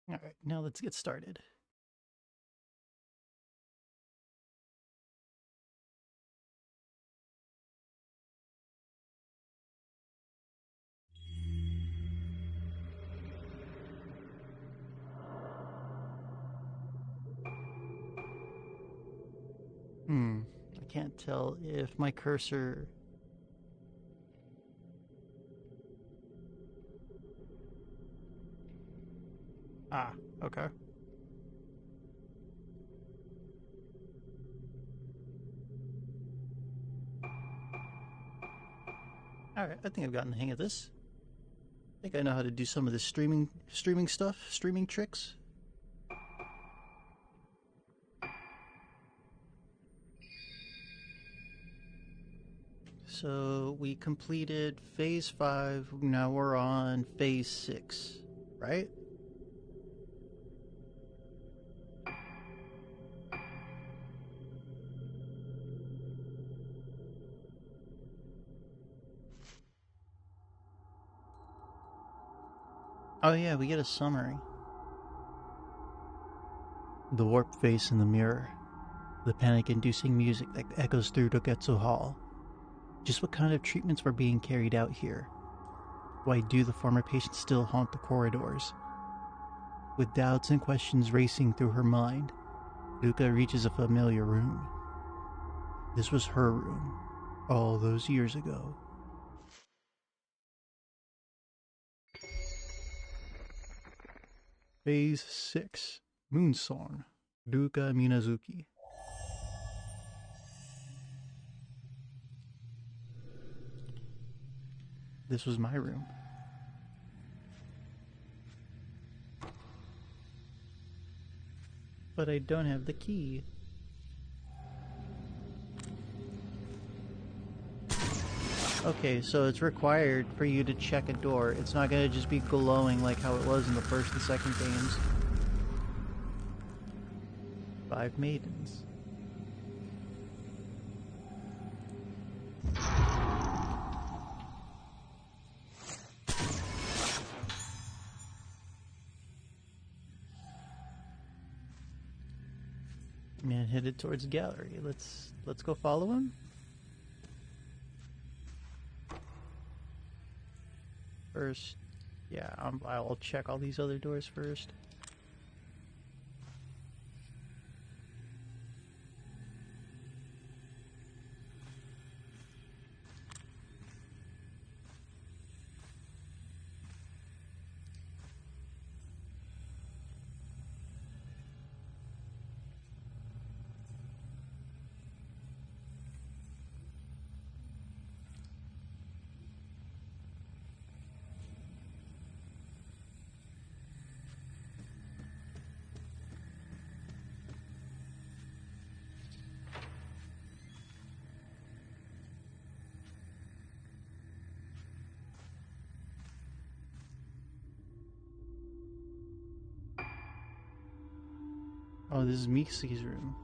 Alright, now let's get started. I can't tell if my cursor... Ah, okay. Alright, I think I've gotten the hang of this. I think I know how to do some of the streaming stuff, streaming tricks. So we completed phase 5, now we're on phase 6, right? Oh yeah, we get a summary. The warped face in the mirror. The panic-inducing music that echoes through Dogetsu Hall. Just what kind of treatments were being carried out here? Why do the former patients still haunt the corridors? With doubts and questions racing through her mind, Luca reaches a familiar room. This was her room, all those years ago. Phase 6, Moonsong, Luca Minazuki. This was my room. But I don't have the key. Okay, so it's required for you to check a door. It's not going to just be glowing like how it was in the first and second games. 5 maidens. Man headed towards the gallery. Let's go follow him. First, yeah, I'll check all these other doors first. Oh, this is Mixi's room.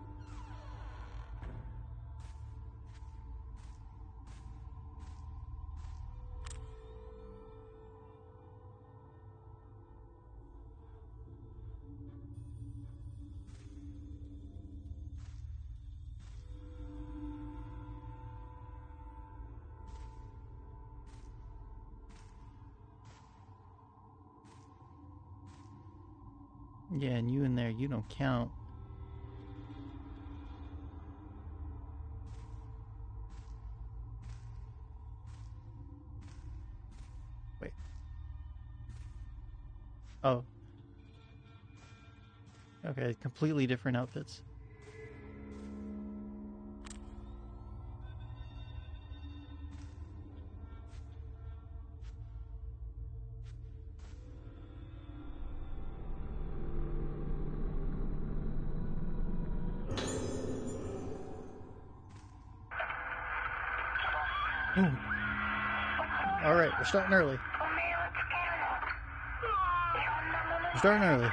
Yeah, and you in there, you don't count. Wait. Oh. Okay, completely different outfits. Ooh. Alright, we're starting early. We're starting early.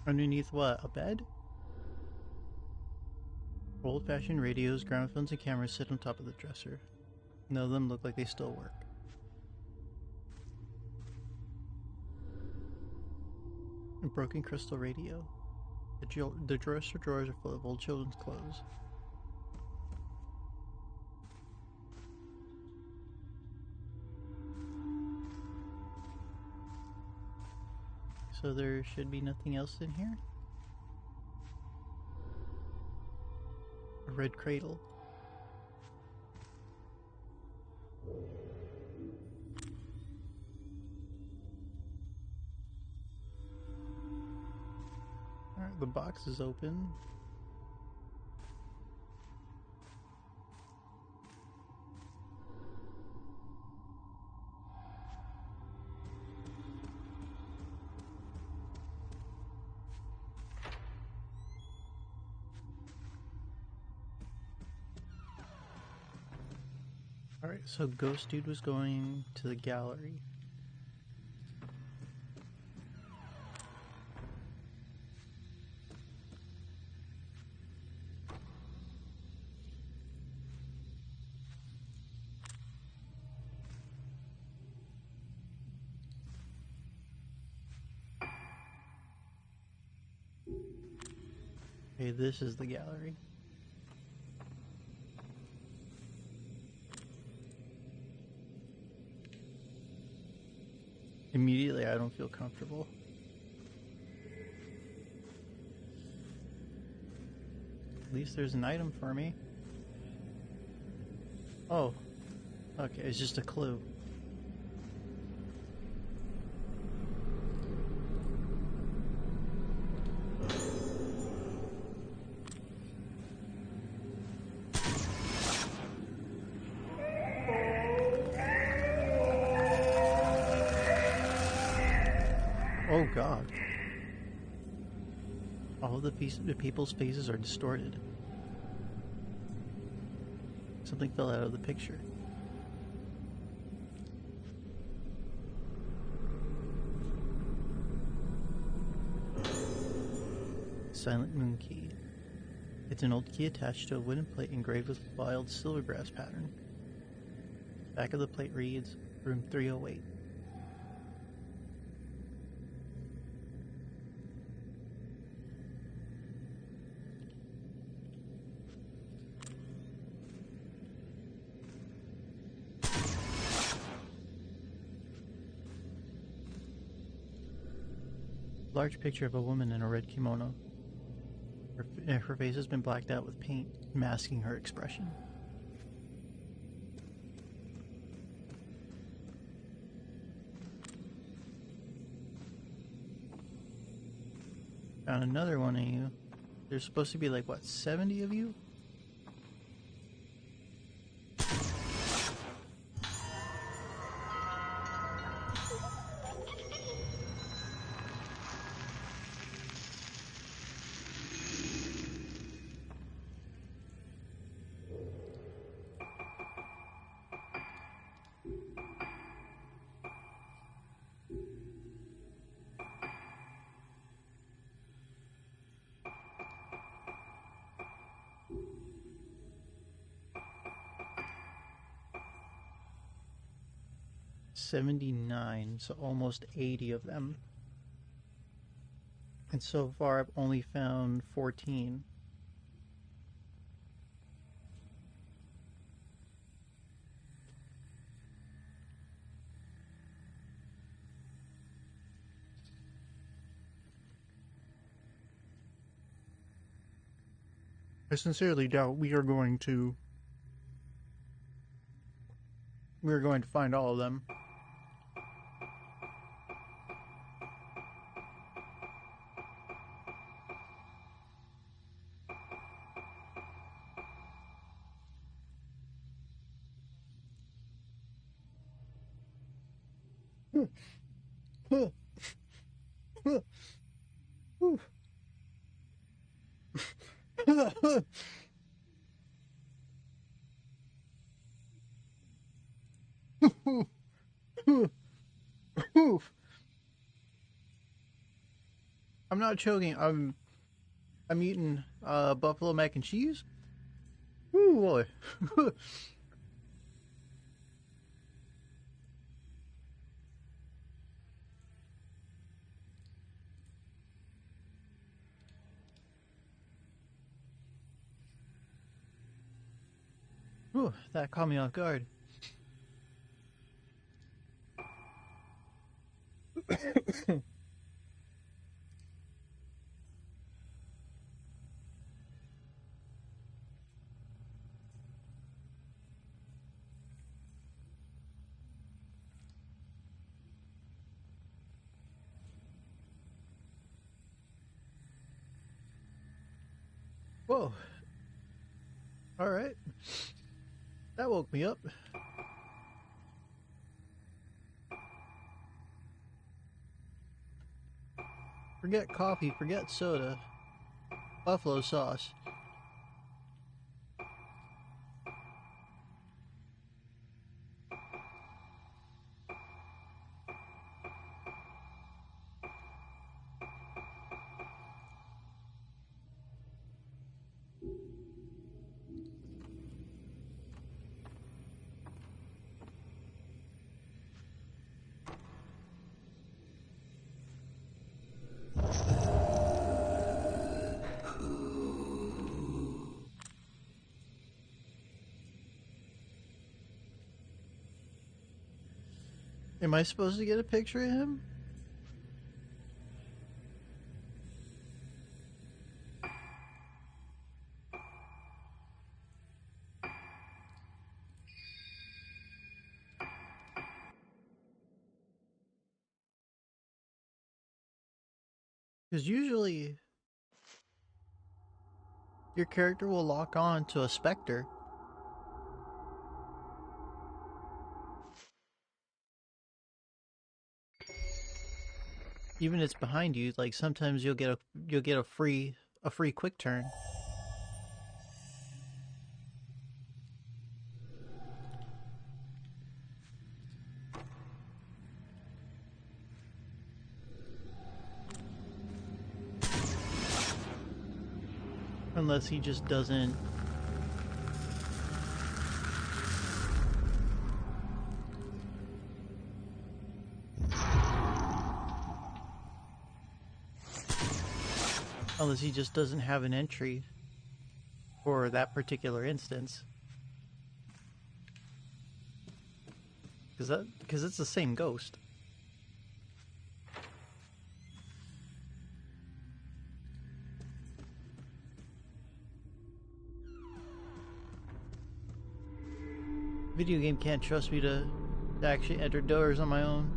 Underneath what? A bed? Old-fashioned radios, gramophones, and cameras sit on top of the dresser. None of them look like they still work. A broken crystal radio. The dresser drawers are full of old children's clothes. So there should be nothing else in here? A red cradle. Alright, the box is open. Alright, so Ghost Dude was going to the gallery. Okay, this is the gallery. Immediately, I don't feel comfortable. At least there's an item for me. Oh, okay, it's just a clue. Oh god. All of the people's faces are distorted. Something fell out of the picture. Silent Moon Key. It's an old key attached to a wooden plate engraved with wild silvergrass pattern. Back of the plate reads, Room 308. Large picture of a woman in a red kimono. Her face has been blacked out with paint, masking her expression. Found another one of you. There's supposed to be like, what, 70 of you? $79, so almost 80 of them. And so far I've only found 14. I sincerely doubt we are going to find all of them. I'm not choking. I'm eating buffalo mac and cheese. Ooh boy. Ooh, that caught me off guard. Whoa. Alright. That woke me up. Forget coffee, forget soda. Buffalo sauce. Am I supposed to get a picture of him? Because usually your character will lock on to a specter. Even if it's behind you, like sometimes you'll get a free quick turn. Unless he just doesn't. Unless he just doesn't have an entry for that particular instance. Because it's the same ghost. Video game can't trust me to actually enter doors on my own.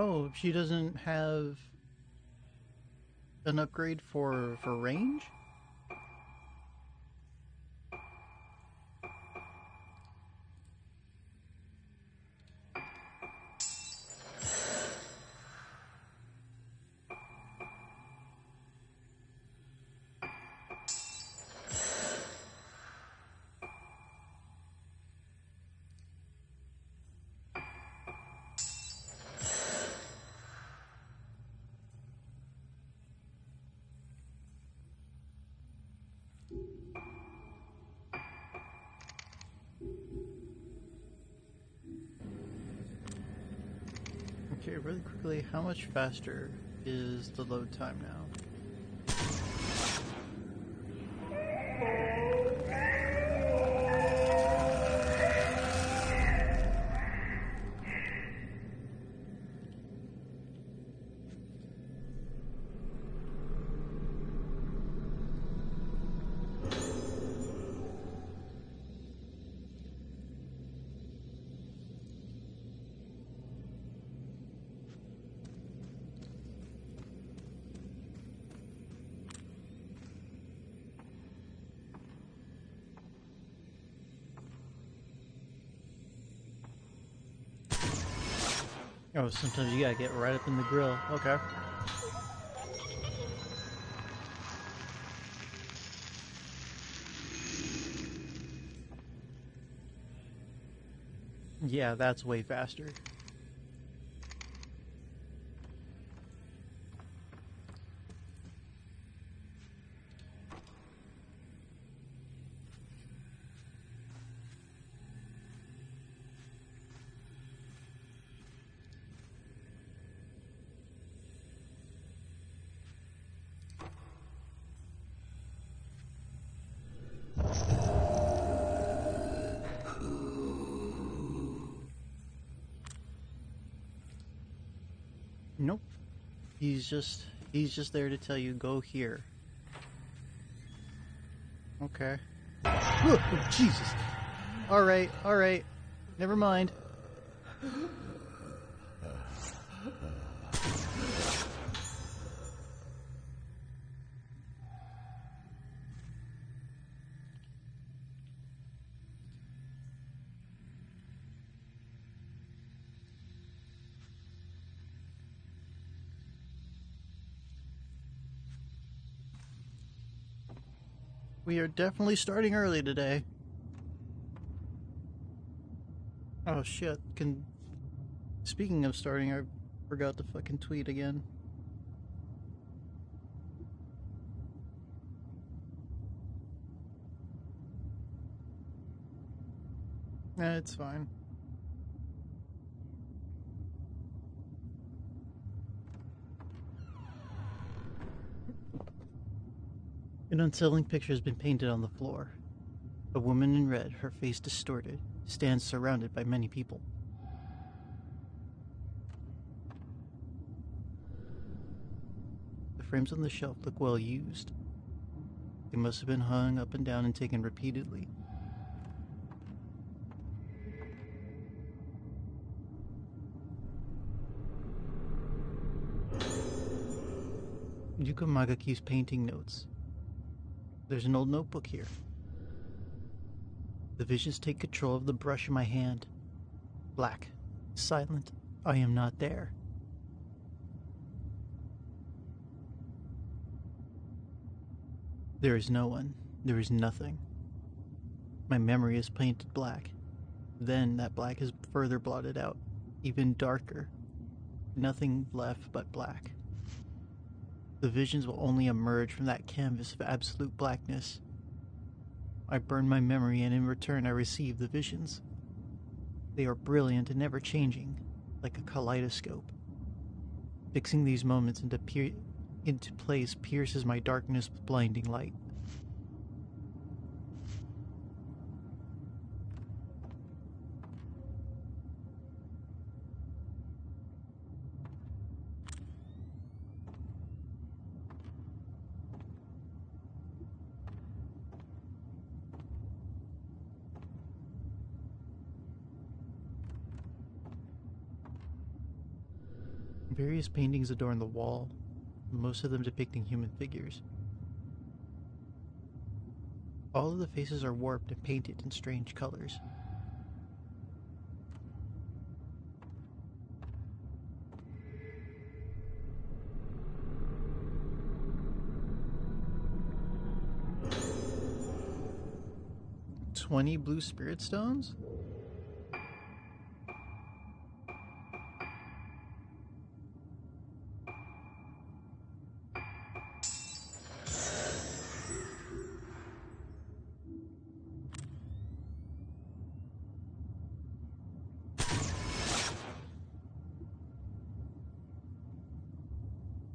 Oh, she doesn't have an upgrade for range? Okay, really quickly, how much faster is the load time now? Oh, sometimes you gotta get right up in the grill. Okay. Yeah, that's way faster. Nope. He's just there to tell you go here. Okay. Oh, Jesus. All right. Never mind. We are definitely starting early today. Oh shit. Speaking of starting, I forgot to fucking tweet again. Nah, it's fine. An unsettling picture has been painted on the floor. A woman in red, her face distorted, stands surrounded by many people. The frames on the shelf look well used. They must have been hung up and down and taken repeatedly. Yuka keeps painting notes. There's an old notebook here. The visions take control of the brush in my hand. Black. Silent. I am not there. There is no one. There is nothing. My memory is painted black. Then that black is further blotted out. Even darker. Nothing left but black. The visions will only emerge from that canvas of absolute blackness. I burn my memory and in return I receive the visions. They are brilliant and never changing, like a kaleidoscope. Fixing these moments into place pierces my darkness with blinding light. Various paintings adorn the wall, most of them depicting human figures. All of the faces are warped and painted in strange colors. "20 blue spirit stones?"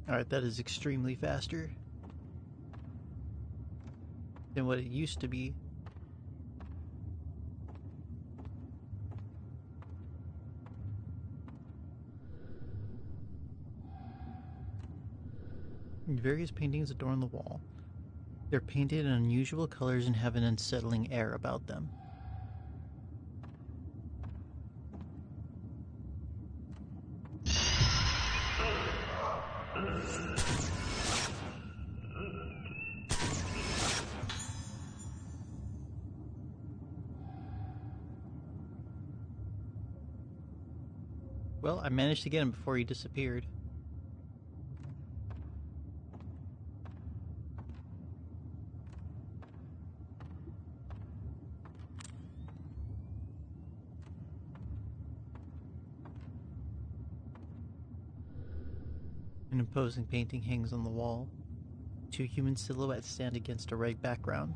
Alright, that is extremely faster than what it used to be. Various paintings adorn the wall. They're painted in unusual colors and have an unsettling air about them. Well, I managed to get him before he disappeared. An imposing painting hangs on the wall. Two human silhouettes stand against a red background.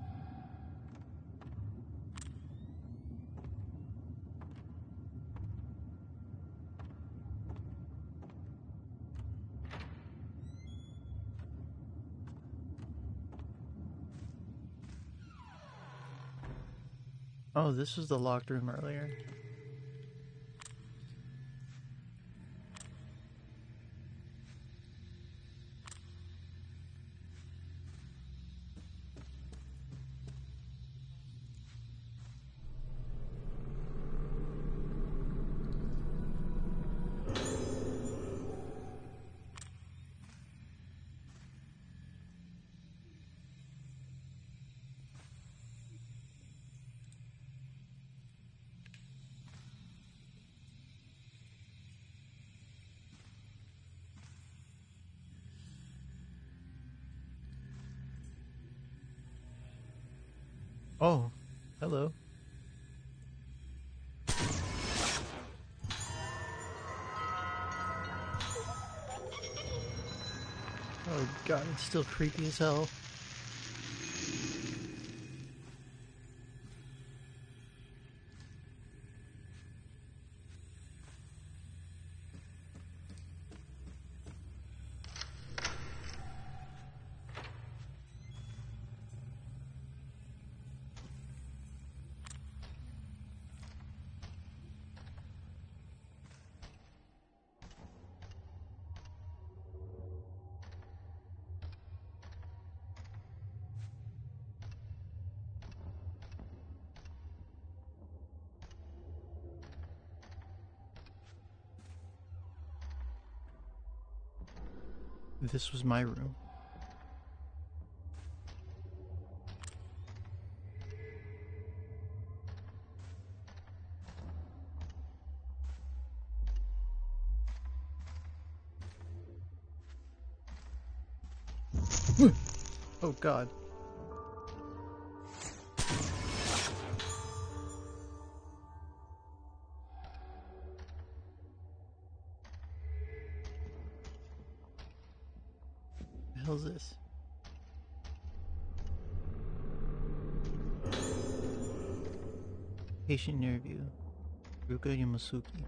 Oh, this was the locked room earlier. Oh, hello. Oh god, it's still creepy as hell. This was my room. Oh god. What the hell is this? Patient interview. Ruka Yamasuki.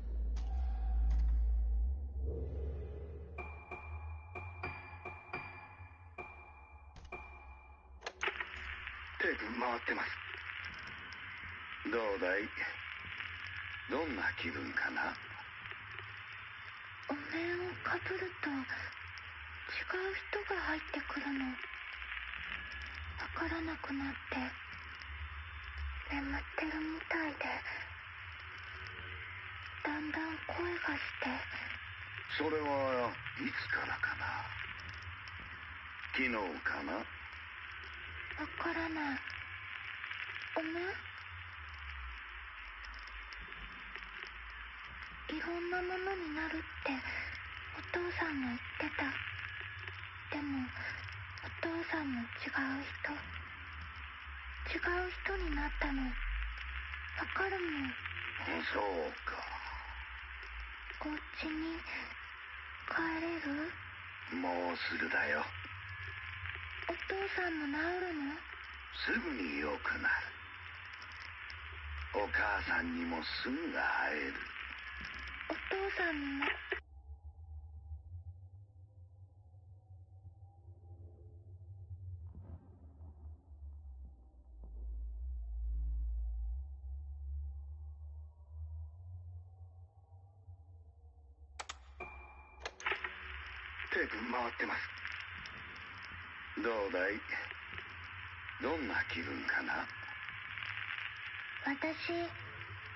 それはいつからかな。昨日かな。わからない。ごめん。いろんなものになるってお父さんも言ってた。でもお父さんも違う人になったのわかるもん。そうか。お家に帰れる？もうすぐだよ。お父さんも治るの？すぐに良くなる。お母さんにもすぐ会える。お父さんにも。テープ回ってます。どうだい？どんな気分かな？私、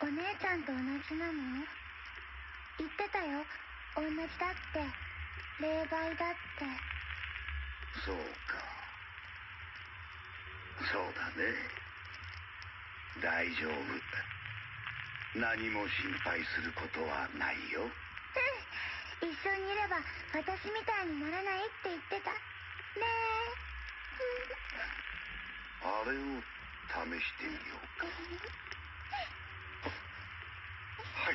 お姉ちゃんと同じなの？言ってたよ。同じだって。霊媒だって。そうか。そうだね。大丈夫。何も心配することはないよ。一緒にいれば私みたいにならないって言ってた。ねあれを試してみようか。はい。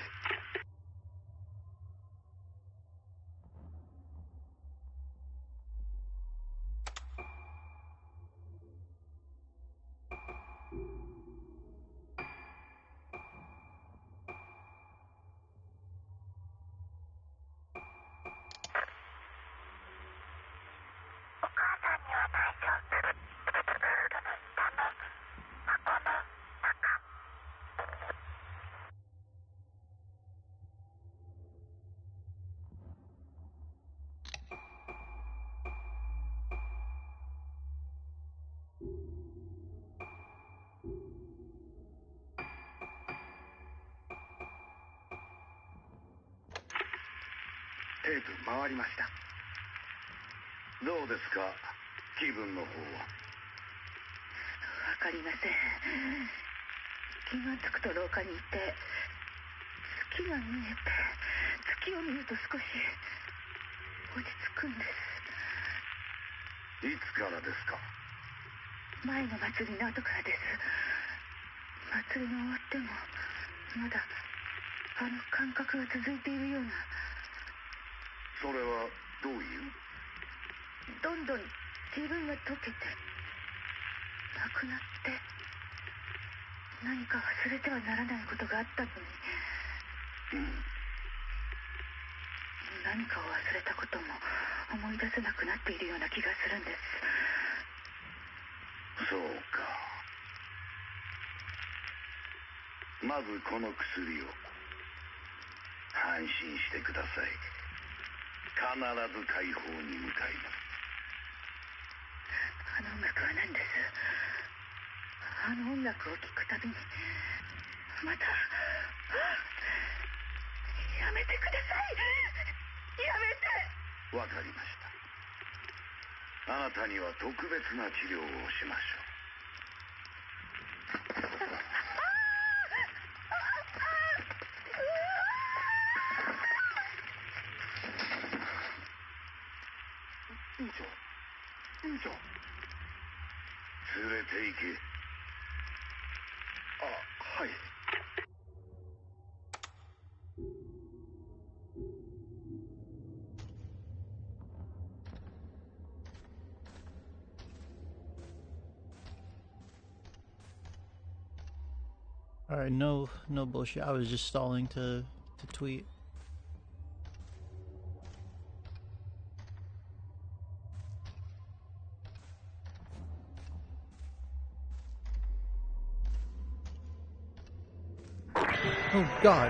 テープ回りました。どうですか、気分の方は。わかりません。気がつくと廊下にいて、月が見えて、月を見ると少し落ち着くんです。いつからですか？前の祭りの後からです。祭りが終わってもまだあの感覚が続いているような。それはどういう？どんどん自分が溶けてなくなって、何か忘れてはならないことがあったのに、何かを忘れたことも思い出せなくなっているような気がするんです。そうか。まずこの薬を。安心してください。必ず解放に向かいます。あの音楽は何です？あの音楽を聴くたびにまた、やめてください。やめて。わかりました。あなたには特別な治療をしましょう。院長、院長。連れて行け。はい。Alright, no bullshit. I was just stalling to tweet. Oh god.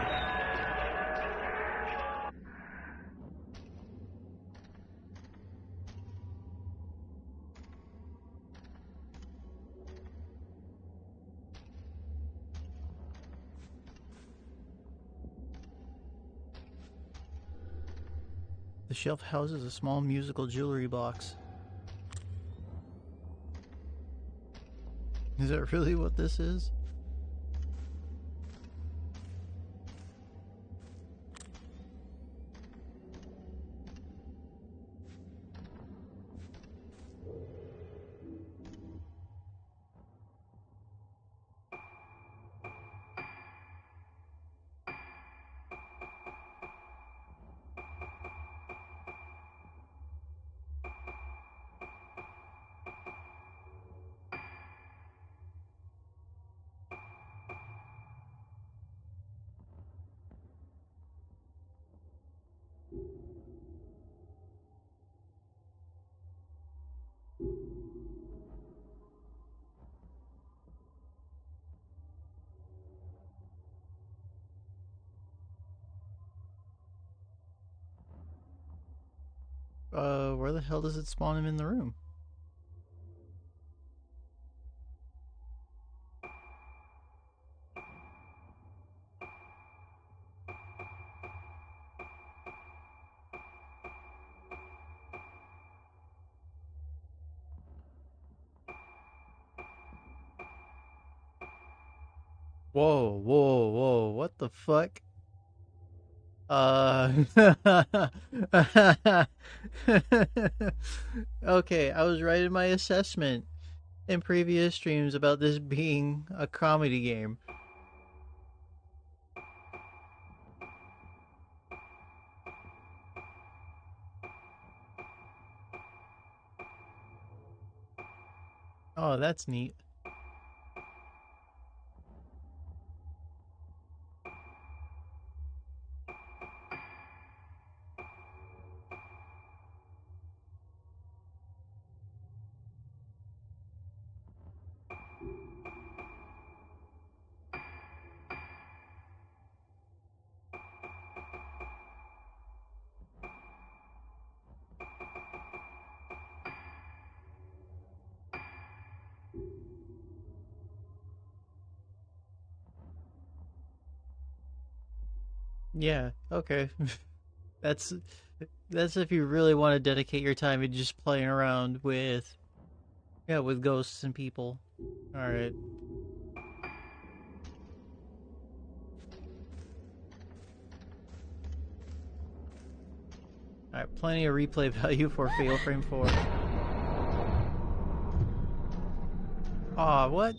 The shelf houses a small musical jewelry box. Is that really what this is? Where the hell does it spawn him in the room? Whoa, whoa, whoa, what the fuck? Okay, I was right in my assessment in previous streams about this being a comedy game. Oh, that's neat. Yeah, okay. That's that's if you really want to dedicate your time to just playing around with with ghosts and people. All right. All right, plenty of replay value for Fatal Frame 4. Aw, what?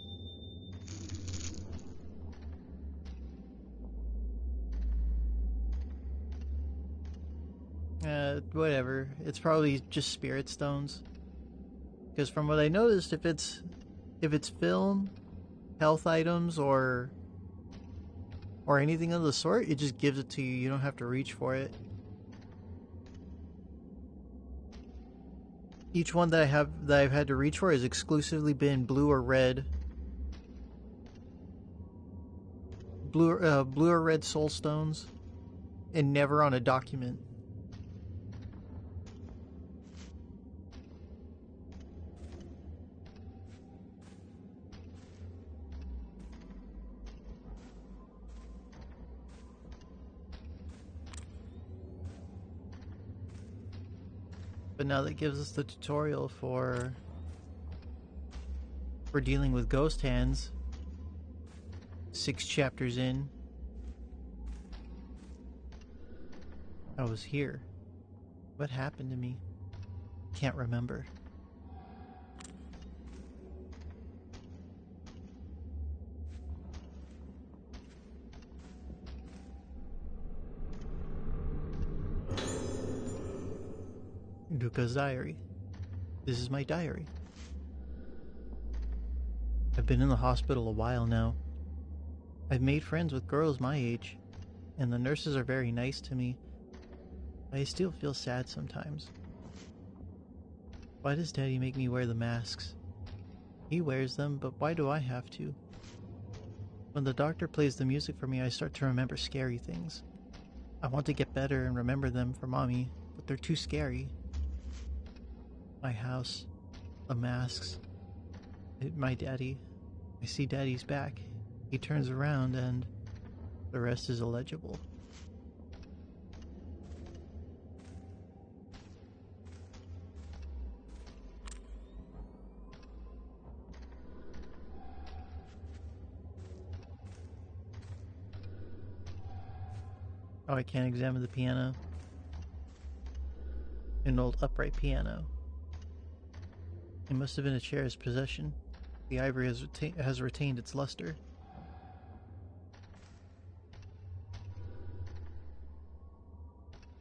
Whatever. It's probably just spirit stones. Because from what I noticed, if it's film, health items, or anything of the sort, it just gives it to you. You don't have to reach for it. Each one that I've had to reach for has exclusively been blue or red. Blue or red soul stones, and never on a document. But now that gives us the tutorial for dealing with ghost hands. 6 chapters in. I was here. What happened to me? Can't remember. Duka's diary. This is my diary. I've been in the hospital a while now. I've made friends with girls my age, and the nurses are very nice to me. I still feel sad sometimes. Why does Daddy make me wear the masks? He wears them, but why do I have to? When the doctor plays the music for me, I start to remember scary things. I want to get better and remember them for Mommy, but they're too scary. My house, the masks, my daddy. I see Daddy's back. He turns around and the rest is illegible. Oh, I can't examine the piano. An old upright piano. It must have been a chair's possession. The ivory has retained its luster.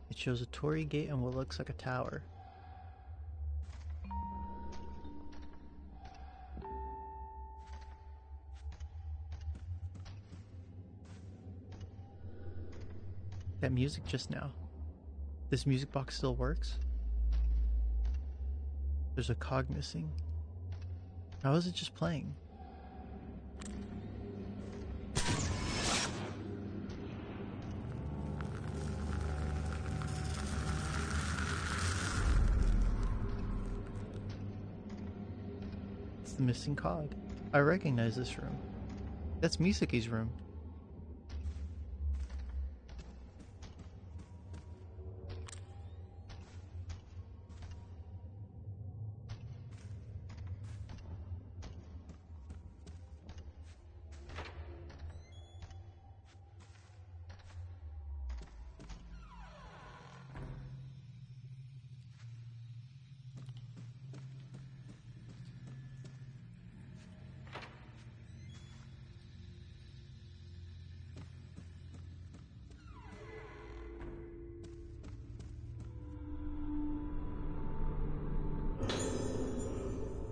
It shows a torii gate and what looks like a tower. That music just now. This music box still works? There's a cog missing. How is it just playing? It's the missing cog. I recognize this room. That's Misaki's room.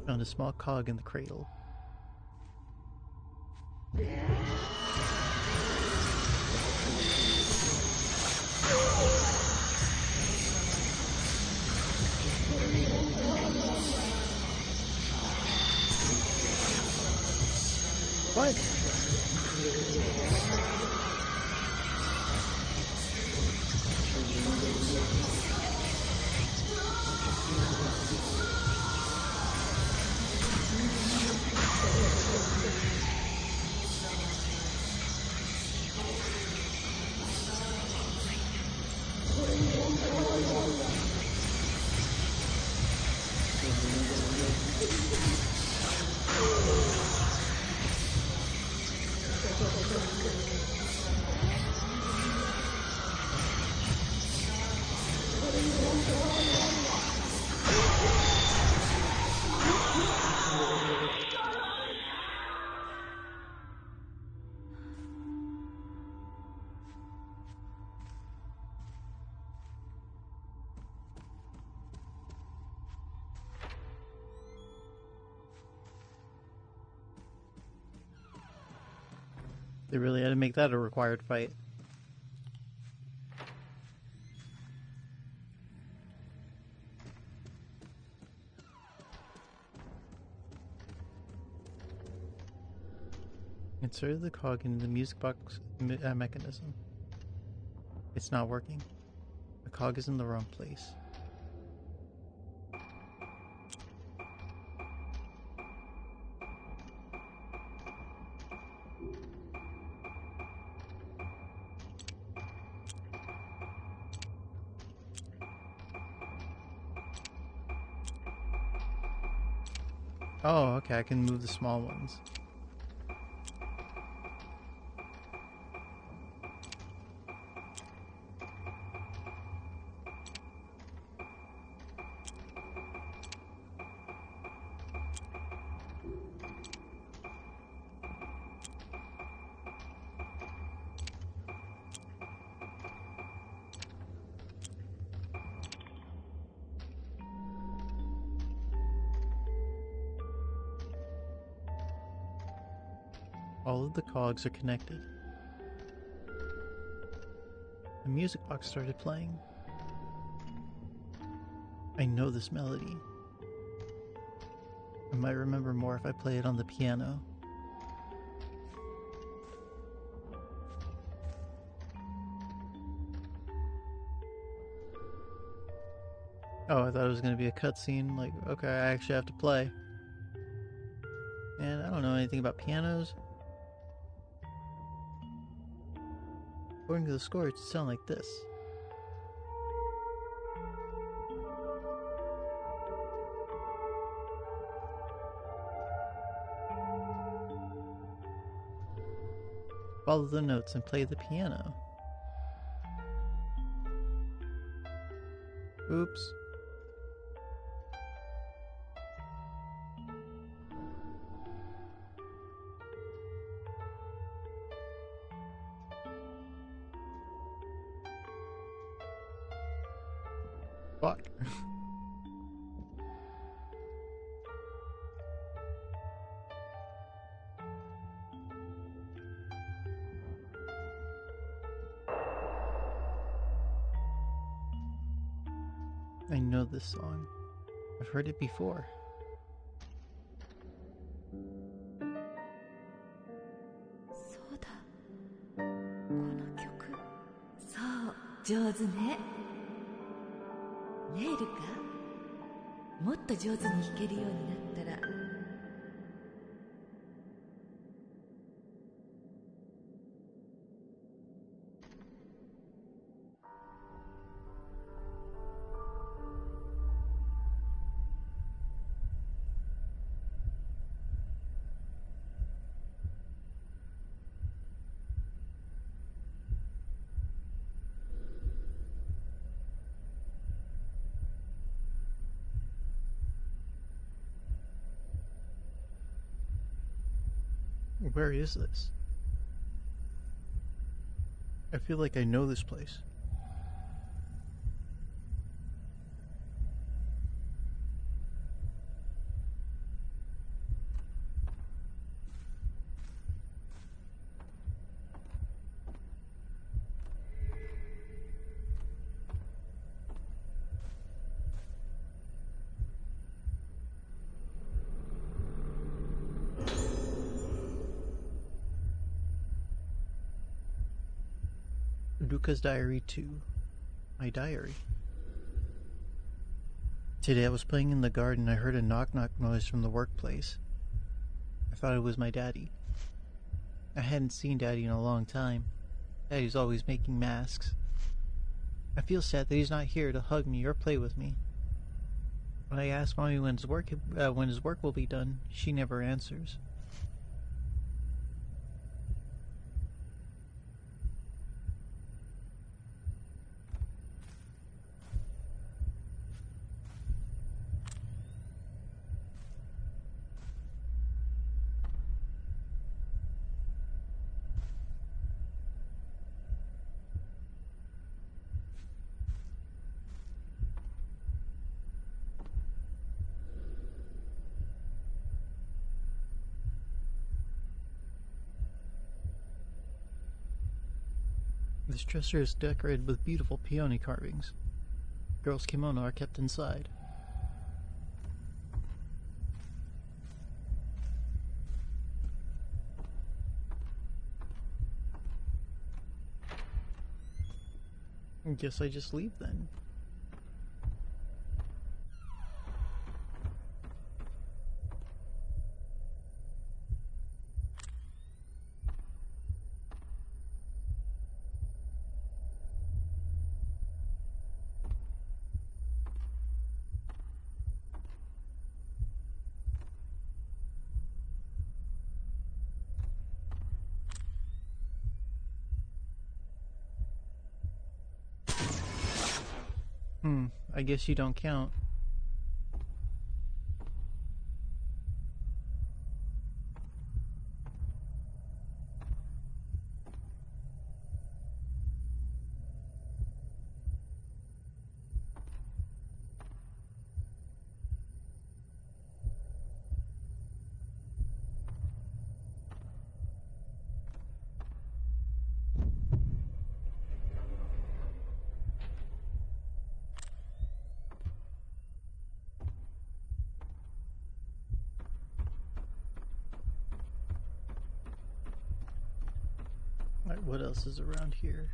Found a small cog in the cradle. What? They really had to make that a required fight. Insert the cog into the music box mechanism. It's not working. The cog is in the wrong place. Oh, okay, I can move the small ones. All of the cogs are connected. The music box started playing. I know this melody. I might remember more if I play it on the piano. Oh, I thought it was going to be a cutscene. Like, okay, I actually have to play. And I don't know anything about pianos. According to the score, it should sound like this. Follow the notes and play the piano. Oops. Fuck. I know this song. I've heard it before. そうだ。この曲。そう、上手ね。ネイルか？もっと上手に弾けるようになったら。Where is this? I feel like I know this place. Luca's Diary 2. My diary. Today I was playing in the garden and I heard a knock-knock noise from the workplace. I thought it was my daddy. I hadn't seen Daddy in a long time. Daddy's always making masks. I feel sad that he's not here to hug me or play with me. When I ask Mommy when his work will be done, she never answers. This dresser is decorated with beautiful peony carvings. Girls' kimono are kept inside. I guess I just leave then. I guess you don't count. Alright, what else is around here?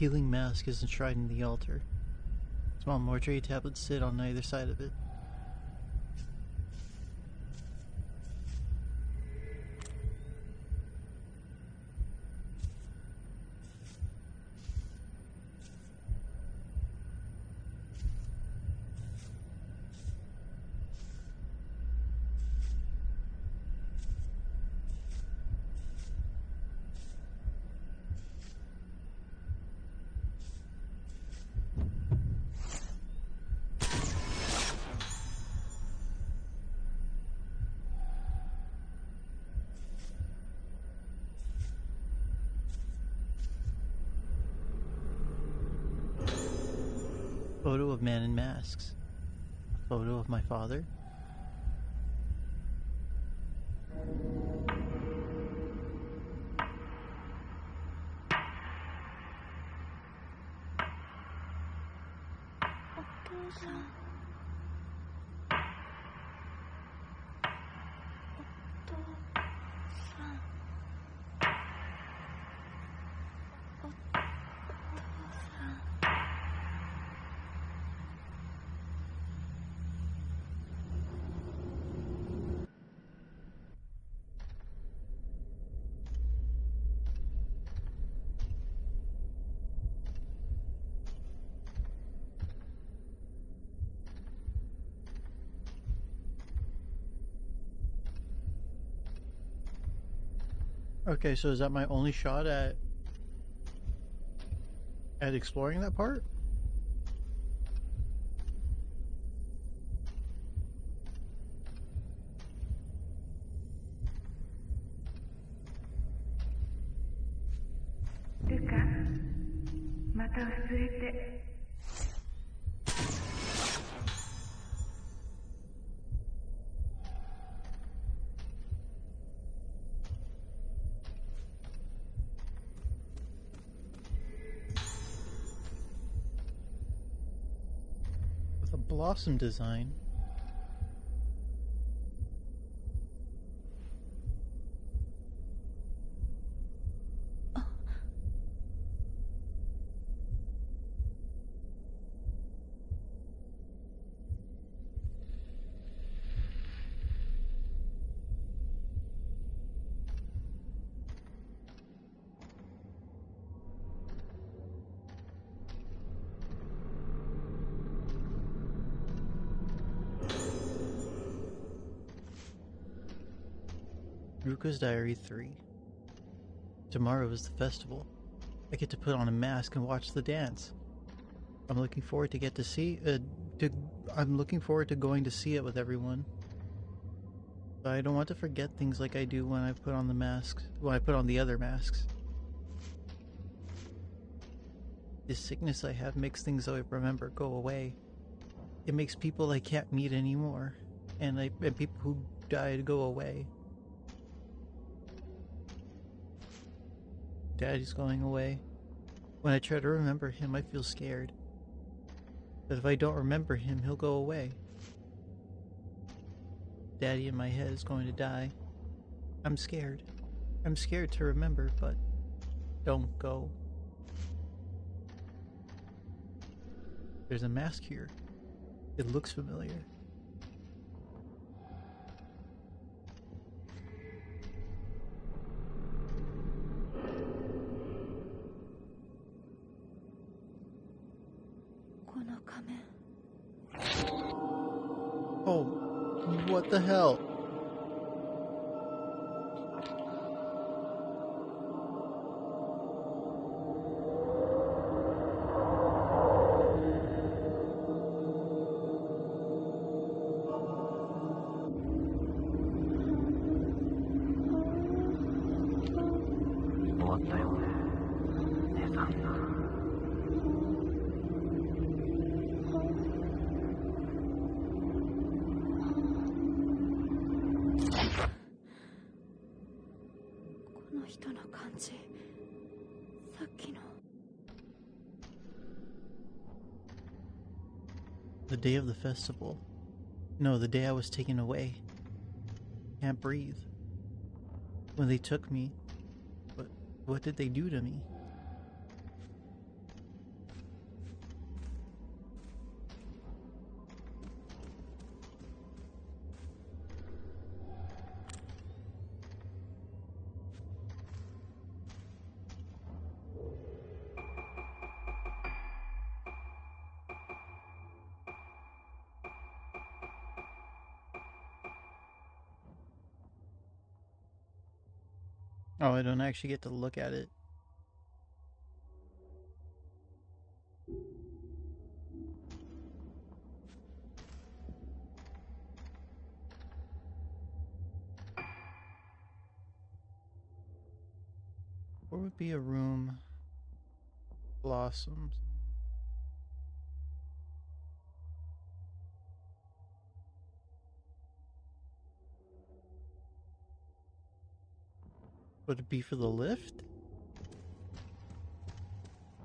healing mask is enshrined in the altar. Small mortuary tablets sit on either side of it. Photo of man in masks. A photo of my father. Okay, so is that my only shot at exploring that part? With a blossom design. Ruka's Diary 3. Tomorrow is the festival. I get to put on a mask and watch the dance. I'm looking forward I'm looking forward to going to see it with everyone. But I don't want to forget things like I do when I put on the other masks. This sickness I have makes things I remember go away. It makes people I can't meet anymore, and people who died go away. Daddy's going away. When I try to remember him, I feel scared. But if I don't remember him, he'll go away. Daddy in my head is going to die. I'm scared. I'm scared to remember, but don't go. There's a mask here. It looks familiar. Oh, what the hell? The day of the festival. No, the day I was taken away. Can't breathe. When they took me, what did they do to me? Oh, I don't actually get to look at it. Where would be a room? Blossoms. Would it be for the lift?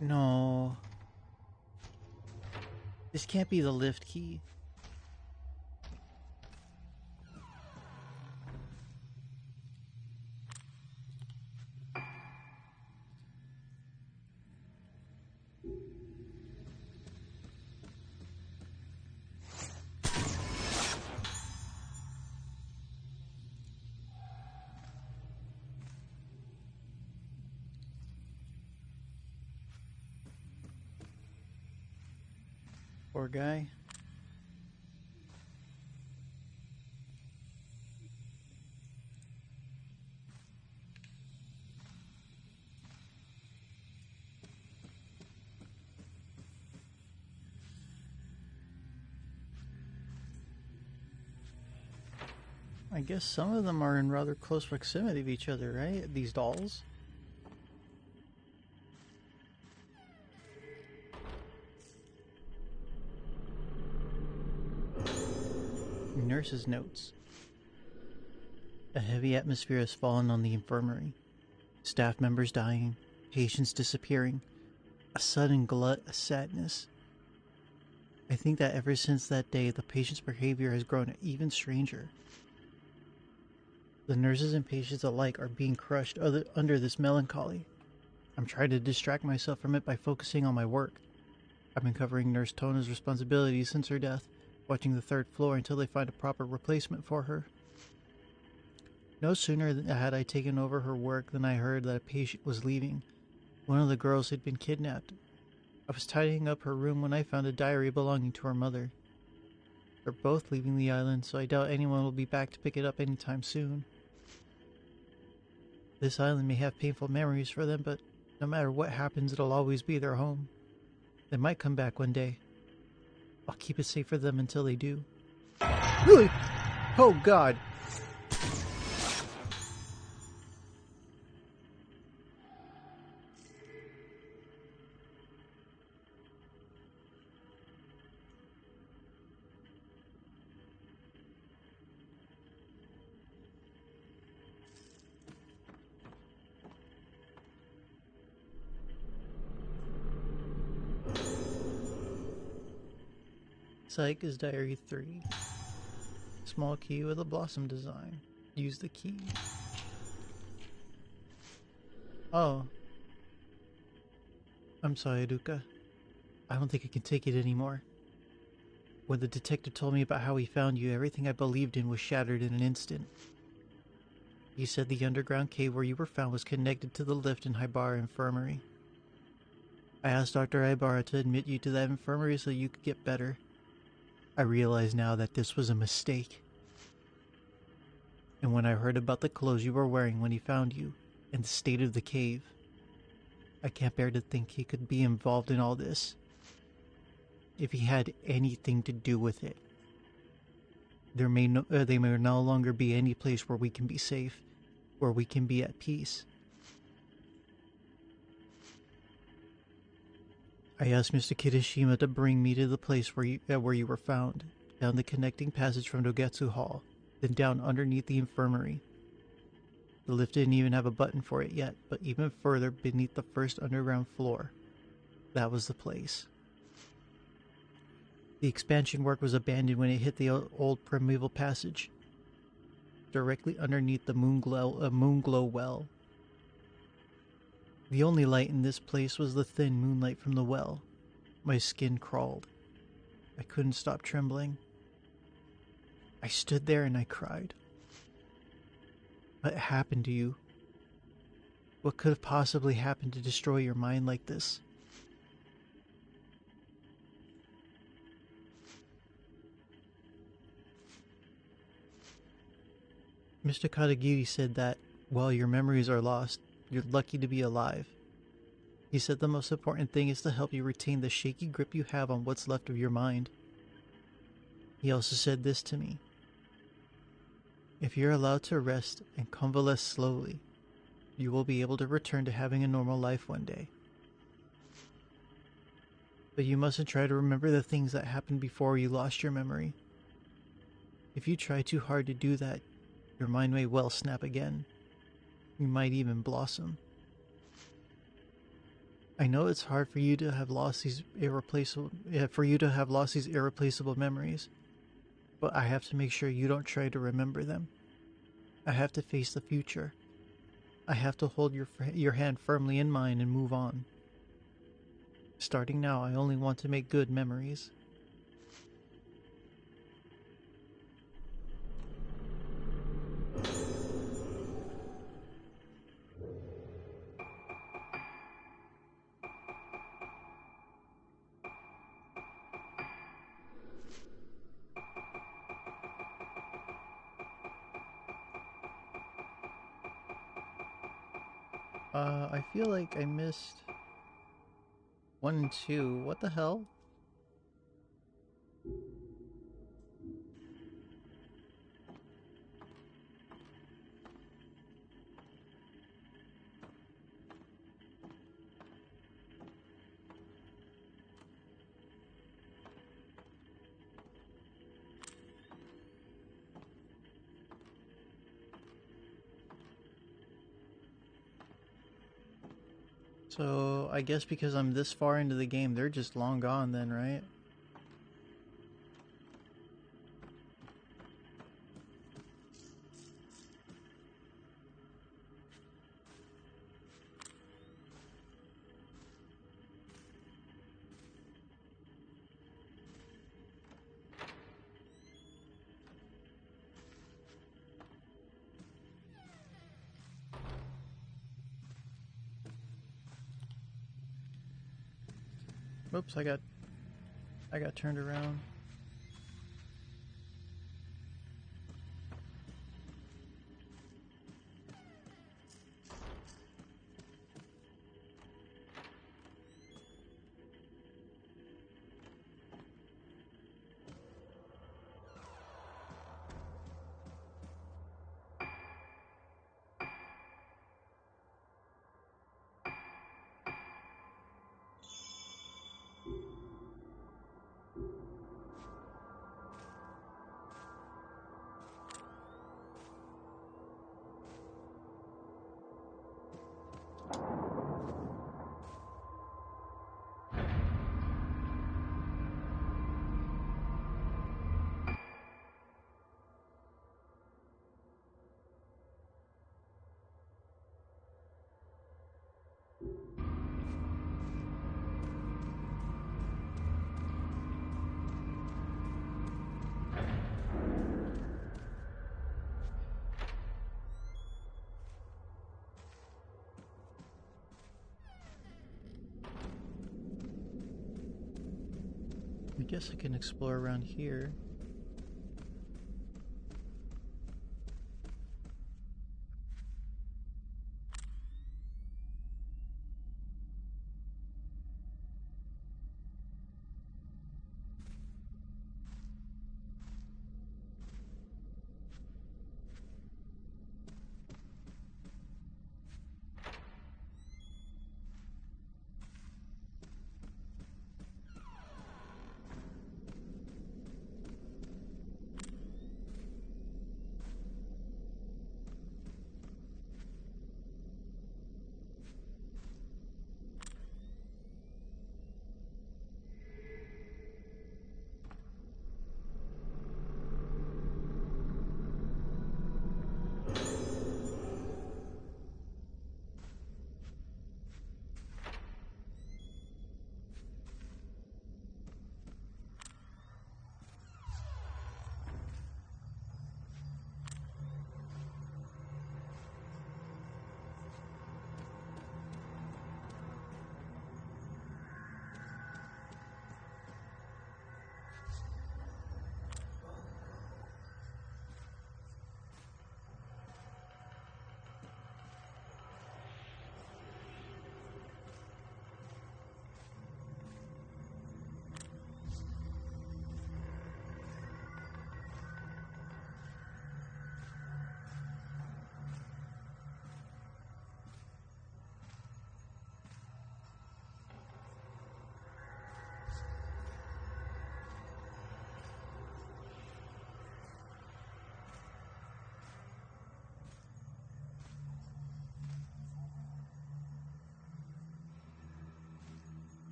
No. This can't be the lift key. Poor guy. I guess some of them are in rather close proximity of each other, right? These dolls. Nurse's notes. A heavy atmosphere has fallen on the infirmary. Staff members dying, patients disappearing, a sudden glut of sadness. I think that ever since that day, the patient's behavior has grown even stranger. The nurses and patients alike are being crushed under this melancholy. I'm trying to distract myself from it by focusing on my work. I've been covering Nurse Tona's responsibilities since her death, watching the third floor until they find a proper replacement for her. No sooner had I taken over her work than I heard that a patient was leaving. One of the girls had been kidnapped. I was tidying up her room when I found a diary belonging to her mother. They're both leaving the island, so I doubt anyone will be back to pick it up anytime soon. This island may have painful memories for them, but no matter what happens, it'll always be their home. They might come back one day. I'll keep it safe for them until they do. Really? Oh God. Psych is Diary 3. Small key with a blossom design. Use the key. Oh. I'm sorry, Ruka. I don't think I can take it anymore. When the detective told me about how he found you, everything I believed in was shattered in an instant. He said the underground cave where you were found was connected to the lift in Haibara Infirmary. I asked Dr. Haibara to admit you to that infirmary so you could get better. I realize now that this was a mistake. And when I heard about the clothes you were wearing when he found you, and the state of the cave, I can't bear to think he could be involved in all this. If he had anything to do with it. There may no longer be any place where we can be safe, where we can be at peace. I asked Mr. Kirishima to bring me to the place where you were found, down the connecting passage from Dogetsu Hall, then down underneath the infirmary. The lift didn't even have a button for it yet, but even further beneath the first underground floor. That was the place. The expansion work was abandoned when it hit the old primeval passage, directly underneath the moonglow well. The only light in this place was the thin moonlight from the well. My skin crawled. I couldn't stop trembling. I stood there and I cried. What happened to you? What could have possibly happened to destroy your mind like this? Mr. Katagiri said that While your memories are lost, you're lucky to be alive. He said the most important thing is to help you retain the shaky grip you have on what's left of your mind. He also said this to me. If you're allowed to rest and convalesce slowly, you will be able to return to having a normal life one day. But you mustn't try to remember the things that happened before you lost your memory. If you try too hard to do that, your mind may well snap again. You might even blossom. I know it's hard for you to have lost these irreplaceable memories, but I have to make sure you don't try to remember them. I have to face the future. I have to hold your hand firmly in mine and move on. Starting now, I only want to make good memories. I feel like I missed 1 and 2. What the hell? So, I guess because I'm this far into the game, they're just long gone then, right? Oops, I got turned around. I guess I can explore around here.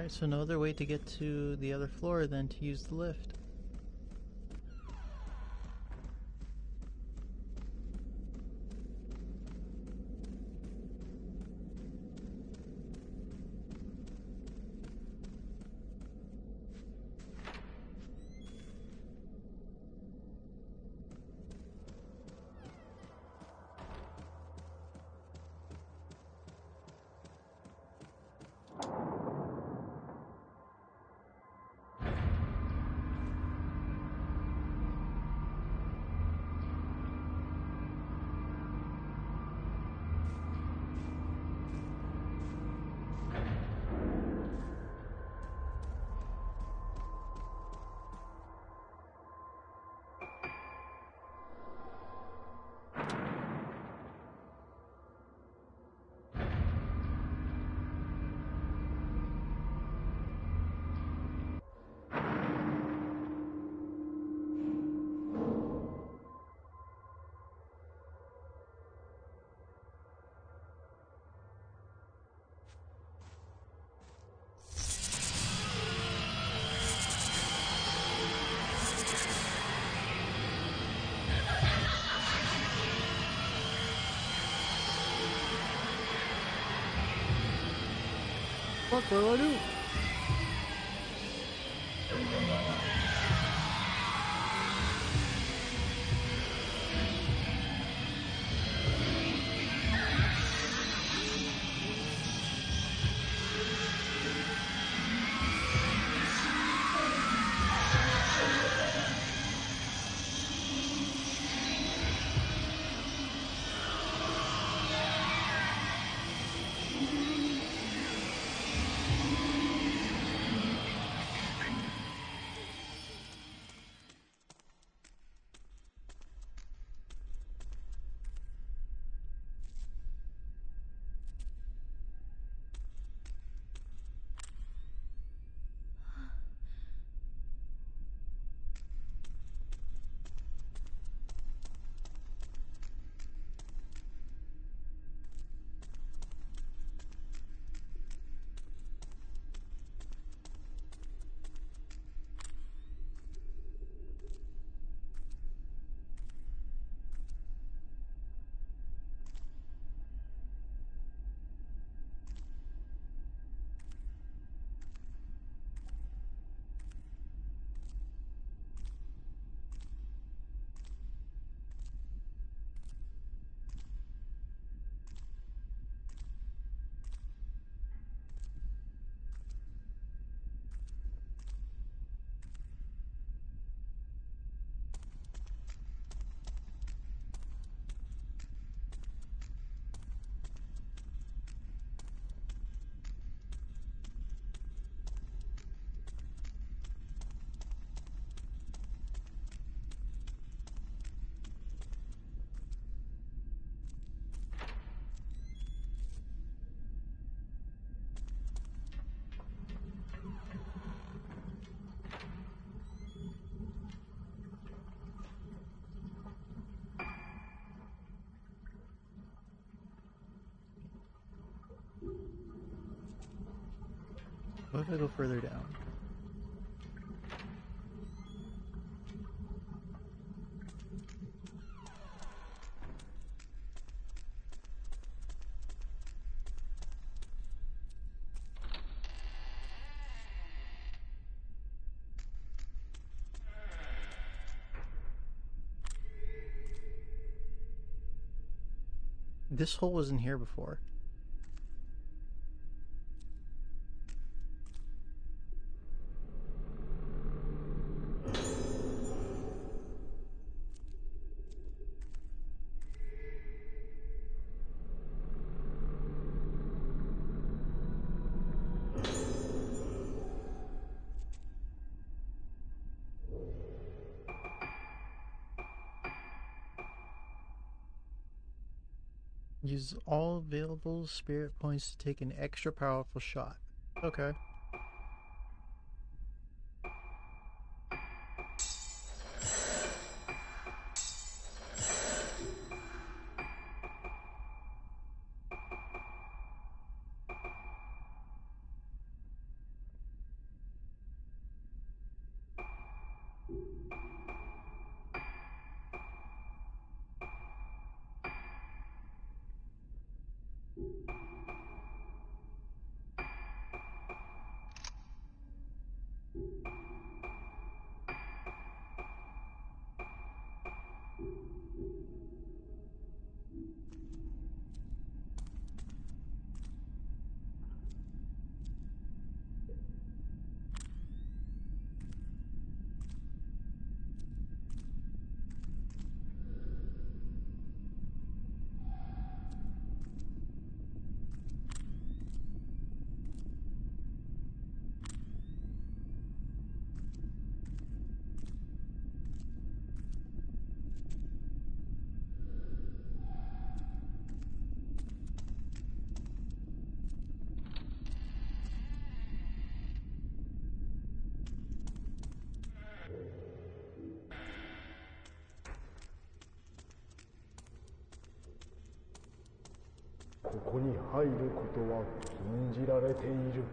Alright, so no other way to get to the other floor than to use the lift. Fuck, what do I do? What if I go further down? This hole wasn't here before. Use all available spirit points to take an extra powerful shot. Okay. ここに入ることは禁じられている。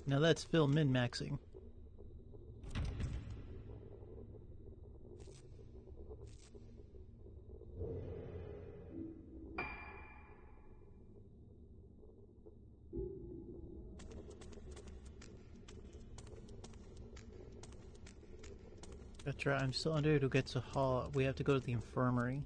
Now that's Phil min-maxing. That's right, I'm still under to get to Hall. We have to go to the infirmary.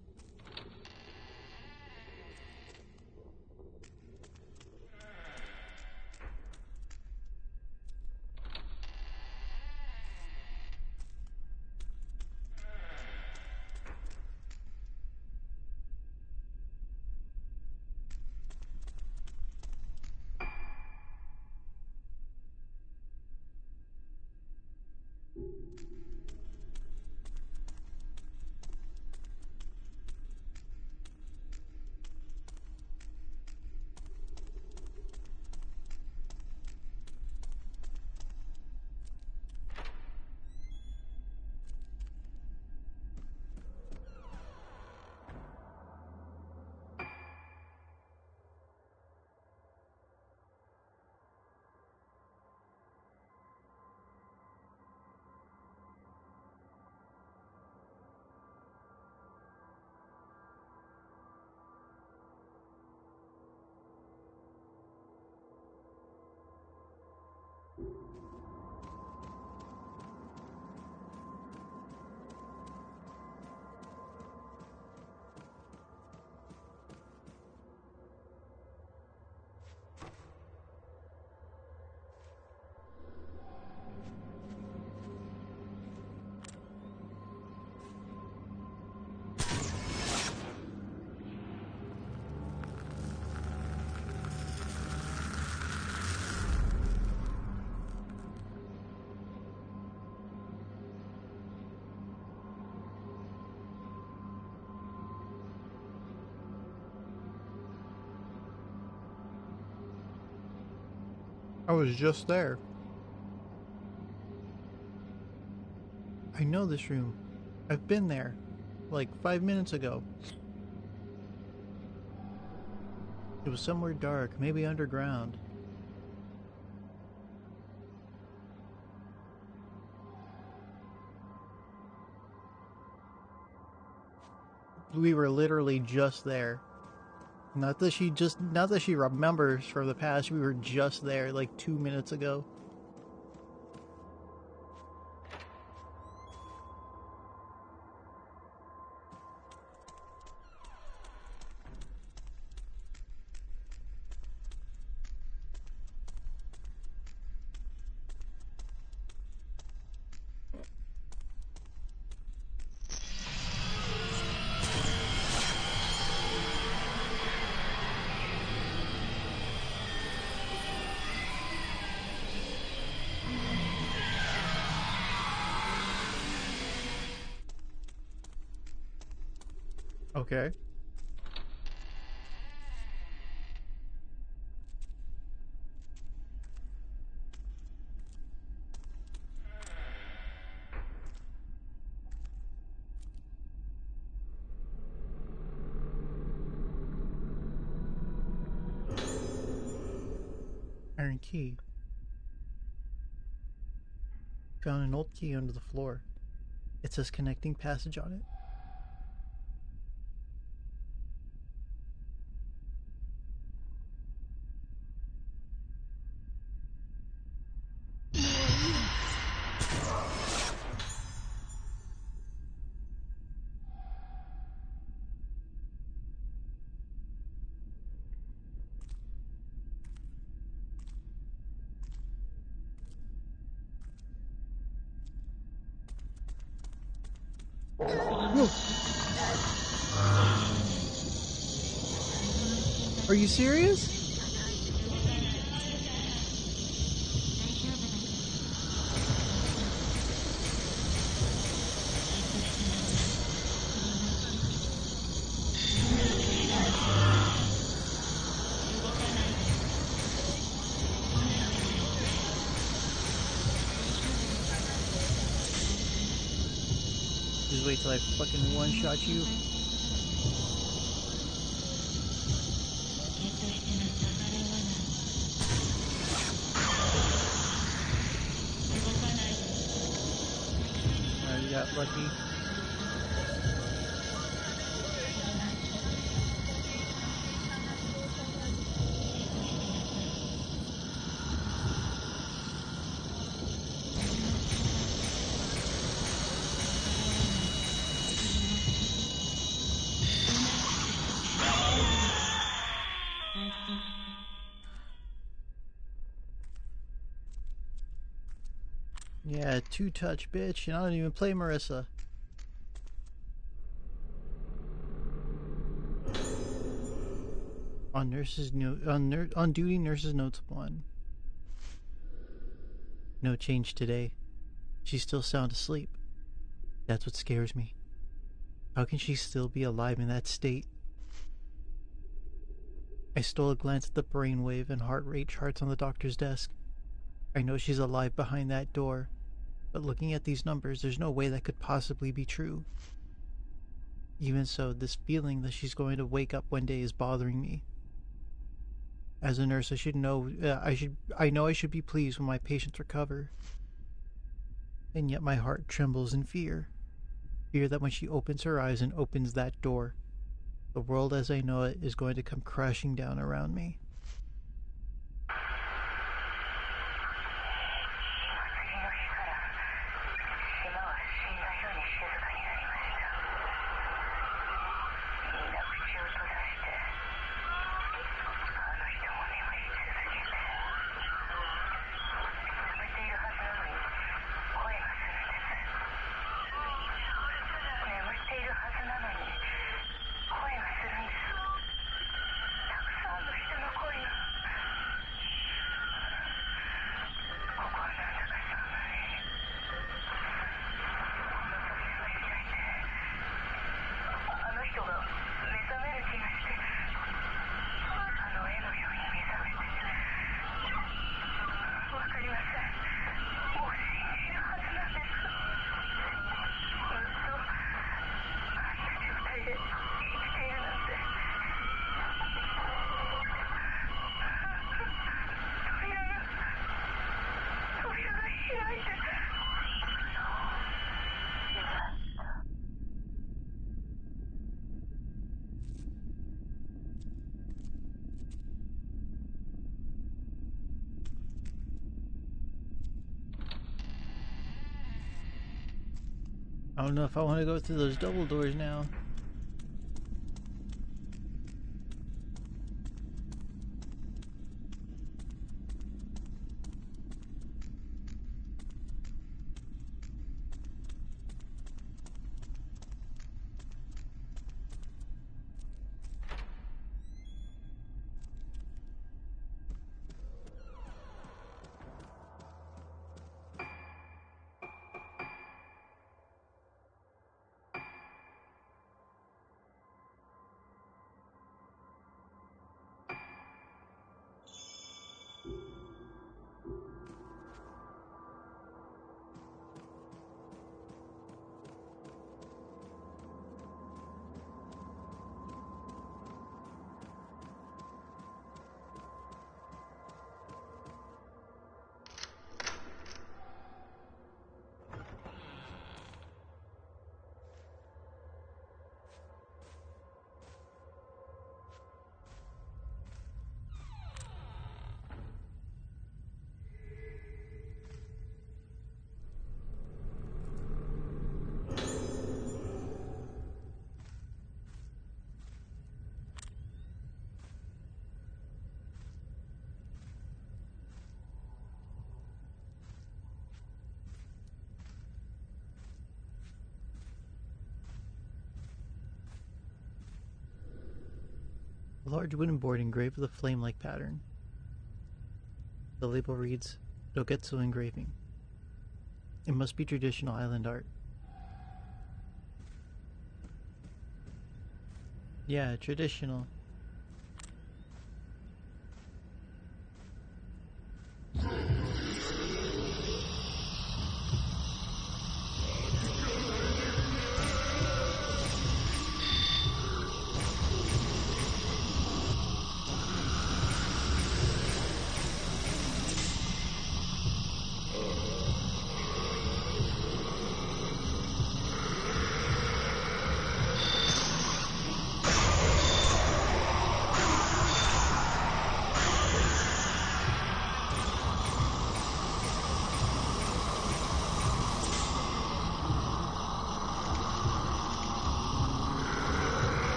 I was just there. I know this room. I've been there. Like 5 minutes ago. It was somewhere dark, maybe underground. We were literally just there. Not that she remembers from the past, we were just there like 2 minutes ago. Okay. Iron key. Found an old key under the floor. It says connecting passage on it. Are you serious? Just wait till I fucking one-shot you. Alright, you got lucky. Yeah, two-touch, bitch, and I don't even play Marissa. On nurse's note, on duty, nurse's notes 1. No change today. She's still sound asleep. That's what scares me. How can she still be alive in that state? I stole a glance at the brainwave and heart rate charts on the doctor's desk. I know she's alive behind that door, but looking at these numbers, there's no way that could possibly be true. Even so, this feeling that she's going to wake up one day is bothering me. As a nurse, I should know. I know I should be pleased when my patients recover, and yet my heart trembles in fear. Fear that when she opens her eyes and opens that door, the world as I know it is going to come crashing down around me. I don't know if I want to go through those double doors now. large wooden board engraved with a flame-like pattern. The label reads, Dogetsu engraving. It must be traditional island art. Yeah, traditional.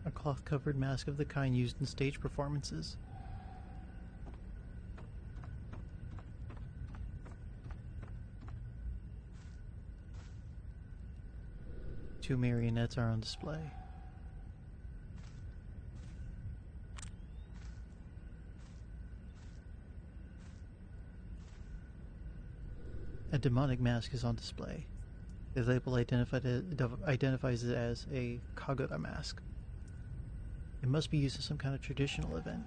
A cloth-covered mask of the kind used in stage performances. Two marionettes are on display. A demonic mask is on display. The label identifies it as a Kagura mask. It must be used in some kind of traditional event.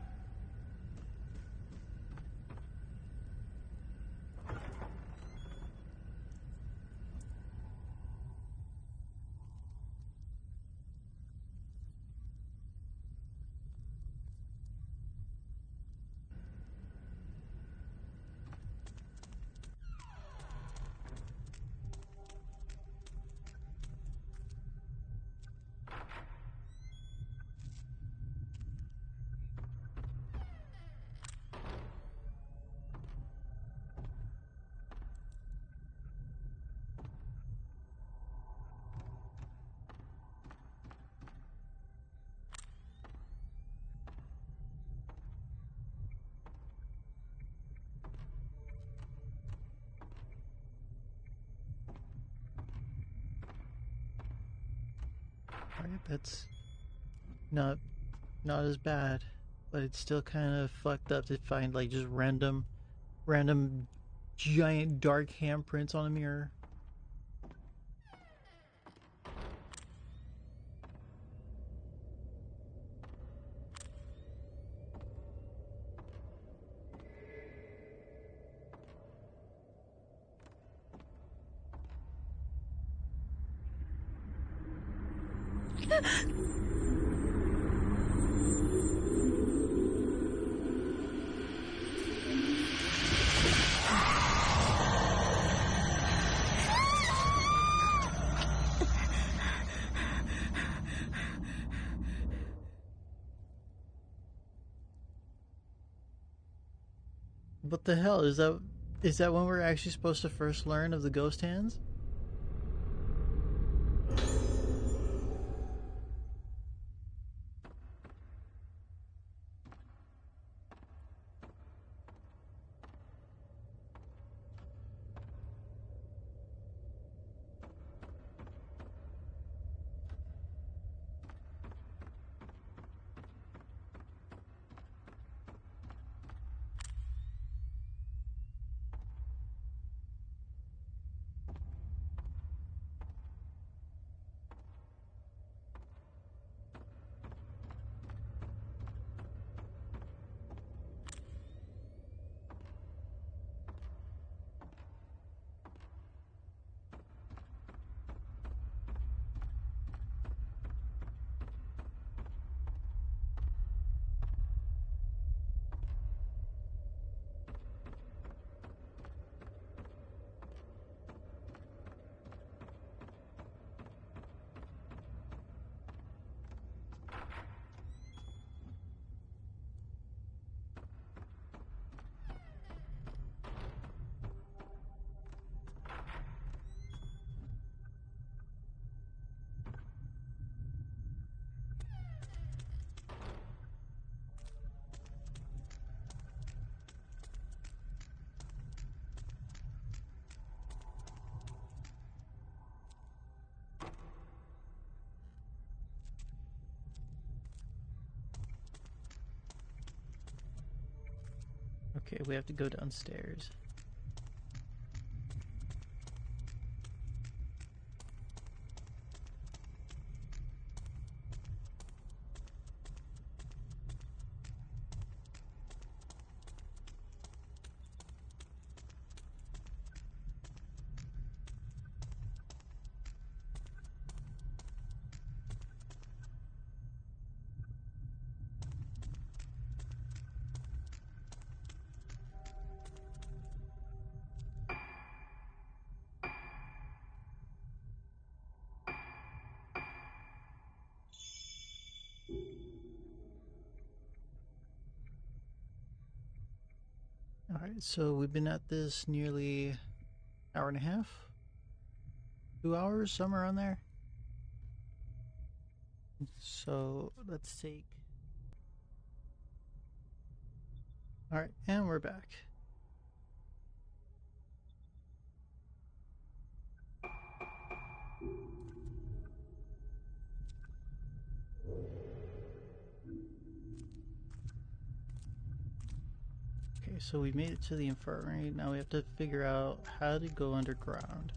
Alright, that's not as bad, but it's still kind of fucked up to find like just random giant dark handprints on a mirror. What the hell is that? Is that when we're actually supposed to first learn of the ghost hands? Okay, we have to go downstairs. Alright, so we've been at this nearly hour and a half? 2 hours, somewhere around there. So let's take... Alright, and we're back. Okay, so we made it to the infirmary. Now we have to figure out how to go underground.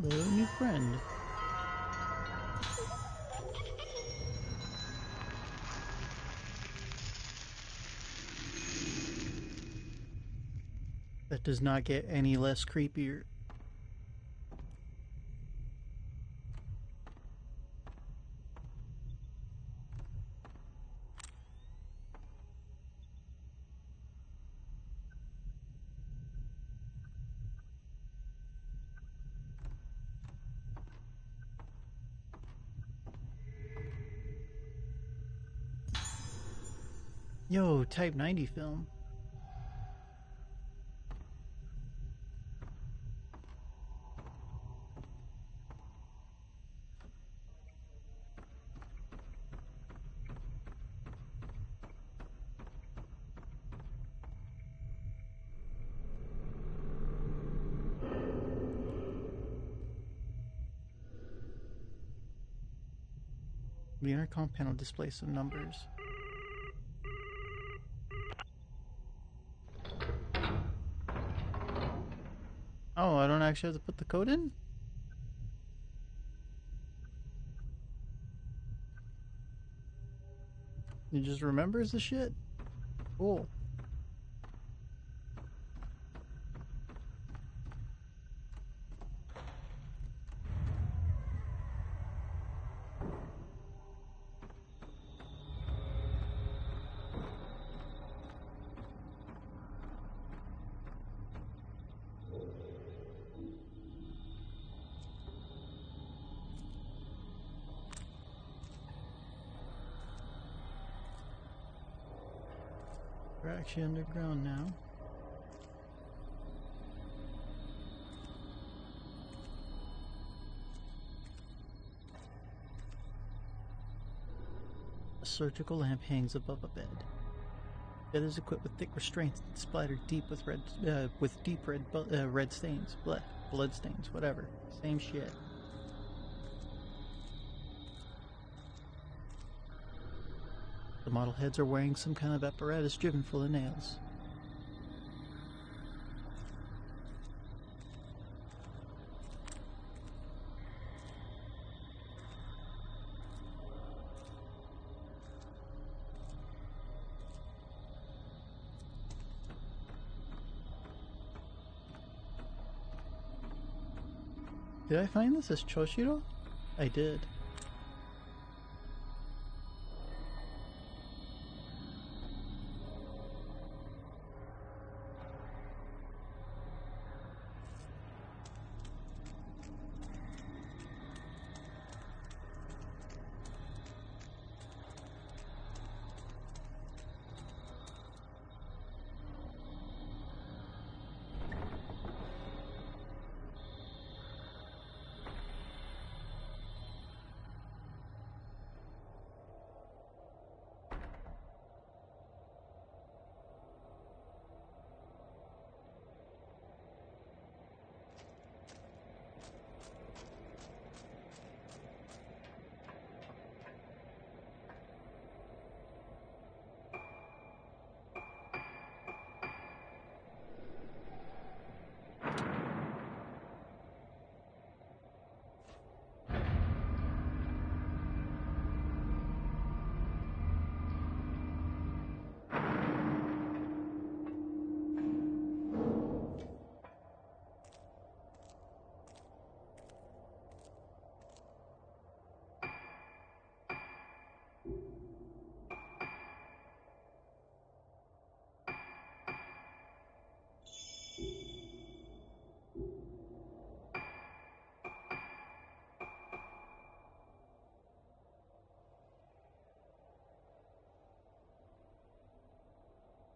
Hello, new friend. That does not get any less creepier. Yo, Type 90 film. The intercom panel displays some numbers. Oh, I don't actually have to put the code in? It just remembers the shit? Cool. We're actually underground now. A surgical lamp hangs above a bed. The bed is equipped with thick restraints splattered deep with red stains, blood stains, whatever. Same shit. The model heads are wearing some kind of apparatus driven full of nails. Did I find this as Choshiro? I did.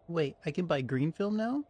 Wait, I can buy green film now?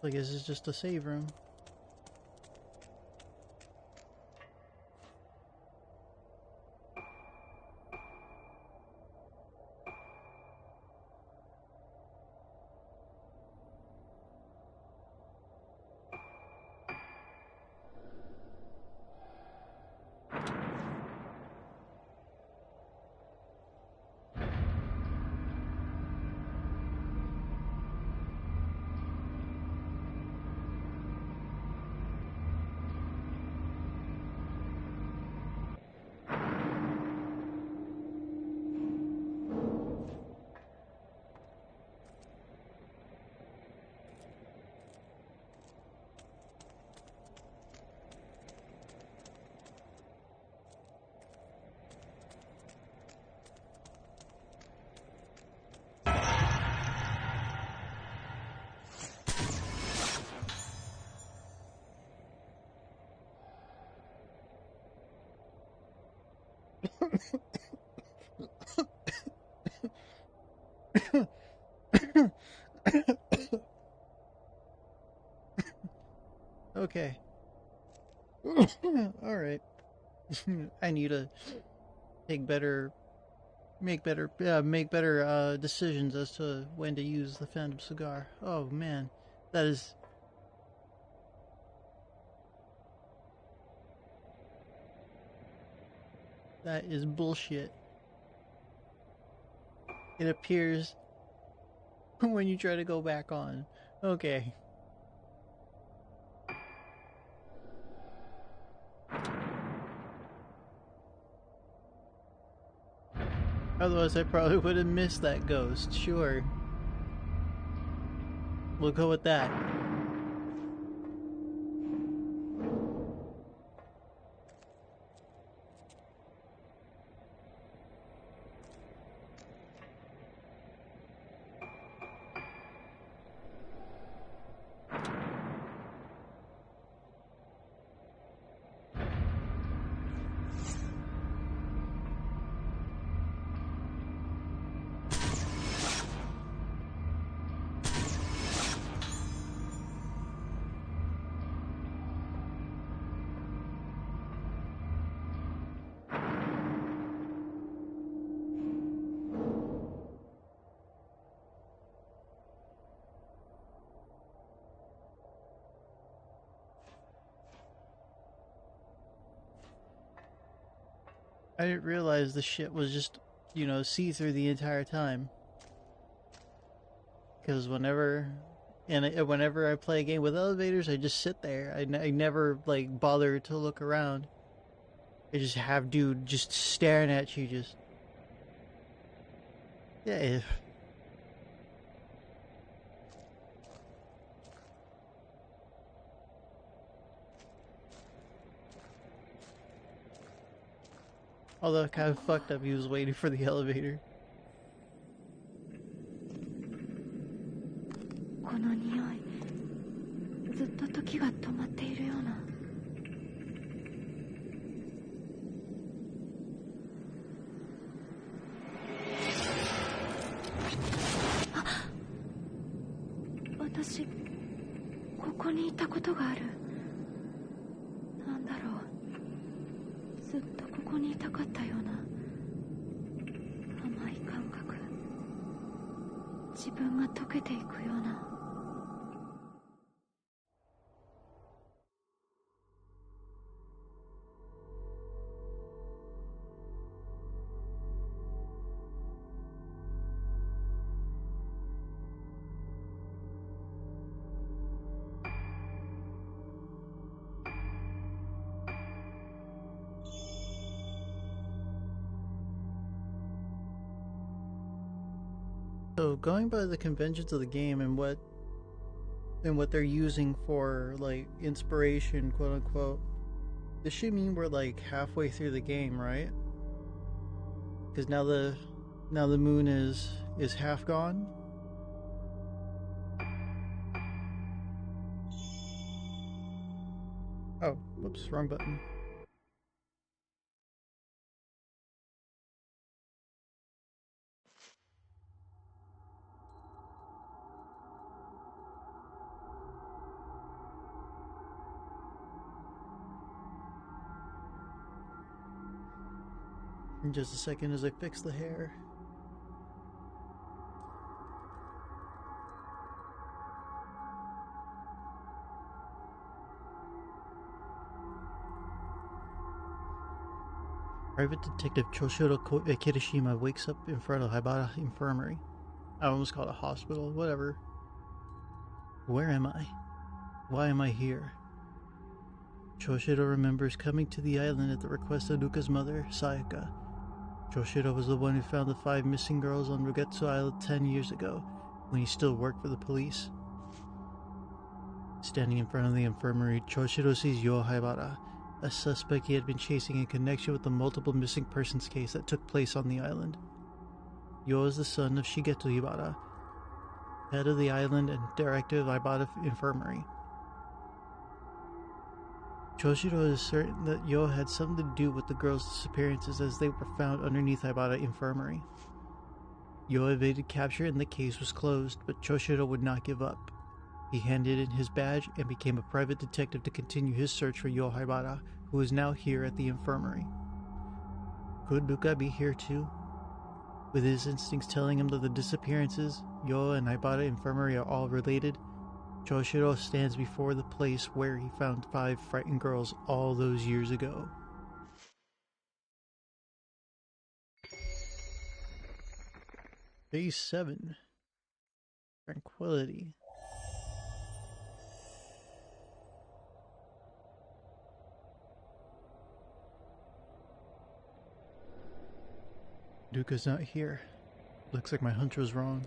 I guess it's just a save room. Okay. All right. I need to make better decisions as to when to use the Phantom Cigar. Oh man, that is bullshit. It appears when you try to go back on. Okay. Otherwise, I probably would have missed that ghost. Sure. We'll go with that. I didn't realize the shit was just, see-through the entire time. Because whenever I play a game with elevators, I just sit there. I never, like, bother to look around. I just have dude just staring at you, just... Yeah. Although kind of fucked up, he was waiting for the elevator. この匂い、ずっと時が止まっているような。あ、私、ここにいたことがある。なんだろう。ずっとここにいたかったような甘い感覚。自分が溶けていくような。So going by the conventions of the game and what they're using for like inspiration, quote unquote, this should mean we're like halfway through the game, right? Because now the moon is half gone. Oh, whoops, wrong button. In just a second as I fix the hair. Private Detective Choshiro Kirishima wakes up in front of Haibara Infirmary. I almost called it a hospital, whatever. Where am I? Why am I here? Choshiro remembers coming to the island at the request of Luka's mother, Sayaka. Choshiro was the one who found the 5 missing girls on Rugetsu Island 10 years ago, when he still worked for the police. Standing in front of the infirmary, Choshiro sees Yo Haibara, a suspect he had been chasing in connection with the multiple missing persons case that took place on the island. Yo is the son of Shigeto Hibara, head of the island and director of Haibara Infirmary. Choshiro is certain that Yo had something to do with the girls' disappearances as they were found underneath Haibara Infirmary. Yo evaded capture and the case was closed, but Choshiro would not give up. He handed in his badge and became a private detective to continue his search for Yo Haibara, who is now here at the infirmary. Could Luka be here too? With his instincts telling him that the disappearances, Yo and Haibara Infirmary are all related, Choshiro stands before the place where he found 5 frightened girls all those years ago. Phase 7. Tranquility. Luka's not here. Looks like my hunch was wrong.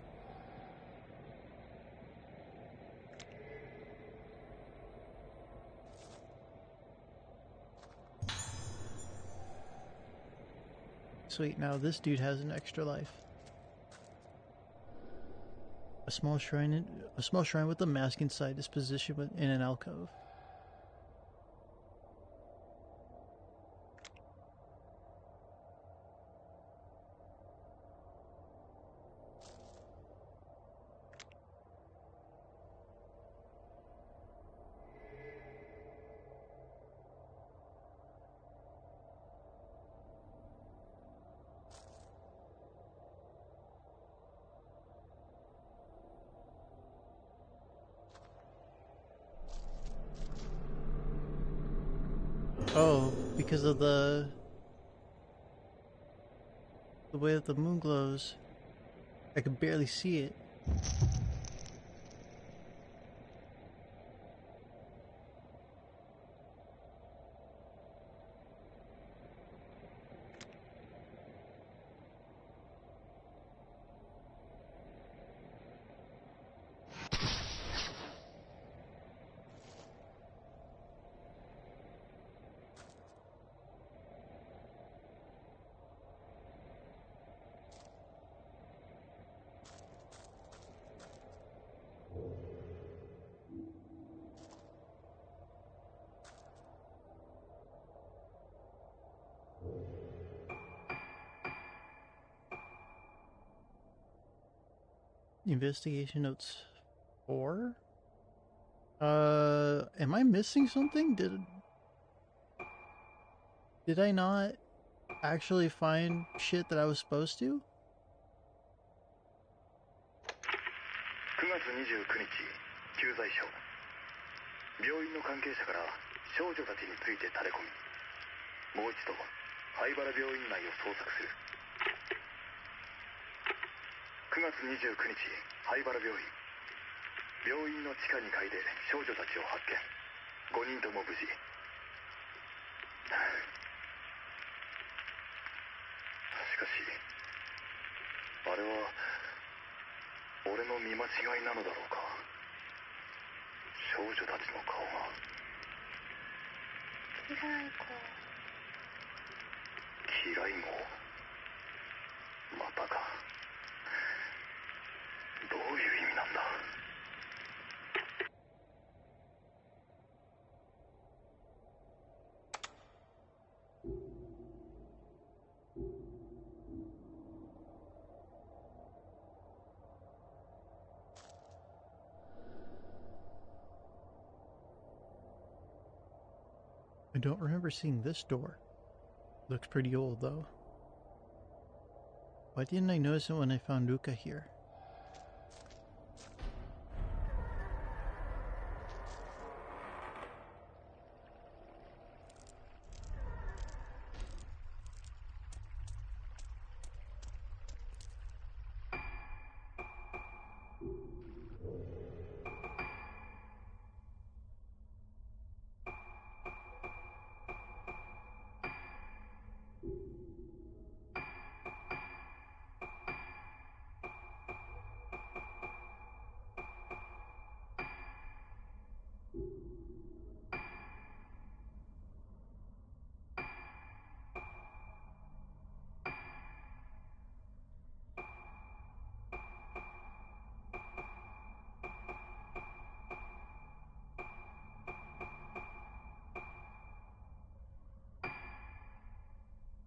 Sweet, now this dude has an extra life. A small shrine with a mask inside is positioned in an alcove. Oh, because of the way that the moon glows, I can barely see it. Investigation notes 4? Am I missing something? Did I not actually find shit that I was supposed to? 9月29日、駐在所。病院の関係者から少女たちについて垂れ込み、もう一度灰原病院内を捜索する。9月29日、灰原病院。病院の地下2階で少女たちを発見。5人とも無事。しかし、あれは俺の見間違いなのだろうか。少女たちの顔が。キライゴ。キライゴ。またか。どういう意味なんだ。I don't remember seeing this door. Looks pretty old though. Why didn't I notice it when I found Ruka here?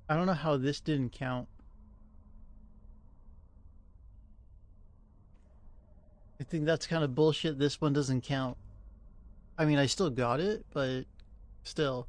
I don't know how this didn't count. I think that's kind of bullshit. This one doesn't count. I mean, I still got it, but still.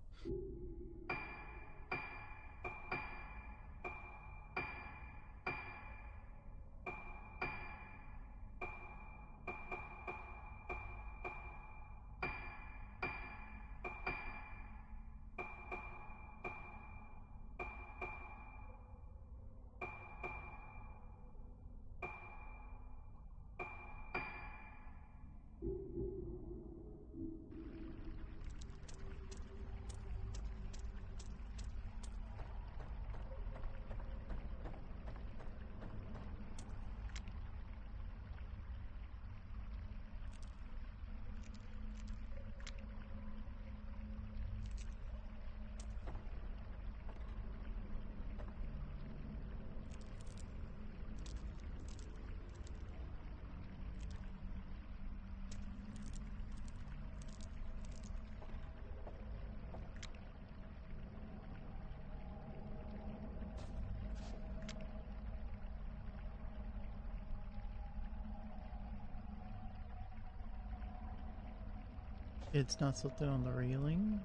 It's not something on the railing.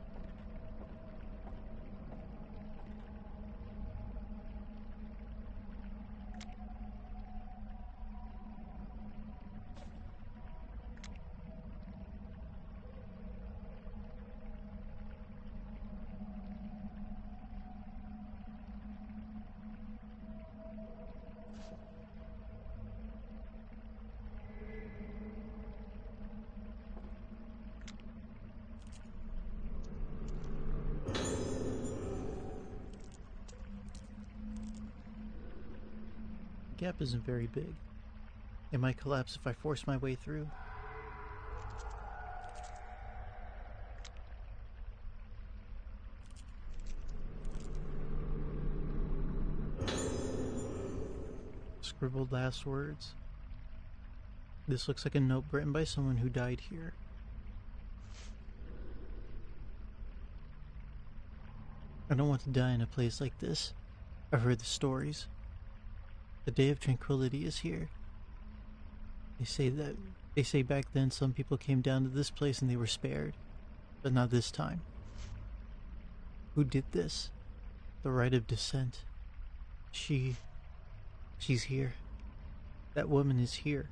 The gap isn't very big. It might collapse if I force my way through. Scribbled last words. This looks like a note written by someone who died here. I don't want to die in a place like this. I've heard the stories. The day of tranquility is here. They say back then some people came down to this place and they were spared, but not this time. Who did this? The rite of descent. She's here. That woman is here.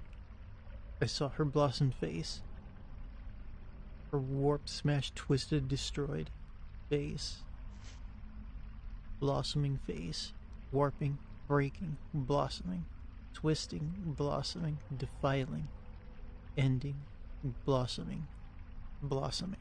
I saw her blossomed face. Her warped, smashed, twisted, destroyed face. Blossoming face. Warping, breaking, blossoming, twisting, blossoming, defiling, ending, blossoming, blossoming.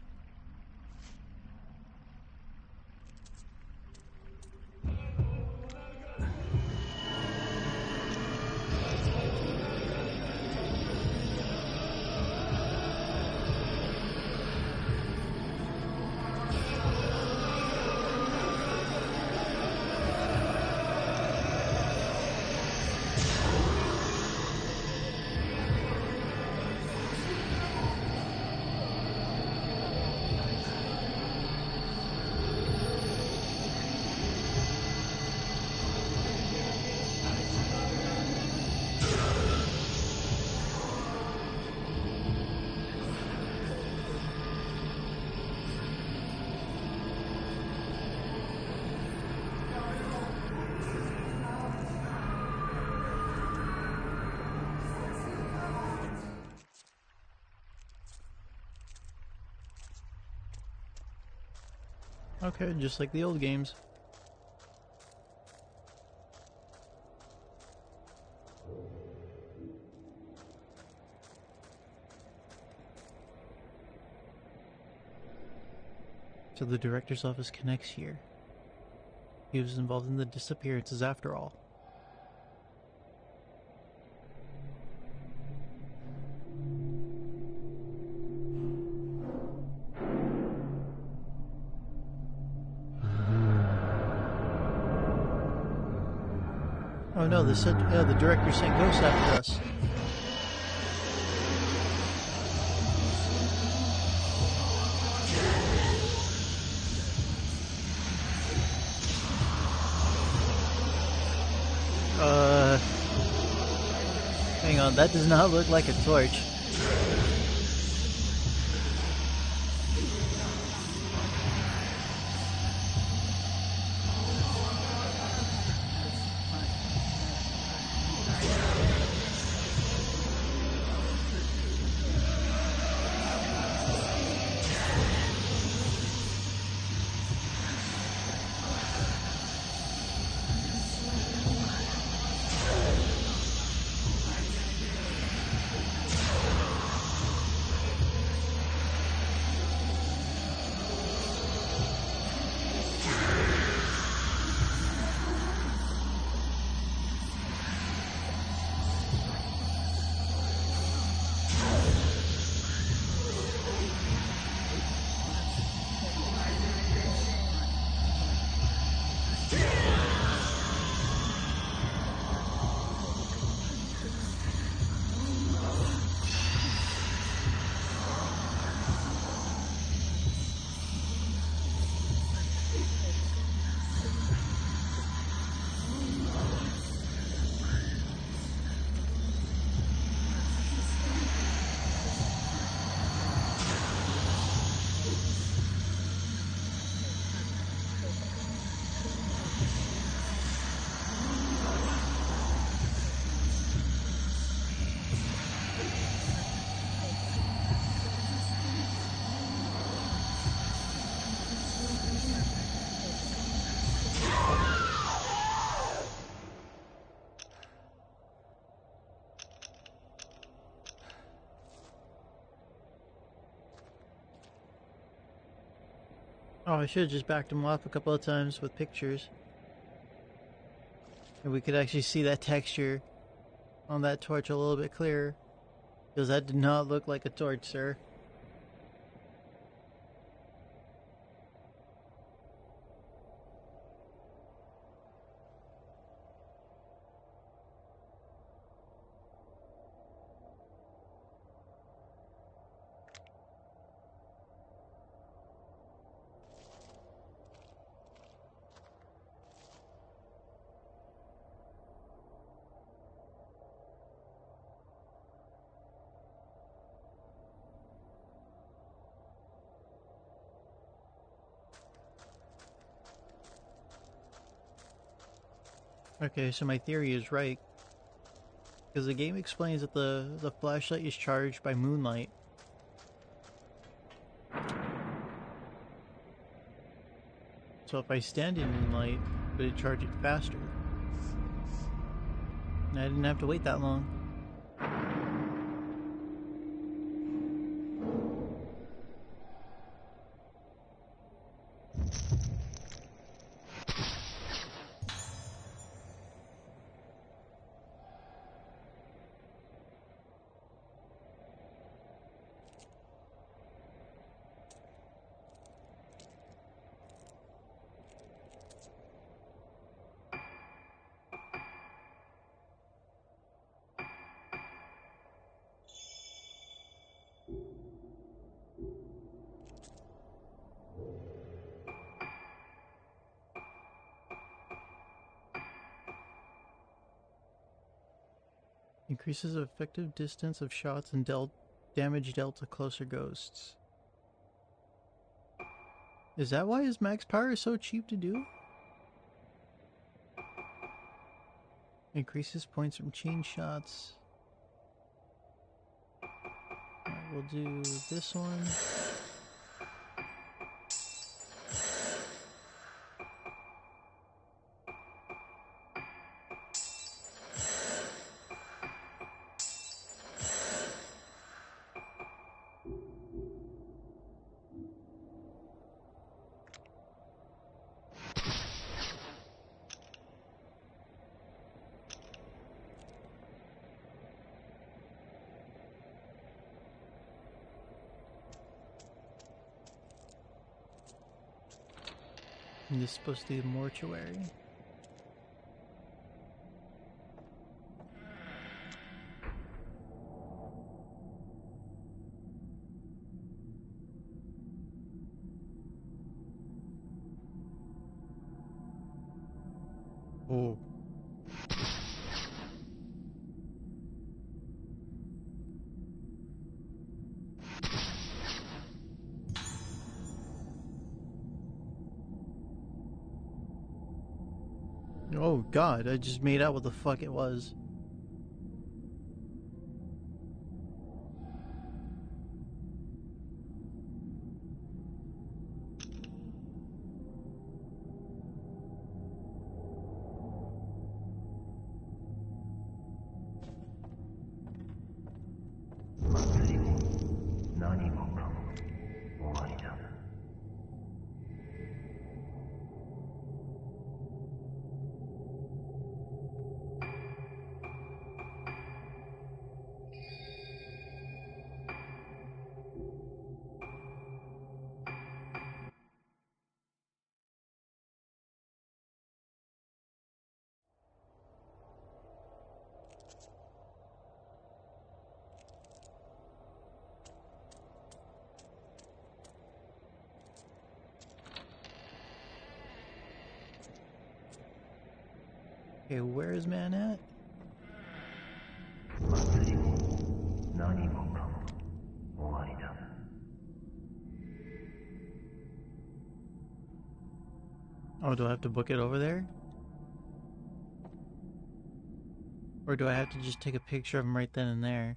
Okay, just like the old games. So the director's office connects here. He was involved in the disappearances after all. Oh no, they said the director sent ghosts after us. Hang on, that does not look like a torch. Oh, I should have just backed him off a couple of times with pictures. And we could actually see that texture on that torch a little bit clearer. Because that did not look like a torch, sir. Okay, so my theory is right. Because the game explains that the flashlight is charged by moonlight. So if I stand in moonlight, would it charge it faster? And I didn't have to wait that long. Increases effective distance of shots and damage dealt to closer ghosts. Is that why his max power is so cheap to do? Increases points from chain shots. Alright, we'll do this one. And this is supposed to be a mortuary. Oh. Oh god, I just made out what the fuck it was. Okay, where is man at? Oh, do I have to book it over there? Or do I have to just take a picture of him right then and there?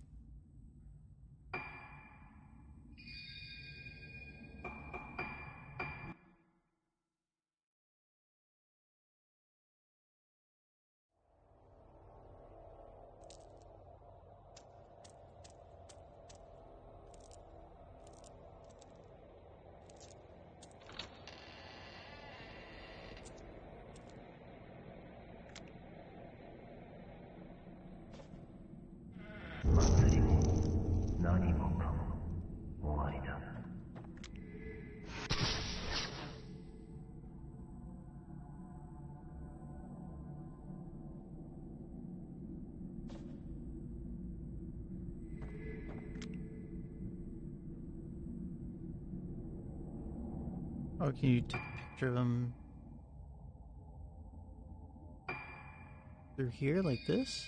Oh, can you take a picture of him through here like this?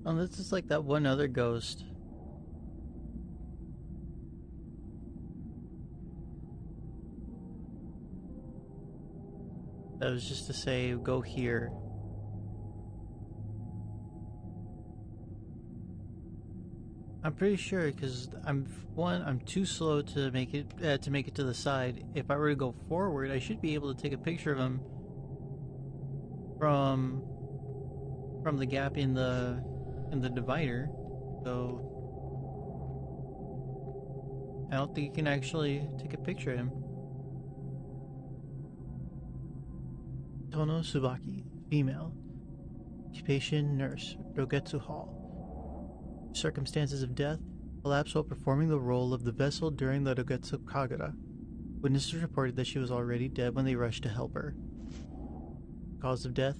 Oh, this is like that one other ghost. That was just to say, go here. I'm pretty sure because I'm too slow to make it to the side. If I were to go forward, I should be able to take a picture of him from the gap in the divider. So I don't think you can actually take a picture of him. Tono Tsubaki, female. Occupation nurse, Dogetsu Hall. Circumstances of death: collapse while performing the role of the vessel during the Dogetsu Kagura. Witnesses reported that she was already dead when they rushed to help her. Cause of death?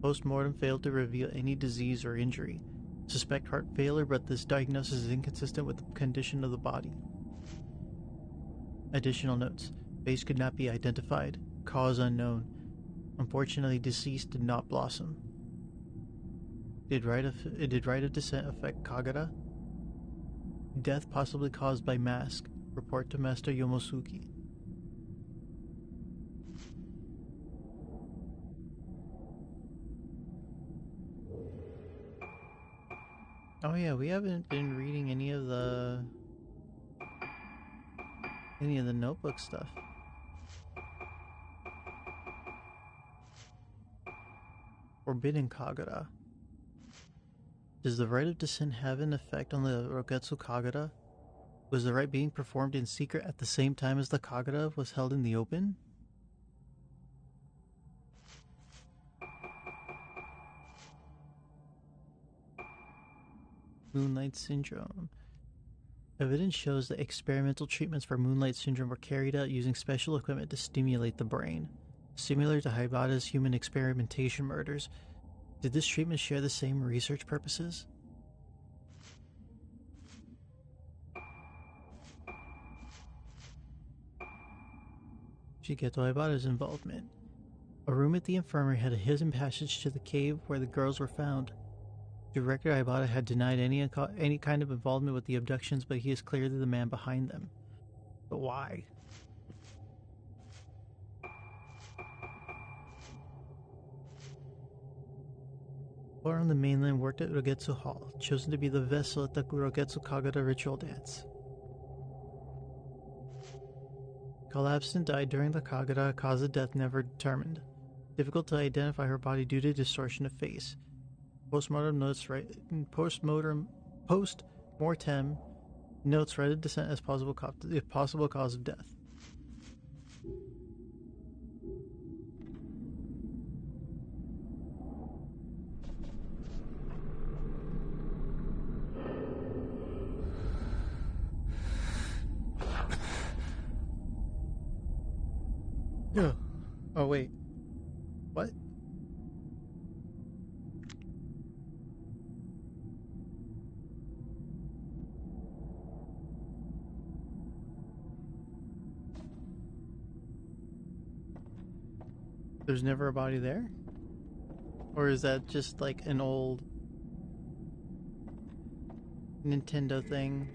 Post-mortem failed to reveal any disease or injury. Suspect heart failure, but this diagnosis is inconsistent with the condition of the body. Additional notes. Face could not be identified. Cause unknown. Unfortunately, deceased did not blossom. Did right of descent affect Kagura? Death possibly caused by mask. Report to Master Yomosuke. Oh yeah, we haven't been reading any of the notebook stuff. Forbidden Kagura. Does the rite of descent have an effect on the Rogetsu Kagura? Was the rite being performed in secret at the same time as the Kagura was held in the open? Moonlight Syndrome. Evidence shows that experimental treatments for Moonlight Syndrome were carried out using special equipment to stimulate the brain. Similar to Haibata's human experimentation murders, did this treatment share the same research purposes? Shigeto Haibata's involvement. A room at the infirmary had a hidden passage to the cave where the girls were found. Director Haibata had denied any kind of involvement with the abductions, but he is clearly the man behind them. But why? Or on the mainland worked at Rogetsu Hall, chosen to be the vessel at the Rogetsu Kagura ritual dance. Collapsed and died during the Kagura, cause of death never determined. Difficult to identify her body due to distortion of face. Post-mortem notes rite of descent as possible cause of death. Oh wait. What? There's never a body there? Or is that just like an old Nintendo thing?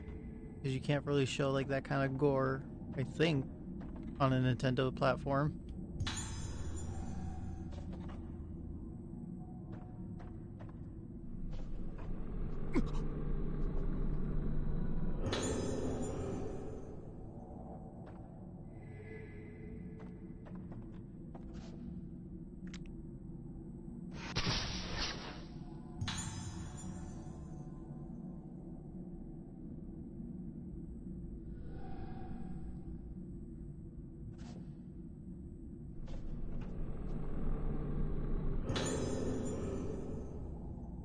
Because you can't really show like that kind of gore, I think, on a Nintendo platform.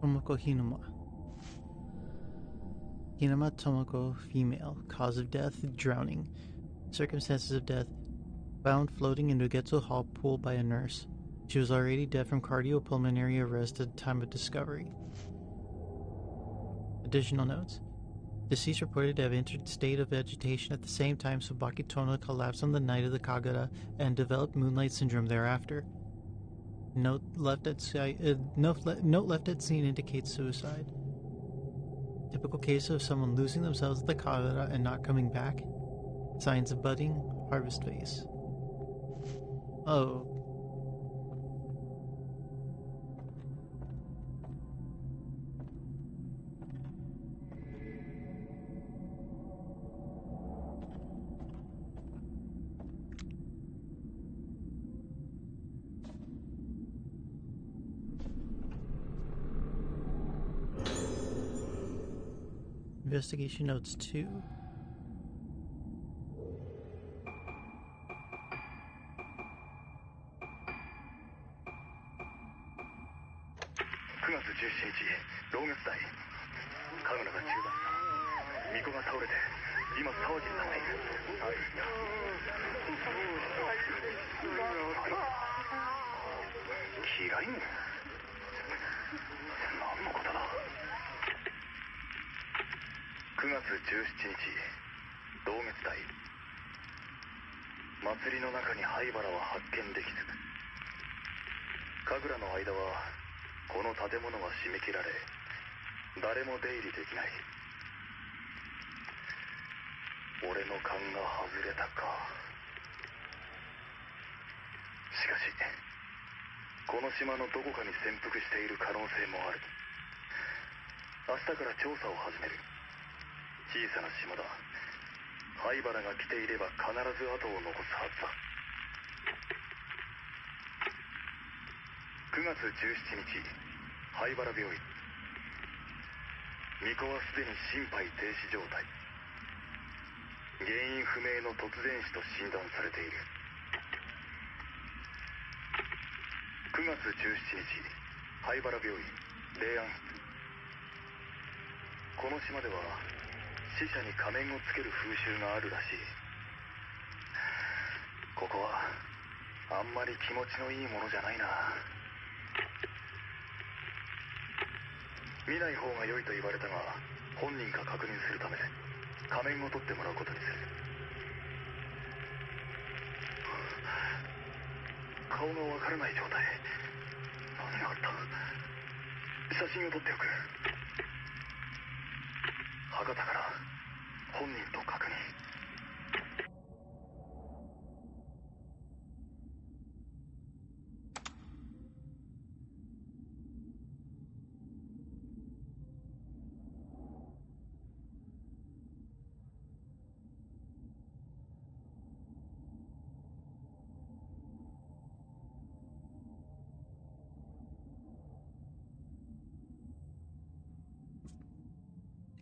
Tomoko Hinuma. Hinuma Tomoko, female. Cause of death, drowning. Circumstances of death, found floating in Rogetsu Hall pool by a nurse. She was already dead from cardiopulmonary arrest at the time of discovery. Additional notes. Deceased reported to have entered state of agitation at the same time Tsubaki Tono collapsed on the night of the Kagura and developed Moonlight Syndrome thereafter. Note left at scene indicates suicide. Typical case of someone losing themselves at the Kagura and not coming back. Signs of budding, harvest phase. Oh. Investigation Notes 2. 今沢尻さんがいる。はい。嫌い？何のことだ。9月17日、同月帯。祭りの中に灰原は発見できず、神楽の間はこの建物は締め切られ、誰も出入りできない。俺の勘が外れたか。しかしこの島のどこかに潜伏している可能性もある。明日から調査を始める。小さな島だ。灰原が来ていれば必ず後を残すはずだ。9月17日、灰原病院。巫女はすでに心肺停止状態。原因不明の突然死と診断されている。9月17日、灰原病院、霊安室。この島では死者に仮面をつける風習があるらしい。ここはあんまり気持ちのいいものじゃないな。見ない方が良いと言われたが、本人か確認するため仮面を取ってもらうことにする。顔がわからない状態。何があった？写真を撮っておく。博多から本人と確認。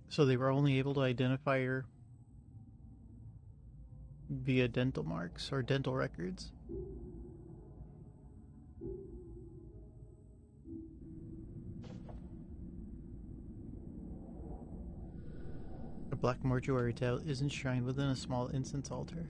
So they were only able to identify her via dental marks or dental records. A black mortuary tile is enshrined within a small incense altar.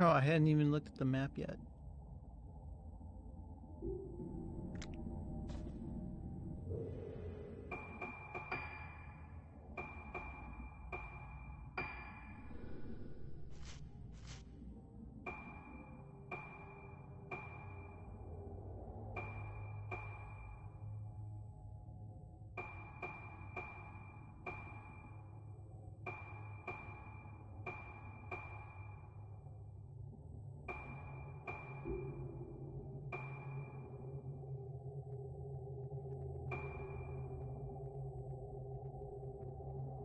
Oh, I hadn't even looked at the map yet.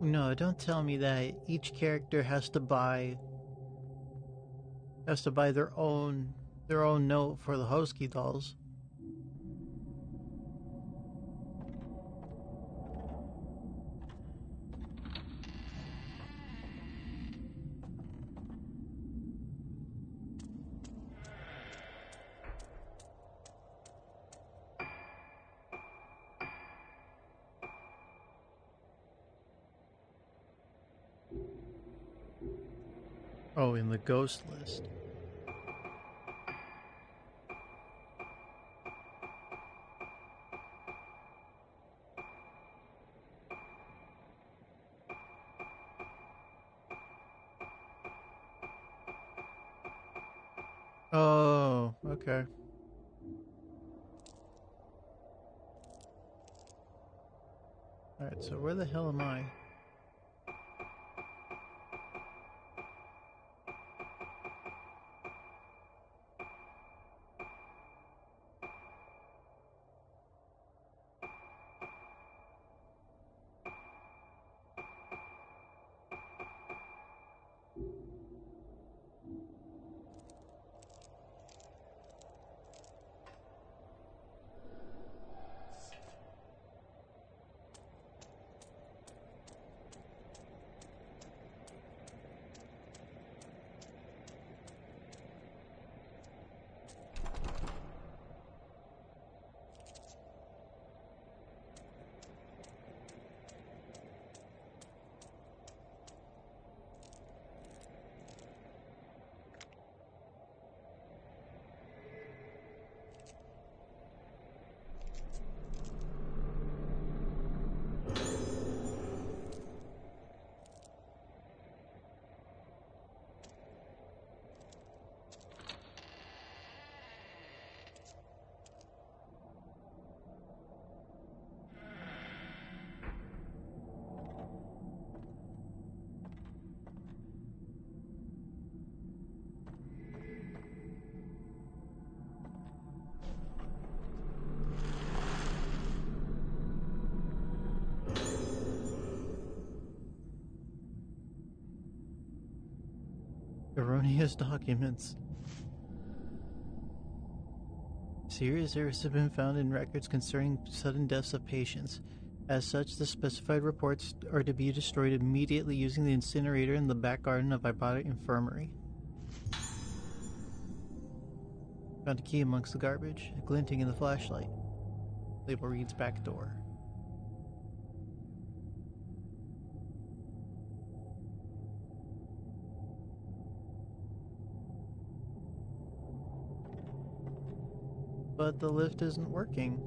No, don't tell me that each character has to buy their own note for the Hosky dolls. Oh, in the ghost list. Oh, okay. Alright, so where the hell am I? erroneous documents. Serious errors have been found in records concerning sudden deaths of patients. As such, the specified reports are to be destroyed immediately using the incinerator in the back garden of Ibata Infirmary. Found a key amongst the garbage, glinting in the flashlight. Label reads back door. But the lift isn't working.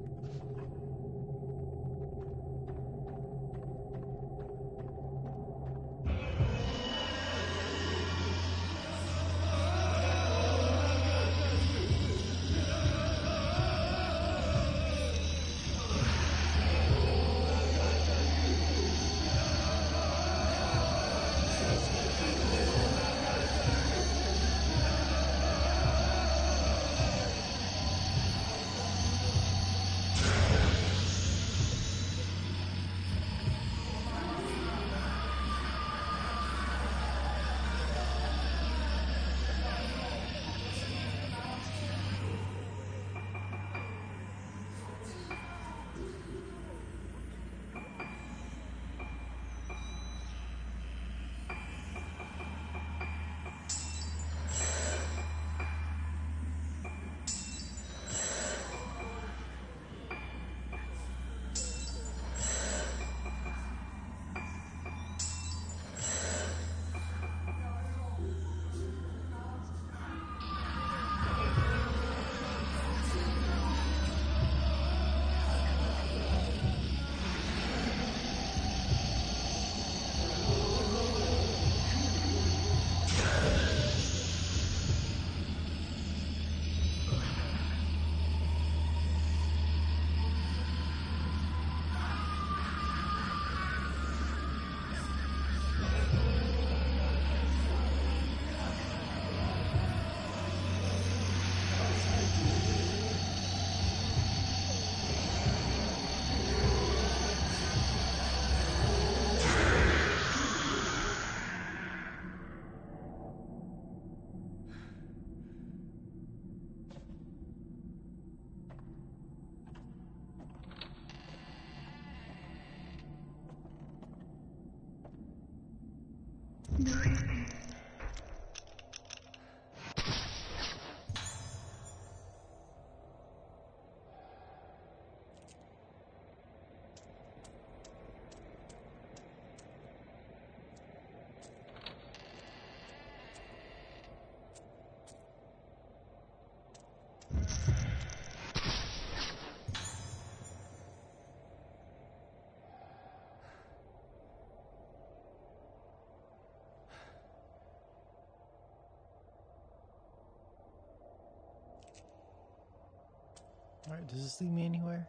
Alright, does this lead me anywhere?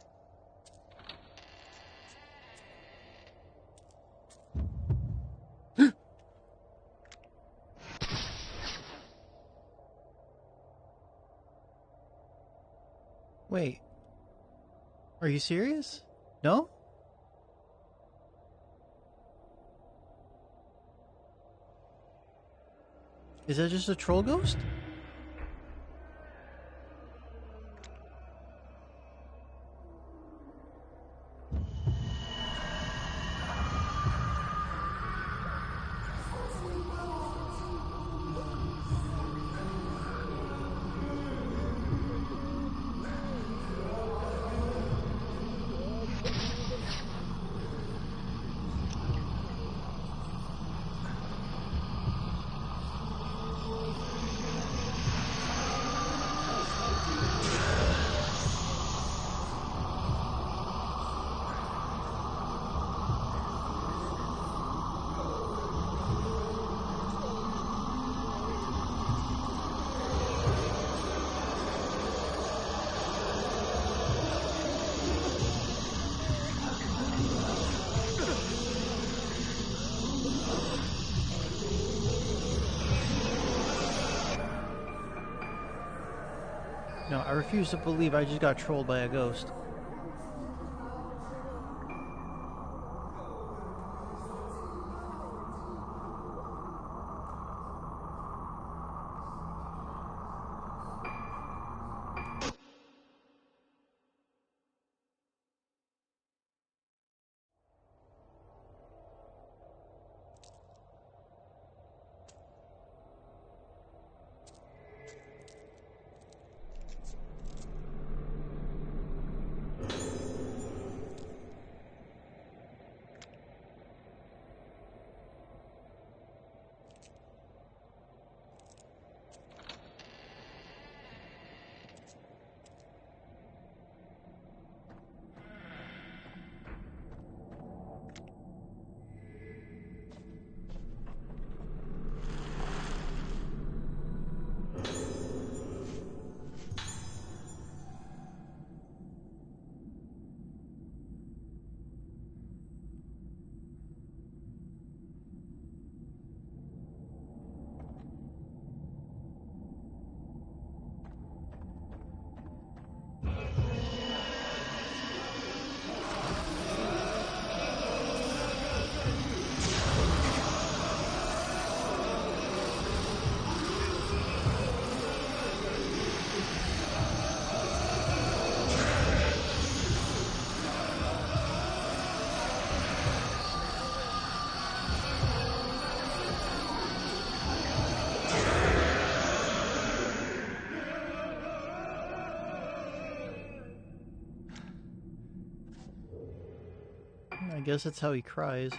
Wait. Are you serious? No? Is that just a troll ghost? No, I refuse to believe I just got trolled by a ghost. I guess that's how he cries.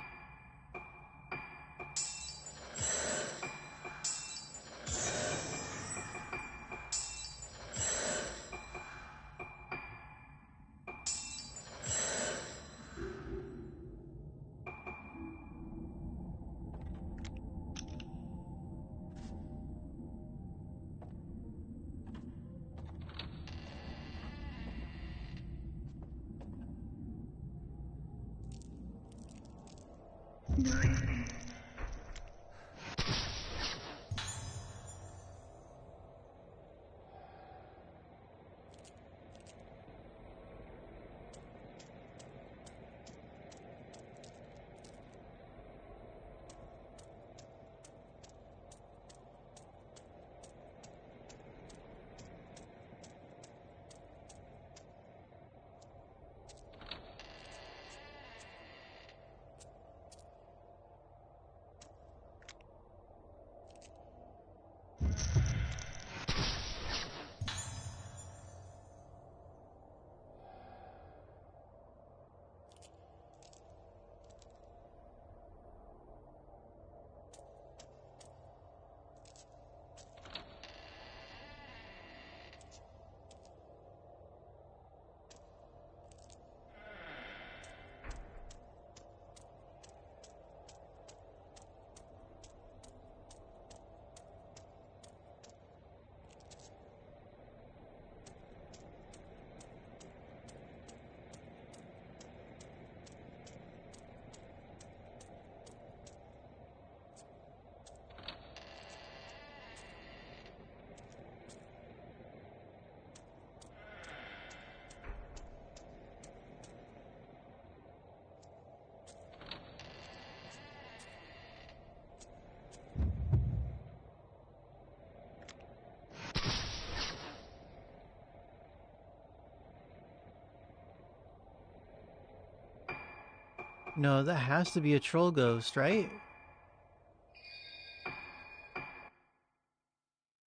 No, that has to be a troll ghost, right?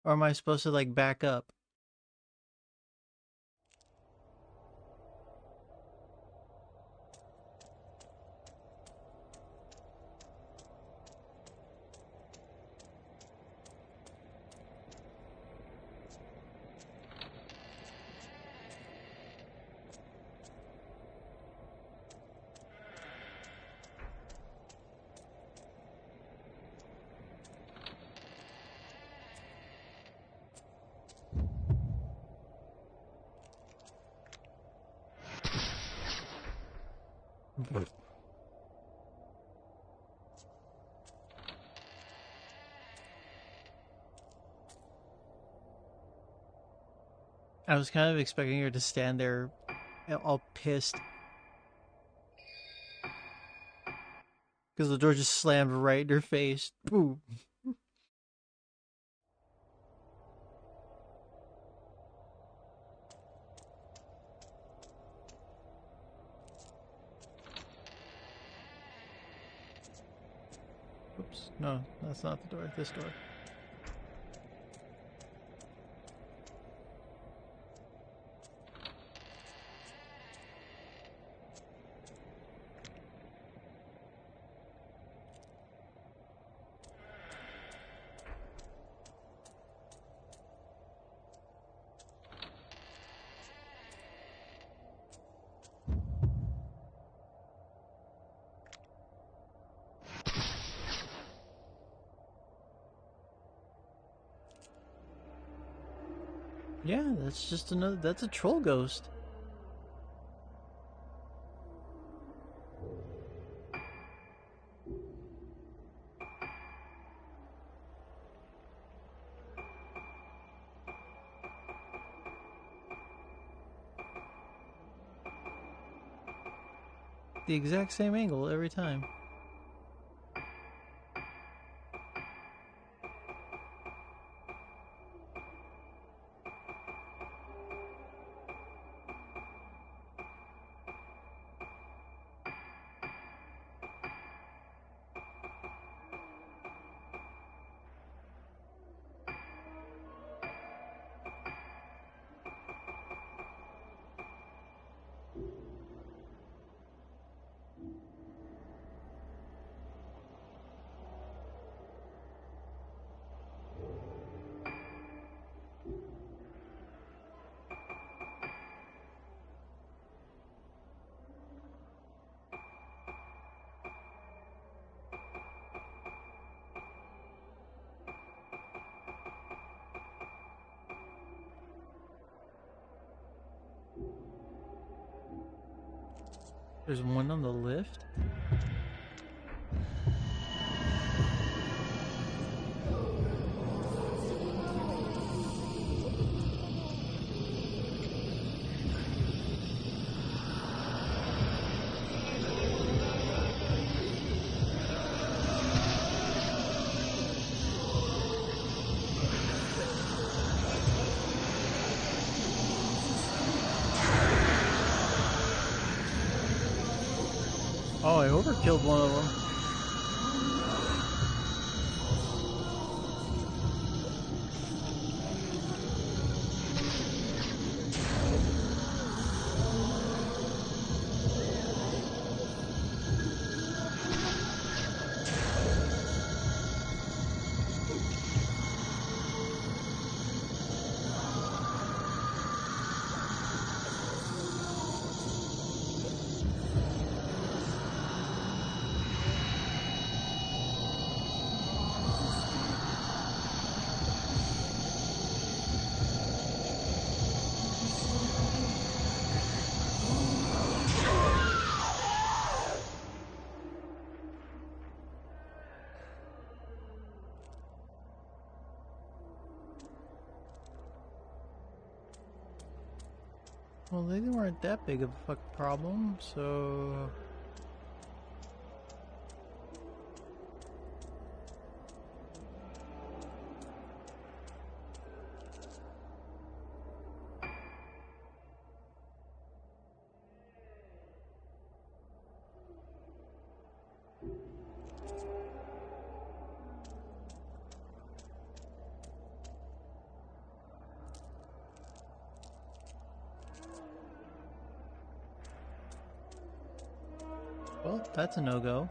Or am I supposed to, like, back up? I was kind of expecting her to stand there all pissed. Because the door just slammed right in her face. Boom. Oops. No, that's not the door. This door. Yeah, that's just another. That's a troll ghost. The exact same angle every time. There's one on the lift? Oh, I overkilled one of them. Well, they weren't that big of a fucking problem, so... Well, that's a no-go.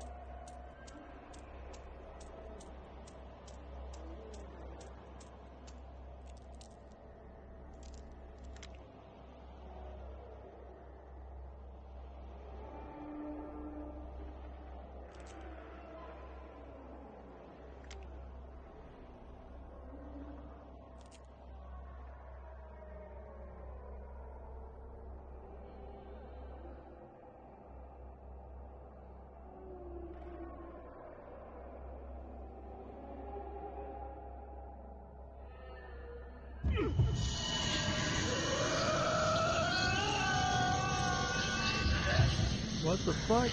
What the fuck?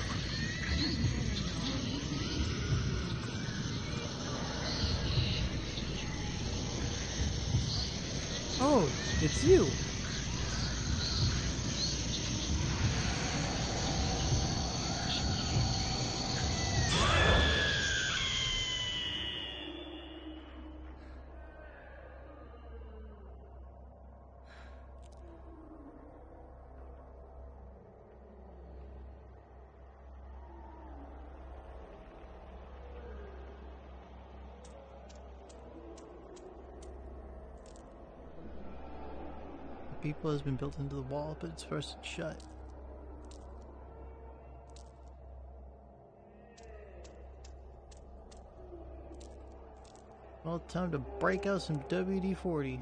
Oh, it's you! People has been built into the wall, but it's first shut. Well, time to break out some WD-40.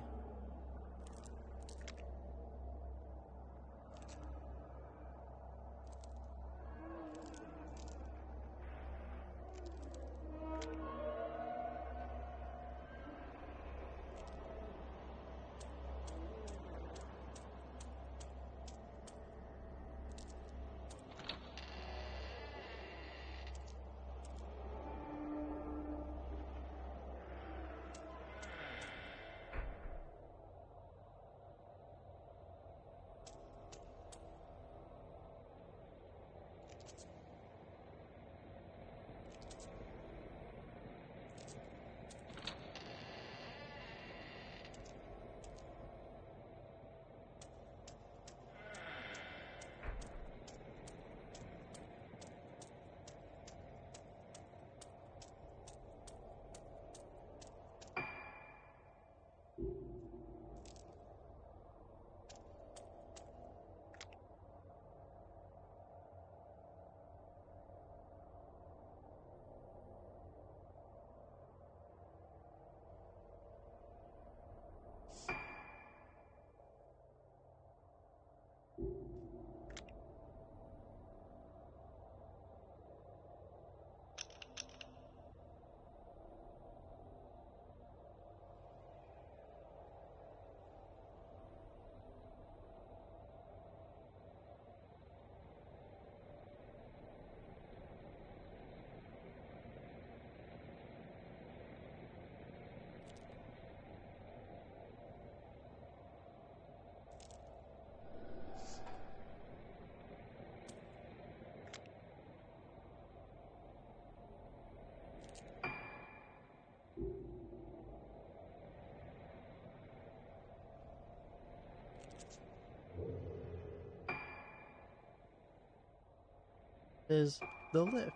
is the lift.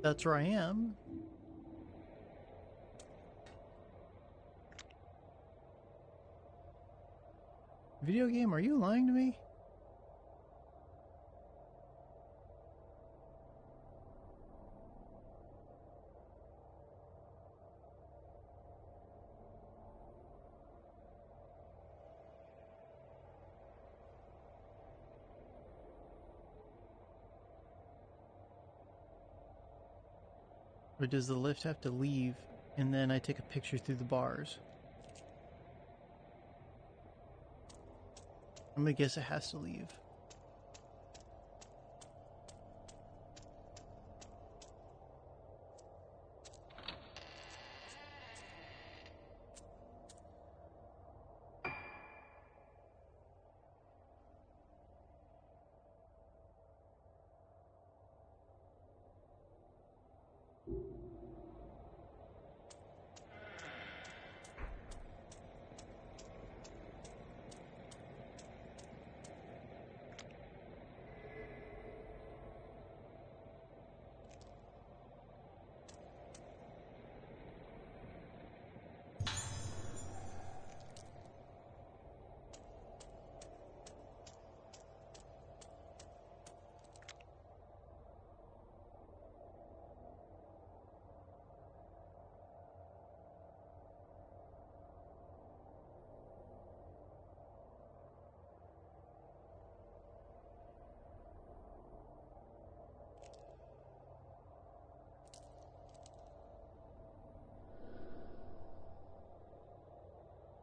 That's where I am. Video game, are you lying to me? Or does the lift have to leave and then I take a picture through the bars? I'm gonna guess it has to leave.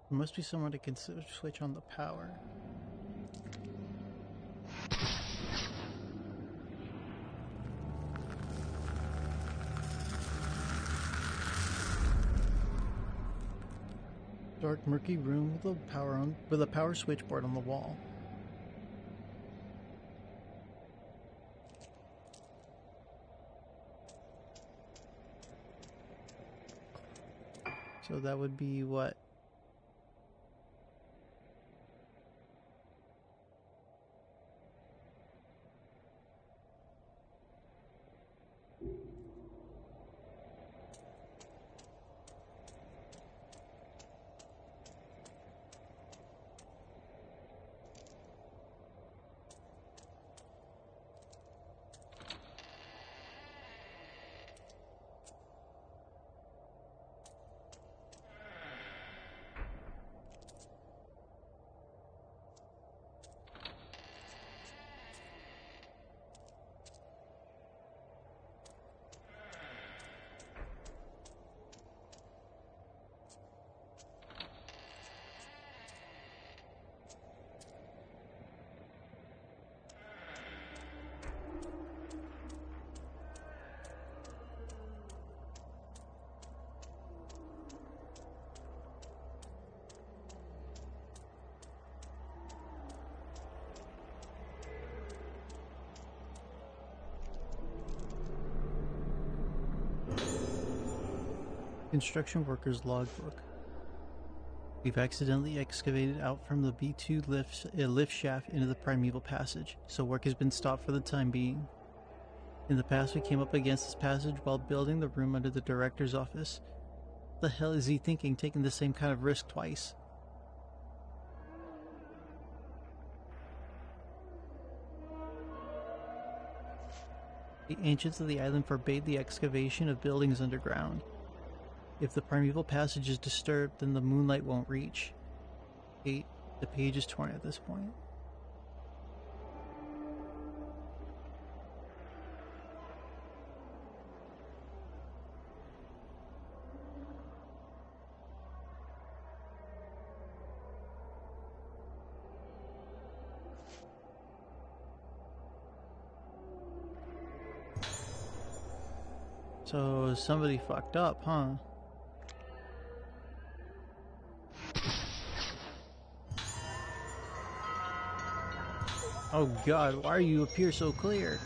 There must be someone to consider switch on the power. Dark, murky room with a power switchboard on the wall. So that would be what? Construction workers logbook. We've accidentally excavated out from the B2 lift shaft into the primeval passage, so work has been stopped for the time being. In the past, we came up against this passage while building the room under the director's office. What the hell is he thinking, taking the same kind of risk twice? The ancients of the island forbade the excavation of buildings underground. If the primeval passage is disturbed, then the moonlight won't reach. 8. The page is torn at this point. So somebody fucked up, huh? Oh god, why do you appear so clear?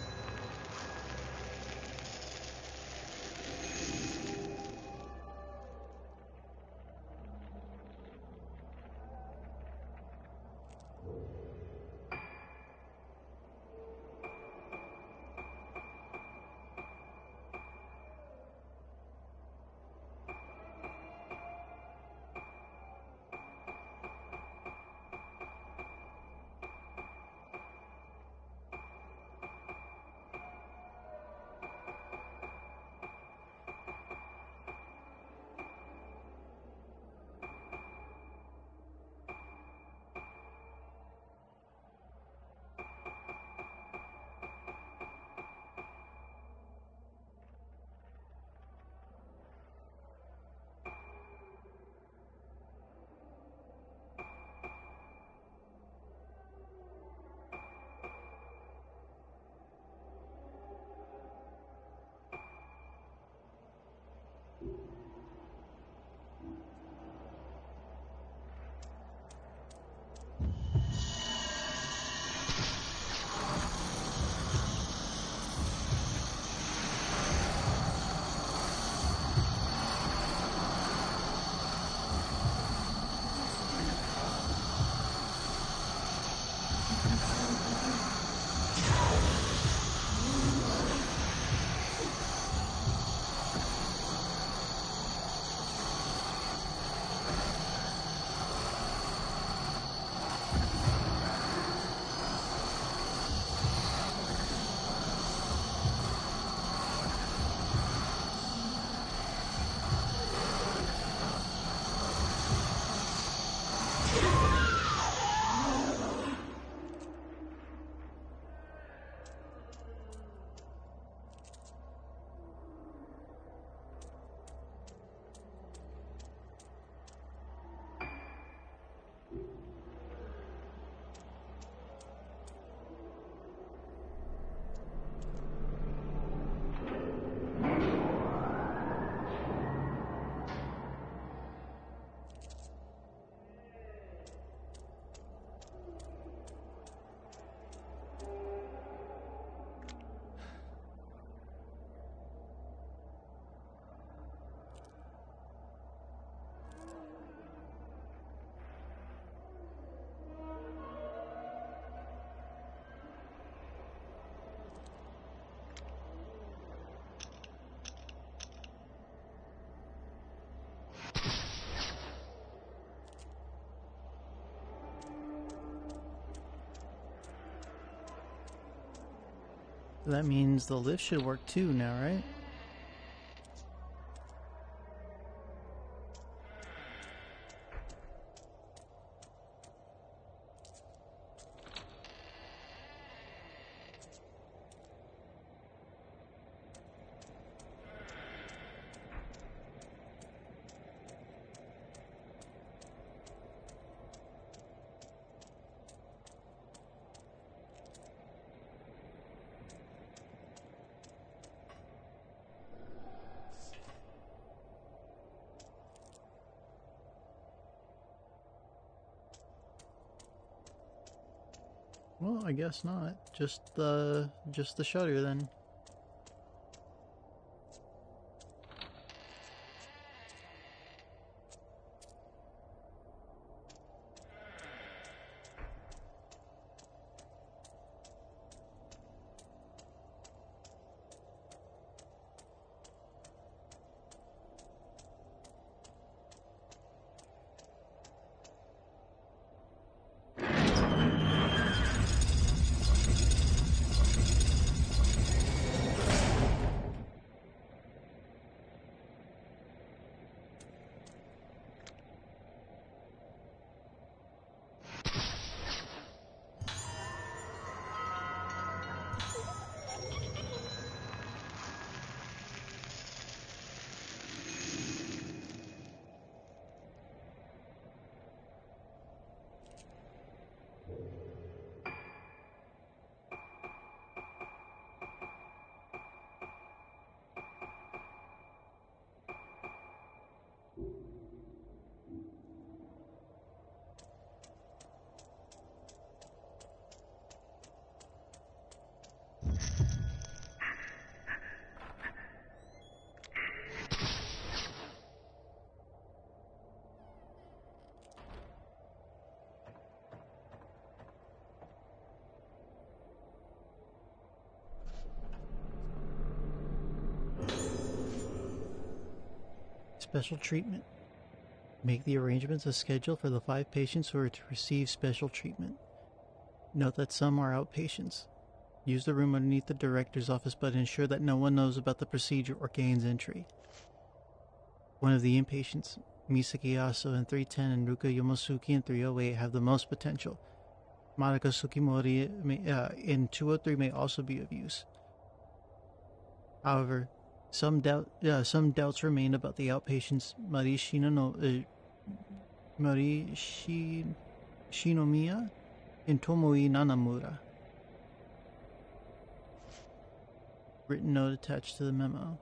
That means the lift should work too now, right? Well, I guess not. Just the shutter then. Special treatment. Make the arrangements as scheduled for the 5 patients who are to receive special treatment. Note that some are outpatients. Use the room underneath the director's office, but ensure that no one knows about the procedure or gains entry. One of the inpatients, Misaki Aso in 310 and Ruka Yomosuke in 308, have the most potential. Marika Sukimori in 203 may also be of use. However, some doubts remain about the outpatients Shinomiya and Tomoe Nanamura. Written note attached to the memo.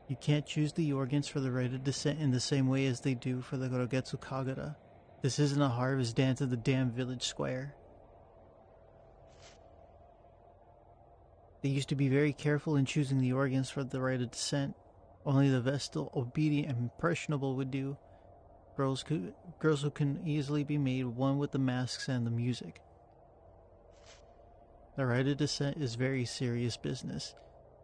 You can't choose the organs for the rite of descent in the same way as they do for the Gorogetsu Kagura. This isn't a harvest dance at the damn village square. They used to be very careful in choosing the organs for the rite of descent. Only the Vestal, obedient, and impressionable would do. Girls who can easily be made one with the masks and the music. The Rite of Descent is very serious business.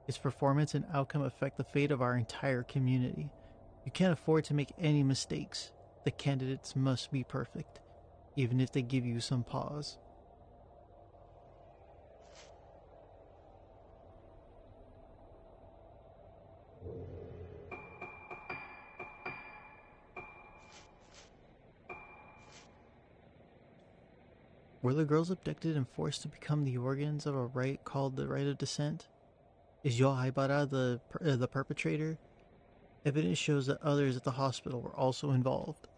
Its performance and outcome affect the fate of our entire community. You can't afford to make any mistakes. The candidates must be perfect, even if they give you some pause. Were the girls abducted and forced to become the organs of a rite called the Rite of Descent? Is Yo Haibara the perpetrator? Evidence shows that others at the hospital were also involved.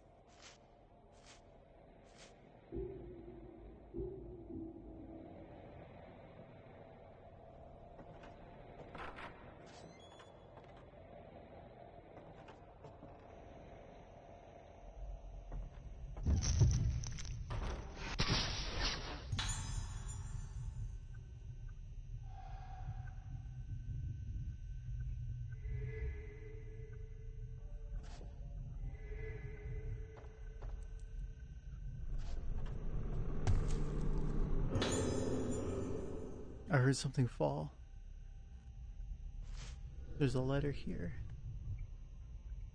I heard something fall. There's a letter here.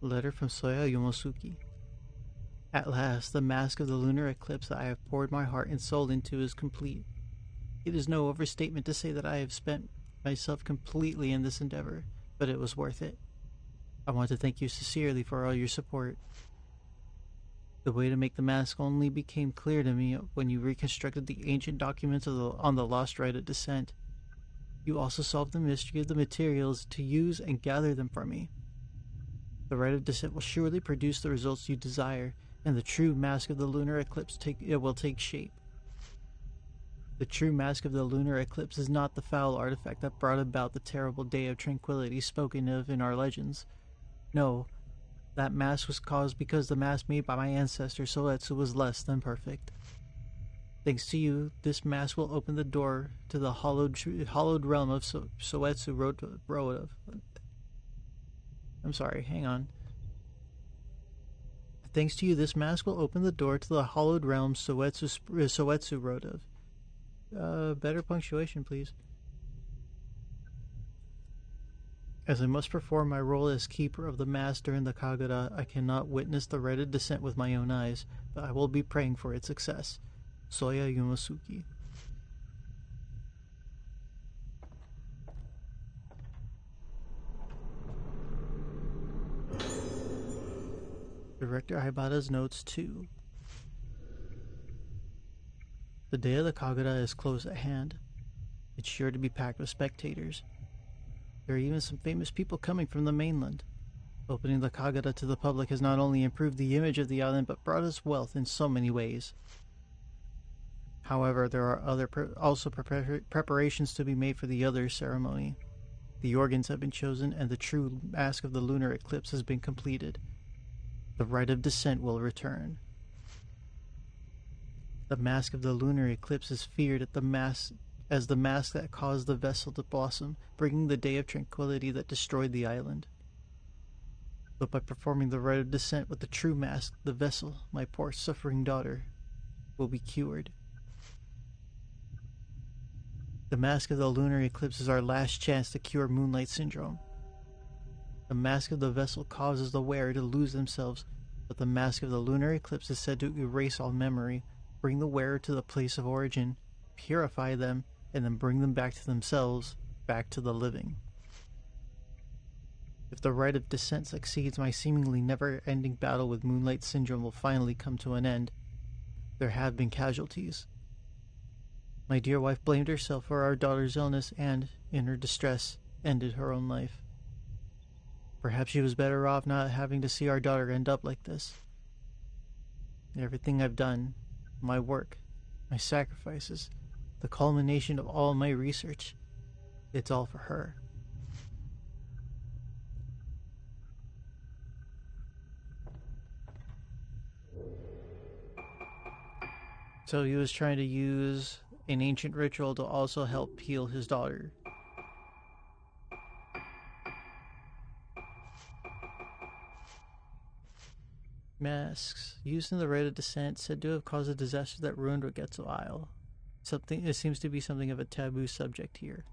A letter from Soya Yomosuke. At last, the mask of the lunar eclipse that I have poured my heart and soul into is complete. It is no overstatement to say that I have spent myself completely in this endeavor, but it was worth it. I want to thank you sincerely for all your support. The way to make the mask only became clear to me when you reconstructed the ancient documents on the lost Rite of Descent. You also solved the mystery of the materials to use and gather them from me. The Rite of Descent will surely produce the results you desire, and the true mask of the lunar eclipse will take shape. The true mask of the lunar eclipse is not the foul artifact that brought about the terrible day of tranquility spoken of in our legends. No, that mask was caused because the mask made by my ancestor Soetsu was less than perfect. Thanks to you, this mask will open the door to the hollowed realm of Soetsu Roda. I'm sorry, hang on. Thanks to you, this mask will open the door to the hollowed realm Soetsu Roda. Better punctuation, please. As I must perform my role as keeper of the mask during the Kagura, I cannot witness the Rite of Descent with my own eyes, but I will be praying for its success. Soya Yomosuke. Director Haibara's notes 2. The day of the Kagura is close at hand. It's sure to be packed with spectators. There are even some famous people coming from the mainland. Opening the Kagura to the public has not only improved the image of the island, but brought us wealth in so many ways. However, there are preparations to be made for the other ceremony. The organs have been chosen, and the true mask of the lunar eclipse has been completed. The Rite of Descent will return. The mask of the lunar eclipse is feared as the mask that caused the vessel to blossom, bringing the day of tranquility that destroyed the island. But by performing the Rite of Descent with the true mask, the vessel, my poor suffering daughter, will be cured. The mask of the lunar eclipse is our last chance to cure Moonlight Syndrome. The mask of the vessel causes the wearer to lose themselves, but the mask of the lunar eclipse is said to erase all memory, bring the wearer to the place of origin, purify them, and then bring them back to themselves, back to the living. If the Rite of Descent succeeds, my seemingly never-ending battle with Moonlight Syndrome will finally come to an end. There have been casualties. My dear wife blamed herself for our daughter's illness and, in her distress, ended her own life. Perhaps she was better off not having to see our daughter end up like this. Everything I've done, my work, my sacrifices, the culmination of all my research, it's all for her. So he was trying to use an ancient ritual to also help heal his daughter. Masks used in the Rite of Descent said to have caused a disaster that ruined Rogetsu Isle. It seems to be something of a taboo subject here.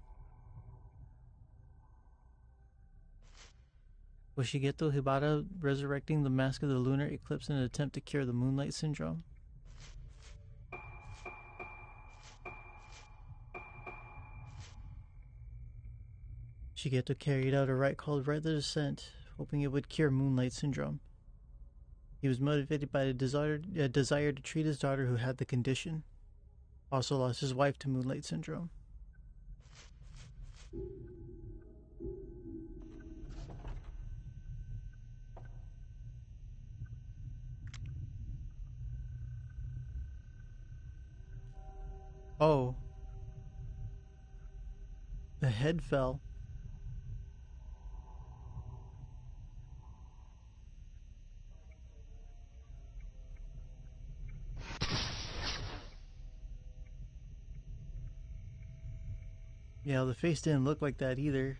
Was Shigeto Hibata resurrecting the mask of the lunar eclipse in an attempt to cure the moonlight syndrome? Shigeto carried out a rite called Rite of the Descent, hoping it would cure moonlight syndrome. He was motivated by a desire to treat his daughter who had the condition. Also lost his wife to moonlight syndrome. Oh. The head fell. Yeah, the face didn't look like that either.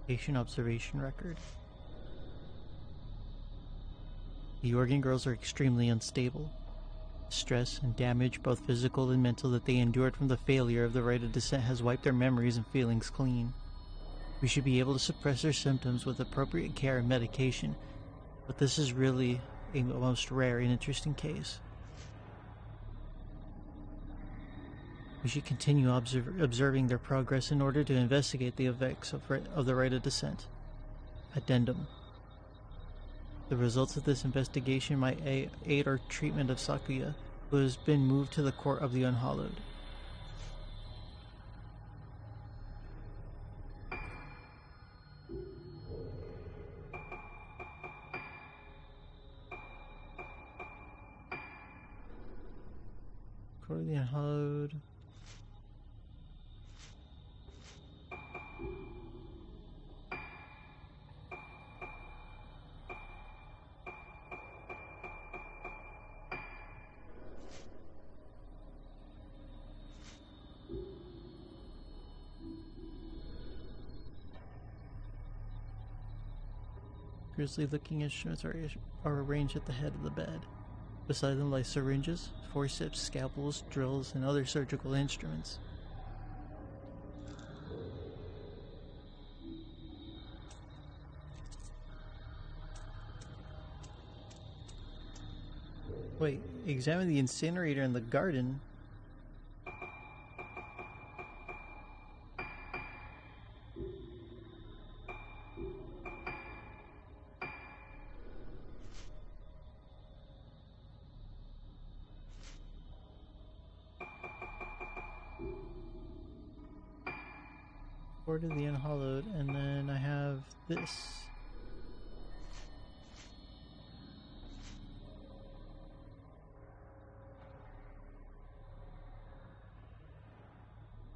Patient observation record. The organ girls are extremely unstable. Stress and damage, both physical and mental, that they endured from the failure of the rite of descent has wiped their memories and feelings clean. We should be able to suppress their symptoms with appropriate care and medication, but this is really a most rare and interesting case. We should continue observing their progress in order to investigate the effects of the rite of descent. Addendum. The results of this investigation might aid our treatment of Sakuya, who has been moved to the Court of the Unhallowed. Court of the Unhallowed. Grisly-looking instruments are arranged at the head of the bed. Beside them lie syringes, forceps, scalpels, drills, and other surgical instruments. Wait, examine the incinerator in the garden. Court of the Unhallowed, and then I have this.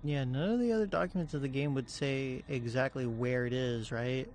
Yeah, none of the other documents of the game would say exactly where it is, right?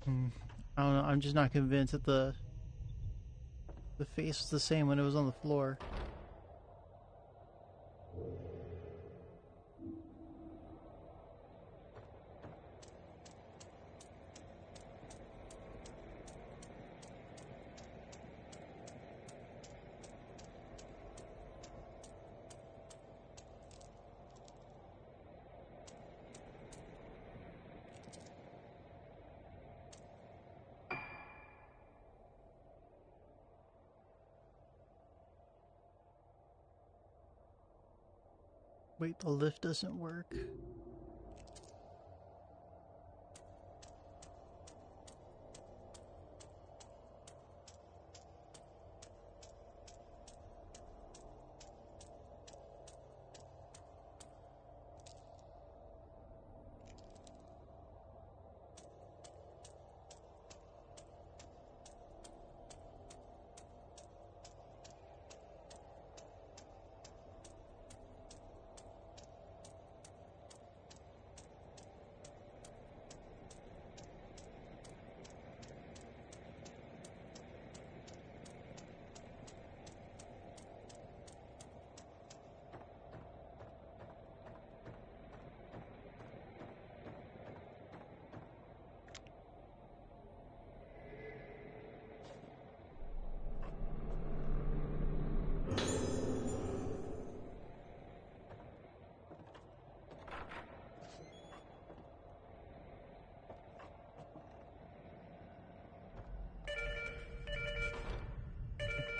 I don't know, I'm just not convinced that the face was the same when it was on the floor. Wait, the lift doesn't work.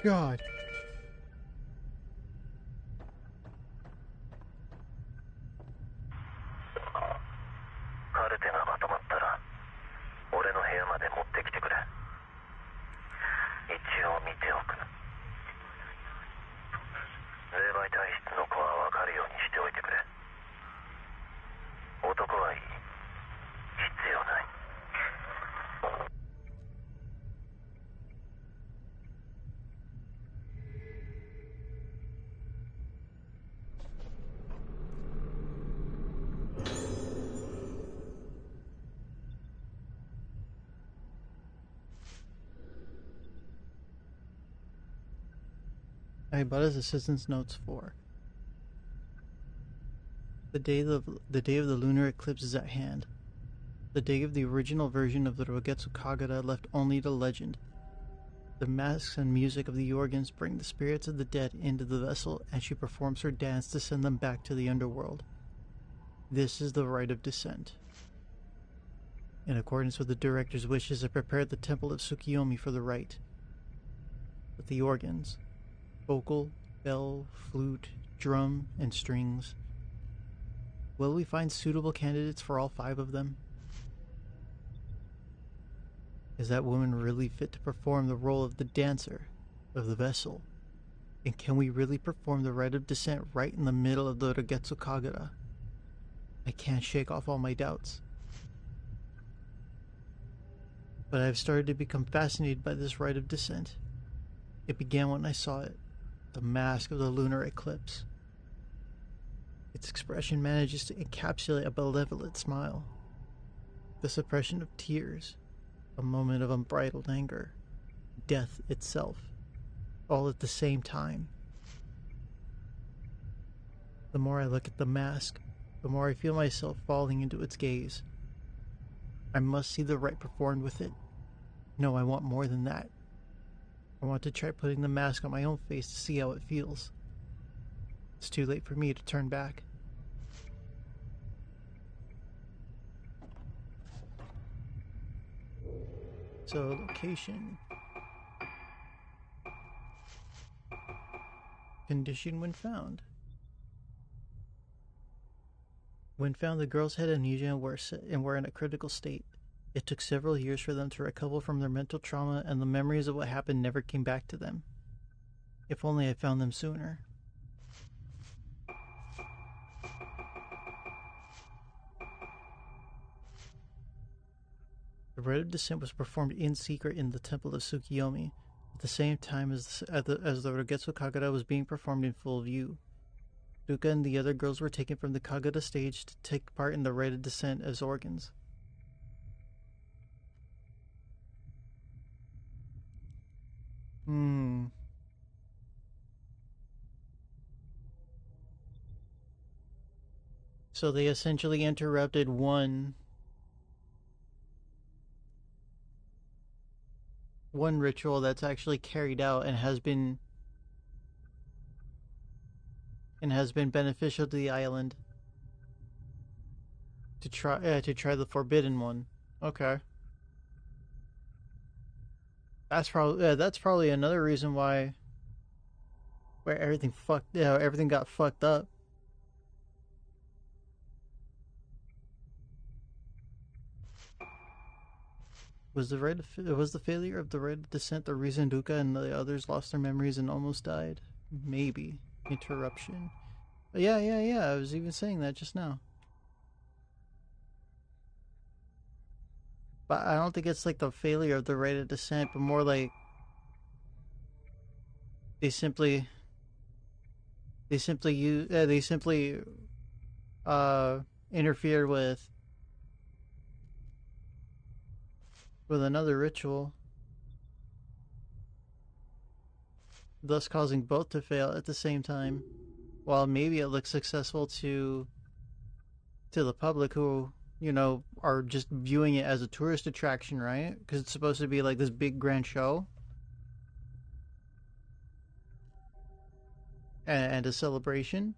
God. カルテがまとまったら俺の部屋まで持ってきてくれ。一応見ておく。霊媒体質の子は分かるようにしておいてくれ。男はいい。必要ない。I bought his assistance notes for. The day of the lunar eclipse is at hand. The day of the original version of the Rogetsu Kagura left only the legend. The masks and music of the organs bring the spirits of the dead into the vessel, and she performs her dance to send them back to the underworld. This is the rite of descent. In accordance with the director's wishes, I prepared the temple of Tsukiyomi for the rite. With the organs, vocal, bell, flute, drum, and strings. Will we find suitable candidates for all 5 of them? Is that woman really fit to perform the role of the dancer, of the vessel? And can we really perform the rite of descent right in the middle of the Rogetsu Kagura? I can't shake off all my doubts. But I have started to become fascinated by this rite of descent. It began when I saw it, the mask of the lunar eclipse. Its expression manages to encapsulate a malevolent smile, the suppression of tears, a moment of unbridled anger, death itself, all at the same time. The more I look at the mask, the more I feel myself falling into its gaze. I must see the rite performed with it. No, I want more than that. I want to try putting the mask on my own face to see how it feels. It's too late for me to turn back. So, location. Condition when found. When found, the girls had amnesia and were in a critical state. It took several years for them to recover from their mental trauma, and the memories of what happened never came back to them. If only I found them sooner. The rite of descent was performed in secret in the temple of Tsukiyomi, at the same time as the Rogetsu Kagura was being performed in full view. Duka and the other girls were taken from the Kagura stage to take part in the rite of descent as organs. So they essentially interrupted one ritual that's actually carried out and has been beneficial to the island to try the forbidden one. Okay. That's probably another reason why where everything got fucked up. Was the failure of the rite of descent the reason Duka and the others lost their memories and almost died? Maybe. Interruption. Yeah. I was even saying that just now. But I don't think it's like the failure of the rite of descent, but more like they simply uh interfered with another ritual, thus causing both to fail at the same time. While maybe it looks successful to the public who, are just viewing it as a tourist attraction, right? Because it's supposed to be like this big grand show and a celebration.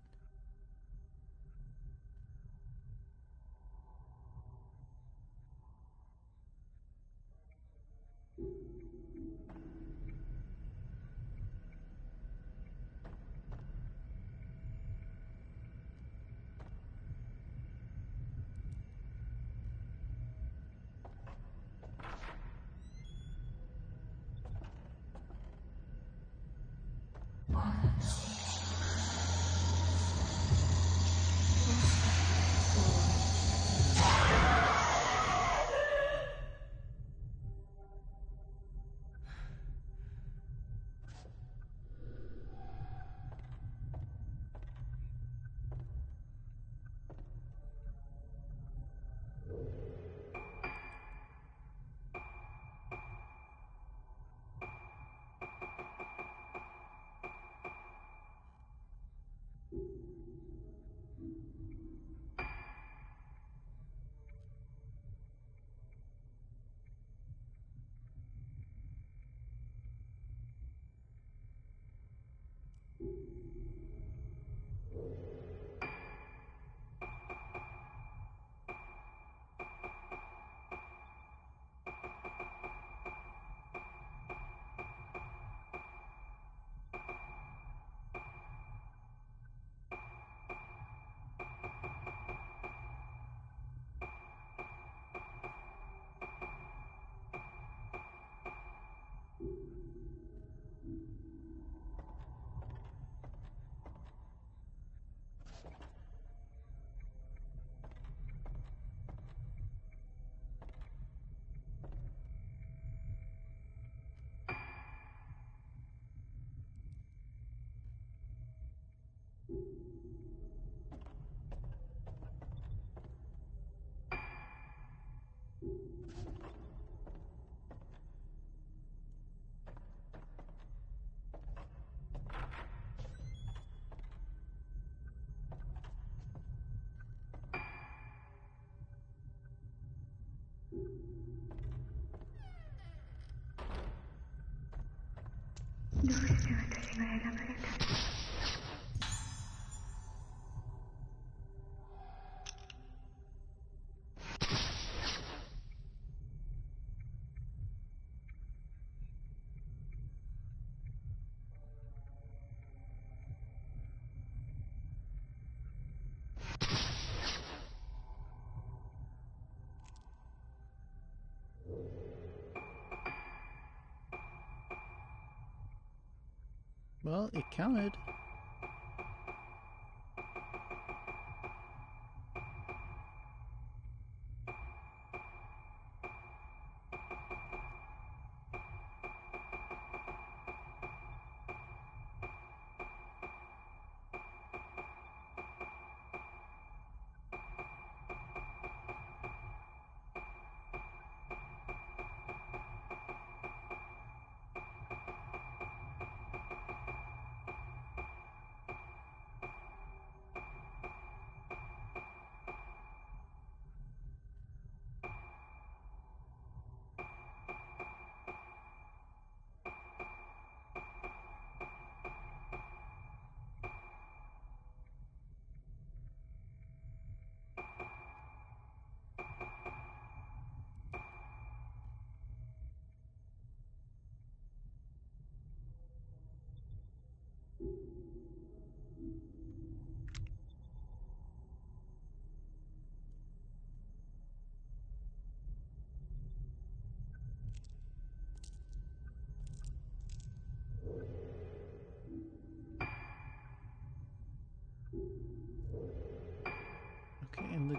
Well, it counted.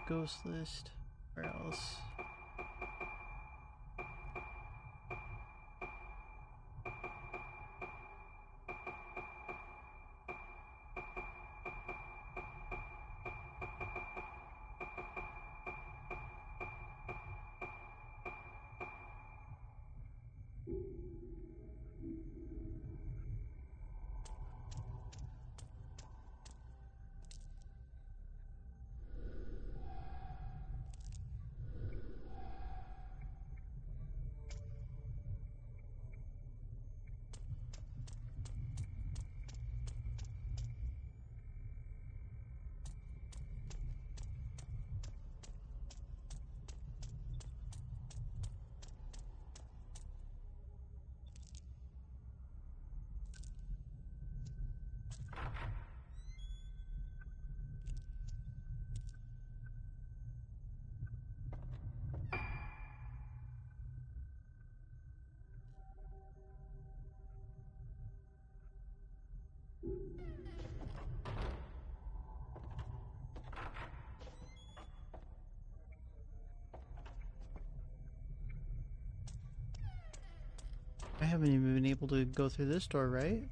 ghost list. Where else? I haven't even been able to go through this door, right?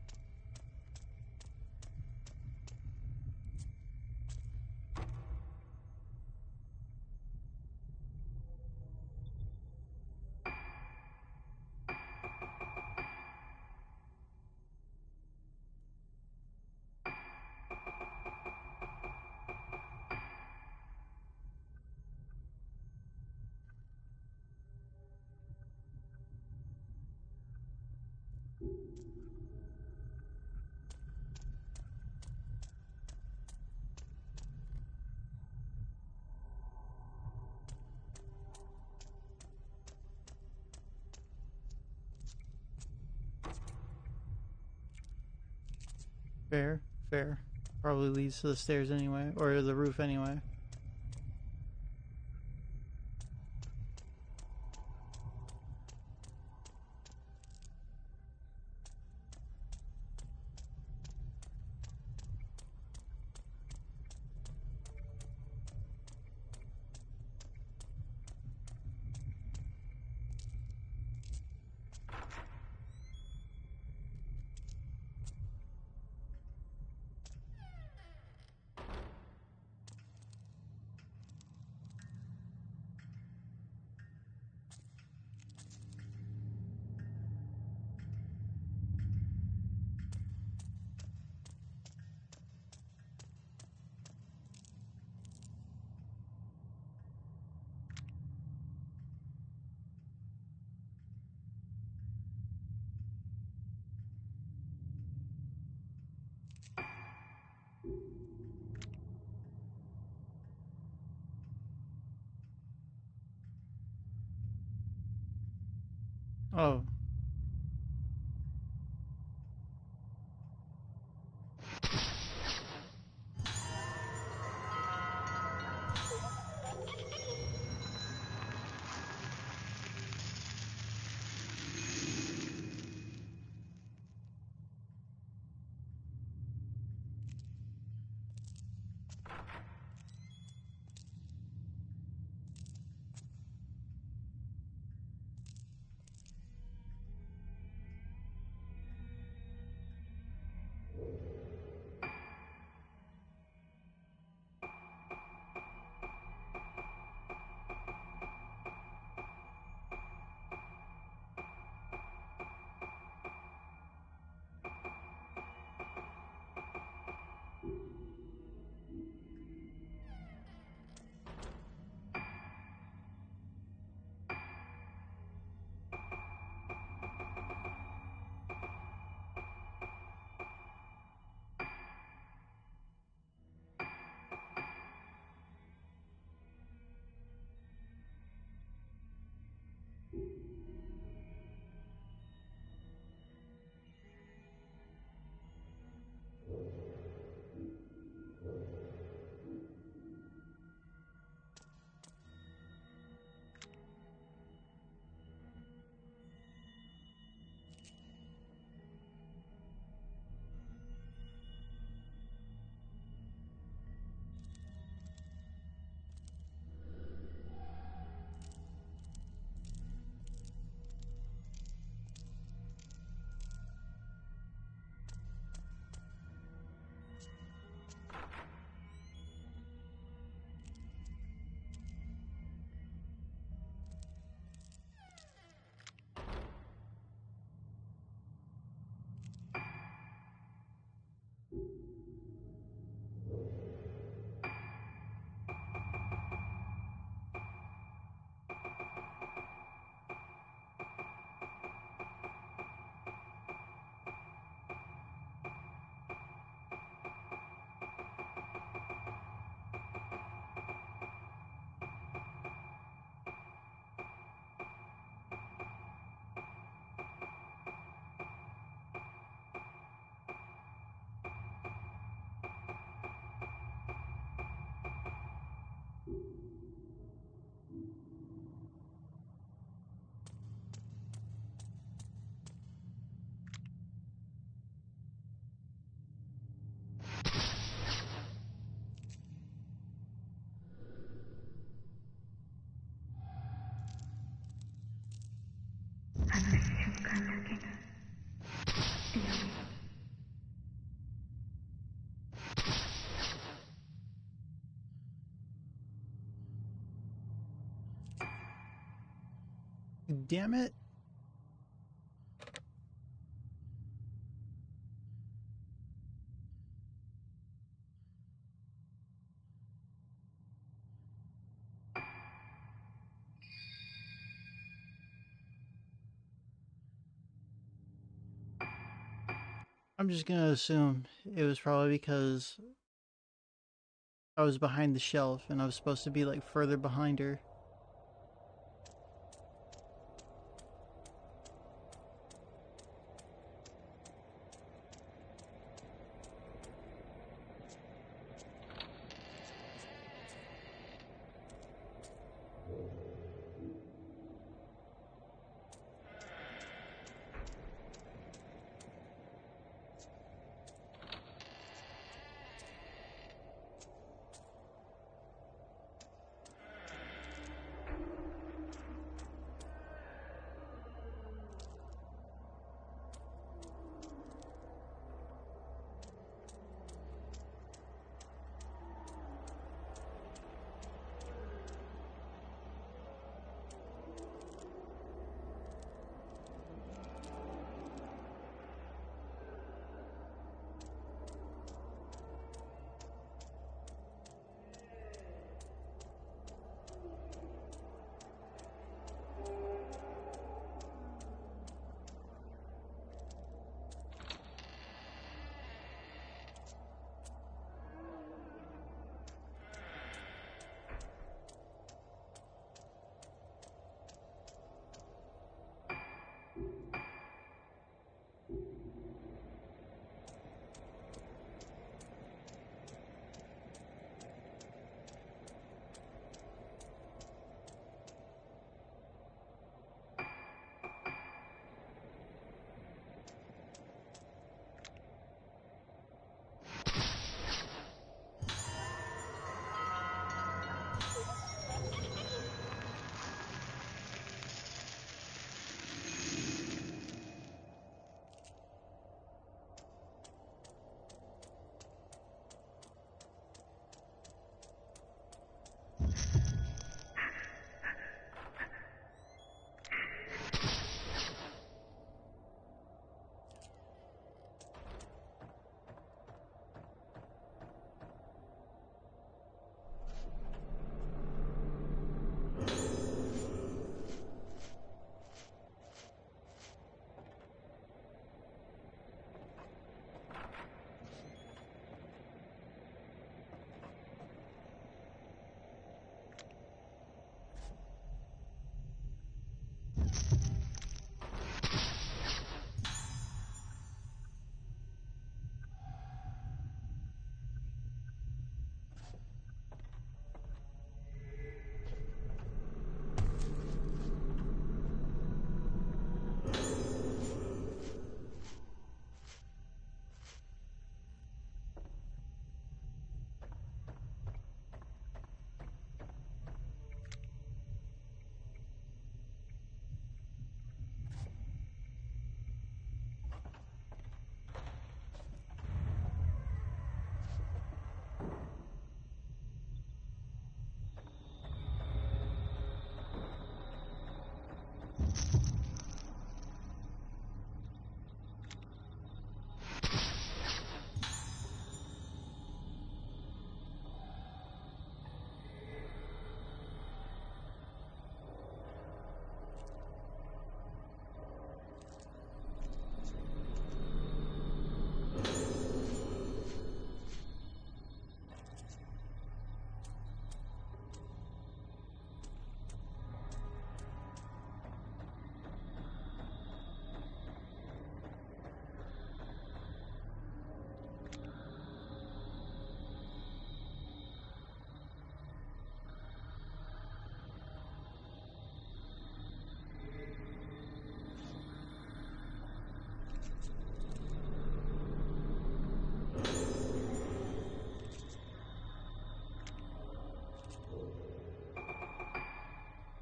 Fair, fair. Probably leads to the stairs anyway, or the roof anyway. Oh. あの瞬間だけが永遠。Damn it. I'm just gonna assume it was probably because I was behind the shelf and I was supposed to be like further behind her.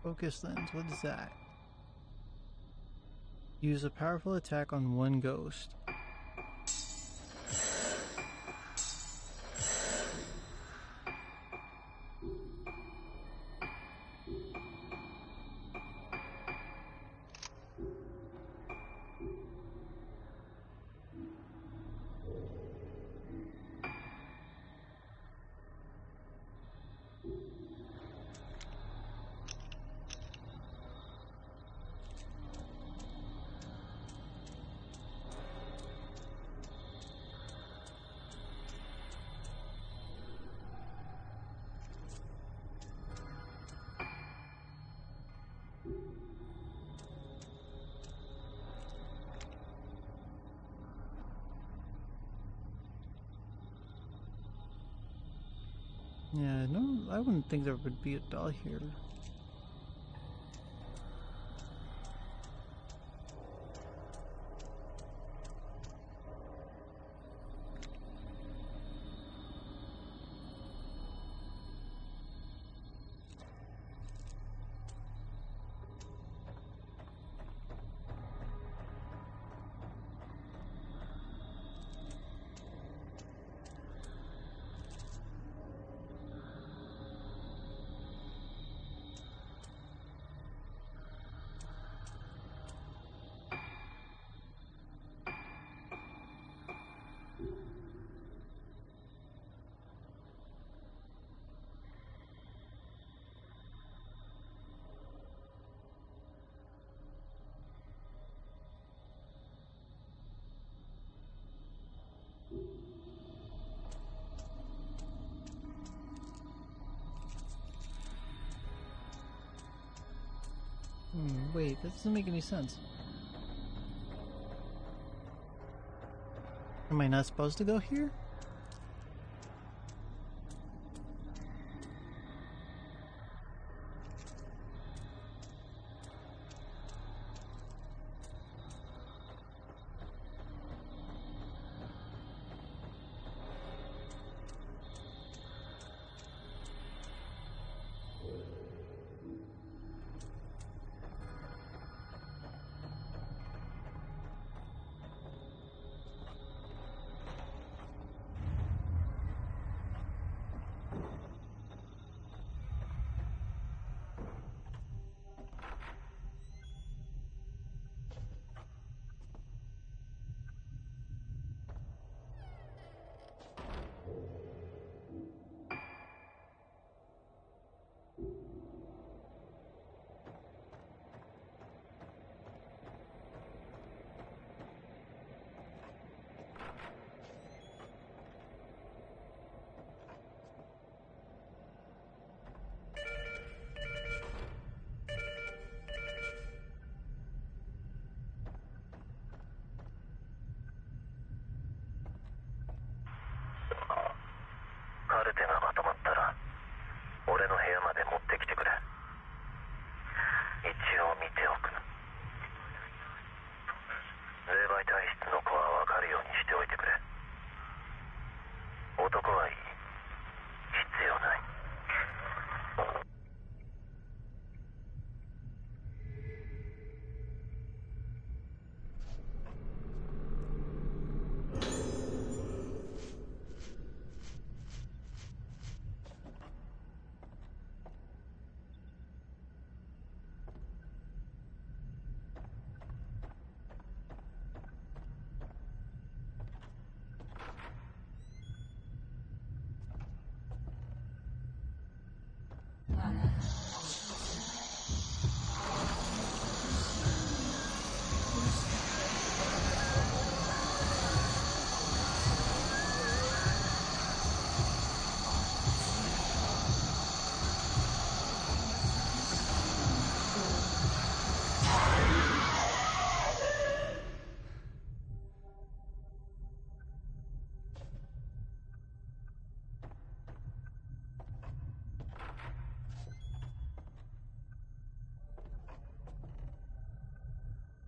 Focus lens, what is that? Use a powerful attack on one ghost. Yeah, no, I wouldn't think there would be a doll here. Wait, that doesn't make any sense. Am I not supposed to go here?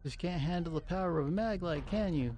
Just can't handle the power of a mag light, can you?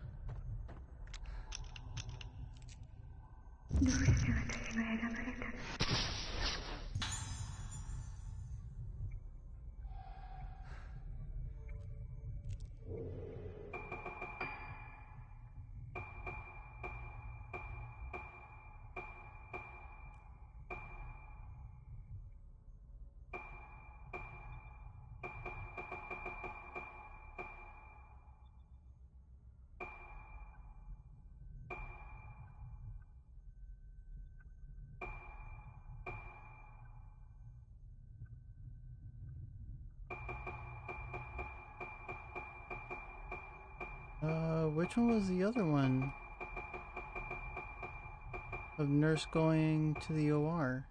Which one was the other one? Of nurse going to the OR.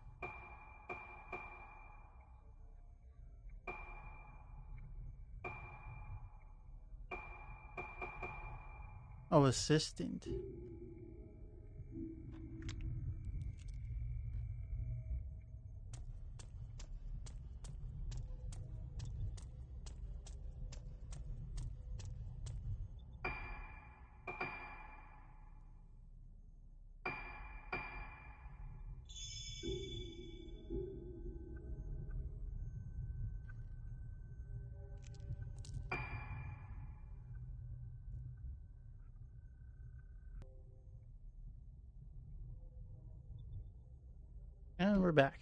Oh, assistant. And we're back.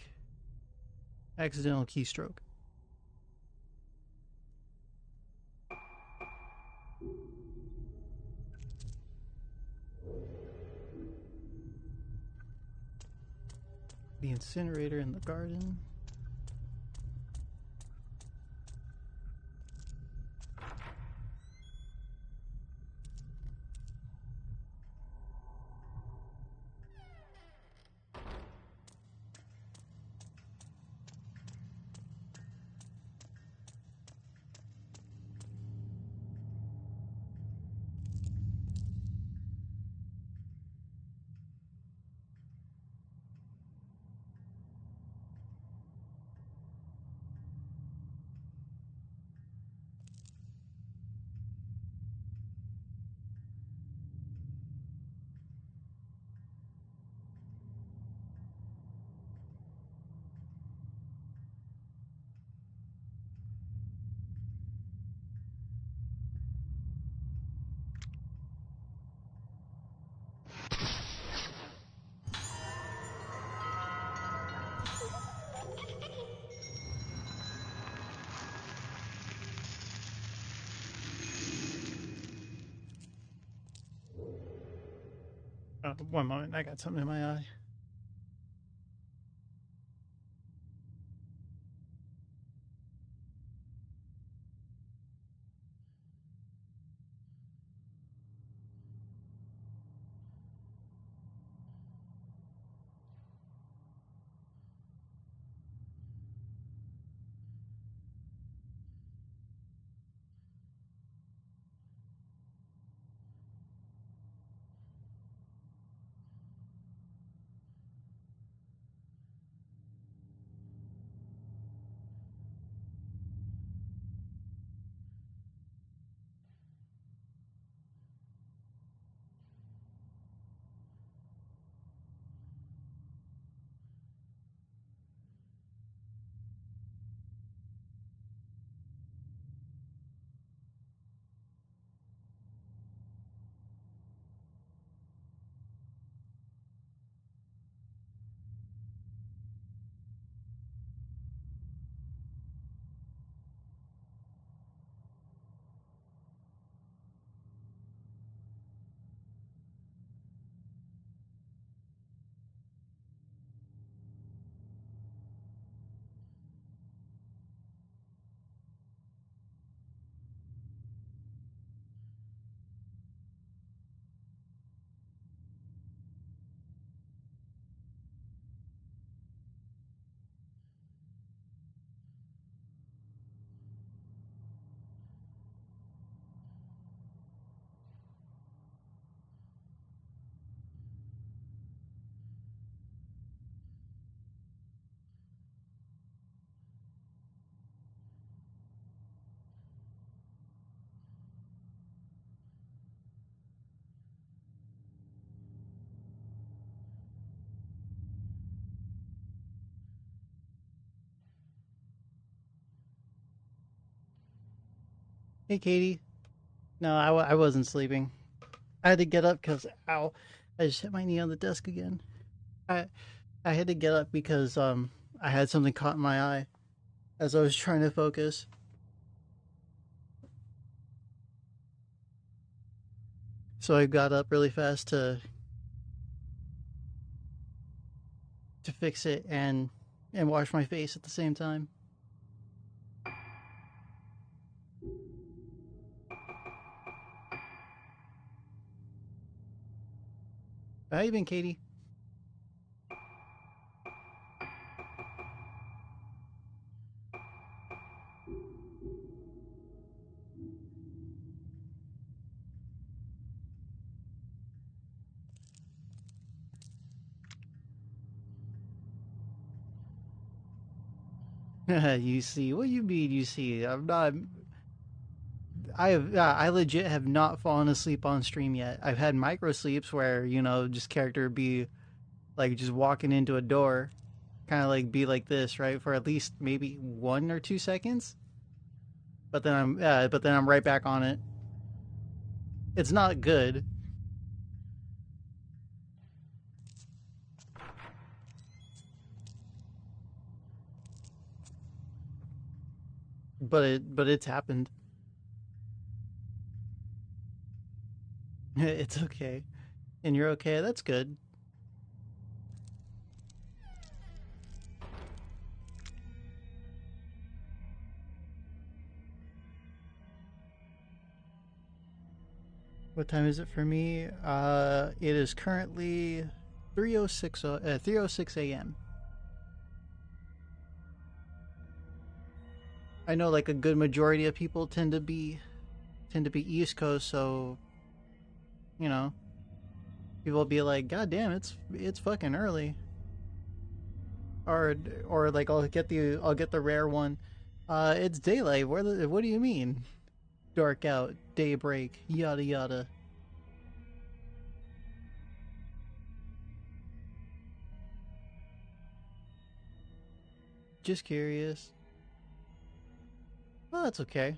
Accidental keystroke. The incinerator in the garden. One moment, I got something in my eye. Hey, Katie. No, I wasn't sleeping. I had to get up because, ow, I just hit my knee on the desk again. I I had to get up because I had something caught in my eye as I was trying to focus. So I got up really fast to fix it and wash my face at the same time. How you been, Katie? You see? What do you mean? You see? I'm not. I legit have not fallen asleep on stream yet. I've had micro sleeps where just character would be like just walking into a door, kind of like be like this, right, for at least maybe 1 or 2 seconds. But then I'm right back on it. It's not good. But it's happened. It's okay. And you're okay. That's good. What time is it for me? It is currently 3:06 a.m. I know like a good majority of people tend to be East Coast, so people will be like, "God damn, it's fucking early." Or like I'll get the rare one. It's daylight. What do you mean? Dark out, daybreak, yada yada. Just curious. Well, that's okay.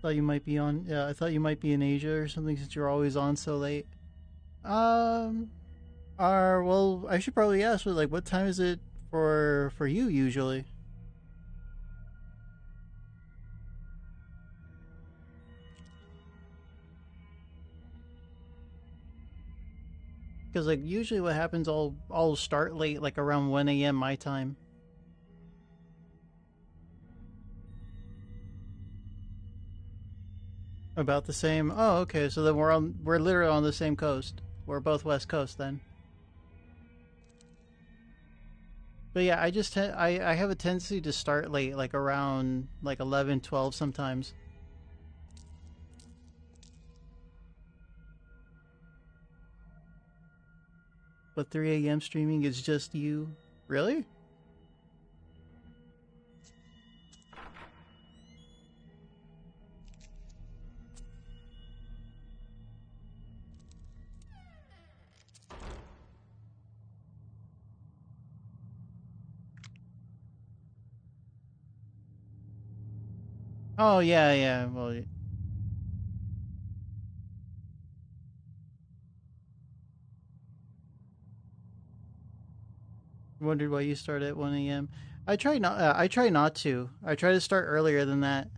Thought you might be on. Yeah, I thought you might be in Asia or something since you're always on so late. Um, well, I should probably ask. Like, what time is it for you usually? Because like usually what happens, I'll start late, like around 1 a.m. my time. About the same. Oh, okay. So then we're literally on the same coast. We're both West Coast then. But yeah, I have a tendency to start late, like around like 11, 12 sometimes. But 3 a.m. streaming is just you. Really? Oh yeah, yeah. Well, wondered why you start at 1 a.m. I try not. I try not to. I try to start earlier than that.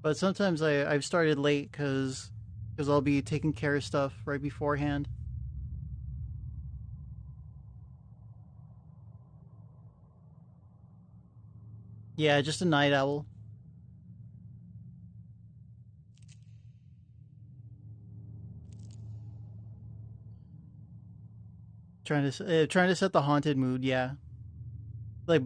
But sometimes I've started late because I'll be taking care of stuff right beforehand. Yeah, just a night owl. Trying to set the haunted mood. Yeah, like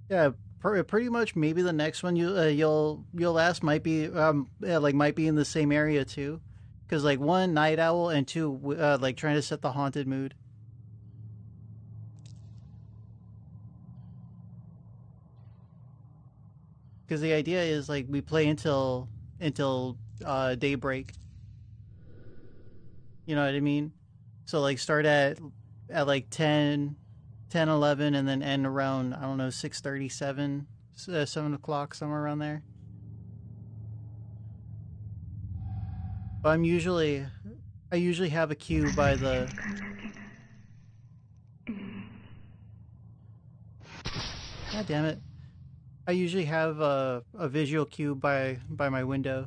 yeah, pretty much. Maybe the next one you'll ask might be like might be in the same area too, because like one night owl and two like trying to set the haunted mood. Because the idea is like we play until daybreak. You know what I mean? So like start at like 10, 11, and then end around I don't know 6:37, 7 o'clock, somewhere around there. But I usually have a queue by the. God damn it! I usually have a visual cue by my window.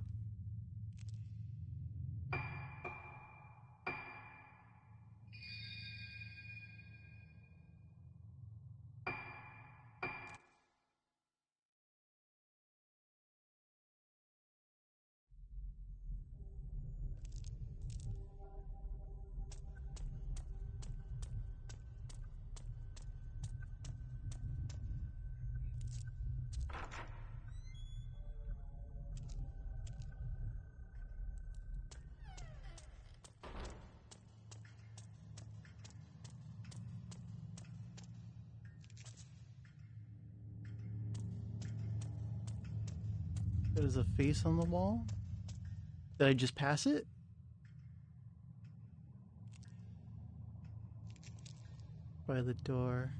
There's a face on the wall. Did I just pass it? By the door.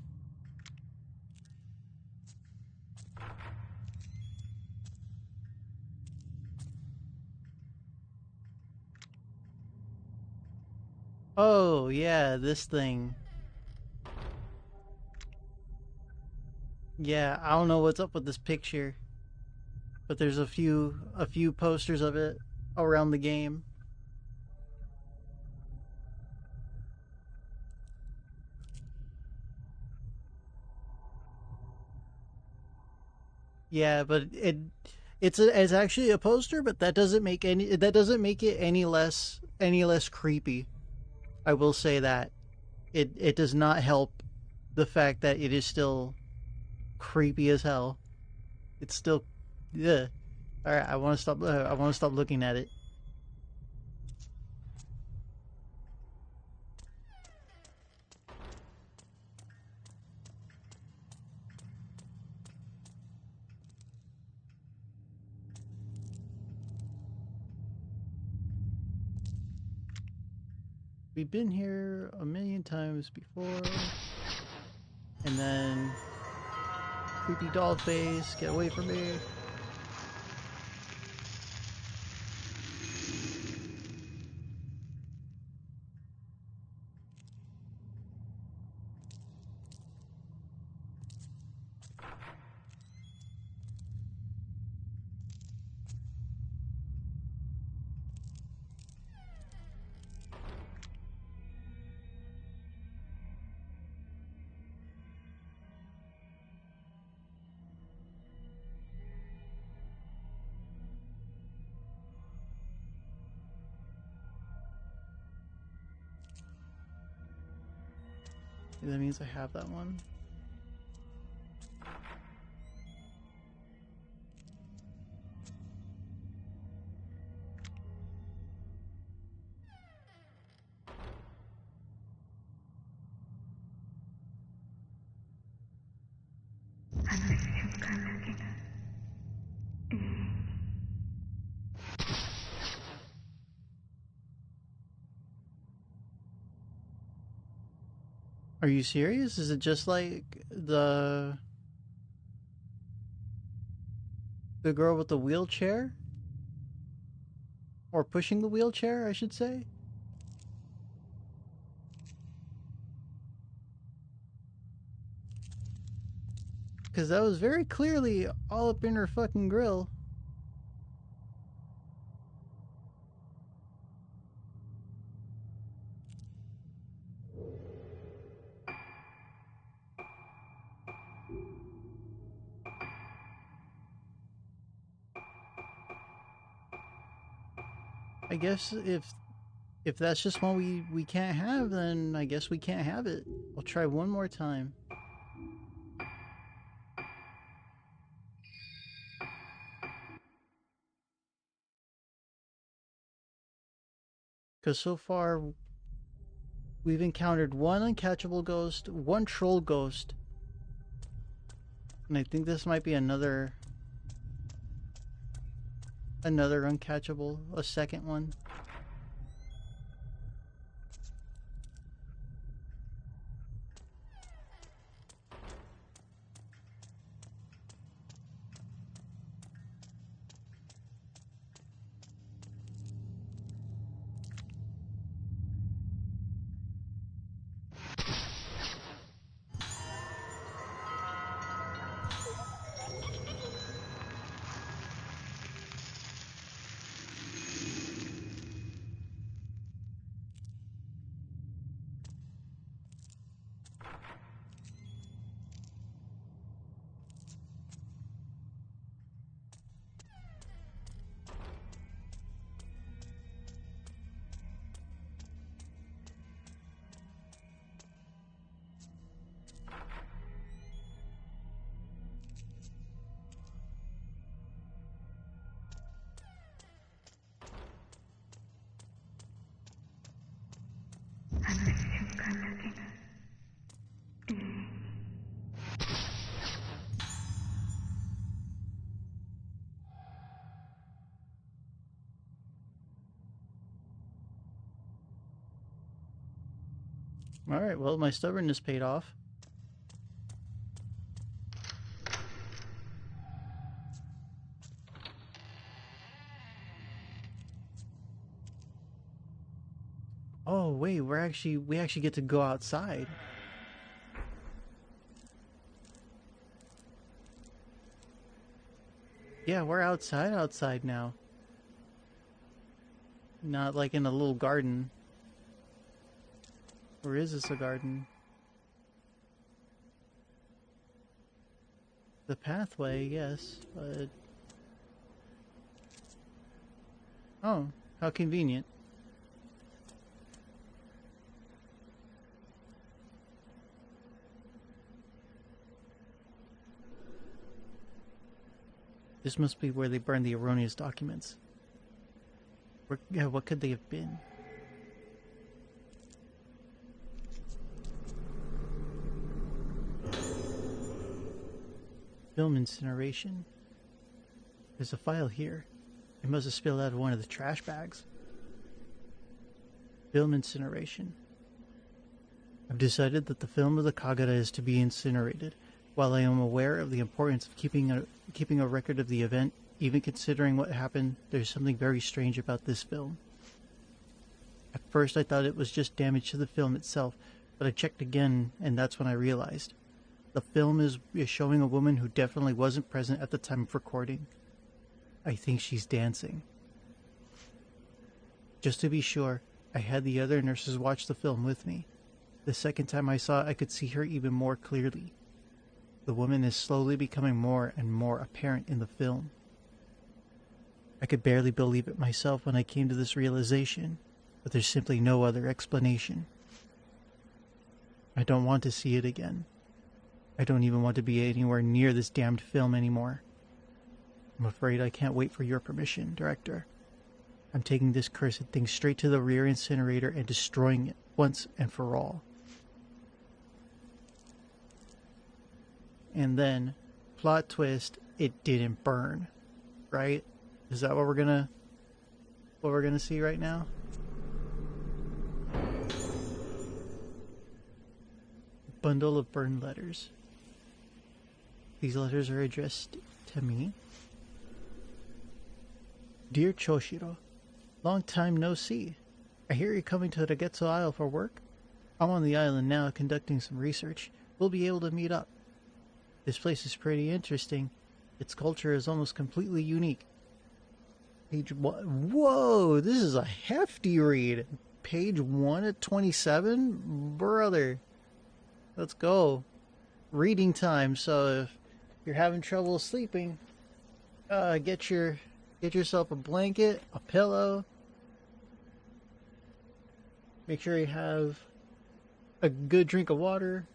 Oh, yeah, this thing. Yeah, I don't know what's up with this picture, but there's a few posters of it around the game. Yeah, but it's actually a poster, but that doesn't make it any less creepy. I will say that it does not help the fact that it is still creepy as hell. It's still, yeah. All right, I want to stop. I want to stop looking at it. We've been here a million times before. And then creepy doll face, get away from me. That means I have that one. Are you serious? Is it just like the girl with the wheelchair? Or pushing the wheelchair, I should say? Because that was very clearly all up in her fucking grill. I guess if that's just one we can't have, then I guess we can't have it. I'll try one more time. Because so far, we've encountered one uncatchable ghost, one troll ghost, and I think this might be another uncatchable, a second one. Alright, well, my stubbornness paid off. Oh, wait, we actually get to go outside. Yeah, we're outside now. Not like in a little garden. Or is this a garden? The pathway, yes, but... Oh, how convenient. This must be where they burned the erroneous documents. Yeah, what could they have been? Film incineration. There's a file here. It must have spilled out of one of the trash bags. Film incineration. I've decided that the film of the Kagura is to be incinerated. While I am aware of the importance of keeping a record of the event, even considering what happened, there's something very strange about this film. At first I thought it was just damage to the film itself, but I checked again, and that's when I realized. The film is showing a woman who definitely wasn't present at the time of recording. I think she's dancing. Just to be sure, I had the other nurses watch the film with me. The second time I saw it, I could see her even more clearly. The woman is slowly becoming more and more apparent in the film. I could barely believe it myself when I came to this realization, but there's simply no other explanation. I don't want to see it again. I don't even want to be anywhere near this damned film anymore. I'm afraid I can't wait for your permission, Director. I'm taking this cursed thing straight to the rear incinerator and destroying it once and for all. And then, plot twist, it didn't burn. Right? Is that what we're gonna see right now? Bundle of burned letters. These letters are addressed to me. Dear Choshiro, long time no see. I hear you're coming to Ragetsu Isle for work. I'm on the island now conducting some research. We'll be able to meet up. This place is pretty interesting. Its culture is almost completely unique. Page 1. Whoa, this is a hefty read. Page 1 at 27? Brother. Let's go. Reading time, so if you're having trouble sleeping, get yourself a blanket, a pillow. Make sure you have a good drink of water.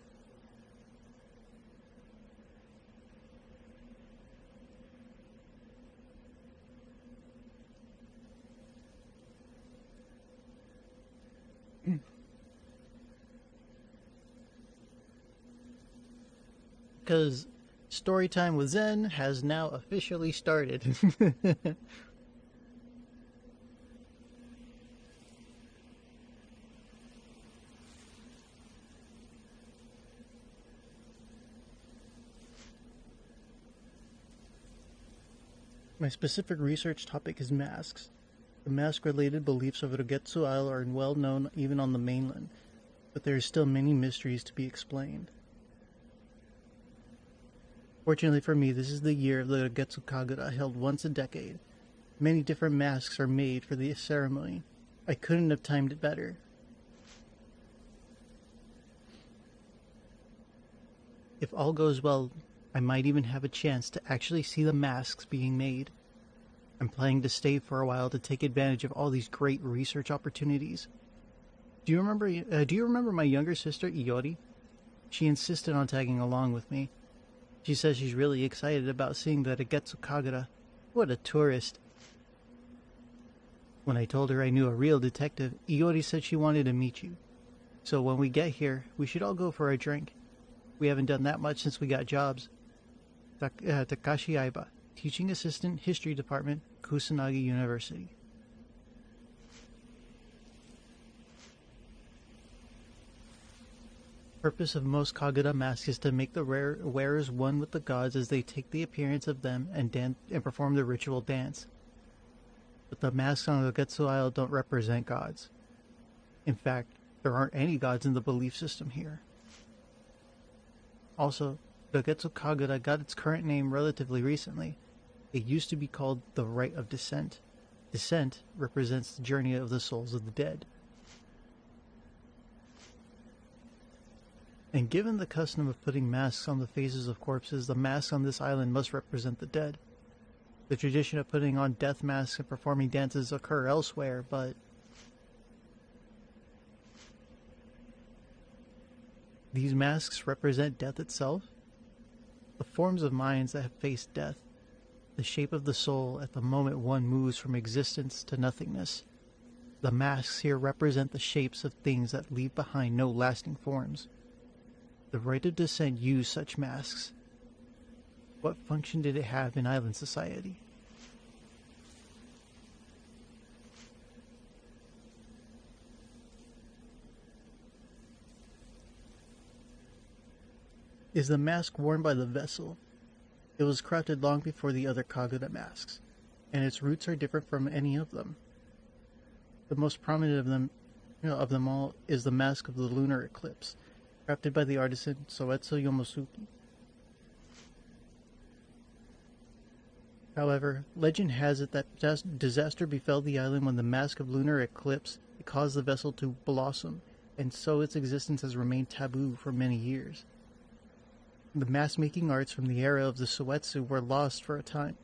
Because story time with Zen has now officially started. My specific research topic is masks. The mask-related beliefs of Rogetsu Isle are well known even on the mainland, but there are still many mysteries to be explained. Fortunately for me, this is the year of the Rogetsu Kagura, held once a decade. Many different masks are made for the ceremony. I couldn't have timed it better. If all goes well, I might even have a chance to actually see the masks being made. I'm planning to stay for a while to take advantage of all these great research opportunities. Do you remember my younger sister, Iori? She insisted on tagging along with me. She says she's really excited about seeing the Rogetsu Kagura. What a tourist. When I told her I knew a real detective, Iori said she wanted to meet you. So when we get here, we should all go for a drink. We haven't done that much since we got jobs. Takashi Aiba, Teaching Assistant, History Department, Kusanagi University. purpose of most Kagura masks is to make the wearers one with the gods as they take the appearance of them and perform the ritual dance. But the masks on Gogetsu Isle don't represent gods. In fact, there aren't any gods in the belief system here. Also, Gogetsu Kagura got its current name relatively recently. It used to be called the Rite of Descent. Descent represents the journey of the souls of the dead. And given the custom of putting masks on the faces of corpses, the masks on this island must represent the dead. The tradition of putting on death masks and performing dances occur elsewhere, but these masks represent death itself. The forms of minds that have faced death, the shape of the soul at the moment one moves from existence to nothingness. The masks here represent the shapes of things that leave behind no lasting forms. The Rite of Descent used such masks. What function did it have in island society? Is the mask worn by the vessel? It was crafted long before the other Kagura masks, and its roots are different from any of them. The most prominent of them all is the mask of the Lunar Eclipse, crafted by the artisan Soetsu Yomosuke. However, legend has it that disaster befell the island when the mask of Lunar Eclipse caused the vessel to blossom, and so its existence has remained taboo for many years. The mask-making arts from the era of the Soetsu were lost for a time,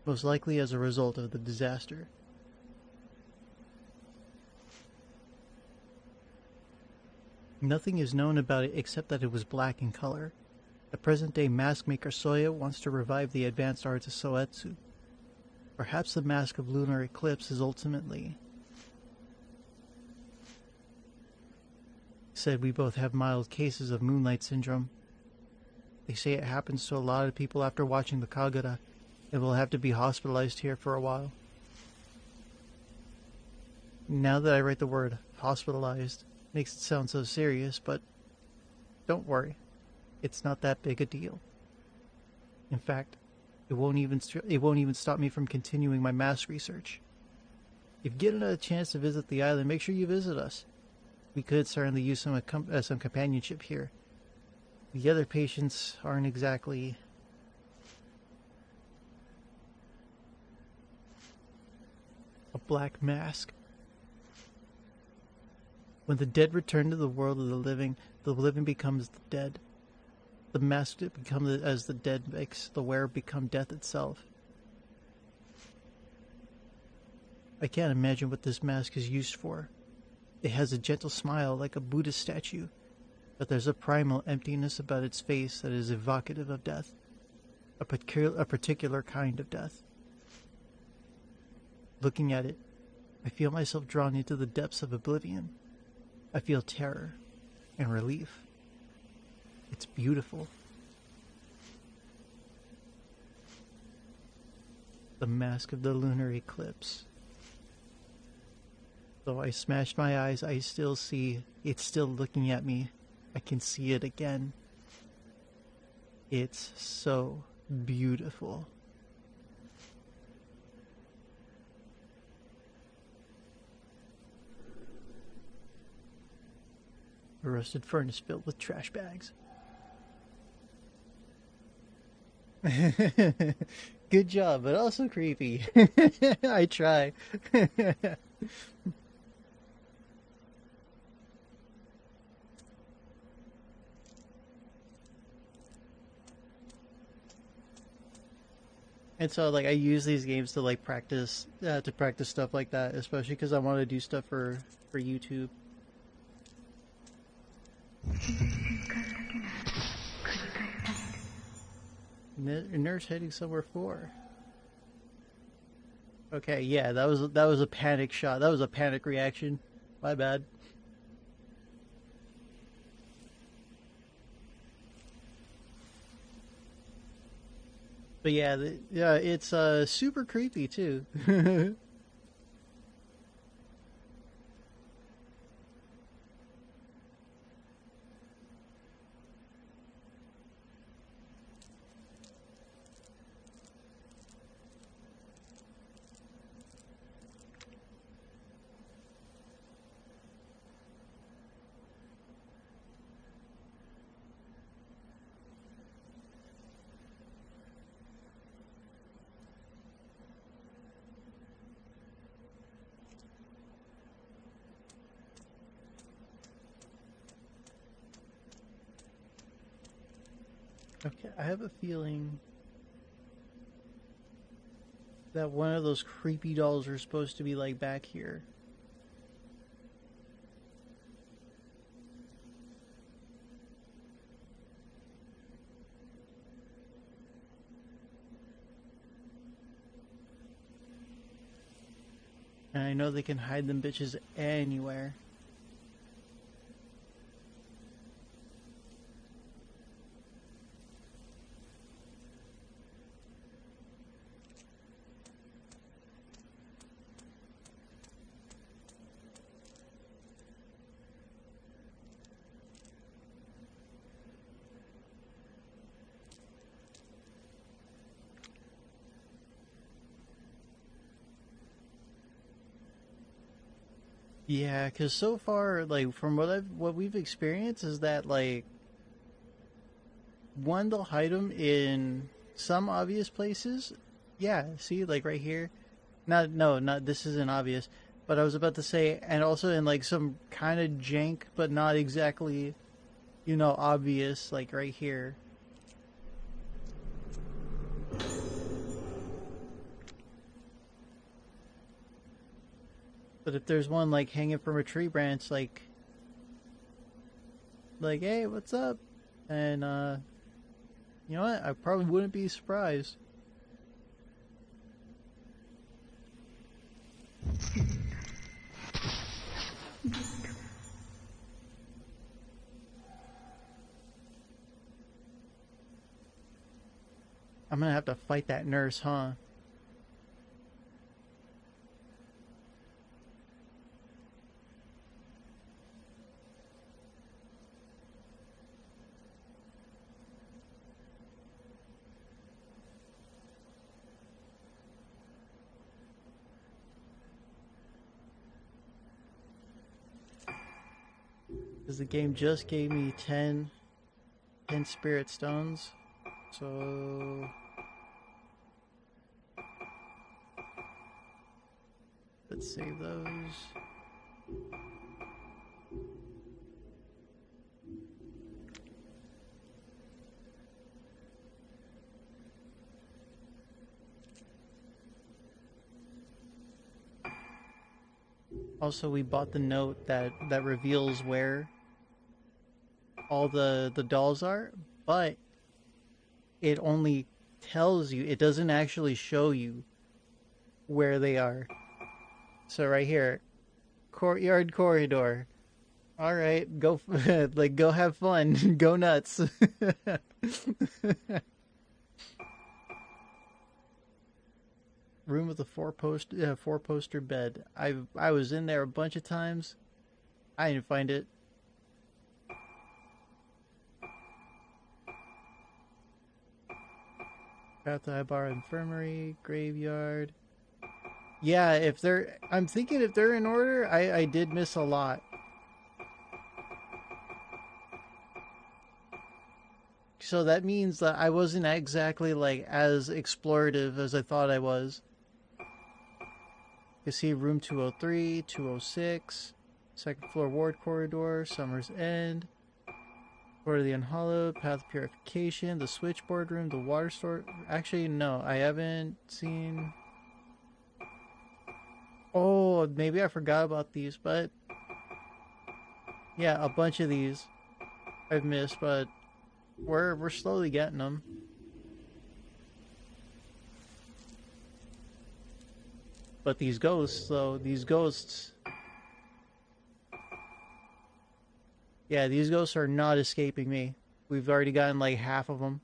most likely as a result of the disaster. Nothing is known about it except that it was black in color. The present-day mask maker Soya wants to revive the advanced arts of Soetsu. Perhaps the mask of Lunar Eclipse is ultimately... Said we both have mild cases of Moonlight Syndrome. They say it happens to a lot of people after watching the Kagura, and will have to be hospitalized here for a while. Now that I write the word hospitalized, makes it sound so serious, but don't worry, it's not that big a deal. In fact, it won't even stop me from continuing my mask research. If you get another chance to visit the island, make sure you visit us. We could certainly use some companionship here. The other patients aren't exactly... a black mask. When the dead return to the world of the living becomes the dead. The mask becomes as the dead makes the wearer become death itself. I can't imagine what this mask is used for. It has a gentle smile like a Buddhist statue, but there's a primal emptiness about its face that is evocative of death, a particular kind of death. Looking at it, I feel myself drawn into the depths of oblivion. I feel terror and relief. It's beautiful. The mask of the Lunar Eclipse. Though I smashed my eyes, I still see it's still looking at me. I can see it again. It's so beautiful. A rusted furnace filled with trash bags. Good job, but also creepy. I try. And so, like, I use these games to, like, practice stuff like that, especially because I want to do stuff for YouTube. Nurse heading somewhere for. Okay, yeah, that was a panic shot. That was a panic reaction. My bad. But yeah, it's super creepy too. Okay, I have a feeling that one of those creepy dolls are supposed to be like back here. And I know they can hide them bitches anywhere. Yeah, because so far, like from what we've experienced is that like one, they'll hide them in some obvious places. Yeah, see, like right here. Not this isn't obvious, but I was about to say, and also in like some kind of jank, but not exactly, obvious, like right here. But if there's one like hanging from a tree branch, like, hey, what's up? And you know what? I probably wouldn't be surprised. I'm gonna have to fight that nurse, huh? Because the game just gave me 10 spirit stones. So let's save those. Also, we bought the note that reveals where all the dolls are, but it only tells you, it doesn't actually show you where they are. So right here, courtyard corridor. All right, go like go have fun, go nuts. Room with a four poster bed. I was in there a bunch of times. I didn't find it. Path to Ibarra Infirmary, graveyard. Yeah, I'm thinking if they're in order, I did miss a lot. So that means that I wasn't exactly like as explorative as I thought I was. You see room 203, 206, second floor ward corridor, Summer's End, Court of the Unhallowed, Path of Purification, the switchboard room, the water store. Actually, no, I haven't seen. Oh, maybe I forgot about these, but yeah, a bunch of these I've missed, but we're slowly getting them. But these ghosts, though, yeah, these ghosts are not escaping me. We've already gotten like half of them.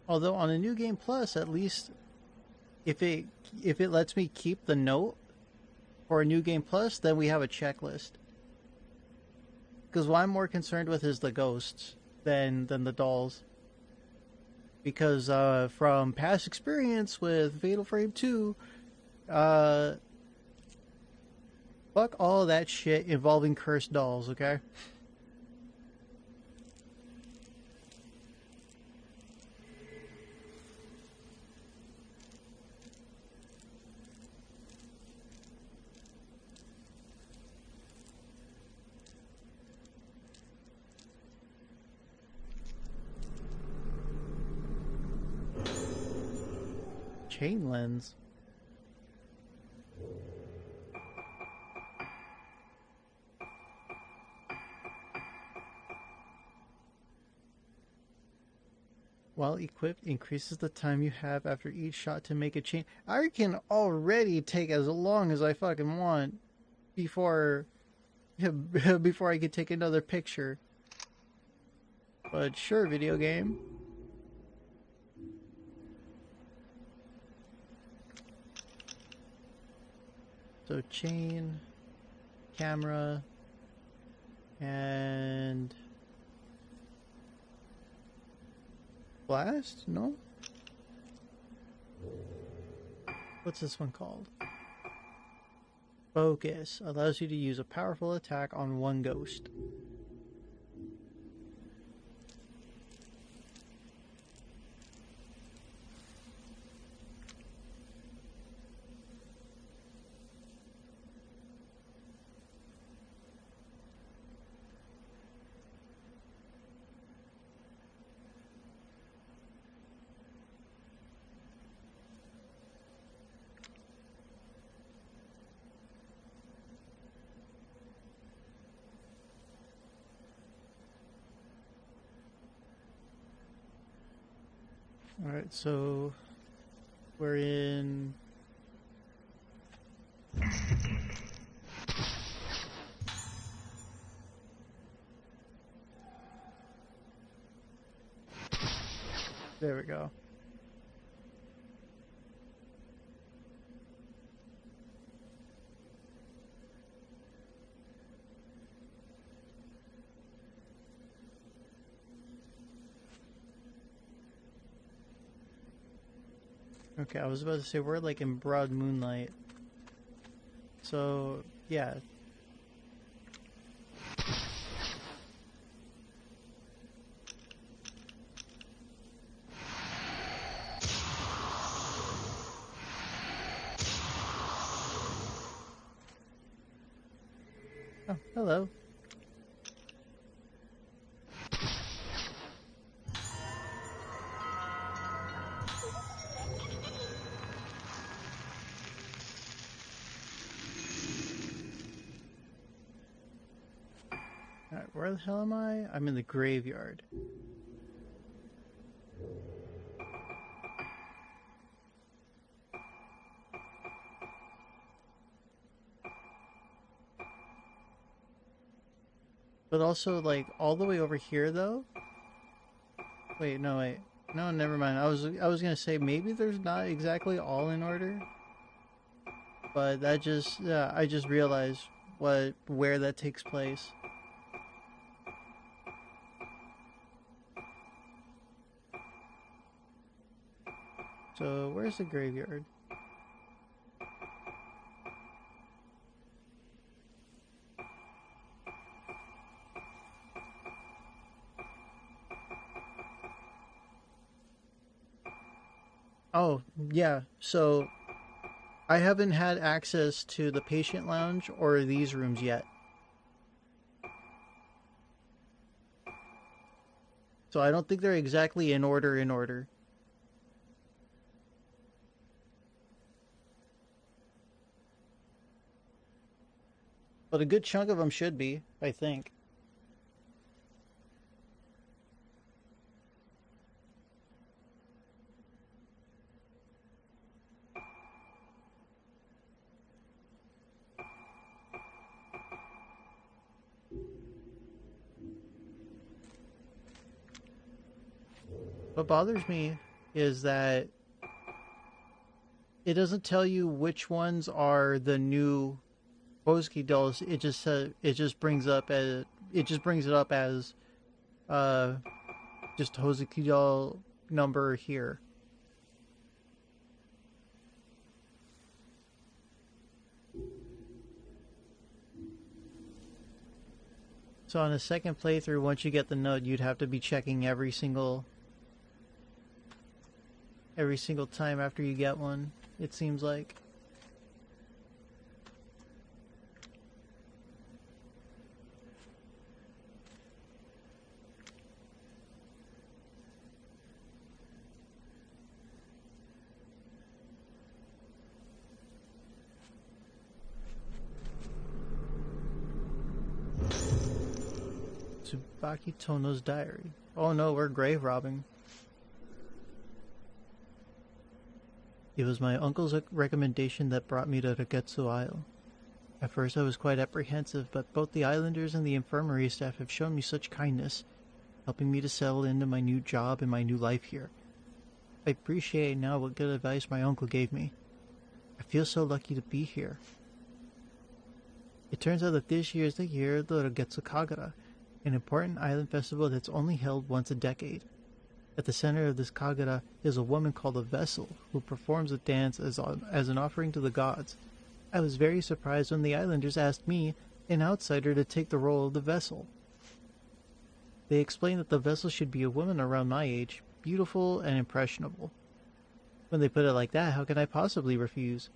Although on a new game plus, at least if it lets me keep the note for a new game plus, then we have a checklist. Because what I'm more concerned with is the ghosts than the dolls. Because from past experience with Fatal Frame 2, Fuck all that shit involving cursed dolls, okay? Chain lens. While equipped, increases the time you have after each shot to make a chain. I can already take as long as I fucking want before before I could take another picture. But sure, video game. So chain, camera, and blast? No? What's this one called? Focus. Allows you to use a powerful attack on one ghost. Alright, so we're in there we go. Okay, I was about to say we're like in broad moonlight. So, yeah. Oh, hello. Alright, where the hell am I? I'm in the graveyard. But also, like, all the way over here, though? Wait, no, wait. No, never mind. I was gonna say, maybe there's not exactly all in order. But that just, yeah, I just realized where that takes place. So, where's the graveyard? Oh, yeah. So, I haven't had access to the patient lounge or these rooms yet. So, I don't think they're exactly in order. But a good chunk of them should be, I think. What bothers me is that it doesn't tell you which ones are the new Boski dolls. It just says it just brings up as just Hozuki doll number here. So on a second playthrough, once you get the node, you'd have to be checking every single time after you get one, it seems like. Tsubaki Tono's diary. Oh no, we're grave robbing. It was my uncle's recommendation that brought me to Ragetsu Isle. At first I was quite apprehensive, but both the islanders and the infirmary staff have shown me such kindness, helping me to settle into my new job and my new life here. I appreciate now what good advice my uncle gave me. I feel so lucky to be here. It turns out that this year is the year of the Ragetsu Kagura, an important island festival that's only held once a decade. At the center of this Kagura is a woman called a Vessel, who performs a dance as an offering to the gods. I was very surprised when the islanders asked me, an outsider, to take the role of the Vessel. They explained that the Vessel should be a woman around my age, beautiful and impressionable. When they put it like that, how can I possibly refuse?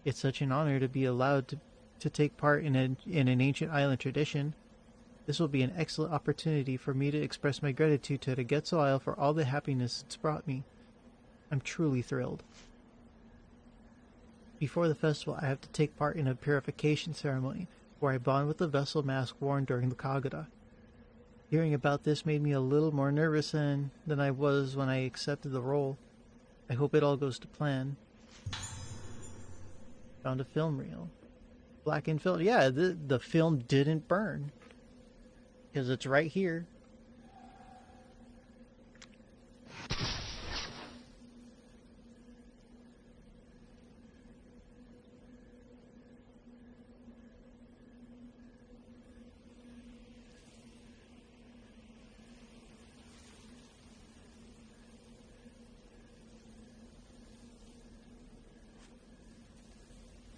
It's such an honor to be allowed to take part in an ancient island tradition. This will be an excellent opportunity for me to express my gratitude to Ragetsu Isle for all the happiness it's brought me. I'm truly thrilled. Before the festival, I have to take part in a purification ceremony, where I bond with the vessel mask worn during the Kagura. Hearing about this made me a little more nervous than I was when I accepted the role. I hope it all goes to plan. Found a film reel. Blackened film. Yeah, the film didn't burn. Because it's right here.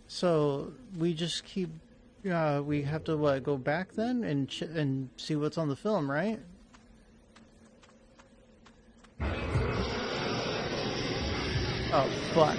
So we just keep. We have to go back then and see what's on the film, right? Oh fuck.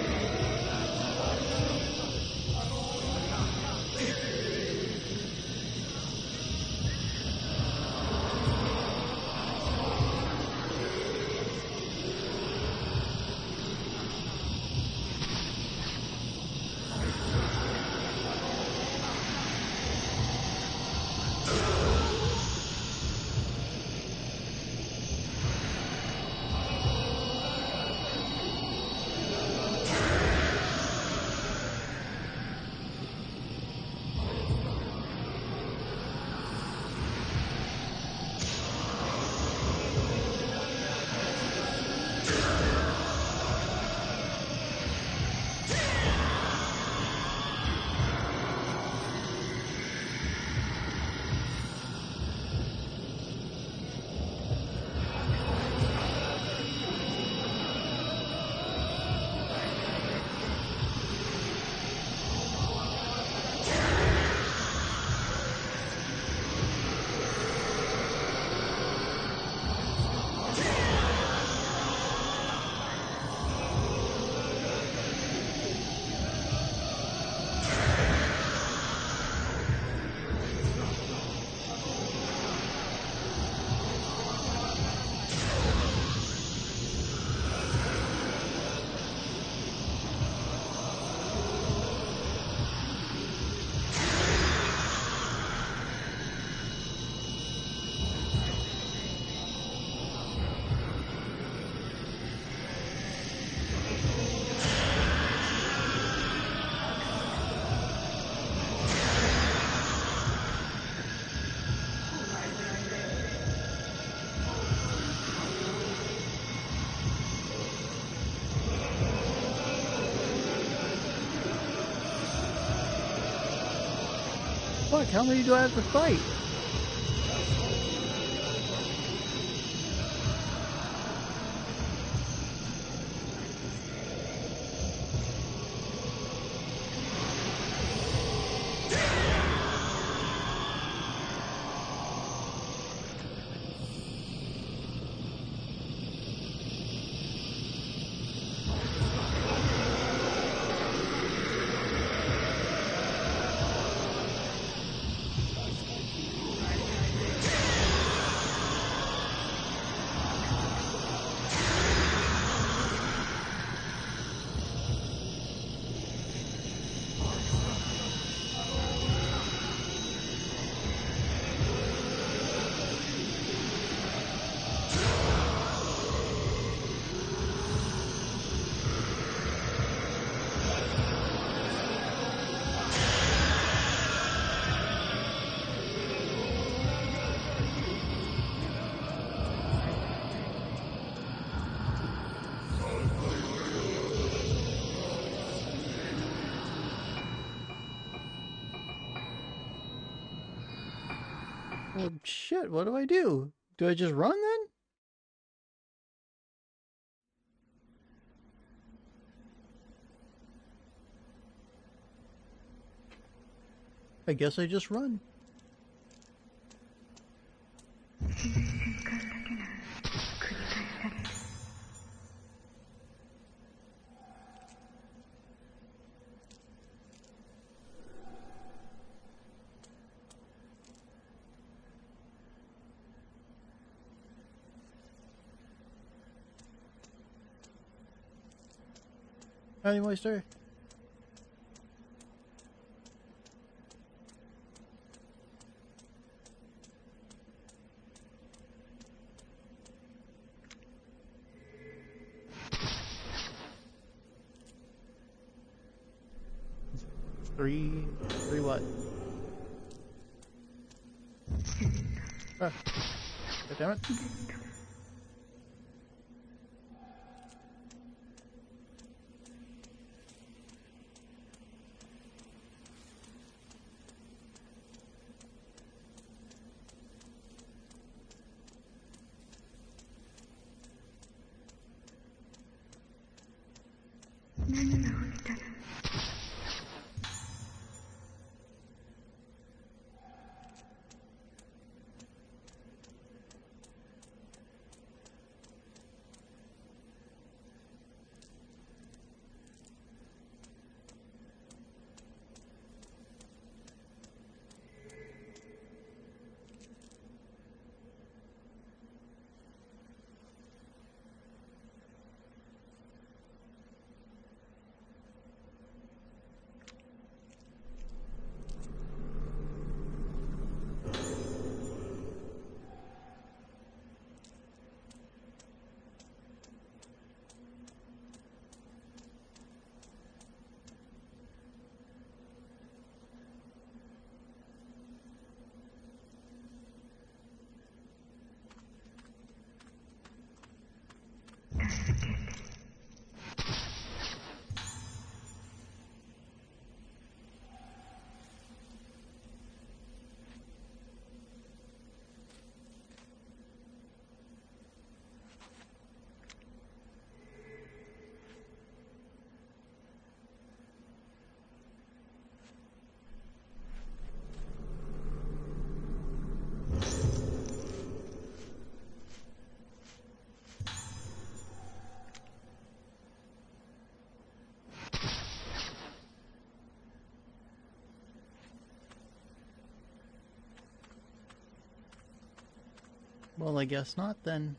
Fuck, how many do I have to fight? Well, shit, what do I do? Do I just run then? I guess I just run. Honey Moister. Three what? Ah, God damn it. Well, I guess not then.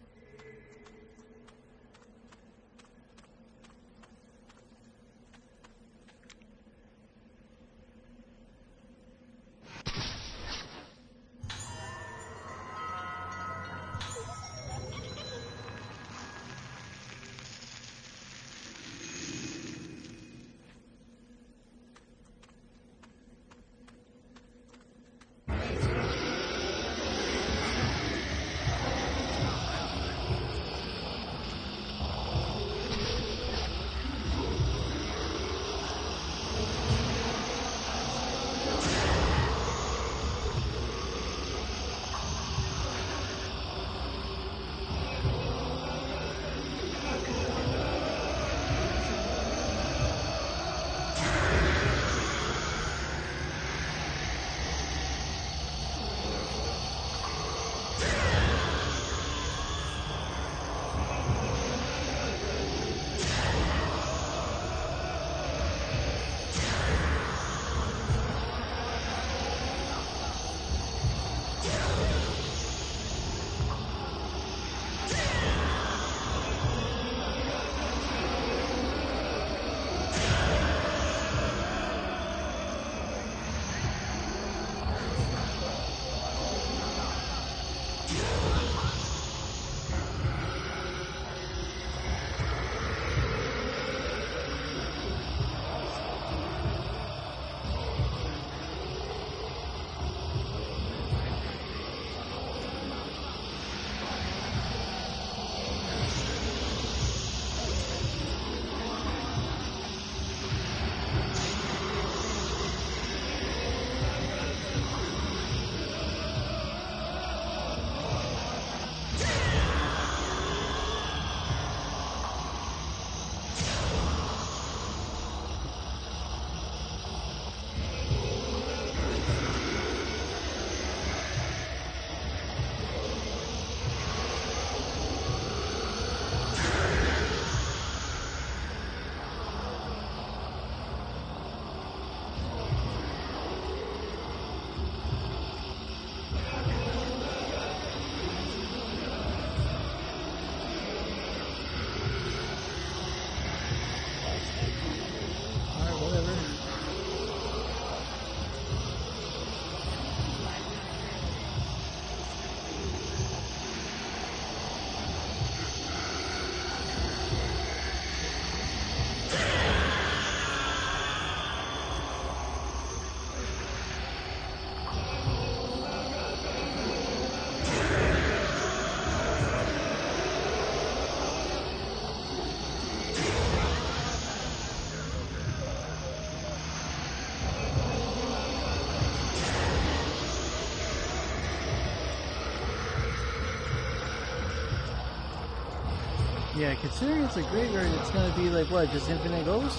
Yeah, considering it's a graveyard, it's gonna be like what, just infinite ghosts?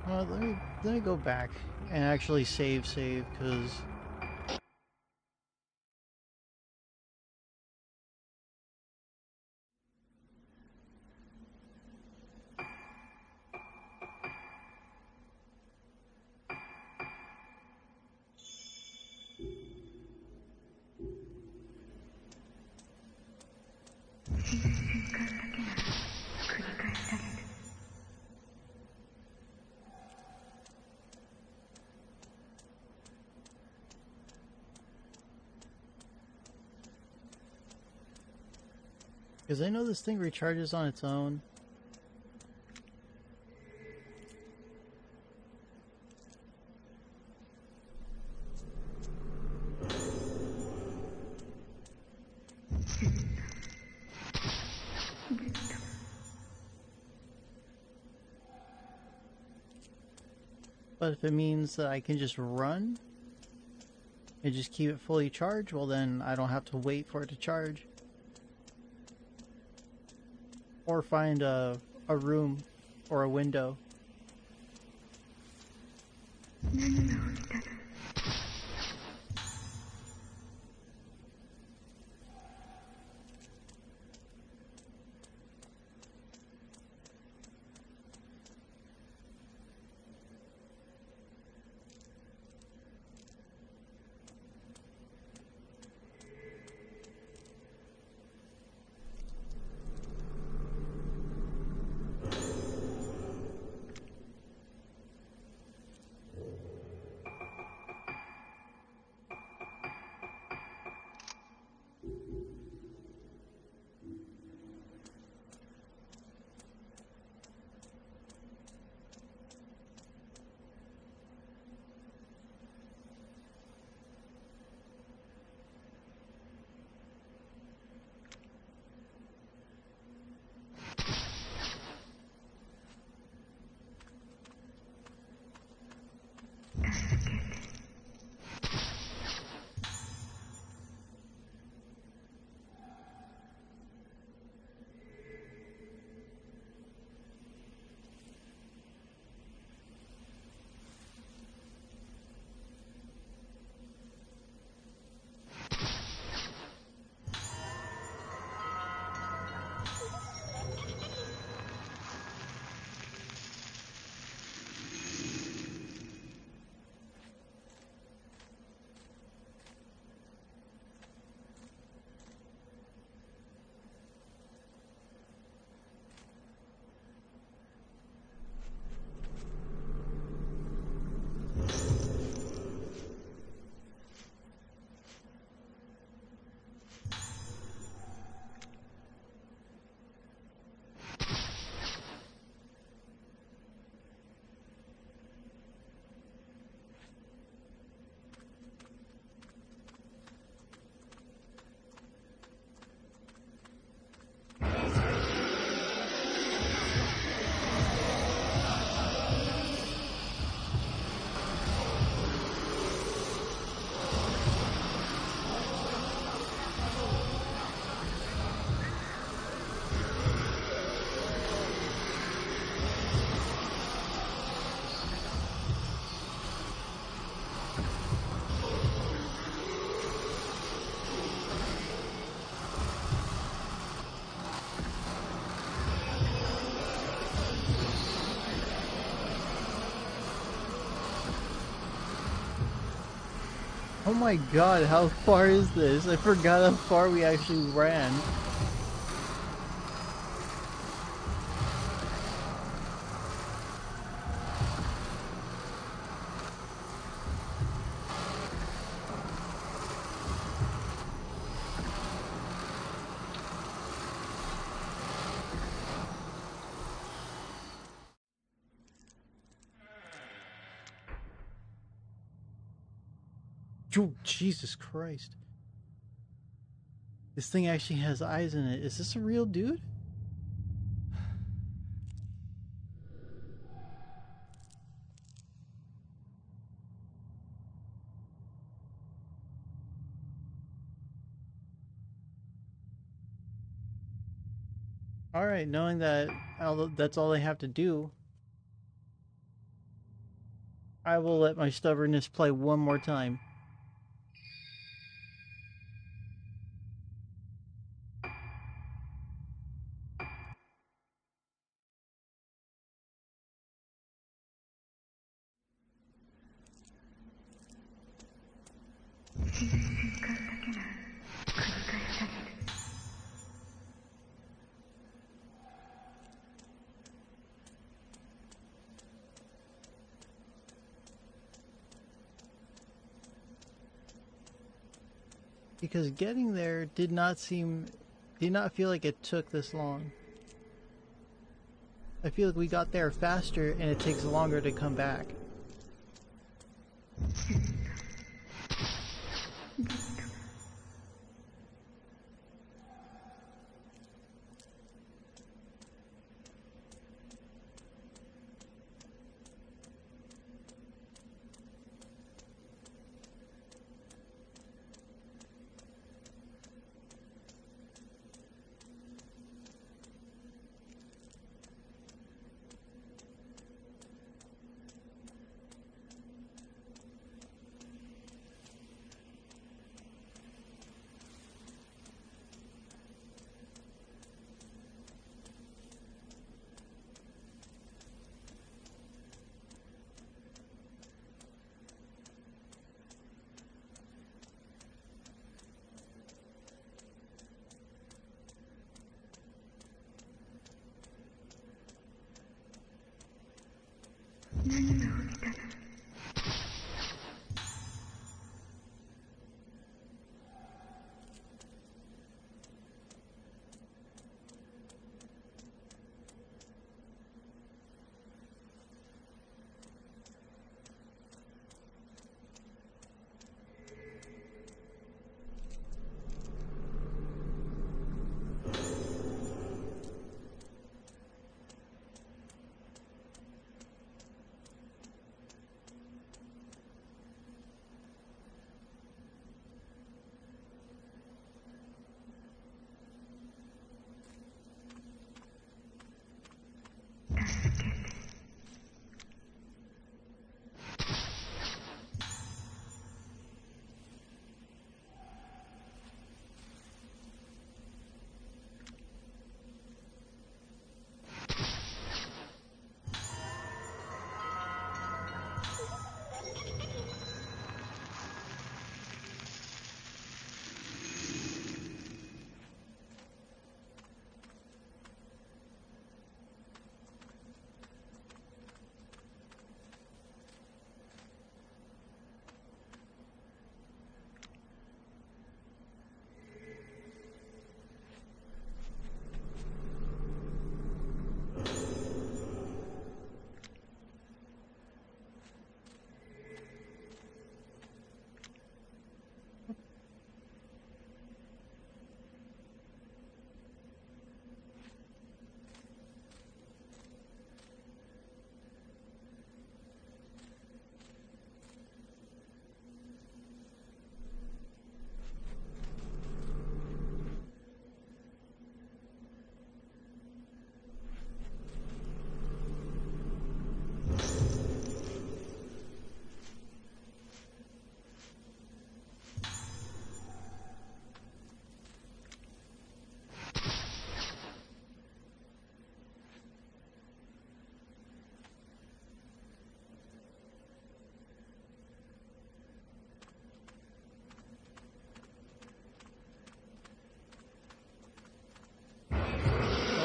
Well, let me go back and actually save, because I know this thing recharges on its own. But if it means that I can just run and just keep it fully charged, well then I don't have to wait for it to charge. Or find a room or a window. Oh my god, how far is this? I forgot how far we actually ran. Oh, Jesus Christ. This thing actually has eyes in it. Is this a real dude? Alright, knowing that that's all I have to do, I will let my stubbornness play one more time. Because getting there did not feel like it took this long. I feel like we got there faster and it takes longer to come back.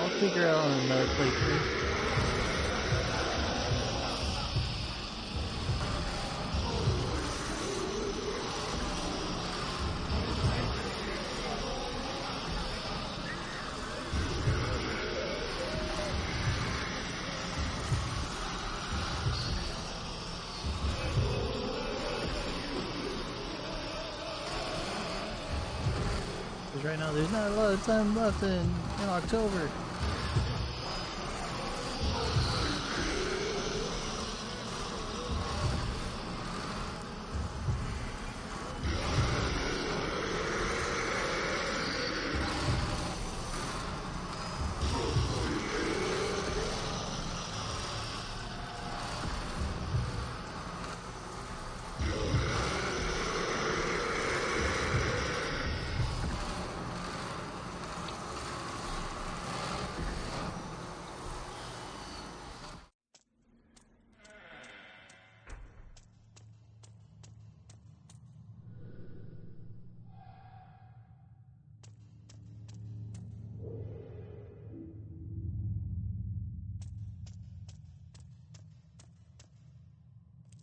I'll figure out on another playthrough. Because right now there's not a lot of time left in October.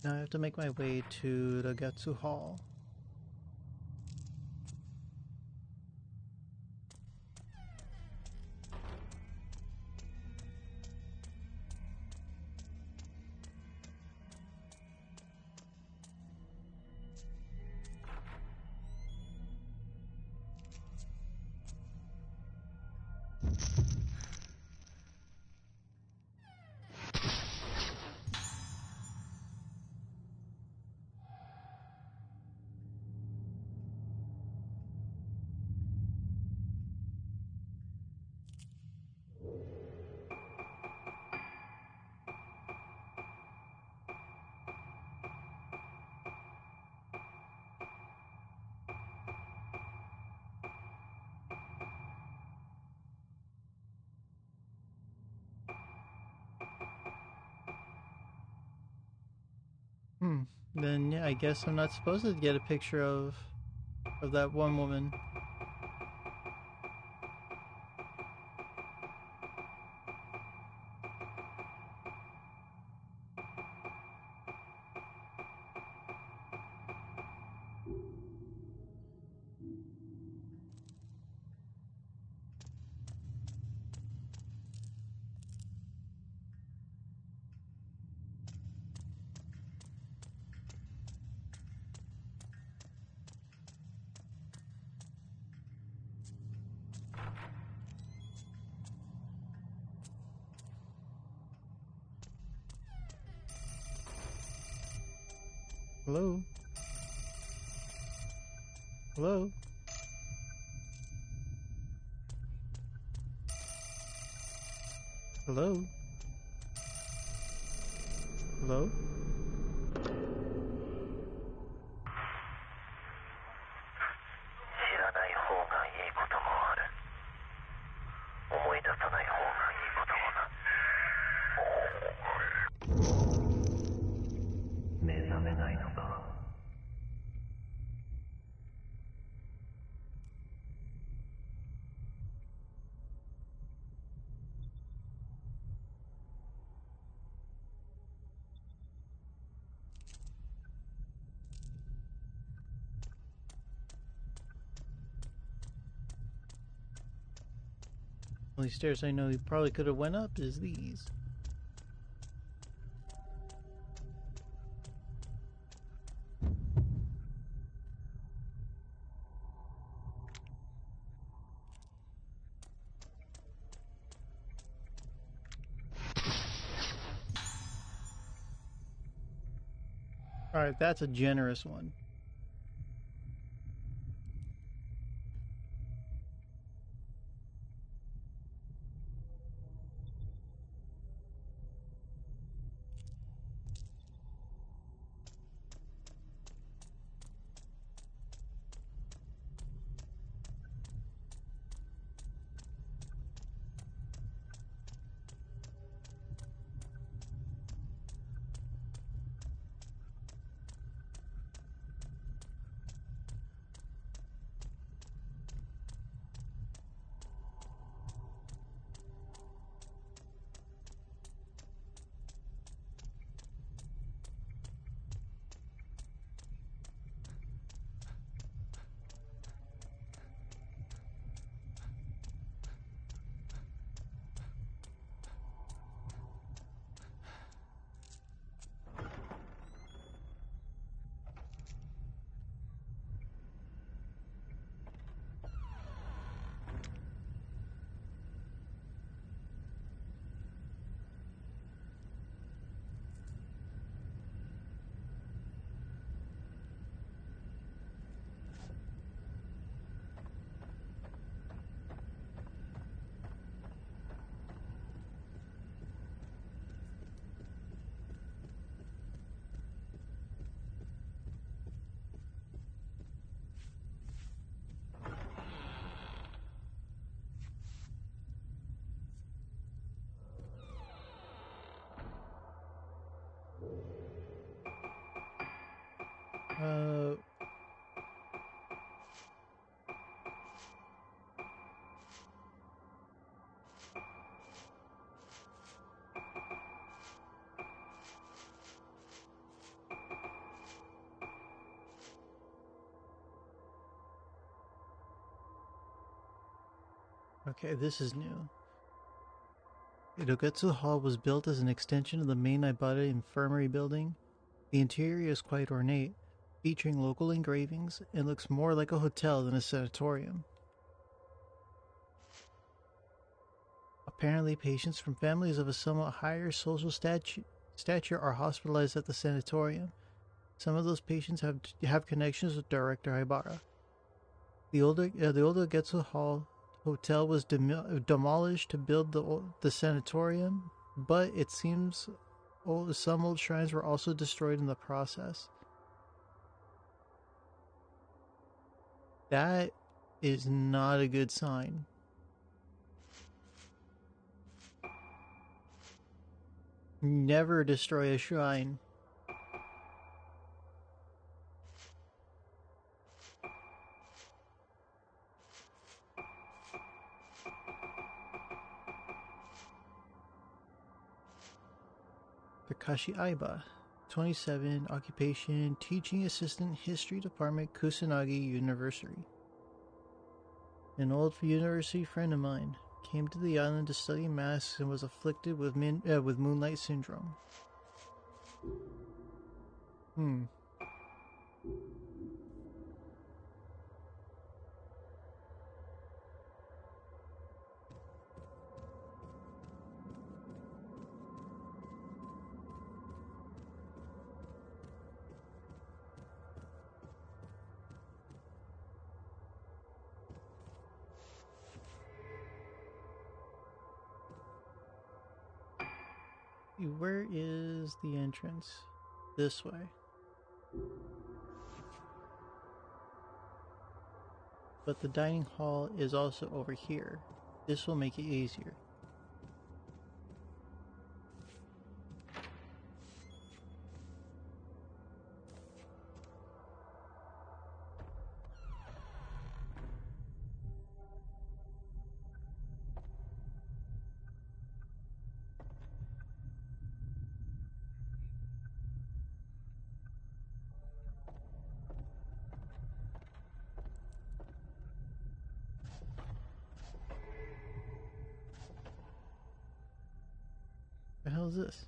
Now I have to make my way to the Getsu Hall. Then yeah, I guess I'm not supposed to get a picture of that one woman. Hello? Hello? Hello? Hello? 知らない方がいいこともある。思い出さない方がいいこともな。目覚めないのか。Only stairs I know you probably could have went up is these. Alright, that's a generous one. Okay, this is new. Idogetsu Hall was built as an extension of the main Ibata Infirmary building. The interior is quite ornate, featuring local engravings, and looks more like a hotel than a sanatorium. Apparently, patients from families of a somewhat higher social stature are hospitalized at the sanatorium. Some of those patients have connections with Director Ibara. The older Getsu Hall Hotel was demolished to build the sanatorium, but it seems some old shrines were also destroyed in the process. That is not a good sign. Never destroy a shrine. Takashi Aiba, 27, occupation, teaching assistant, history department, Kusanagi University. An old university friend of mine came to the island to study masks and was afflicted with moonlight syndrome. Where is the entrance? This way. But the dining hall is also over here. This will make it easier. The hell is this?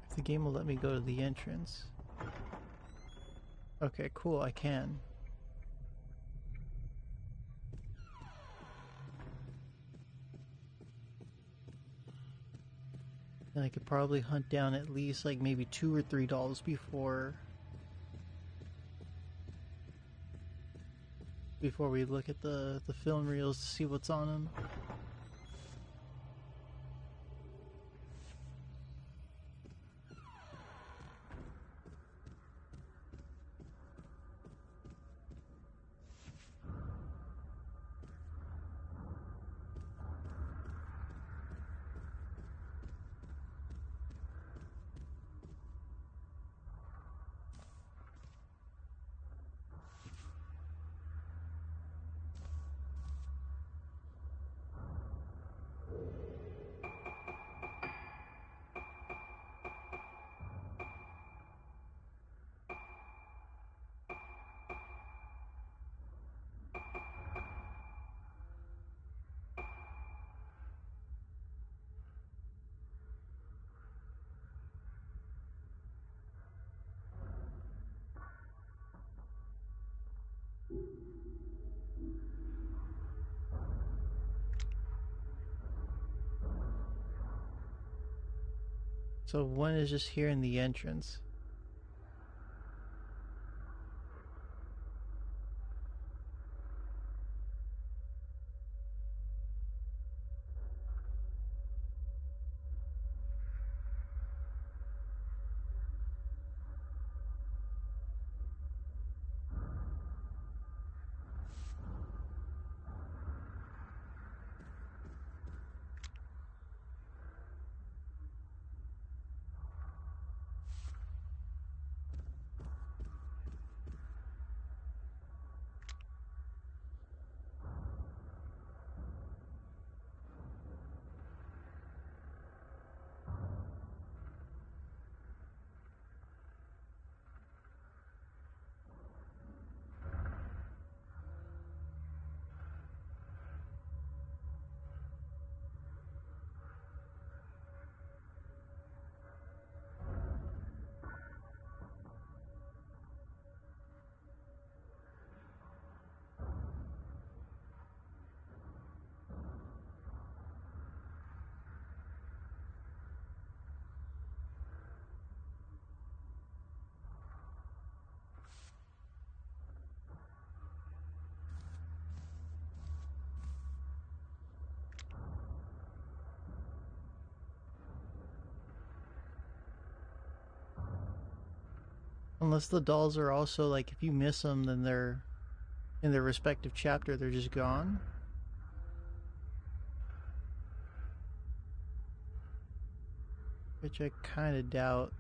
If the game will let me go to the entrance. Okay, cool, I can. And I could probably hunt down at least like maybe $2 or $3 before we look at the film reels to see what's on them. So one is just here in the entrance. Unless the dolls are also, like, if you miss them, then they're in their respective chapter, they're just gone. Which I kind of doubt.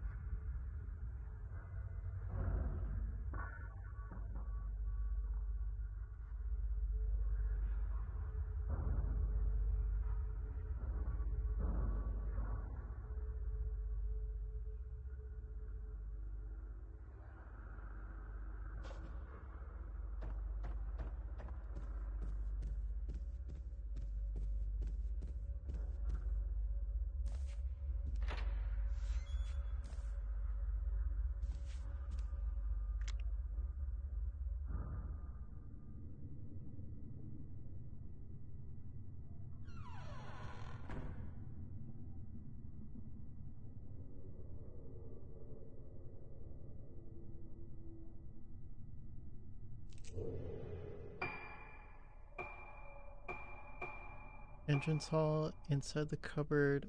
Entrance hall inside the cupboard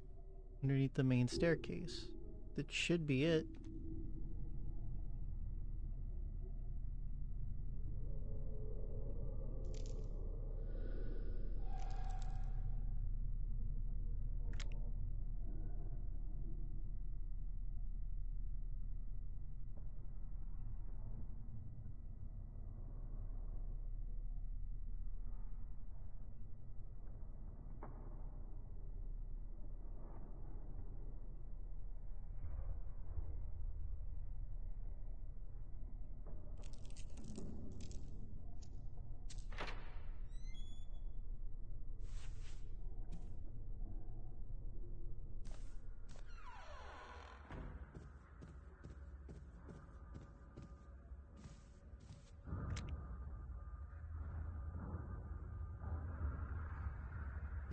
underneath the main staircase. That should be it.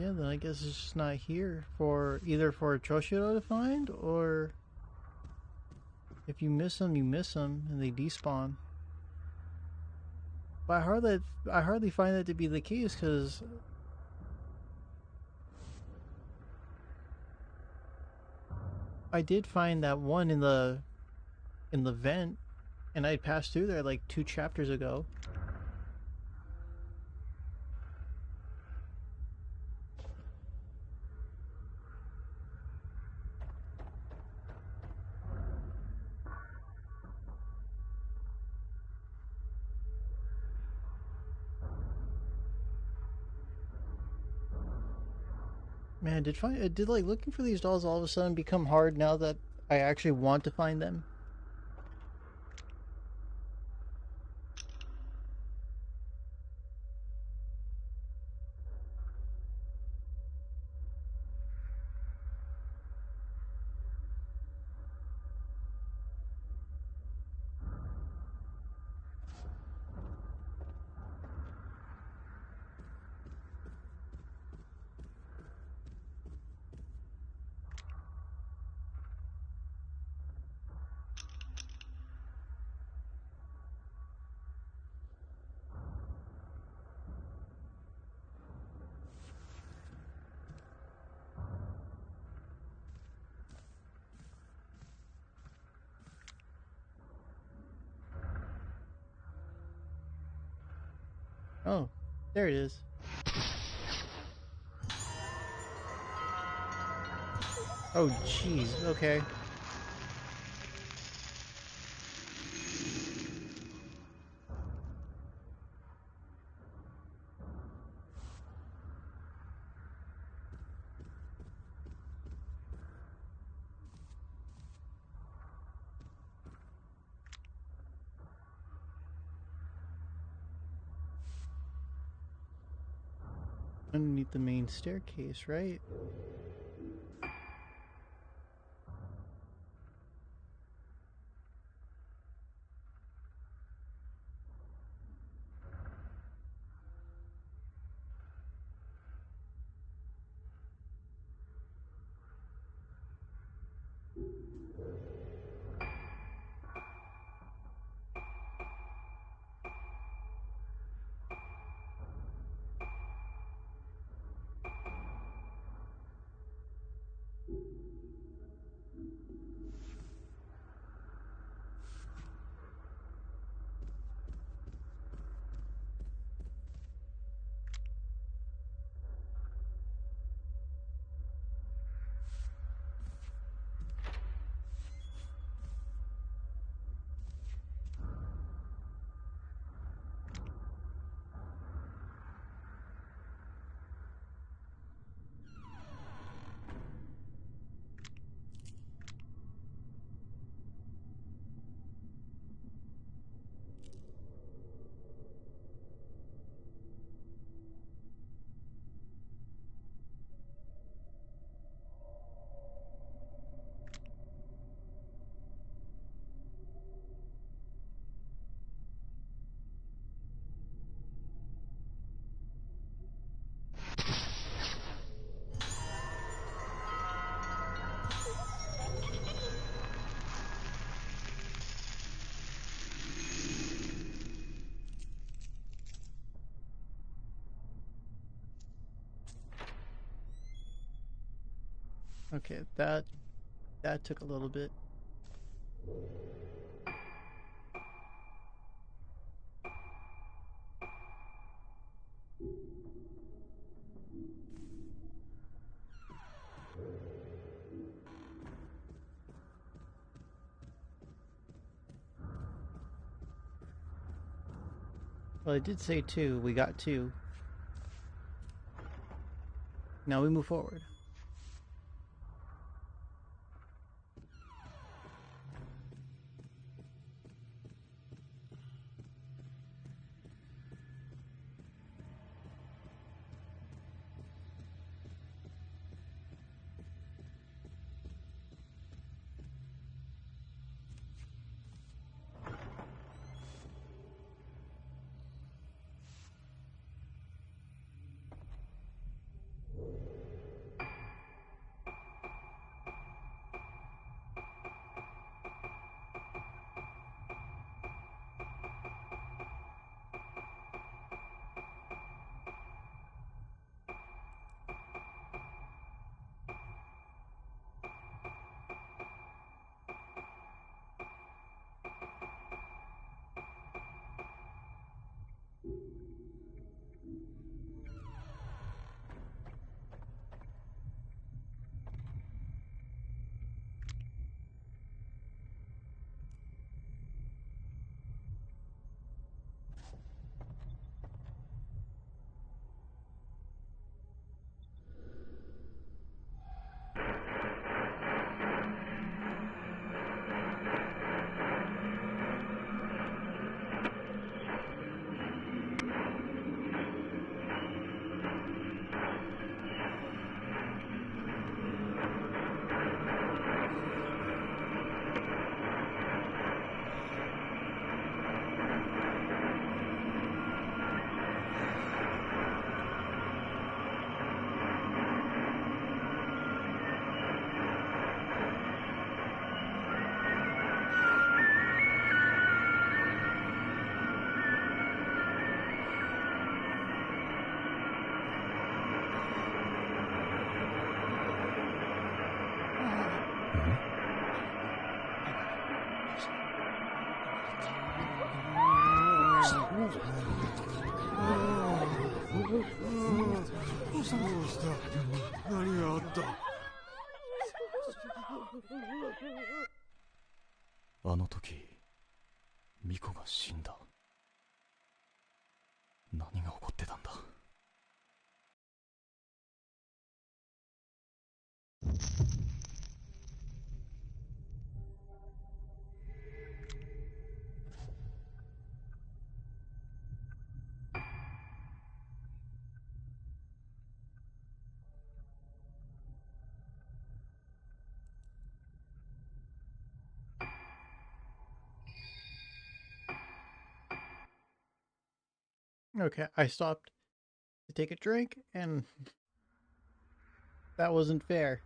Yeah, then I guess it's just not here for either for Choshiro to find, or if you miss them, you miss them and they despawn. But I hardly find that to be the case, because I did find that one in the vent, and I passed through there like 2 chapters ago. Man, did like looking for these dolls all of a sudden become hard now that I actually want to find them? Oh, there it is. Oh, jeez. Okay. Underneath the main staircase, right? Okay, that took a little bit. Well, I did say 2. We got 2. Now we move forward. Okay, I stopped to take a drink, and that wasn't fair.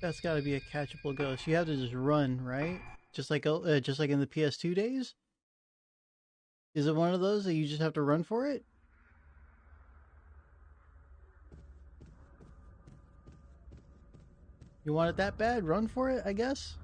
That's got to be a catchable ghost. You have to just run, right? Just like in the PS2 days. Is it one of those that you just have to run for it? You want it that bad? Run for it, I guess?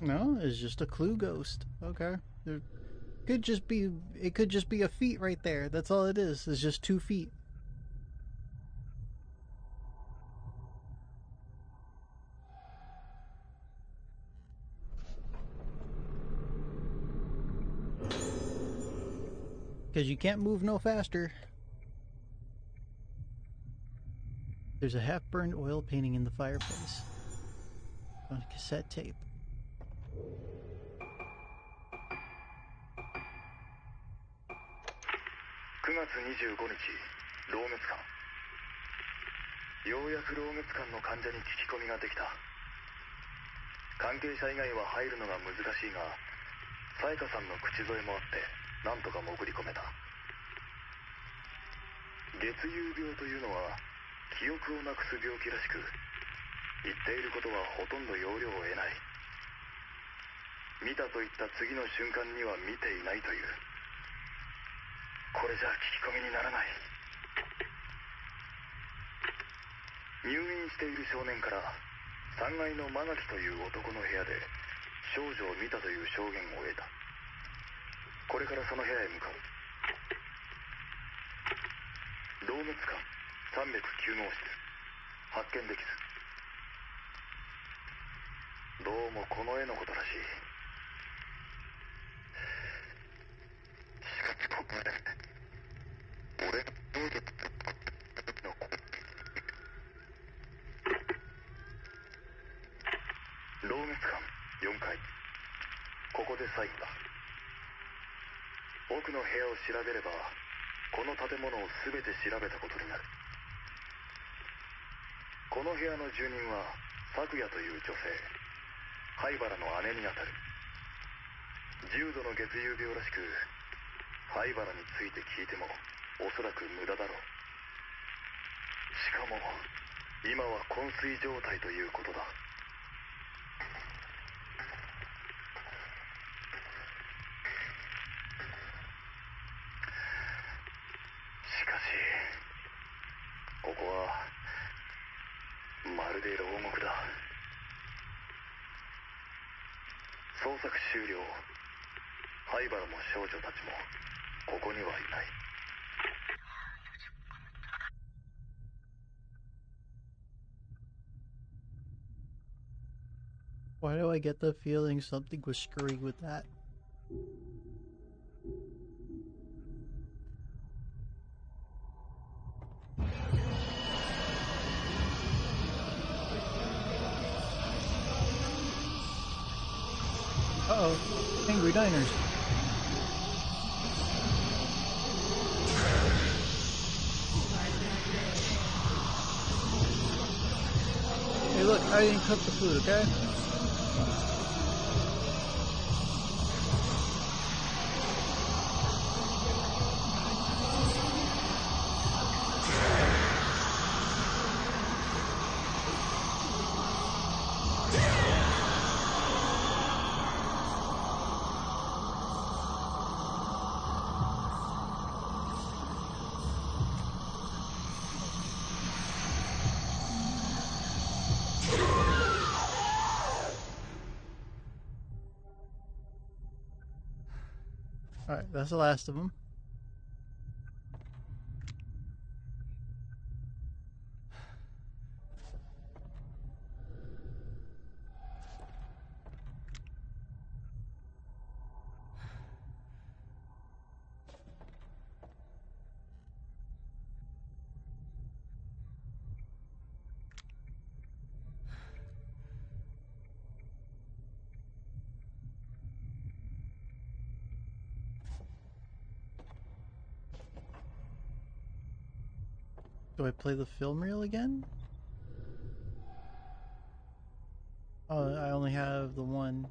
No, it's just a clue ghost. Okay. There could just be it could just be a feet right there. That's all it is. It's just 2 feet. Because you can't move no faster. There's a half-burned oil painting in the fireplace. On a cassette tape. 9月25日、老月館。ようやく老月館の患者に聞き込みができた。関係者以外は入るのが難しいが、さやかさんの口添えもあって、なんとか潜り込めた。月遊病というのは、記憶をなくす病気らしく、言っていることはほとんど要領を得ない。見たと言った次の瞬間には見ていないという。これじゃ聞き込みにならない。入院している少年から3階の間垣という男の部屋で少女を見たという証言を得た。これからその部屋へ向かう。老月館309号室、発見できず。どうもこの絵のことらしい。しかしここで俺の少女の老月館4階、ここで最後だ。奥の部屋を調べればこの建物を全て調べたことになる。この部屋の住人は咲夜という女性、灰原の姉にあたる。重度の月遊病らしく、灰原について聞いてもおそらく無駄だろう。しかも今は昏睡状態ということだ。しかしここはまるで牢獄だ。捜索終了。灰原も少女たちもここにはいない。Why do I get the feeling something was screwing with that? Uh-oh. Angry Diners. Hey look, I didn't cook the food, okay? Alright, that's the last of them. Do I play the film reel again? Oh, I only have the one.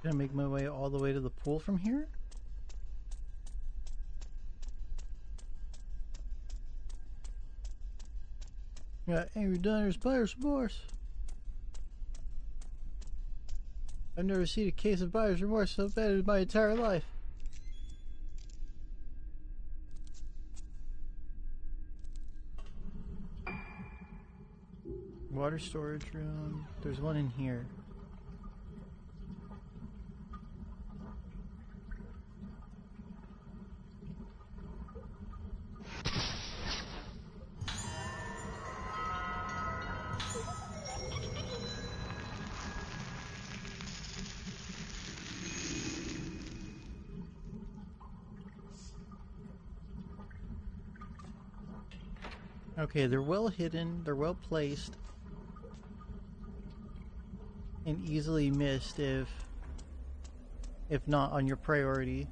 Can I make my way all the way to the pool from here? Got angry diners, buyer's remorse. I've never seen a case of buyer's remorse so bad in my entire life. Water storage room. There's one in here. Okay, they're well hidden, they're well placed, and easily missed if not on your priority.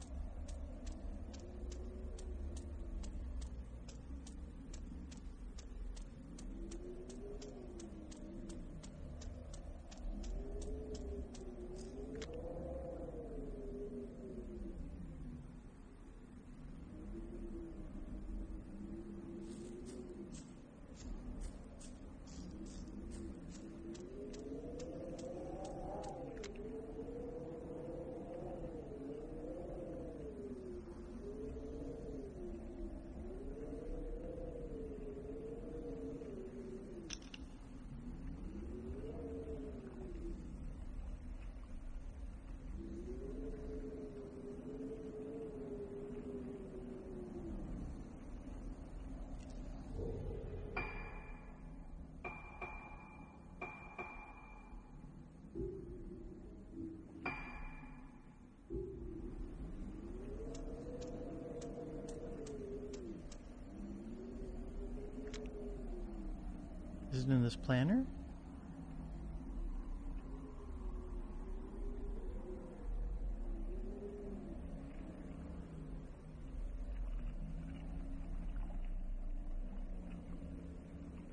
Is it in this planner?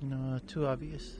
No, too obvious.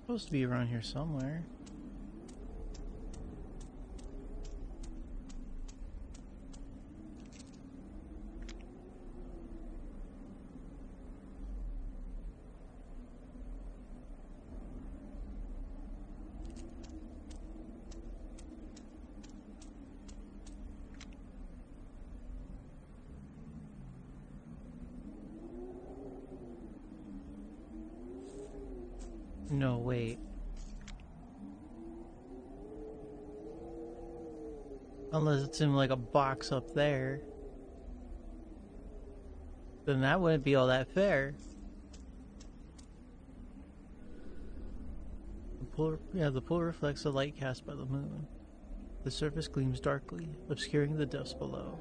Supposed to be around here somewhere. No, wait. Unless it's in like a box up there. Then that wouldn't be all that fair. The pool reflects the light cast by the moon. The surface gleams darkly, obscuring the depths below.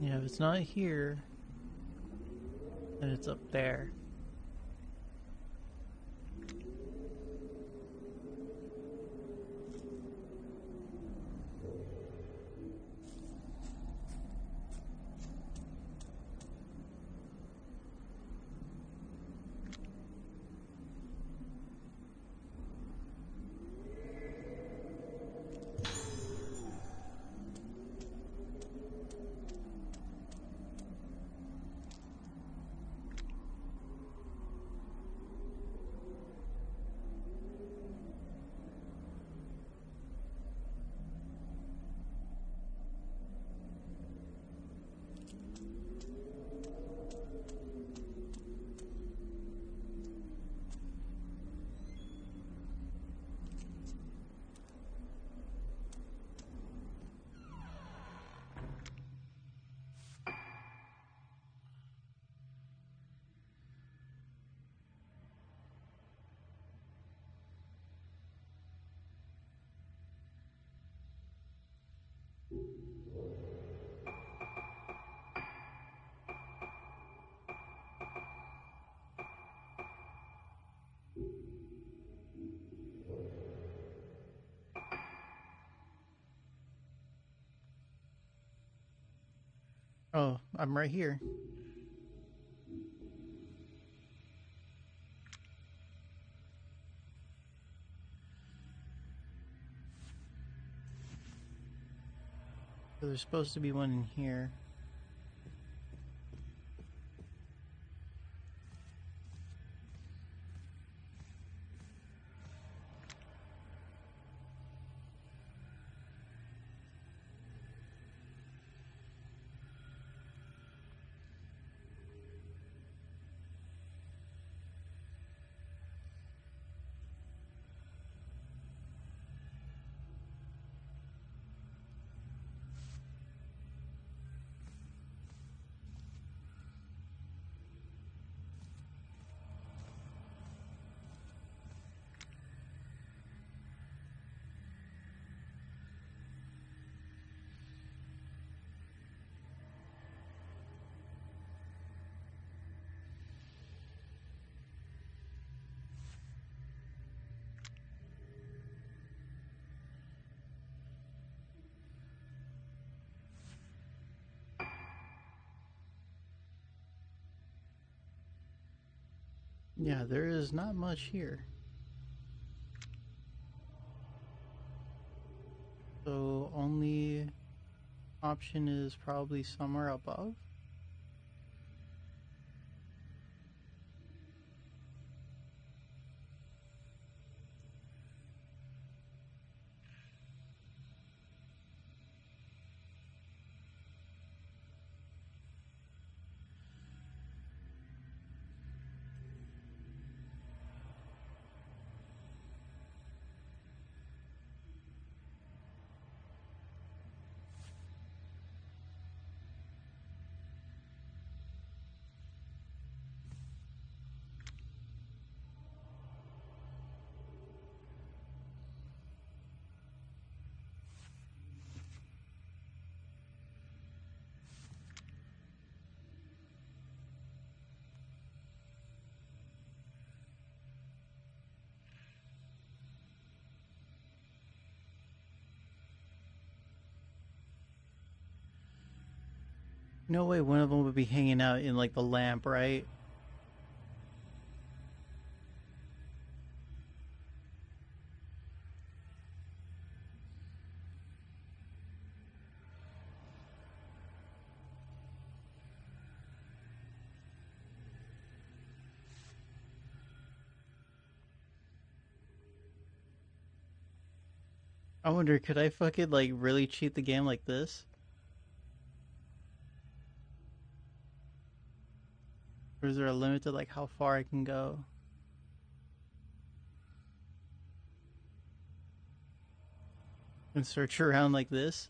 Yeah, if it's not here, then it's up there. Oh, I'm right here. So there's supposed to be one in here. Yeah, there is not much here. So only option is probably somewhere above. No way one of them would be hanging out in like the lamp, right? I wonder, could I fucking like really cheat the game like this? Or is there a limit to like how far I can go? And search around like this?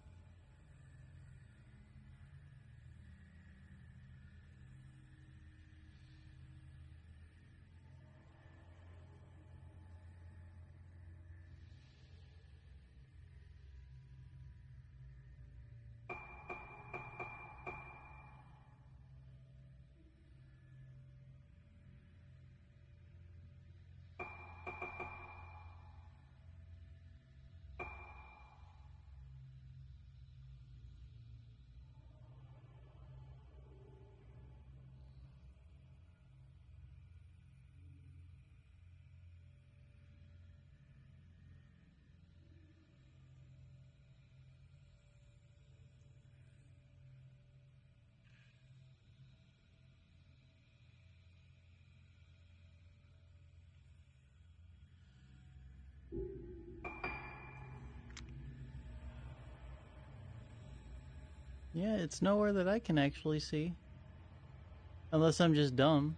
Yeah, it's nowhere that I can actually see. Unless I'm just dumb.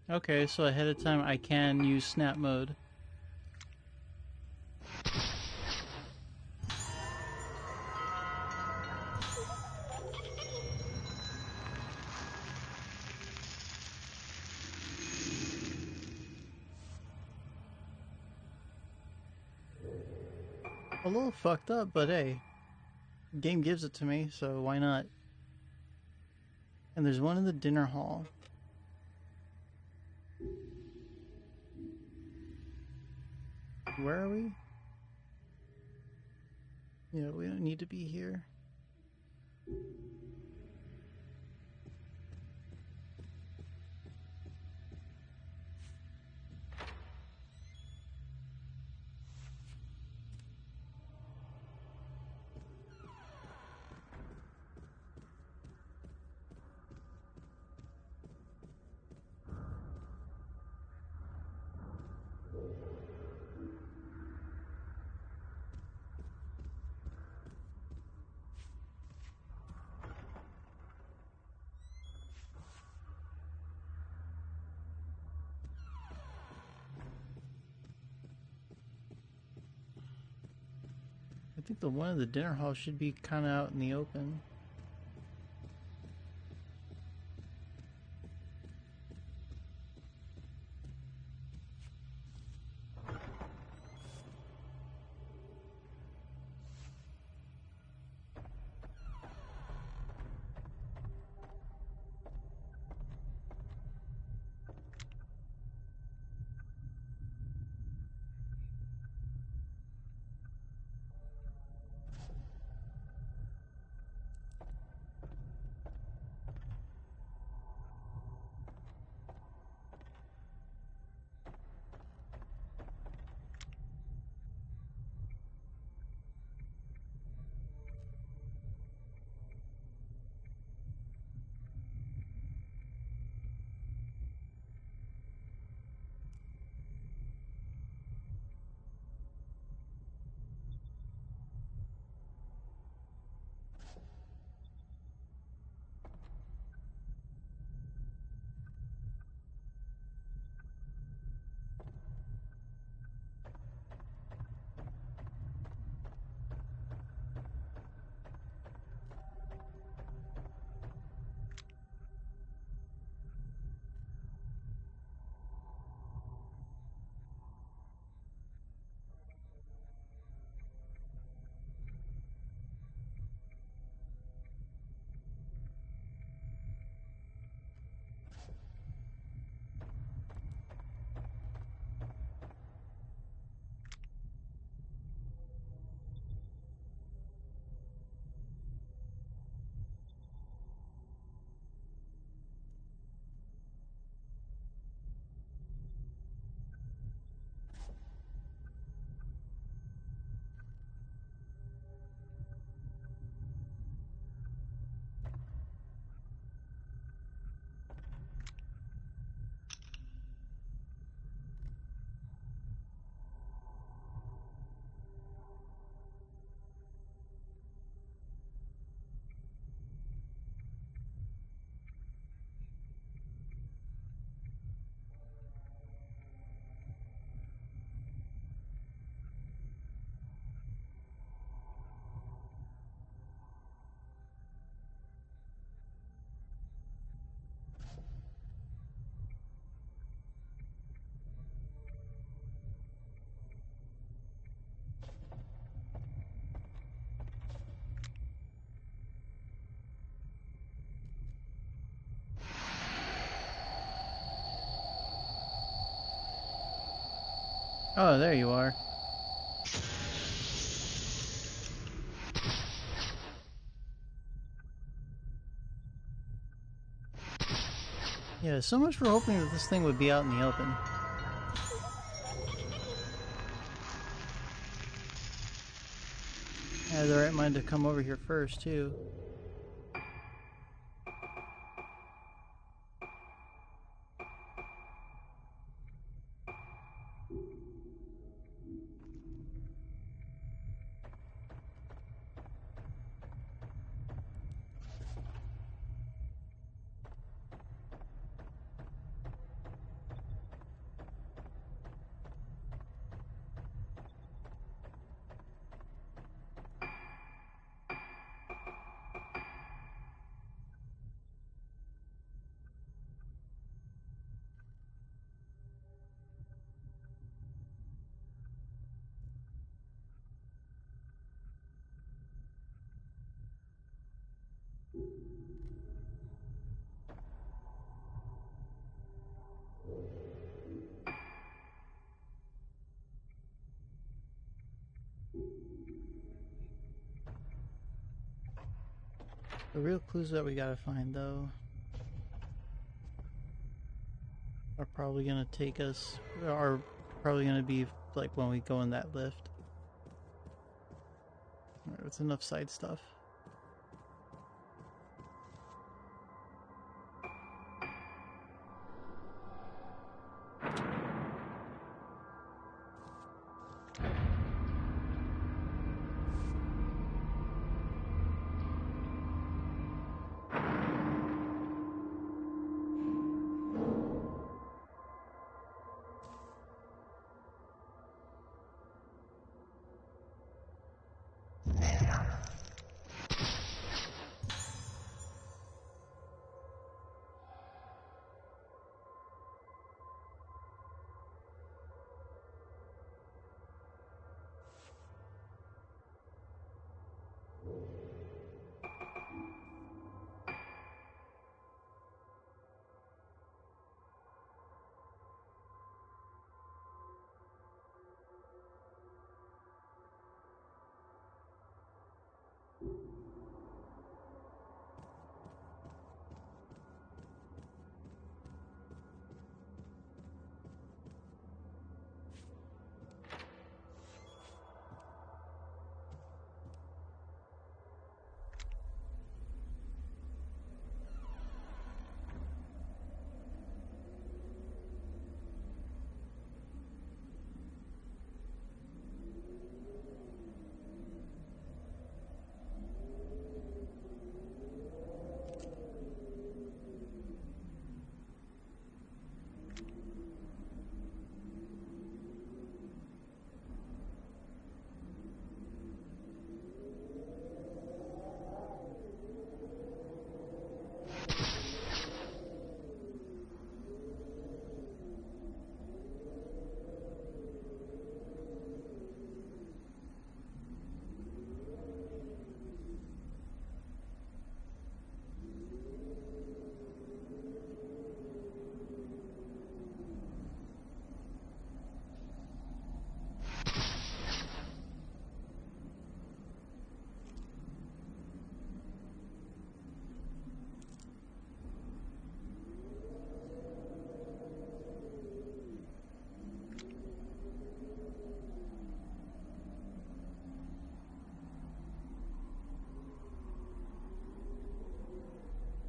Okay, so ahead of time I can use snap mode. A little fucked up, but hey. Game gives it to me, so why not? And there's one in the dinner hall. Where are we? Yeah, we don't need to be here. I think the one in the dinner hall should be kind of out in the open. Oh, there you are. Yeah, so much for hoping that this thing would be out in the open. I had the right mind to come over here first, too. The real clues that we gotta find, though, are probably gonna take us, are probably gonna be like when we go in that lift. Alright, that's enough side stuff.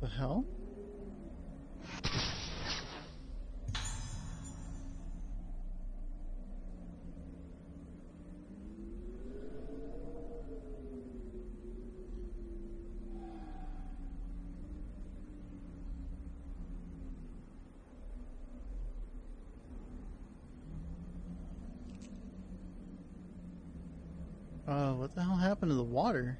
The hell? What the hell happened to the water?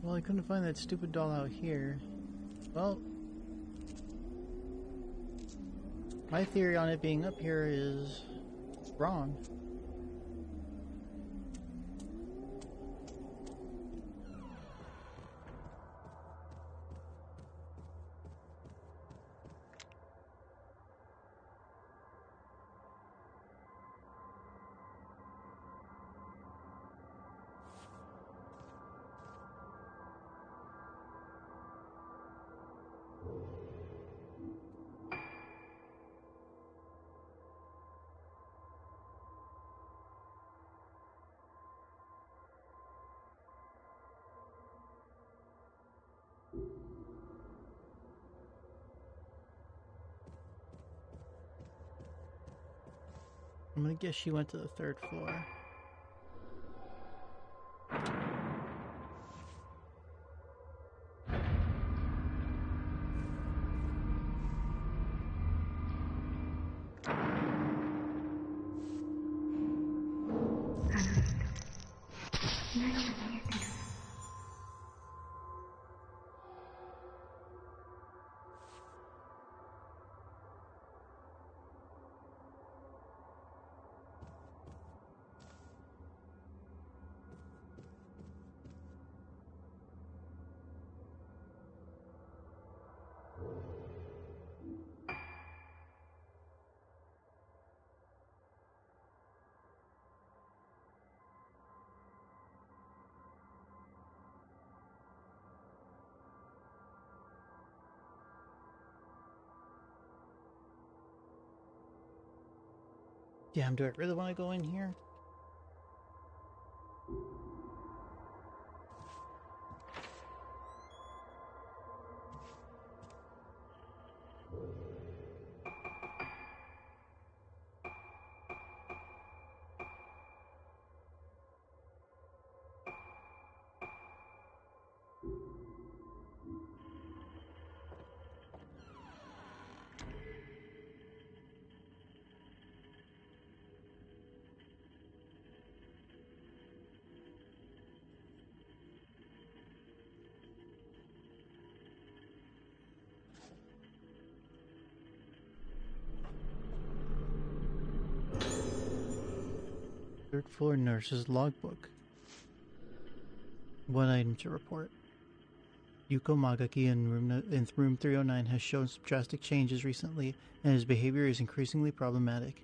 Well, I couldn't find that stupid doll out here. Well, my theory on it being up here is wrong. I'm gonna guess she went to the 3rd floor. Damn, do I really want to go in here? Third floor nurse's logbook. One item to report. Yuko Magaki in room 309 has shown some drastic changes recently, and his behavior is increasingly problematic.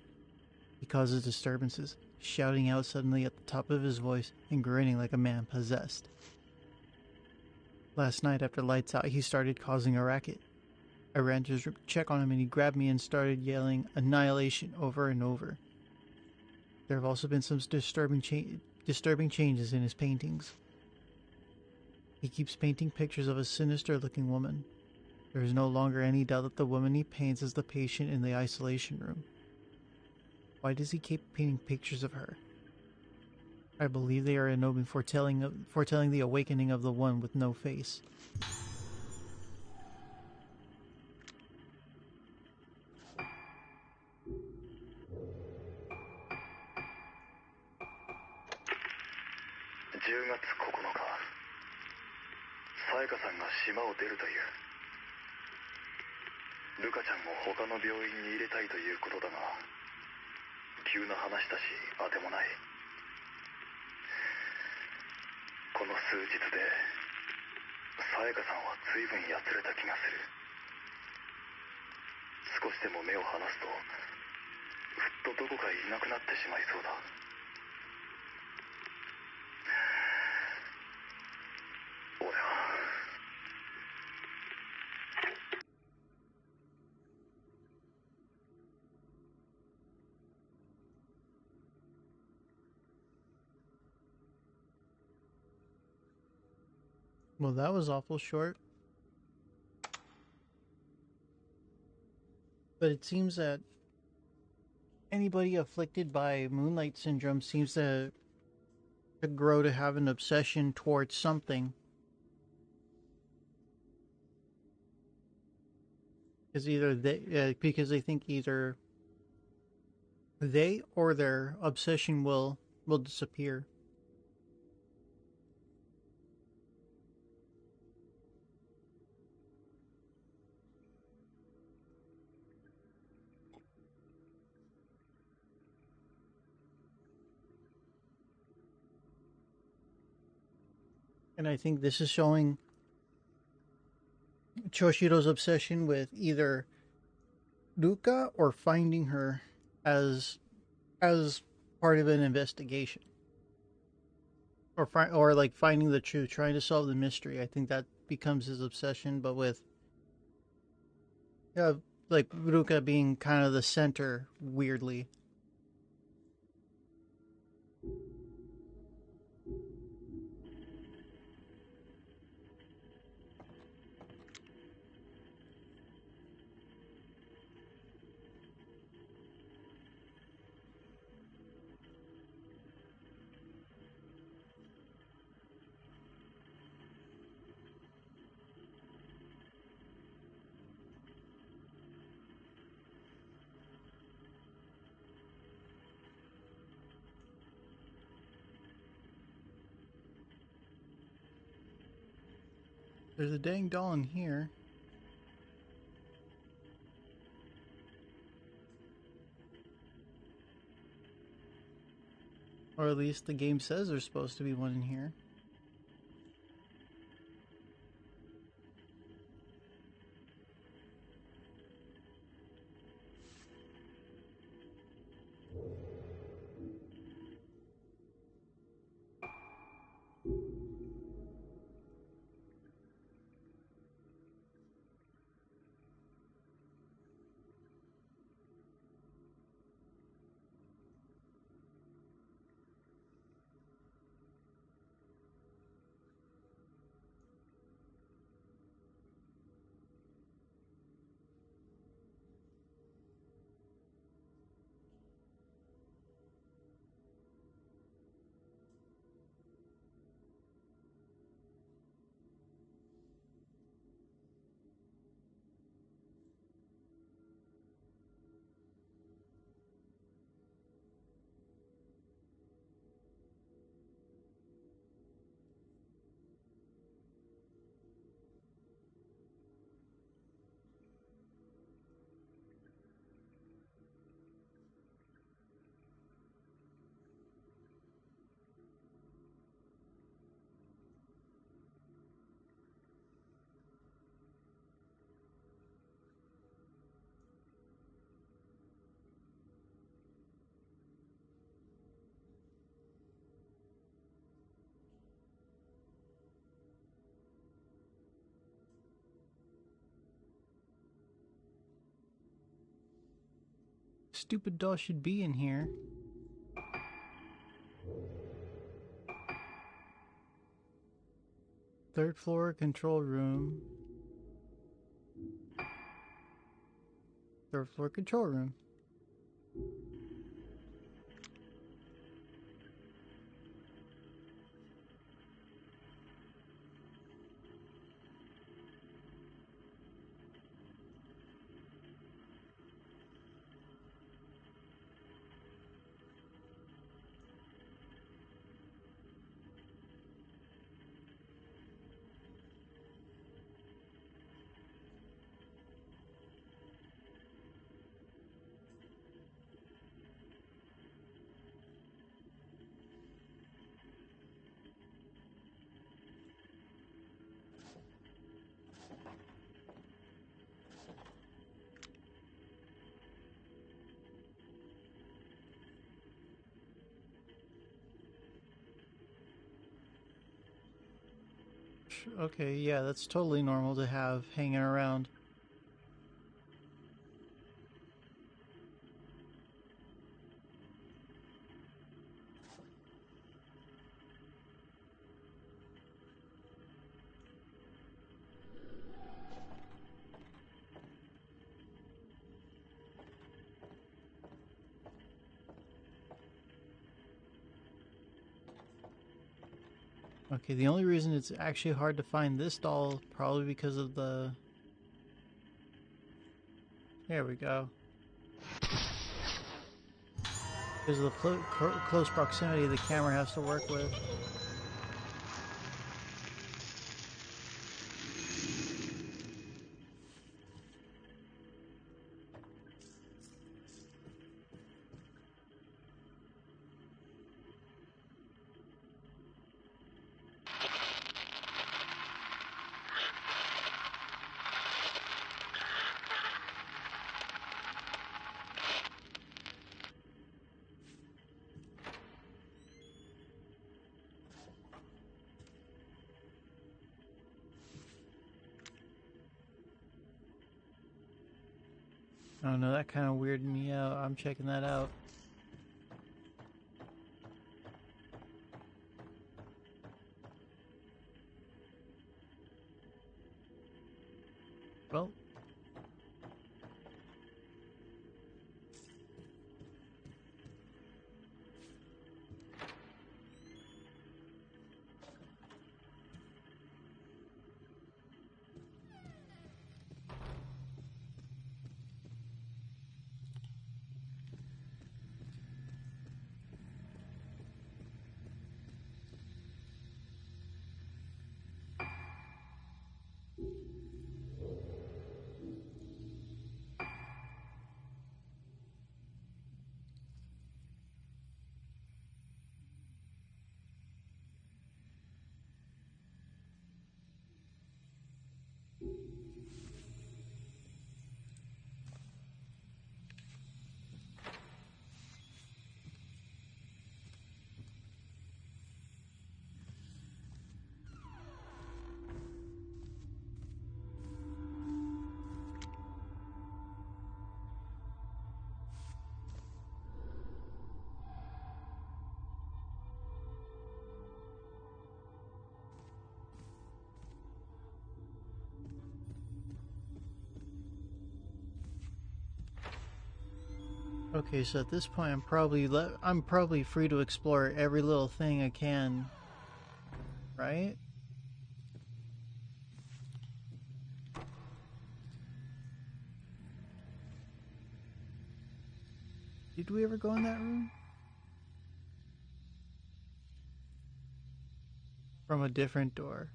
He causes disturbances, shouting out suddenly at the top of his voice and grinning like a man possessed. Last night after lights out, he started causing a racket. I ran to his room to check on him and he grabbed me and started yelling annihilation over and over. There have also been some disturbing changes in his paintings. He keeps painting pictures of a sinister-looking woman. There is no longer any doubt that the woman he paints is the patient in the isolation room. Why does he keep painting pictures of her? I believe they are an omen foretelling the awakening of the one with no face. Well, that was awful short. But it seems that anybody afflicted by Moonlight Syndrome seems to grow to have an obsession towards something. Because they think either they or their obsession will disappear. And I think this is showing Choshiro's obsession with either Ruka or finding her as part of an investigation, or like finding the truth, trying to solve the mystery. I think that becomes his obsession, but with like Ruka being kind of the center weirdly. There's a dang doll in here. Or at least the game says there's supposed to be one in here. Stupid doll should be in here. Third floor control room. Third floor control room. Okay, yeah, that's totally normal to have hanging around. Okay, the only reason it's actually hard to find this doll, probably because of the... There we go. Because of the close proximity the camera has to work with. Oh no, that kind of weirded me out. I'm checking that out. Well. Okay, so at this point, I'm probably free to explore every little thing I can, right? Did we ever go in that room? From a different door.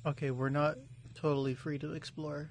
Okay, we're not totally free to explore.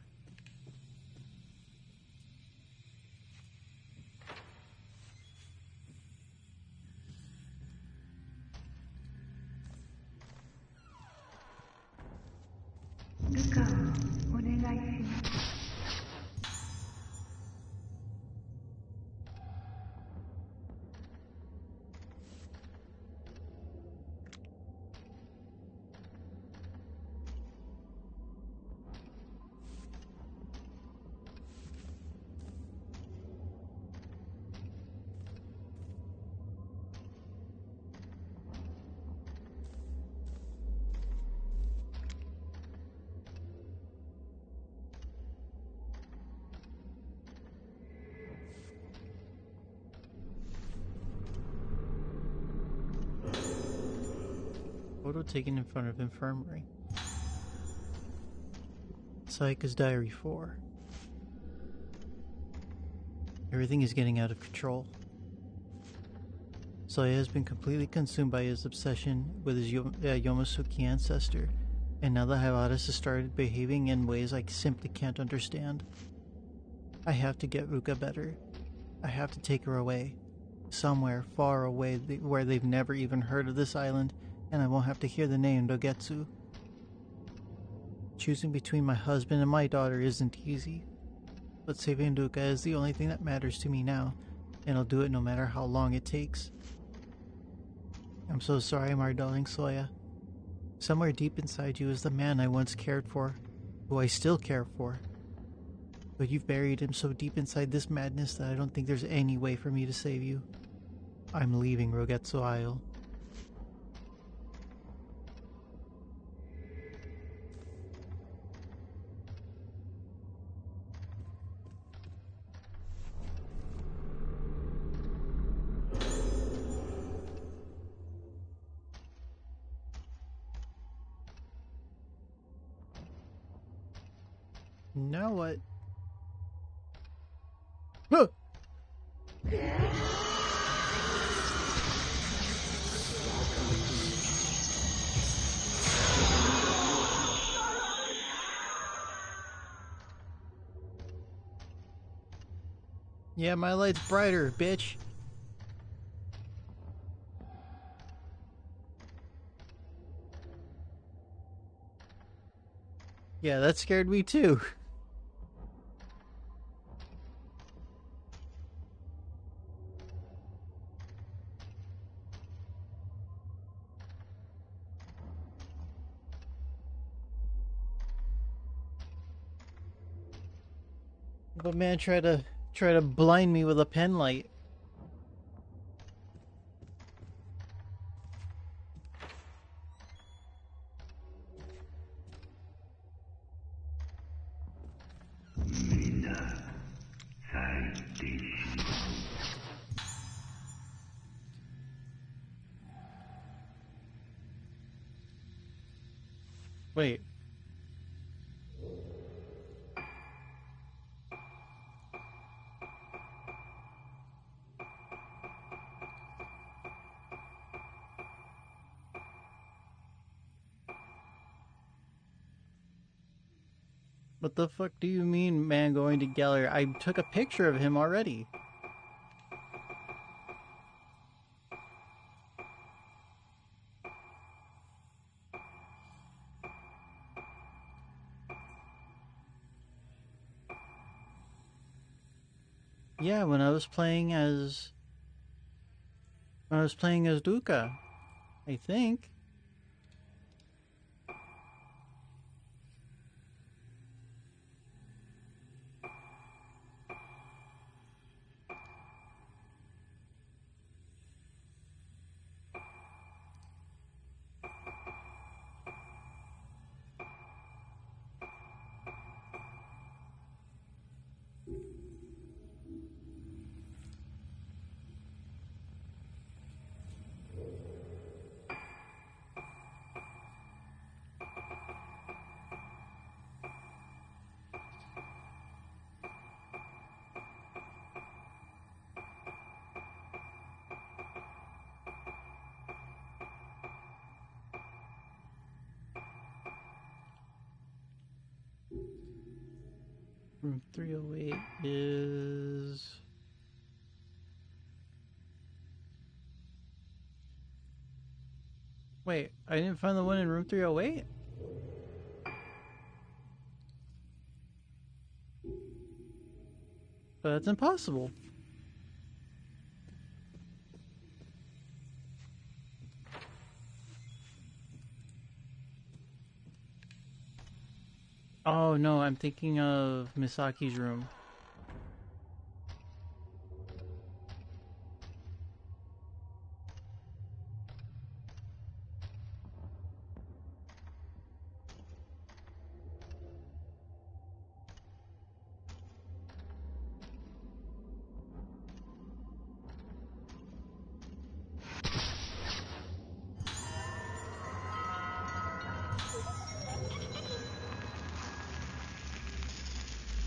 Photo taken in front of infirmary. Sayaka's Diary 4. Everything is getting out of control. Saya has been completely consumed by his obsession with his Yomosuke ancestor, and now the Hivadas has started behaving in ways I simply can't understand. I have to get Ruka better. I have to take her away. Somewhere far away where they've never even heard of this island, and I won't have to hear the name Dogetsu. Choosing between my husband and my daughter isn't easy, but saving Ruka is the only thing that matters to me now, and I'll do it no matter how long it takes. I'm so sorry, my darling Soya. Somewhere deep inside you is the man I once cared for, who I still care for. But you've buried him so deep inside this madness that I don't think there's any way for me to save you. I'm leaving Rogetsu Isle. Now what? Huh! Yeah, my light's brighter, bitch. Yeah, that scared me too. But man, try to blind me with a pen light. Wait. What the fuck do you mean, man going to gallery? I took a picture of him already. Yeah, when I was playing as Luca, I think. Room 308 is... Wait, I didn't find the one in room 308? But that's impossible. Oh no, I'm thinking of Misaki's room.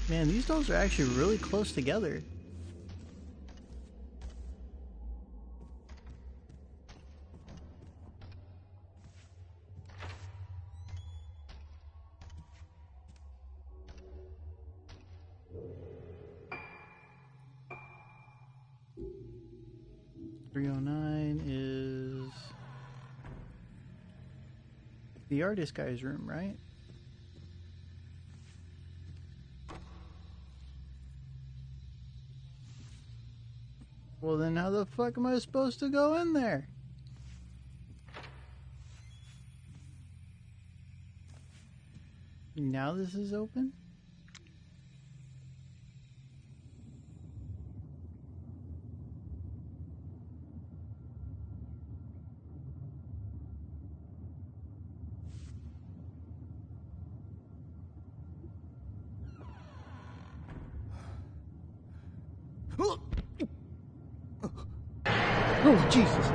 Man, these dolls are actually really close together. .309 is the artist guy's room, right? Well, then how the fuck am I supposed to go in there? Now this is open? Oh, Jesus.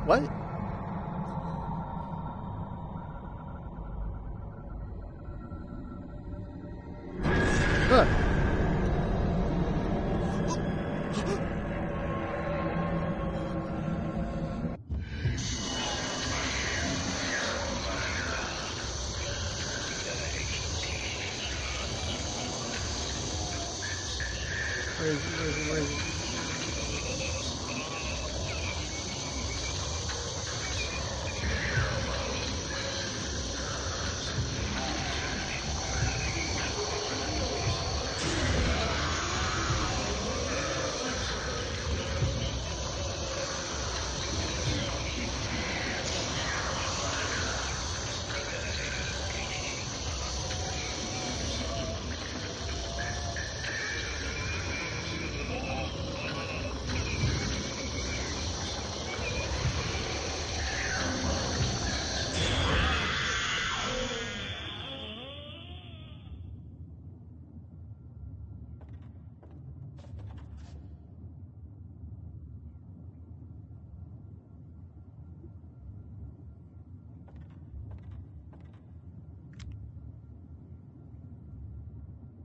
What? Huh. Where is it? Where is it? Where is it?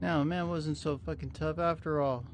Now, man wasn't so fucking tough after all.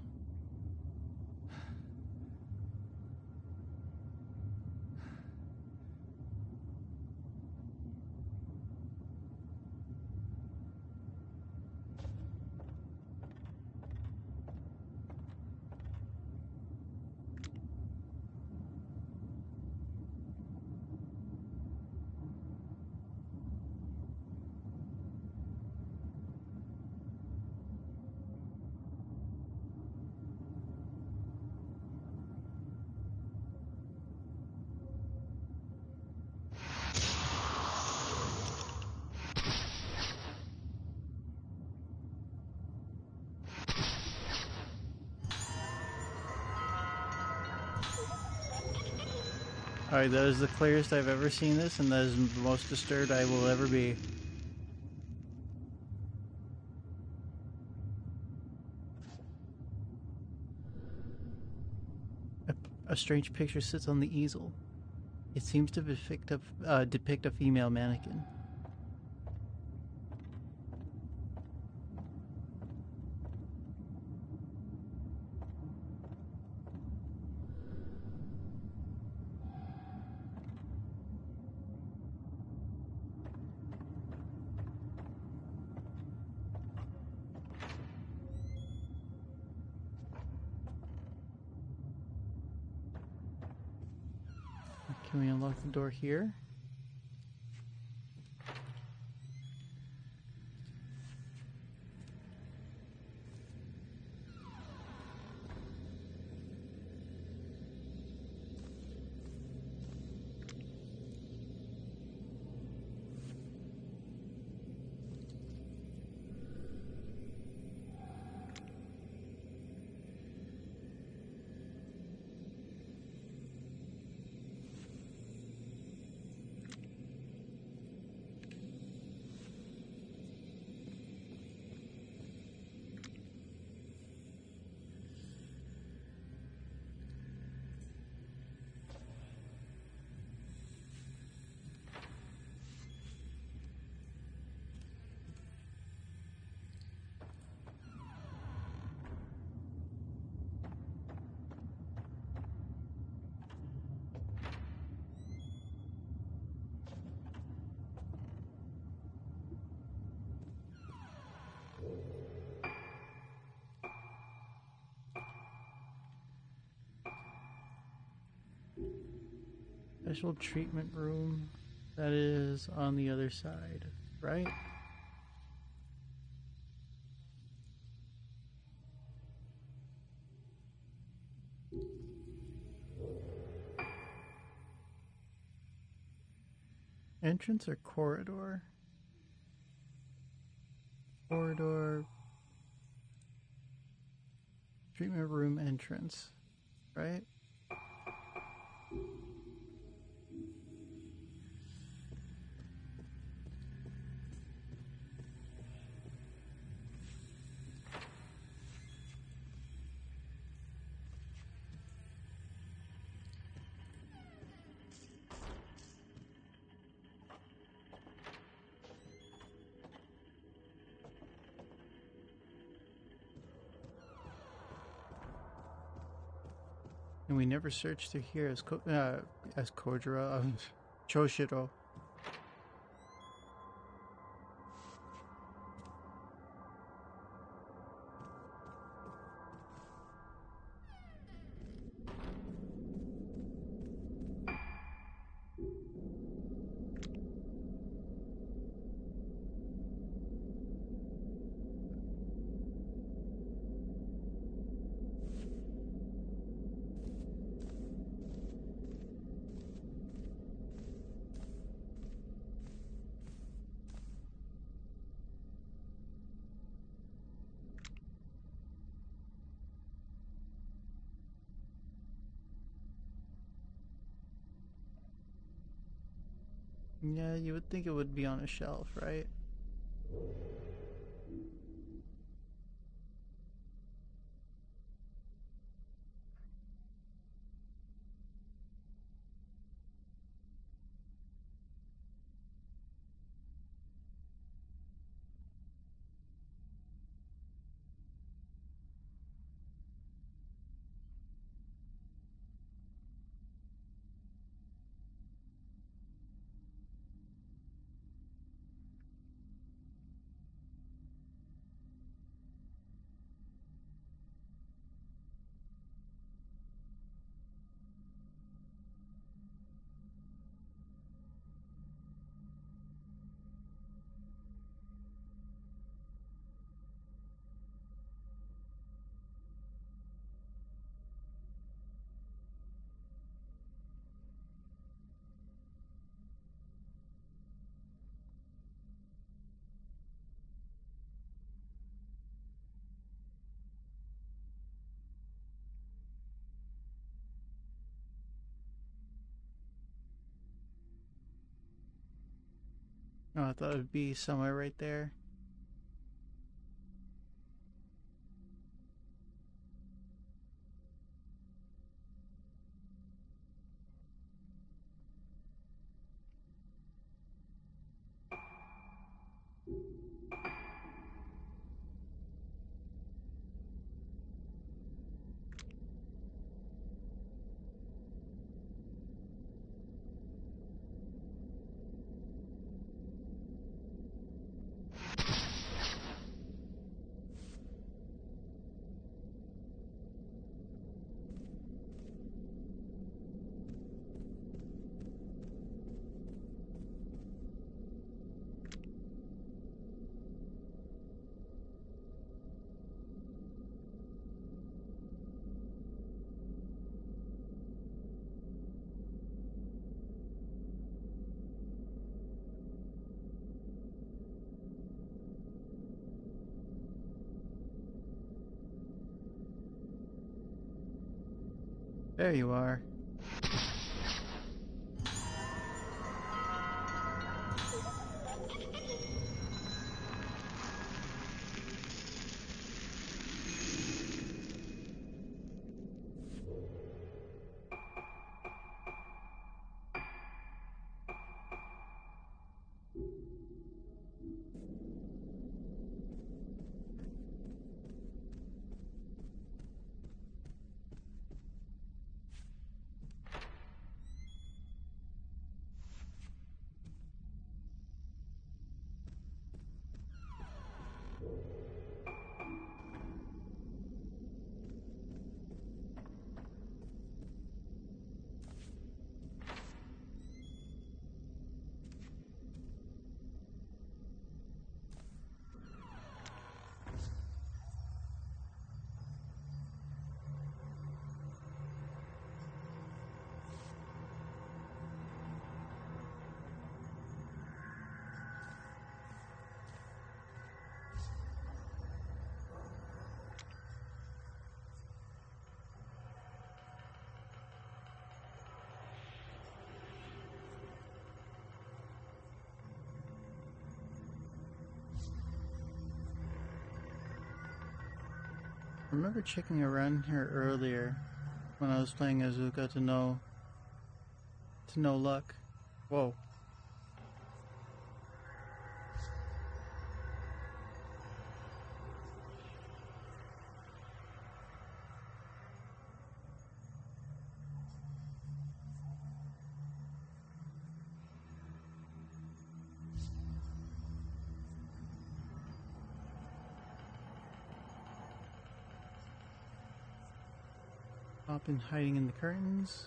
Alright, that is the clearest I've ever seen this, and that is the most disturbed I will ever be. A strange picture sits on the easel. It seems to depict a female mannequin. Can we unlock the door here? Special treatment room. That is on the other side, right? Entrance or corridor? Corridor. Treatment room entrance, right? And we never searched through here as Kojiro, Choshiro. Yeah, you would think it would be on a shelf, right? Oh, I thought it would be somewhere right there. There you are. I remember checking around here earlier when I was playing Azuka to no luck. Whoa. I've been hiding in the curtains.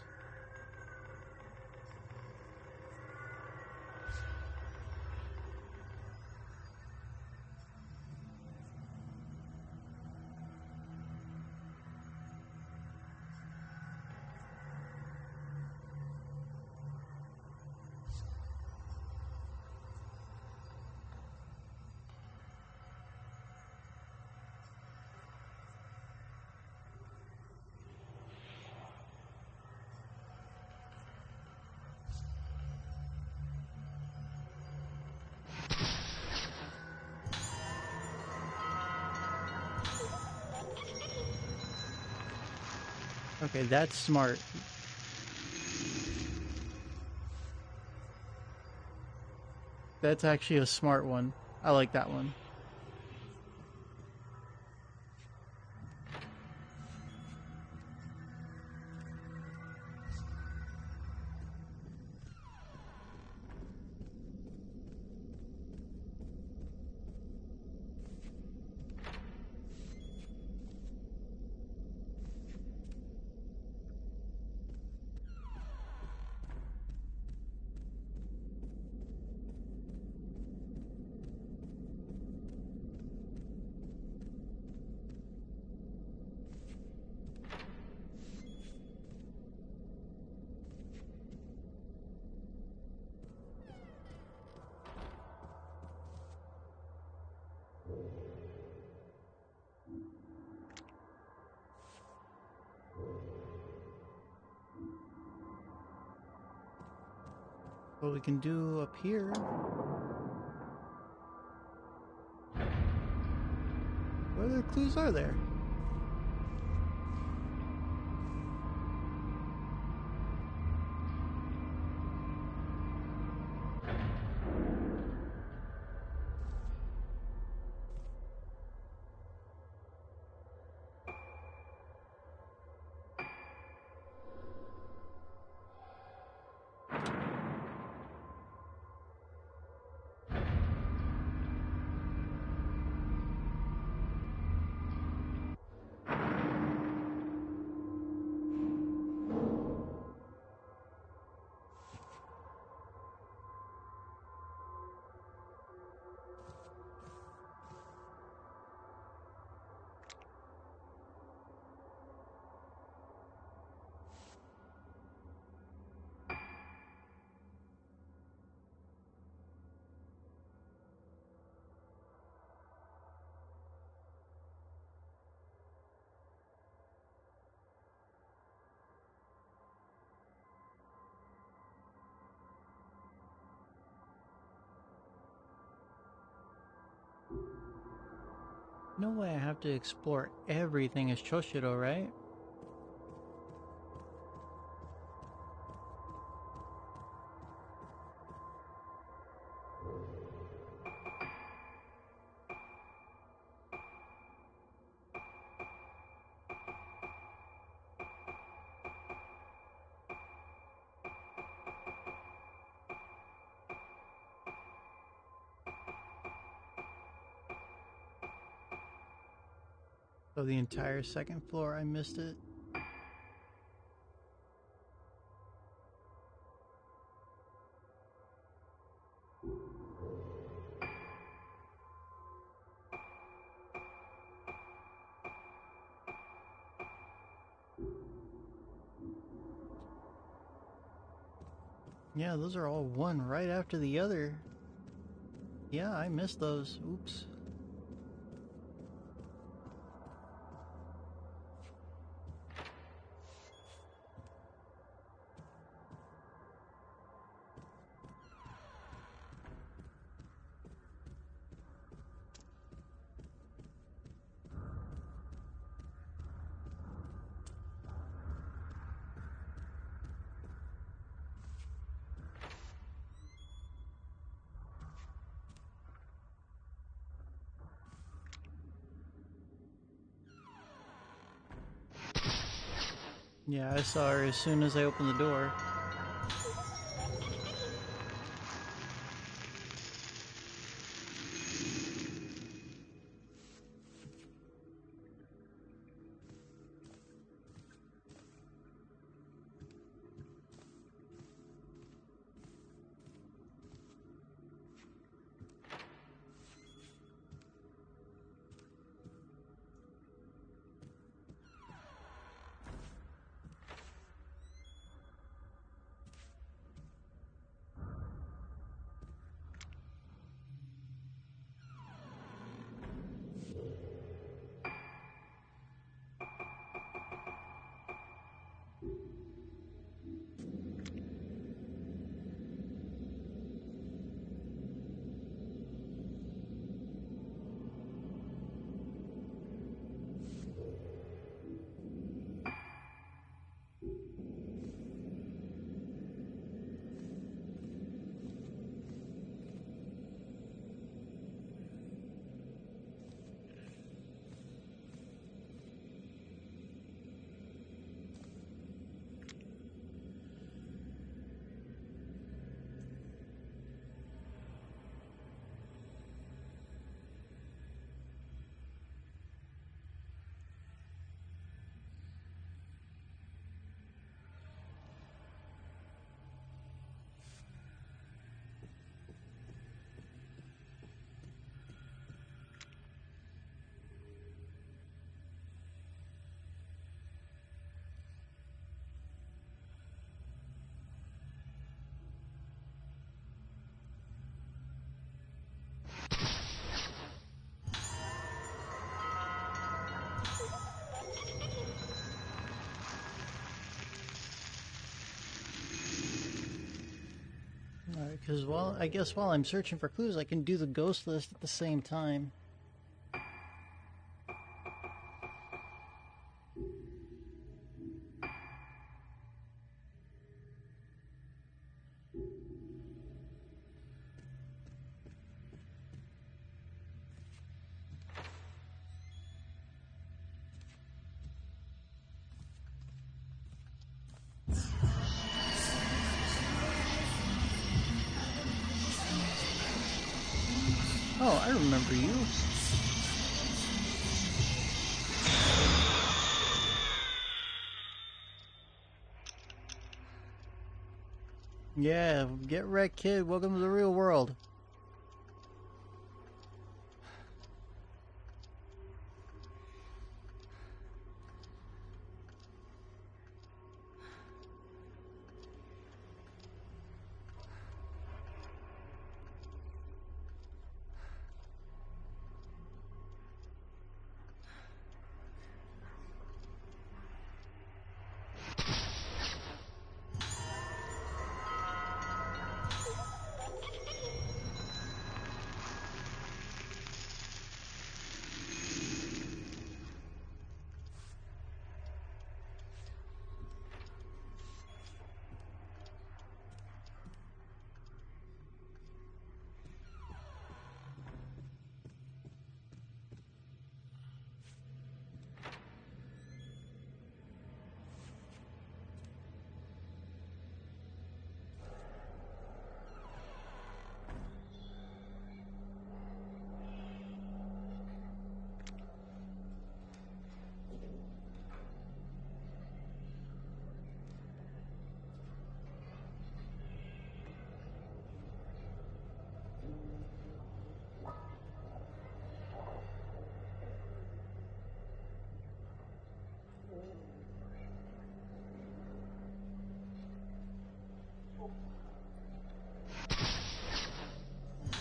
Okay, that's smart. That's actually a smart one. I like that one. What we can do up here other clues are there? No way I have to explore everything as Choshiro, right? So the entire second floor, I missed it. Yeah, those are all one right after the other. Yeah, I missed those. Oops. Yeah, I saw her as soon as I opened the door. Alright, because I guess while I'm searching for clues, I can do the ghost list at the same time. Oh, I remember you. Yeah, get wrecked, kid. Welcome to the real world.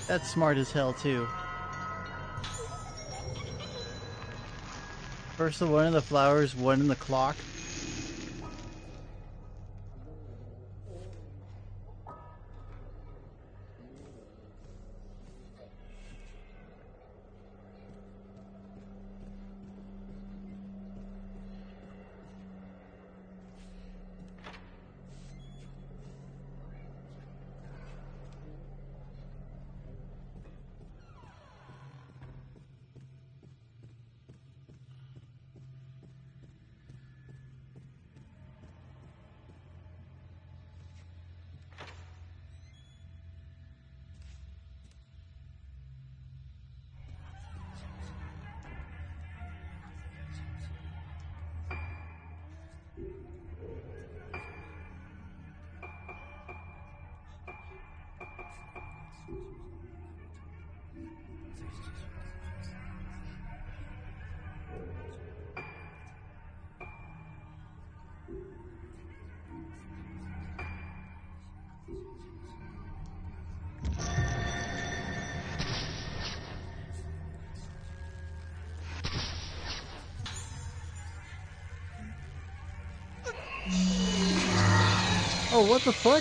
That's smart as hell, too. First the one in the flowers, one in the clock. Oh, what the fuck?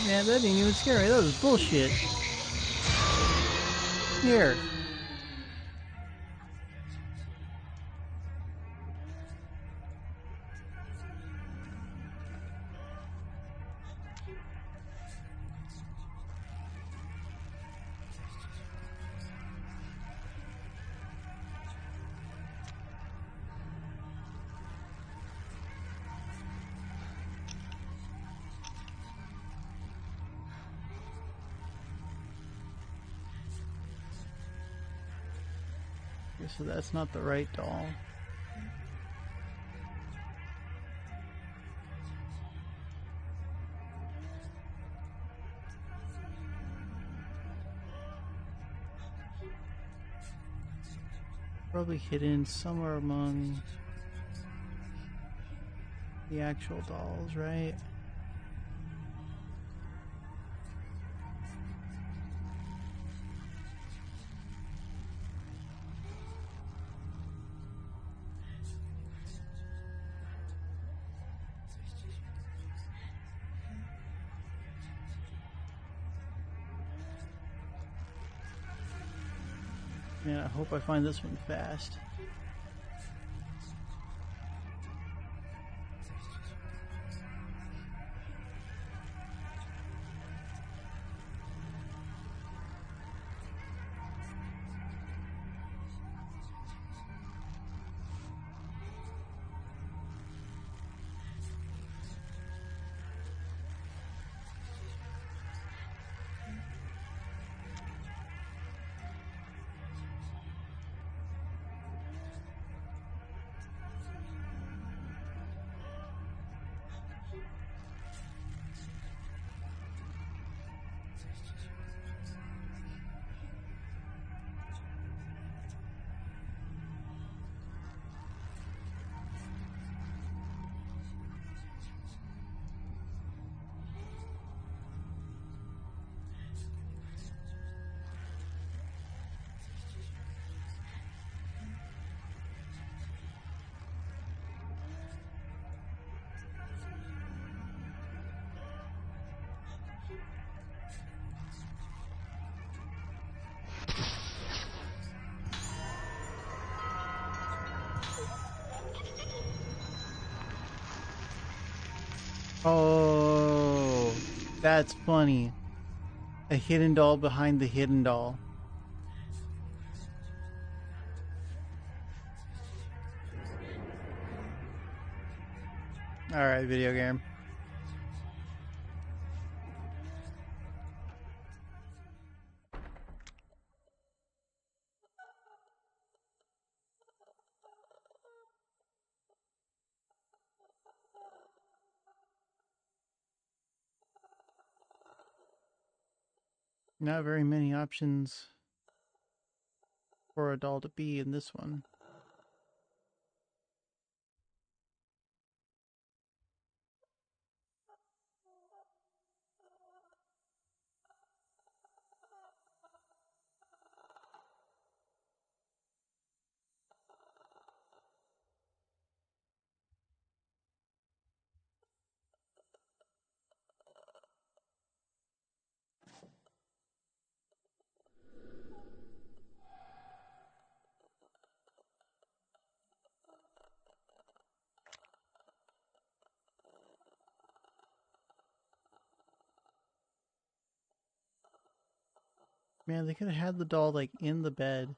Man, that didn't even scare me. That was bullshit. Here. So that's not the right doll. Probably hidden somewhere among the actual dolls, right? Yeah, I hope I find this one fast. Oh, that's funny. A hidden doll behind the hidden doll. Alright, video game. Not very many options for a doll to be in this one. Man, they could have had the doll like in the bed.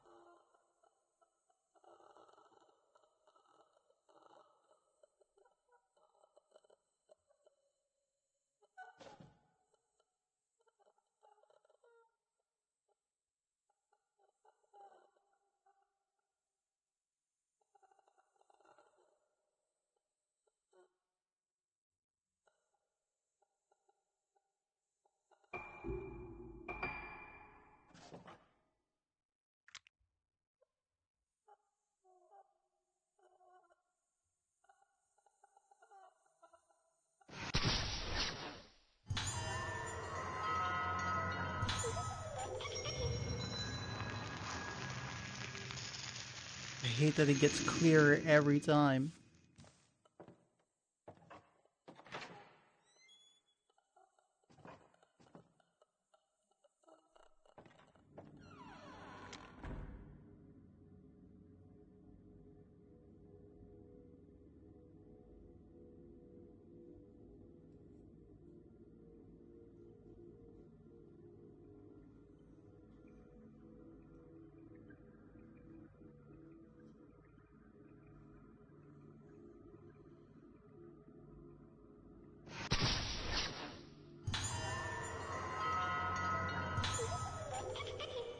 I hate that it gets clearer every time.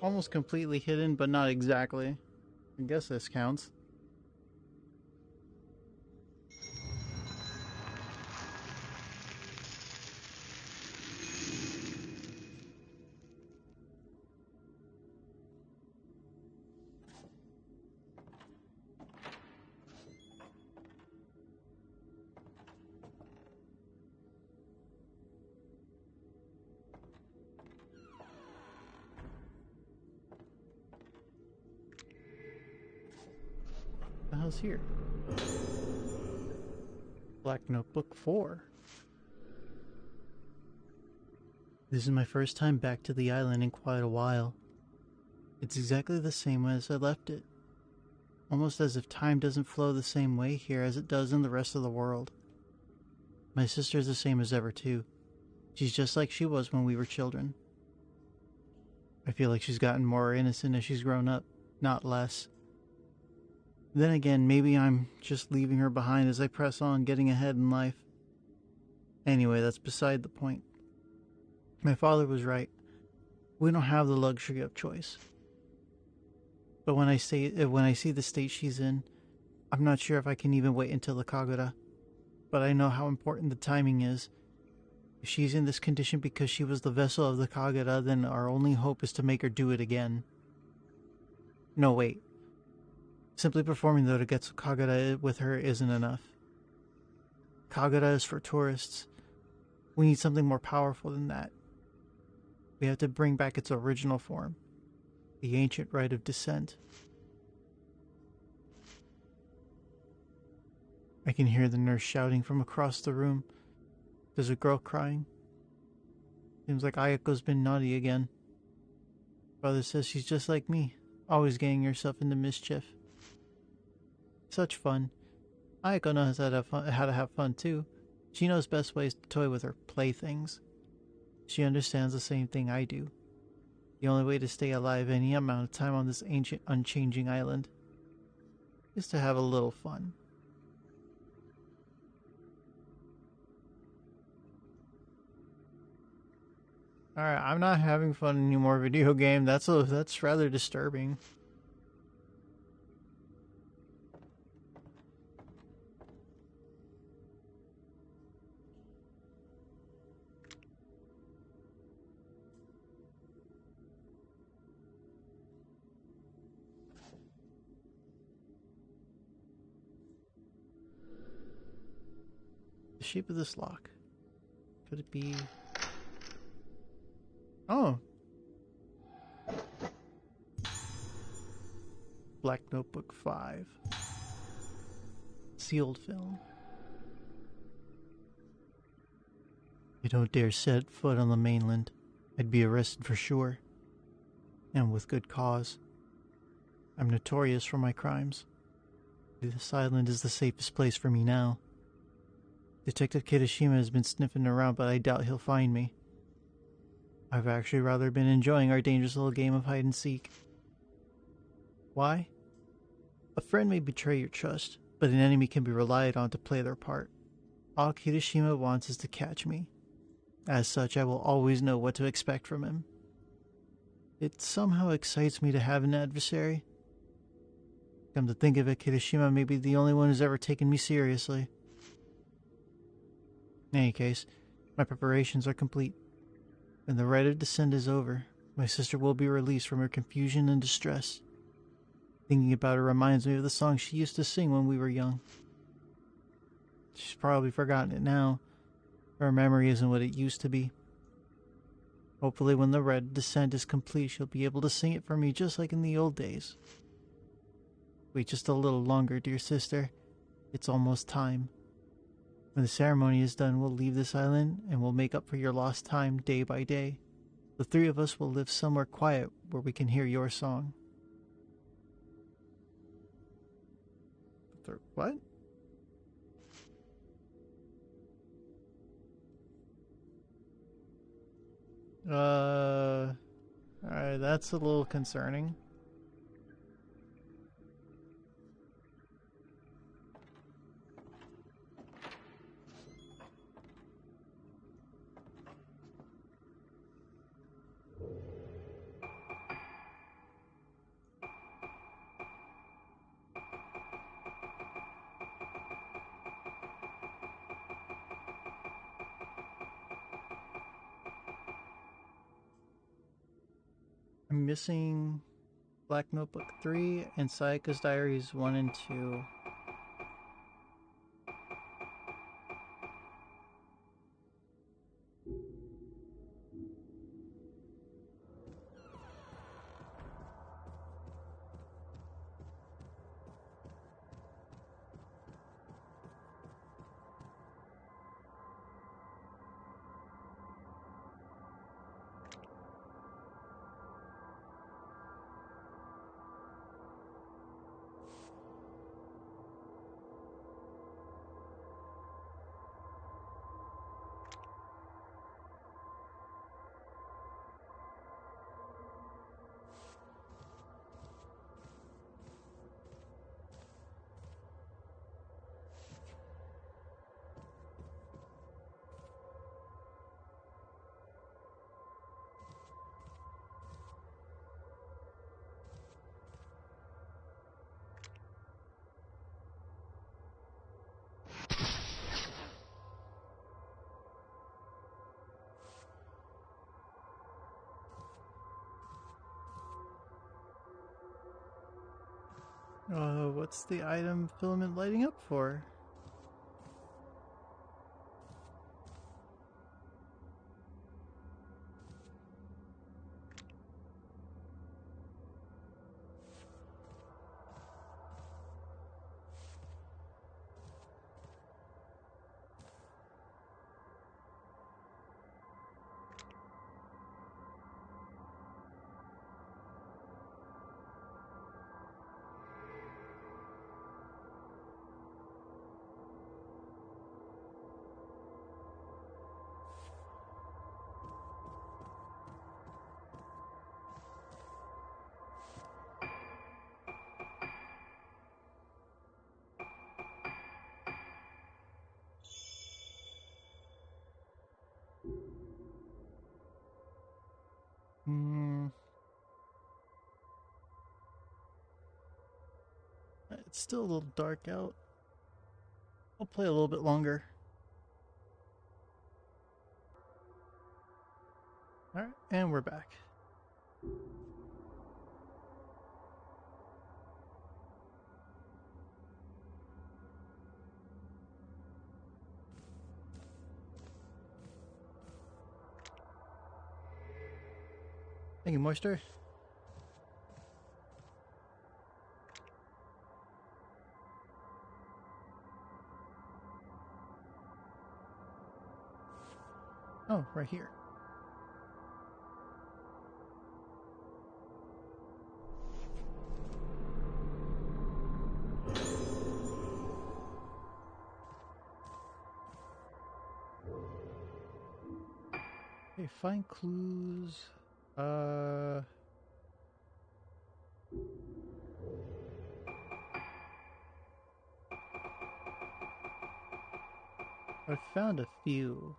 Almost completely hidden, but not exactly. I guess this counts. What the hell's here? Black Notebook 4. This is my first time back to the island in quite a while. It's exactly the same as I left it. Almost as if time doesn't flow the same way here as it does in the rest of the world. My sister's the same as ever too. She's just like she was when we were children. I feel like she's gotten more innocent as she's grown up, not less. Then again, maybe I'm just leaving her behind as I press on, getting ahead in life. Anyway, that's beside the point. My father was right. We don't have the luxury of choice. But when I see the state she's in, I'm not sure if I can even wait until the Kagura. But I know how important the timing is. If she's in this condition because she was the vessel of the Kagura, then our only hope is to make her do it again. No, wait. Simply performing the Rogetsu Kagura with her isn't enough. Kagura is for tourists. We need something more powerful than that. We have to bring back its original form. The ancient rite of descent. I can hear the nurse shouting from across the room. There's a girl crying. Seems like Ayako's been naughty again. Father says she's just like me, always getting herself into mischief. Such fun. Ayako knows how to have fun too. She knows best ways to toy with her playthings. She understands the same thing I do. The only way to stay alive any amount of time on this ancient, unchanging island is to have a little fun. Alright, I'm not having fun anymore, video game. That's rather disturbing. The shape of this lock. Could it be... Oh! Black Notebook 5. Sealed film. You don't dare set foot on the mainland. I'd be arrested for sure. And with good cause. I'm notorious for my crimes. This island is the safest place for me now. Detective Kirishima has been sniffing around, but I doubt he'll find me. I've actually rather been enjoying our dangerous little game of hide and seek. Why? A friend may betray your trust, but an enemy can be relied on to play their part. All Kirishima wants is to catch me. As such, I will always know what to expect from him. It somehow excites me to have an adversary. Come to think of it, Kirishima may be the only one who's ever taken me seriously. In any case, my preparations are complete. When the rite of descent is over, my sister will be released from her confusion and distress. Thinking about her reminds me of the song she used to sing when we were young. She's probably forgotten it now. Her memory isn't what it used to be. Hopefully when the rite of descent is complete, she'll be able to sing it for me just like in the old days. Wait just a little longer, dear sister. It's almost time. When the ceremony is done, we'll leave this island and we'll make up for your lost time day by day. The three of us will live somewhere quiet where we can hear your song. What? Alright, that's a little concerning. I'm missing Black Notebook 3 and Sayaka's Diaries 1 and 2. What's the item filament lighting up for? It's still a little dark out. I'll play a little bit longer. Alright, and we're back. Thank you, Moisture. Oh, right here. Okay, find clues. I found a few.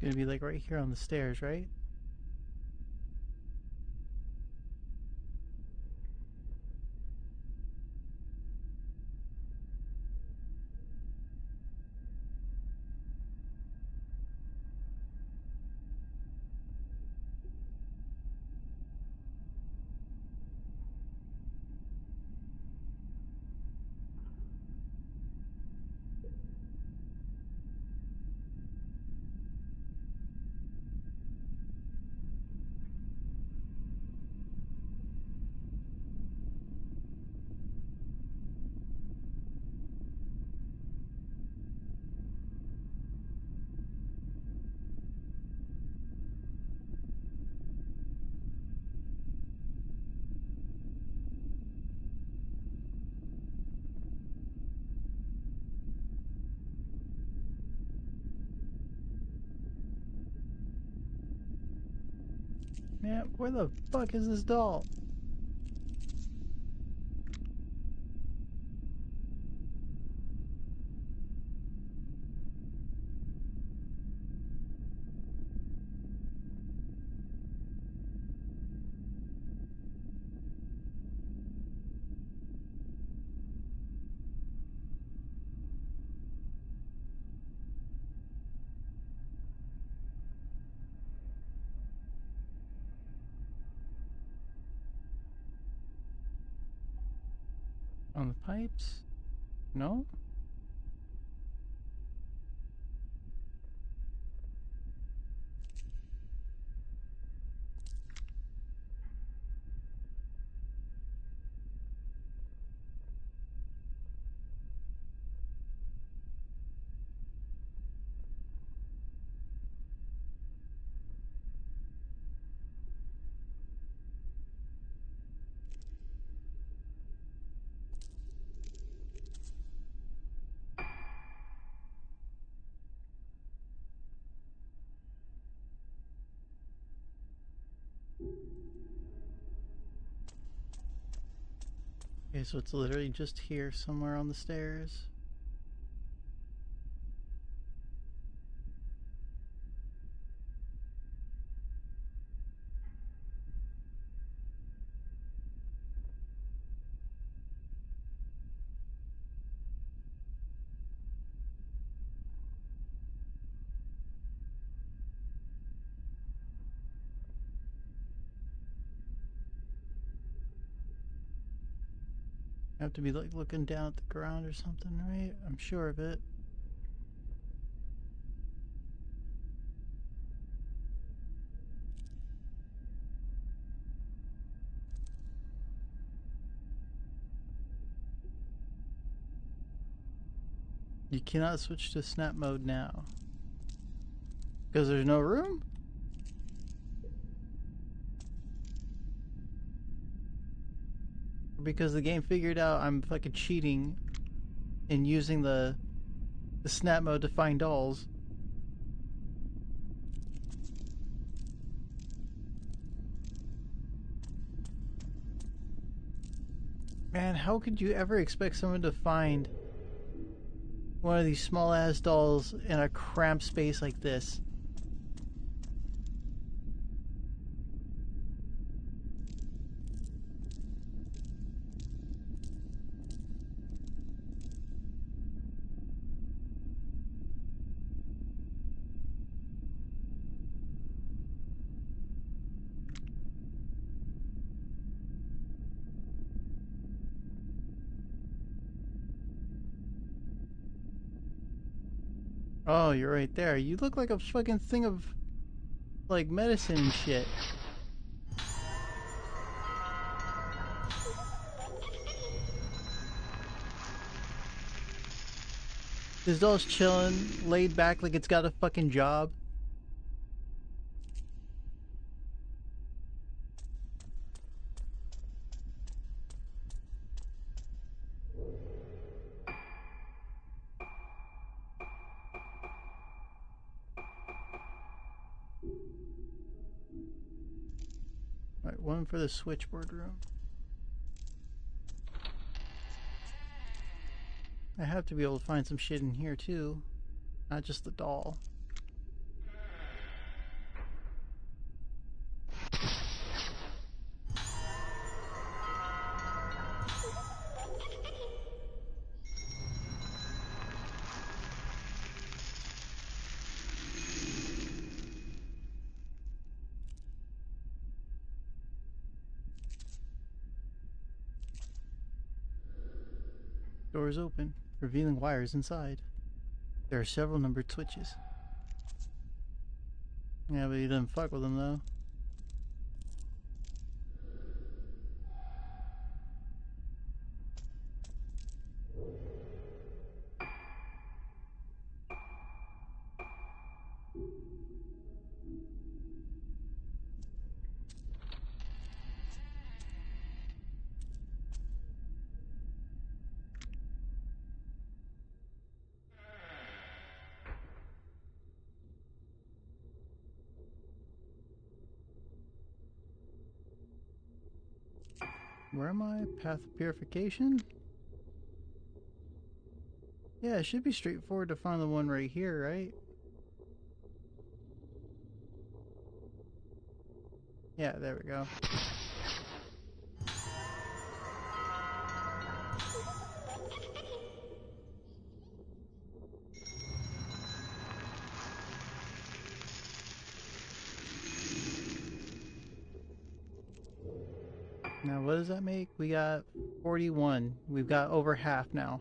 Gonna be like right here on the stairs, right? Man, where the fuck is this doll? On the pipes? No? Okay, so it's literally just here somewhere on the stairs. I have to be like looking down at the ground or something, right? I'm sure of it. You cannot switch to snap mode now. Because there's no room? Because the game figured out I'm fucking cheating and using the snap mode to find dolls. Man, how could you ever expect someone to find one of these small ass dolls in a cramped space like this? Oh, you're right there. You look like a fucking thing of, like, medicine and shit. This doll's chilling, laid back like it's got a fucking job. Alright, one for the switchboard room. I have to be able to find some shit in here too. Not just the doll. Door is open, revealing wires inside. There are several numbered switches. Yeah, but he doesn't fuck with them though. Where am I? Path of purification? Yeah, it should be straightforward to find the one right here, right? Yeah, there we go. Now, what does that make? We got 41. We've got over half now.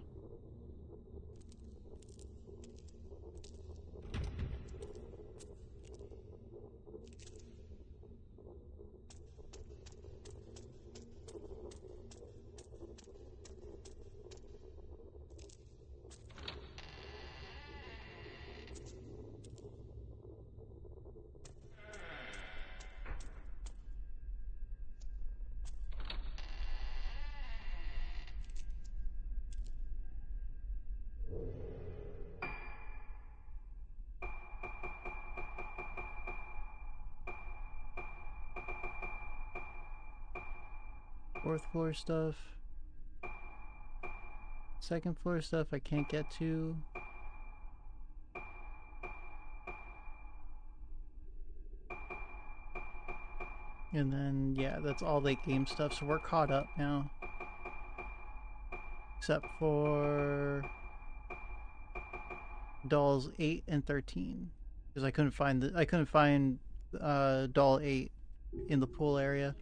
Fourth floor stuff. second floor stuff I can't get to. And then, yeah, that's all late game stuff, so we're caught up now. Except for dolls 8 and 13. Because I couldn't find doll 8 in the pool area.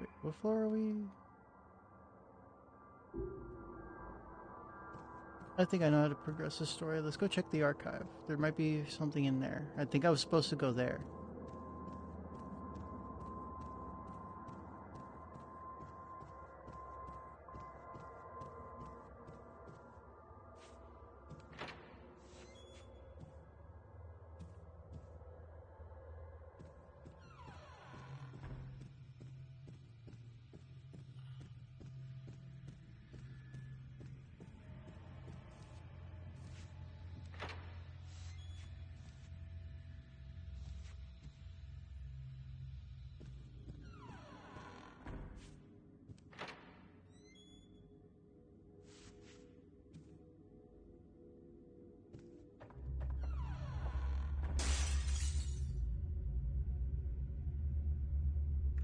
Wait, what floor are we? I think I know how to progress the story. Let's go check the archive. There might be something in there. I think I was supposed to go there.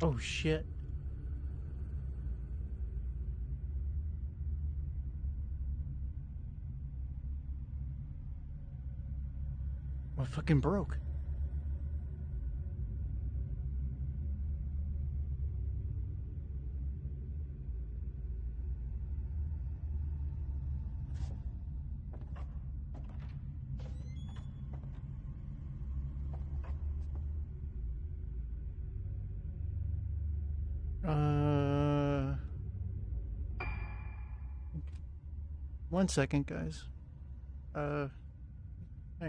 Oh shit. What fucking broke? One second, guys. Hang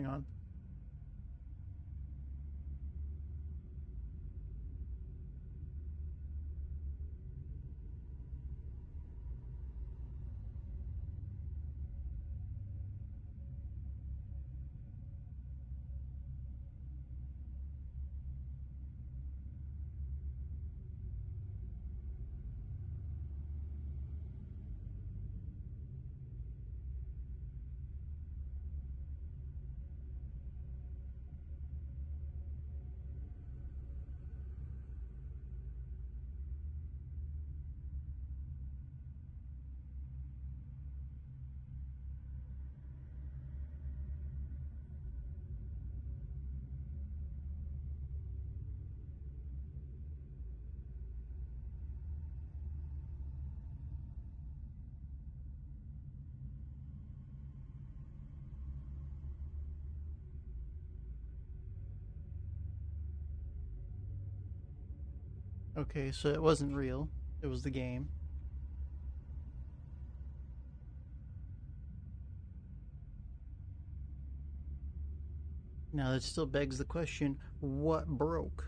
on. Okay, so it wasn't real. It was the game. Now that still begs the question, what broke?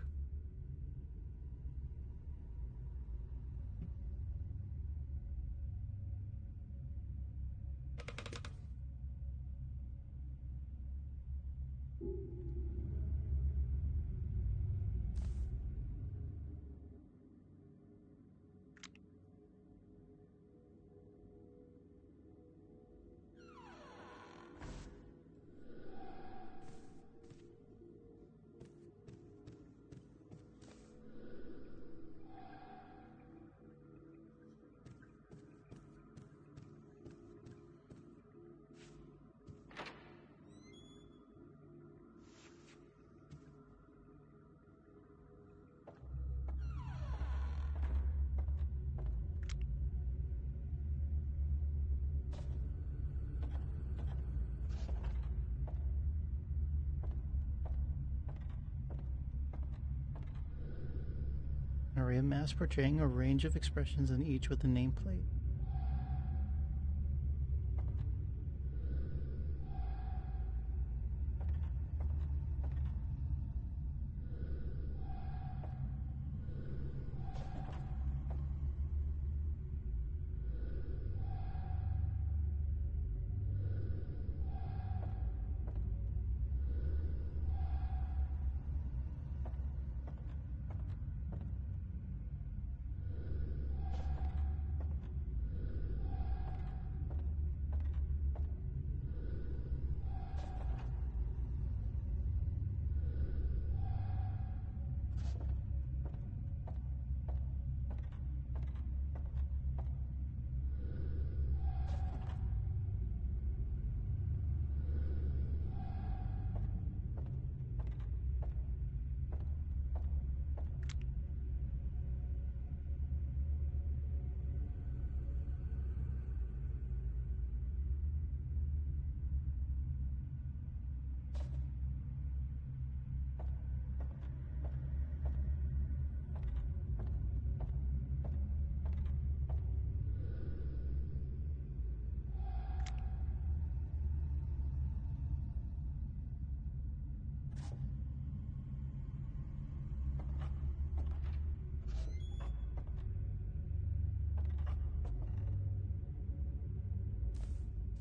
Carry a mask portraying a range of expressions in each with a nameplate.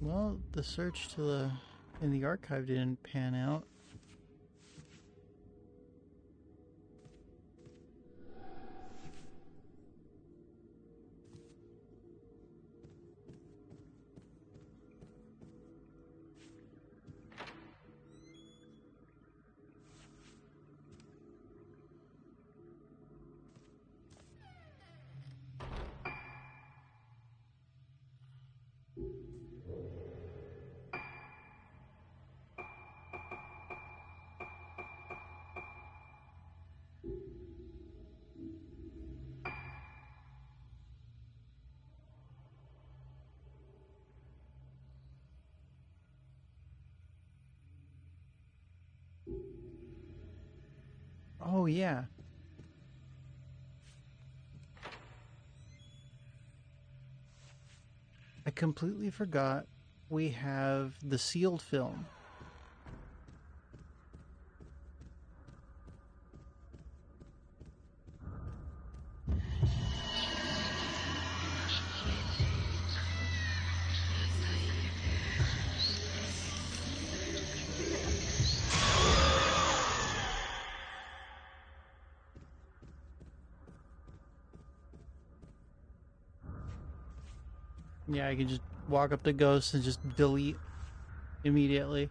Well, the search in the archive didn't pan out. Oh, yeah. I completely forgot we have the sealed film. Yeah, I can just walk up to Ghost and just delete immediately.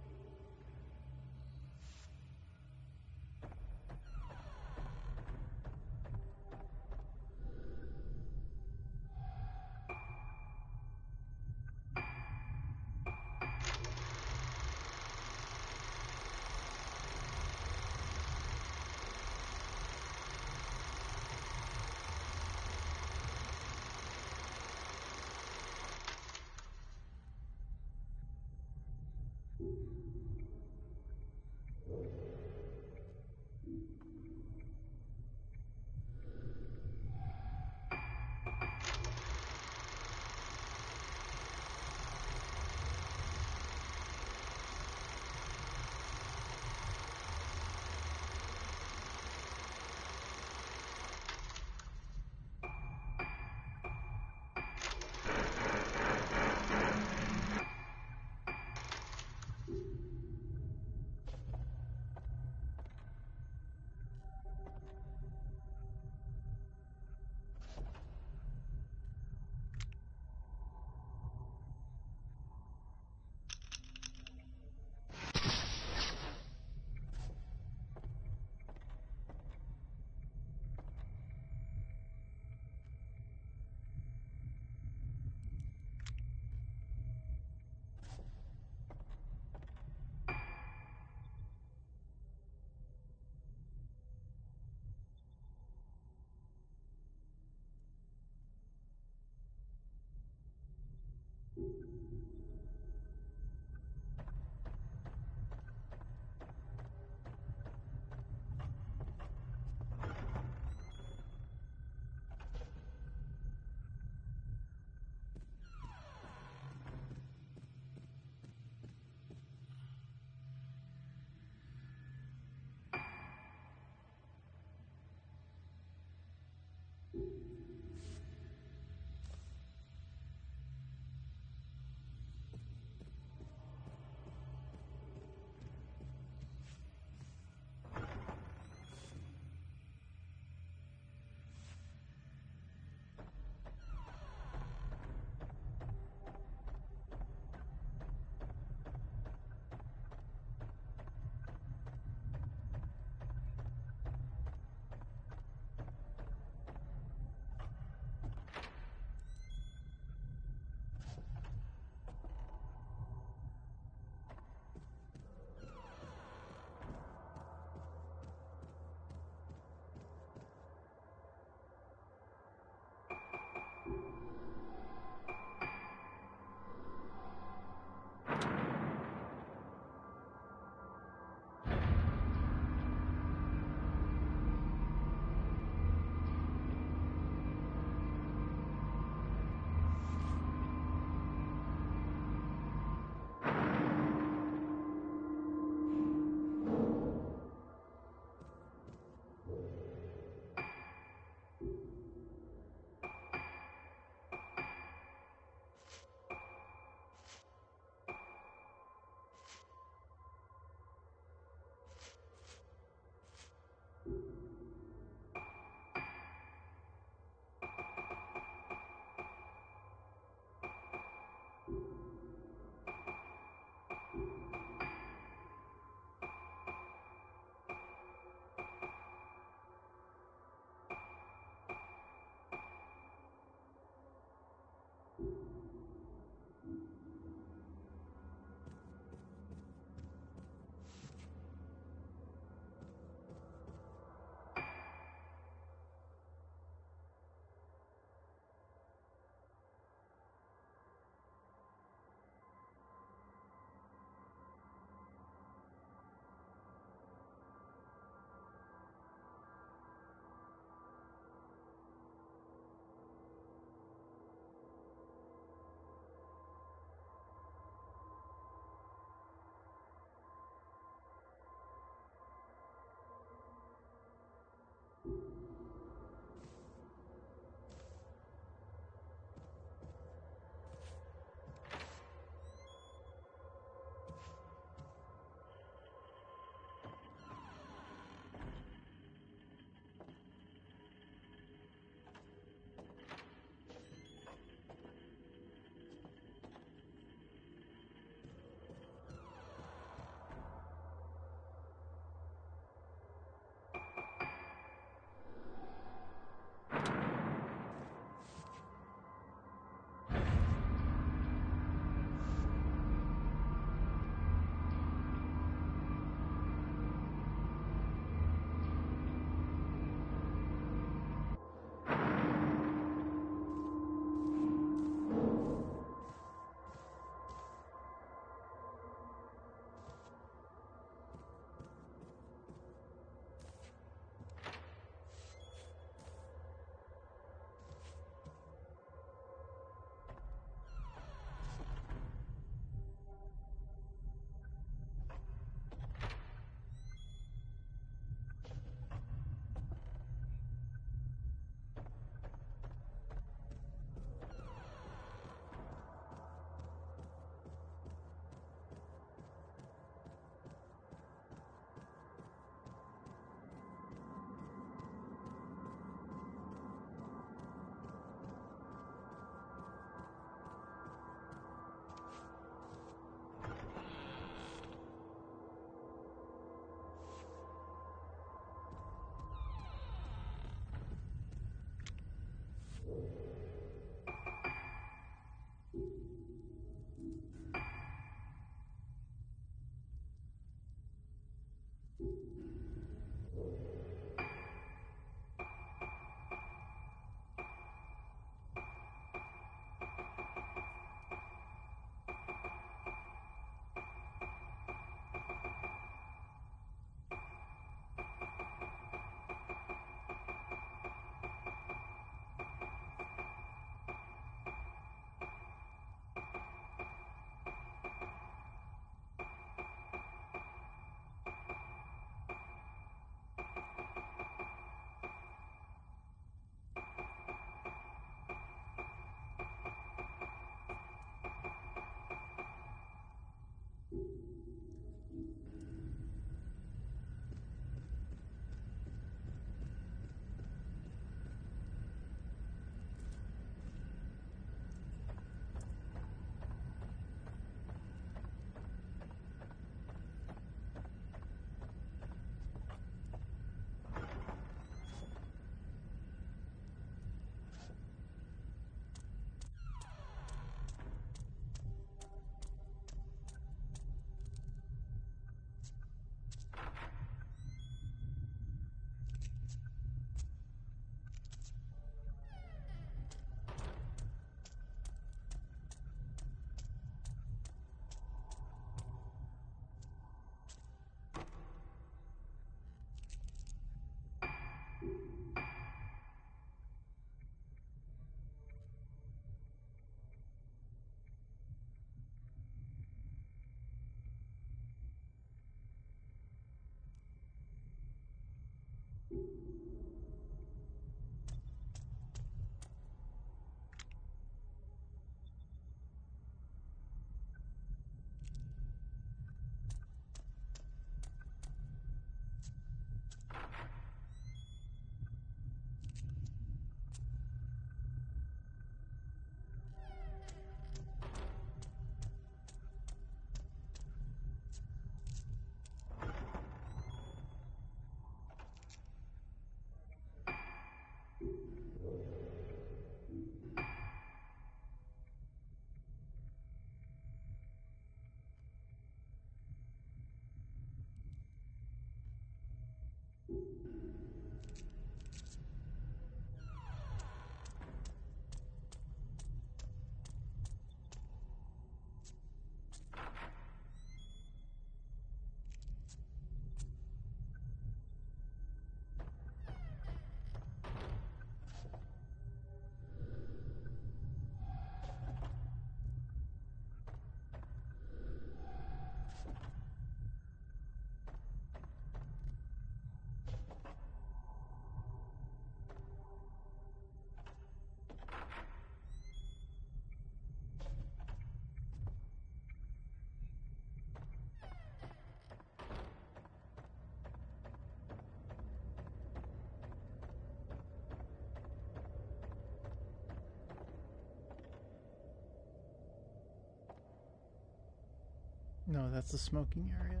No, that's the smoking area.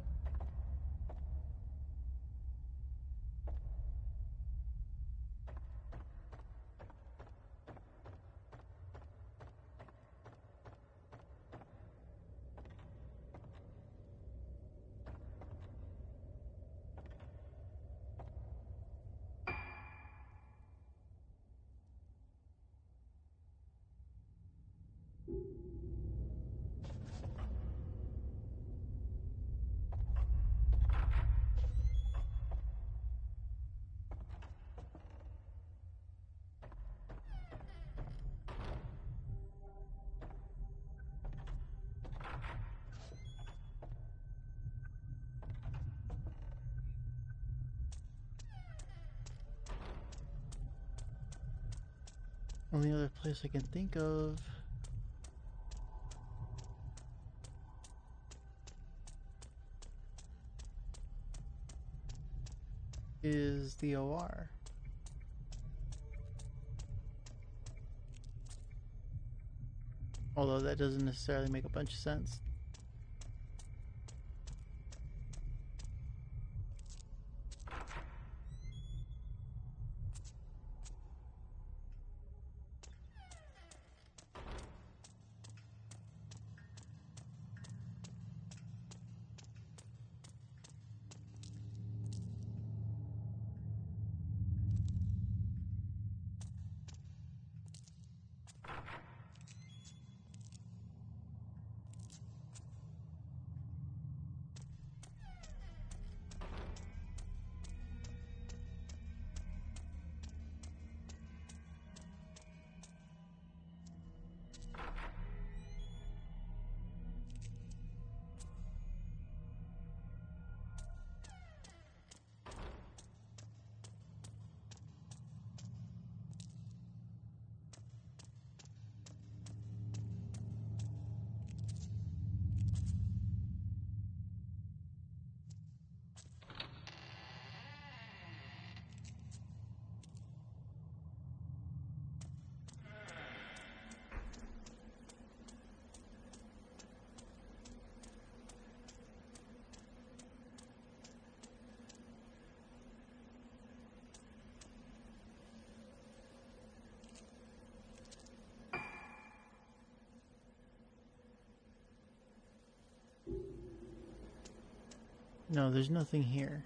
Only other place I can think of is the OR. Although that doesn't necessarily make a bunch of sense. No, there's nothing here.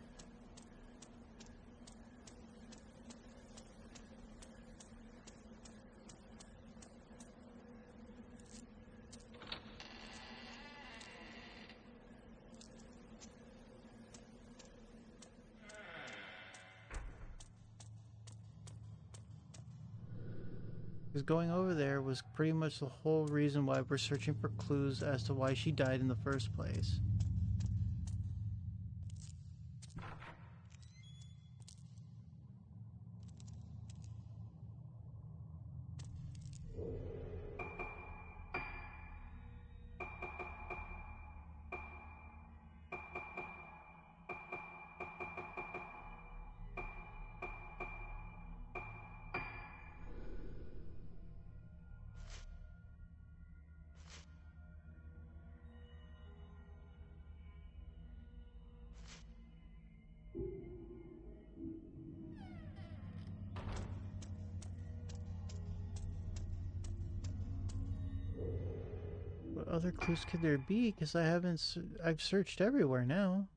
Because going over there was pretty much the whole reason why we're searching for clues as to why she died in the first place. What other clues could there be? Because I've searched everywhere now.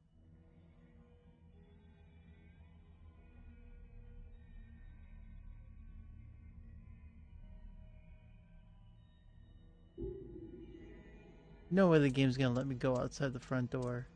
No way the game's gonna let me go outside the front door.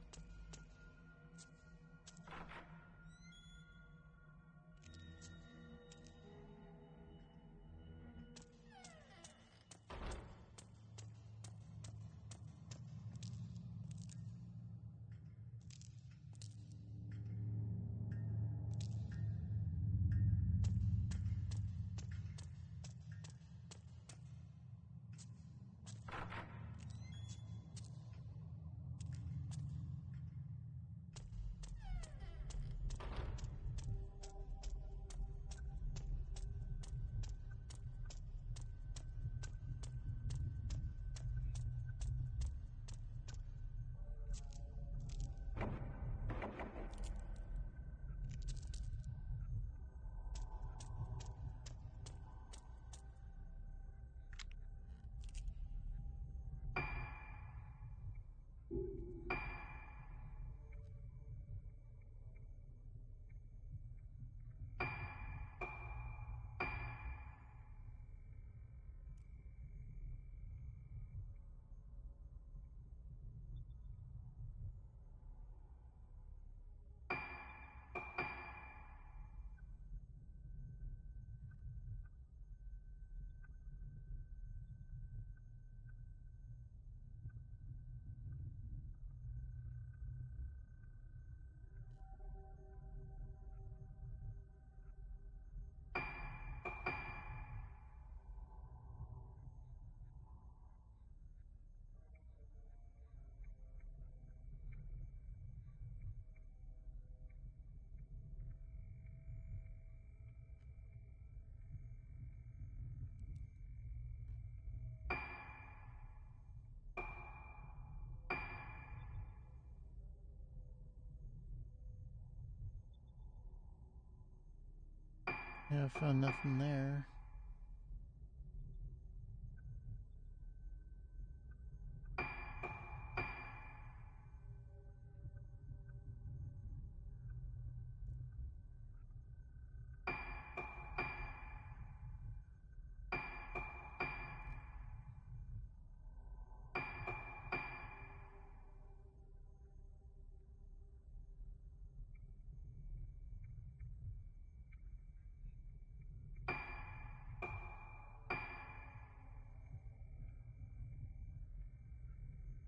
Yeah, I found nothing there.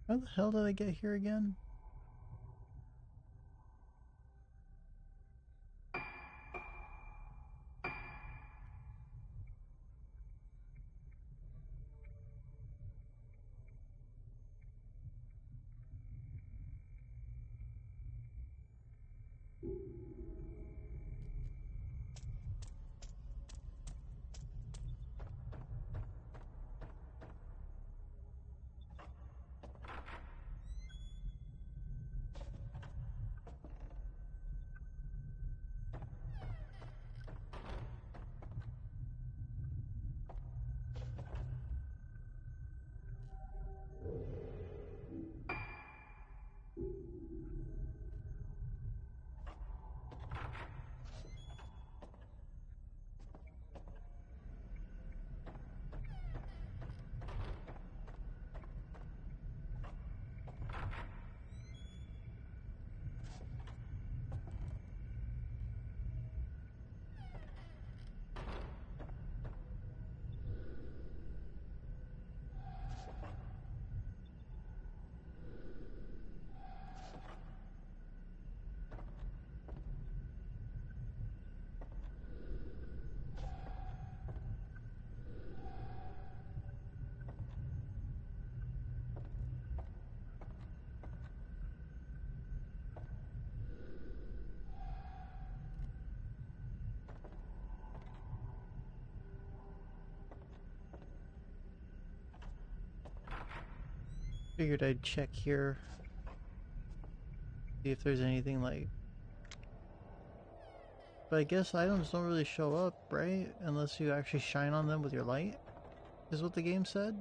How the hell did I get here again? Figured I'd check here. See if there's anything like... But I guess items don't really show up, right? Unless you actually shine on them with your light? Is what the game said?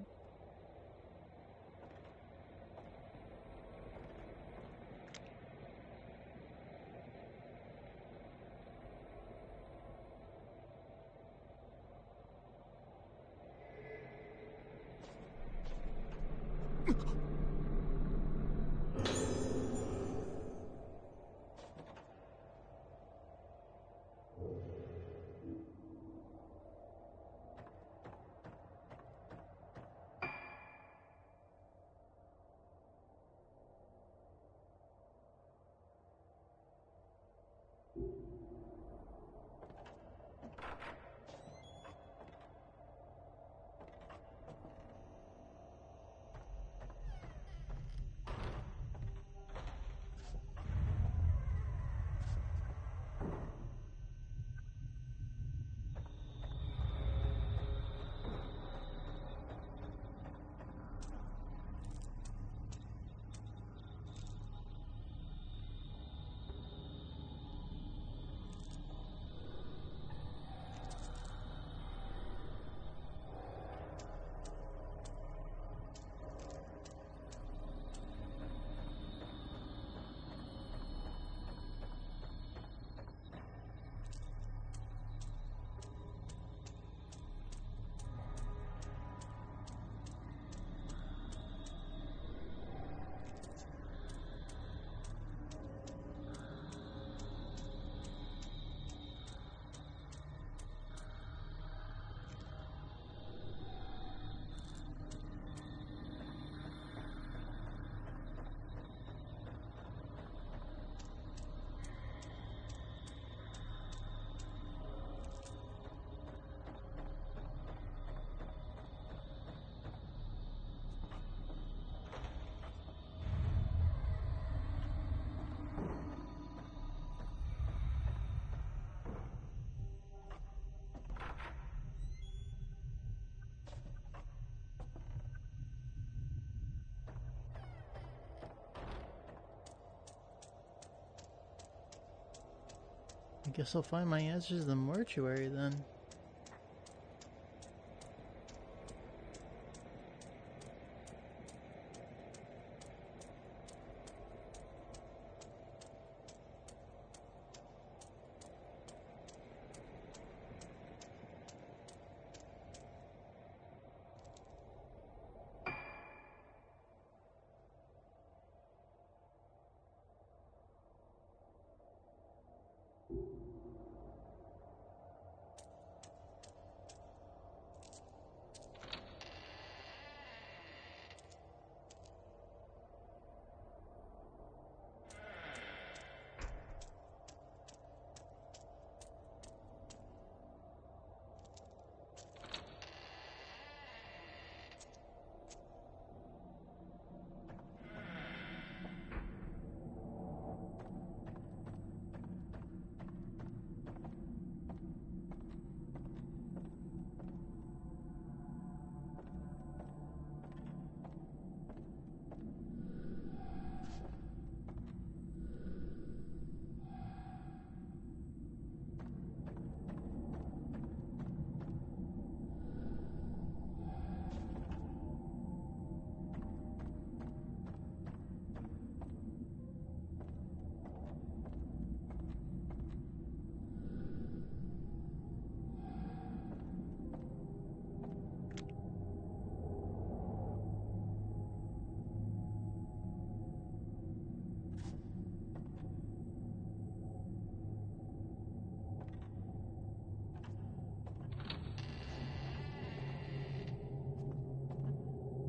Guess I'll find my answers in the mortuary then.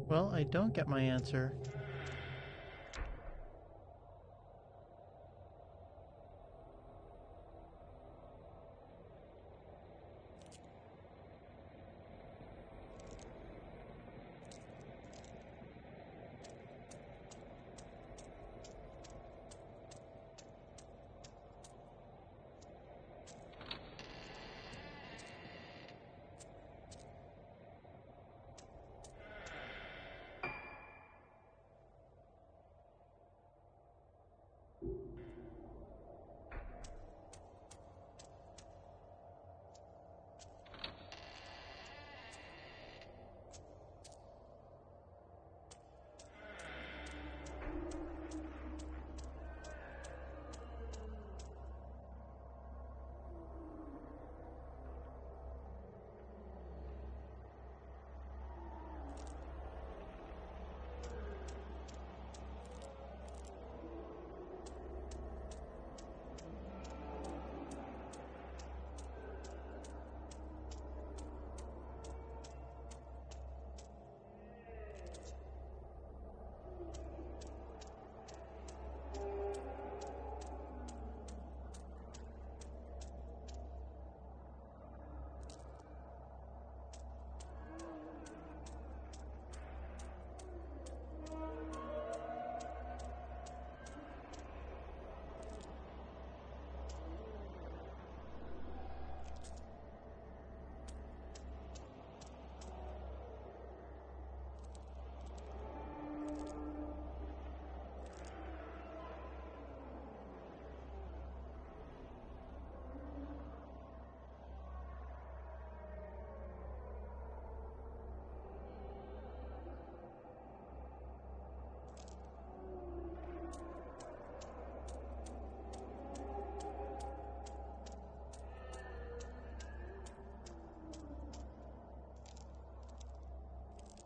Well, I don't get my answer.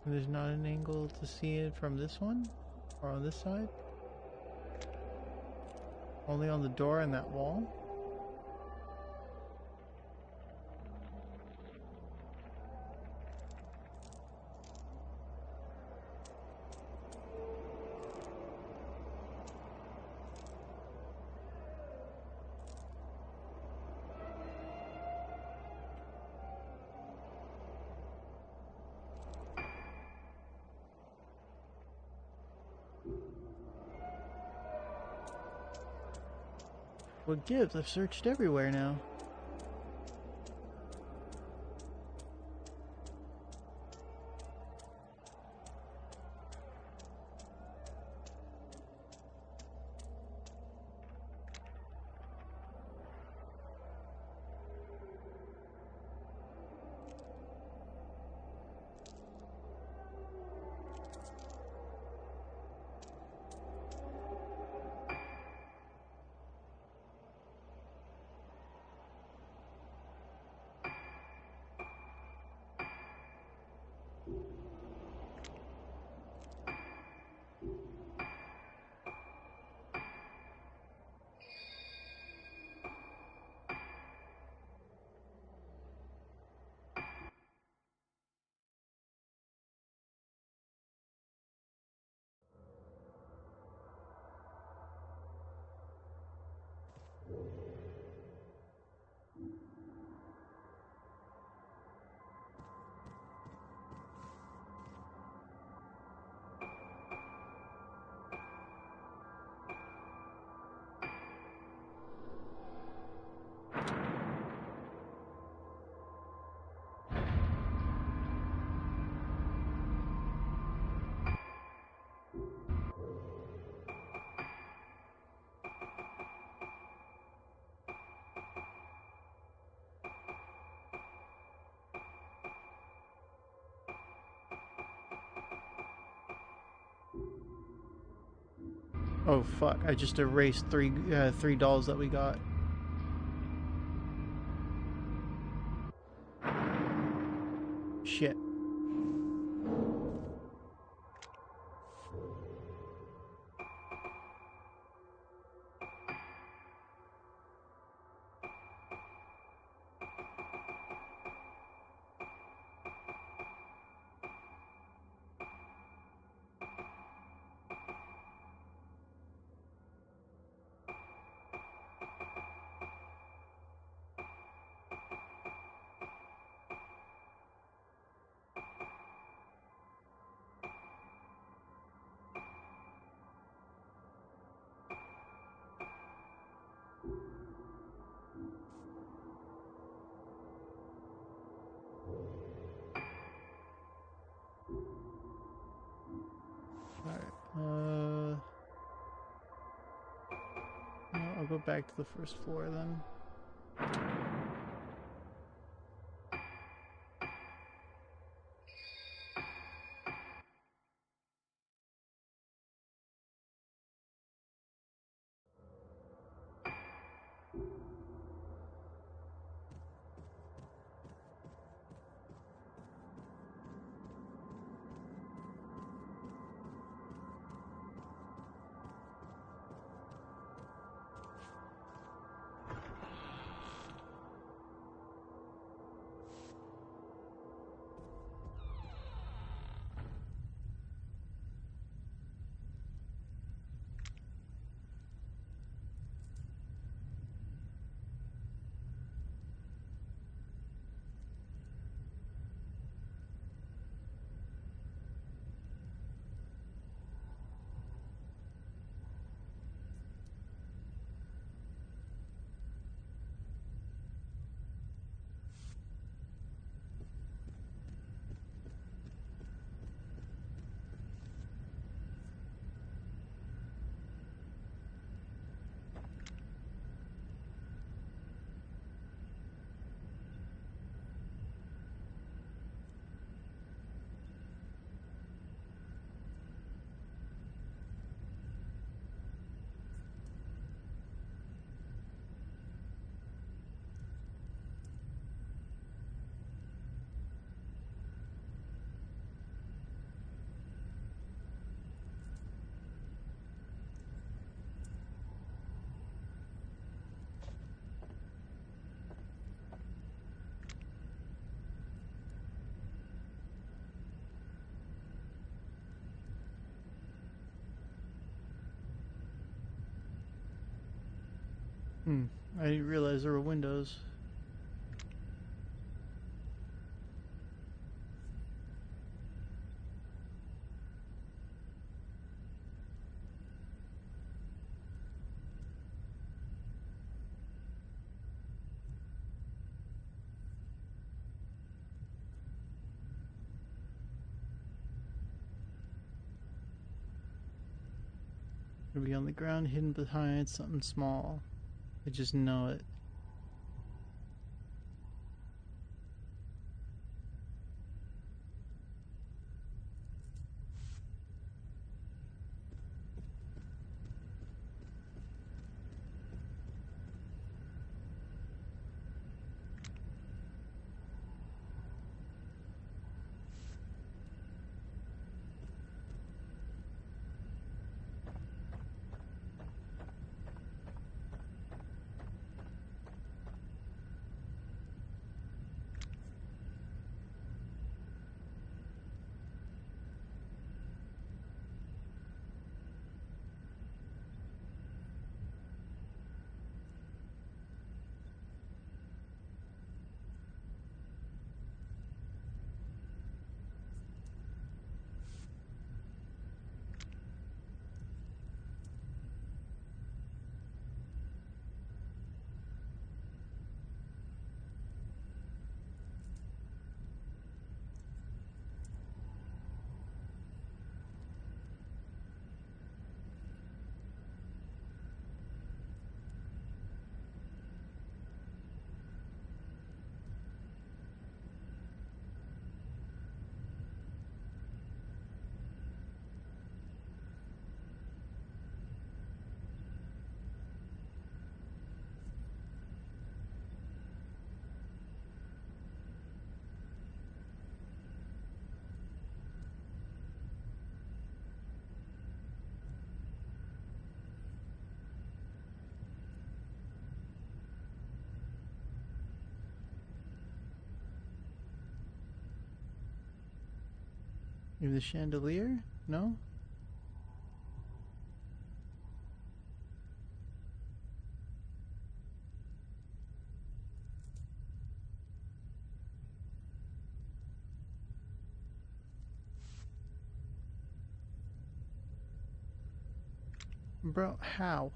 There's not an angle to see it from this one? Or on this side? Only on the door and that wall? What gives? I've searched everywhere now. Oh fuck! I just erased three dolls that we got. Shit. Alright, no, I'll go back to the first floor then. I didn't realize there were windows. It'll be on the ground, hidden behind something small. I just know it. Maybe the chandelier? No? Bro, how?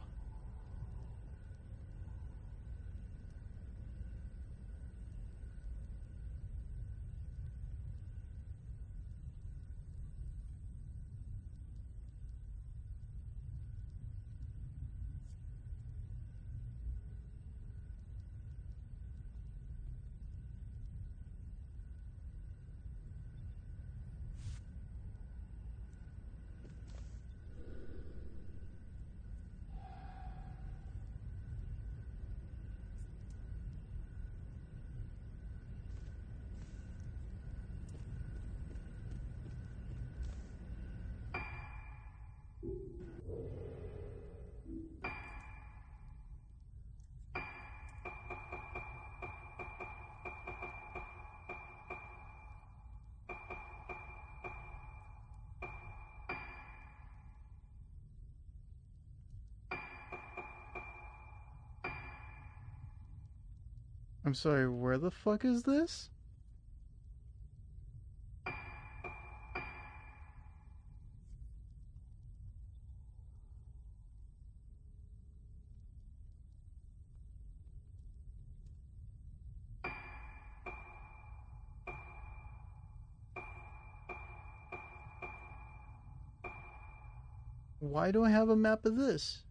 I'm sorry, where the fuck is this? Why do I have a map of this?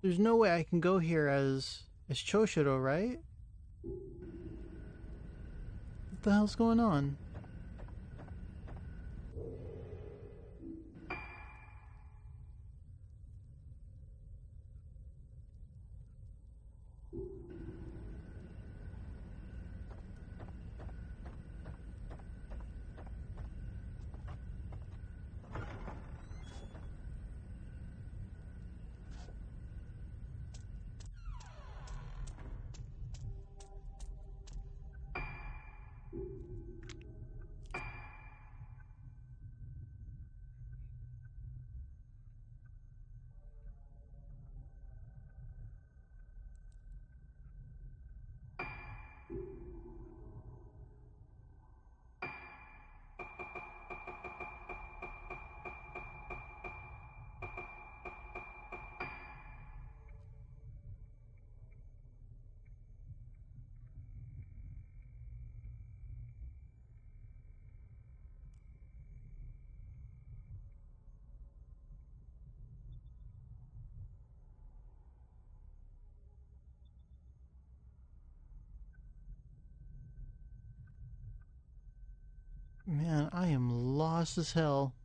There's no way I can go here as Choshiro, right? What the hell's going on? Man, I am lost as hell.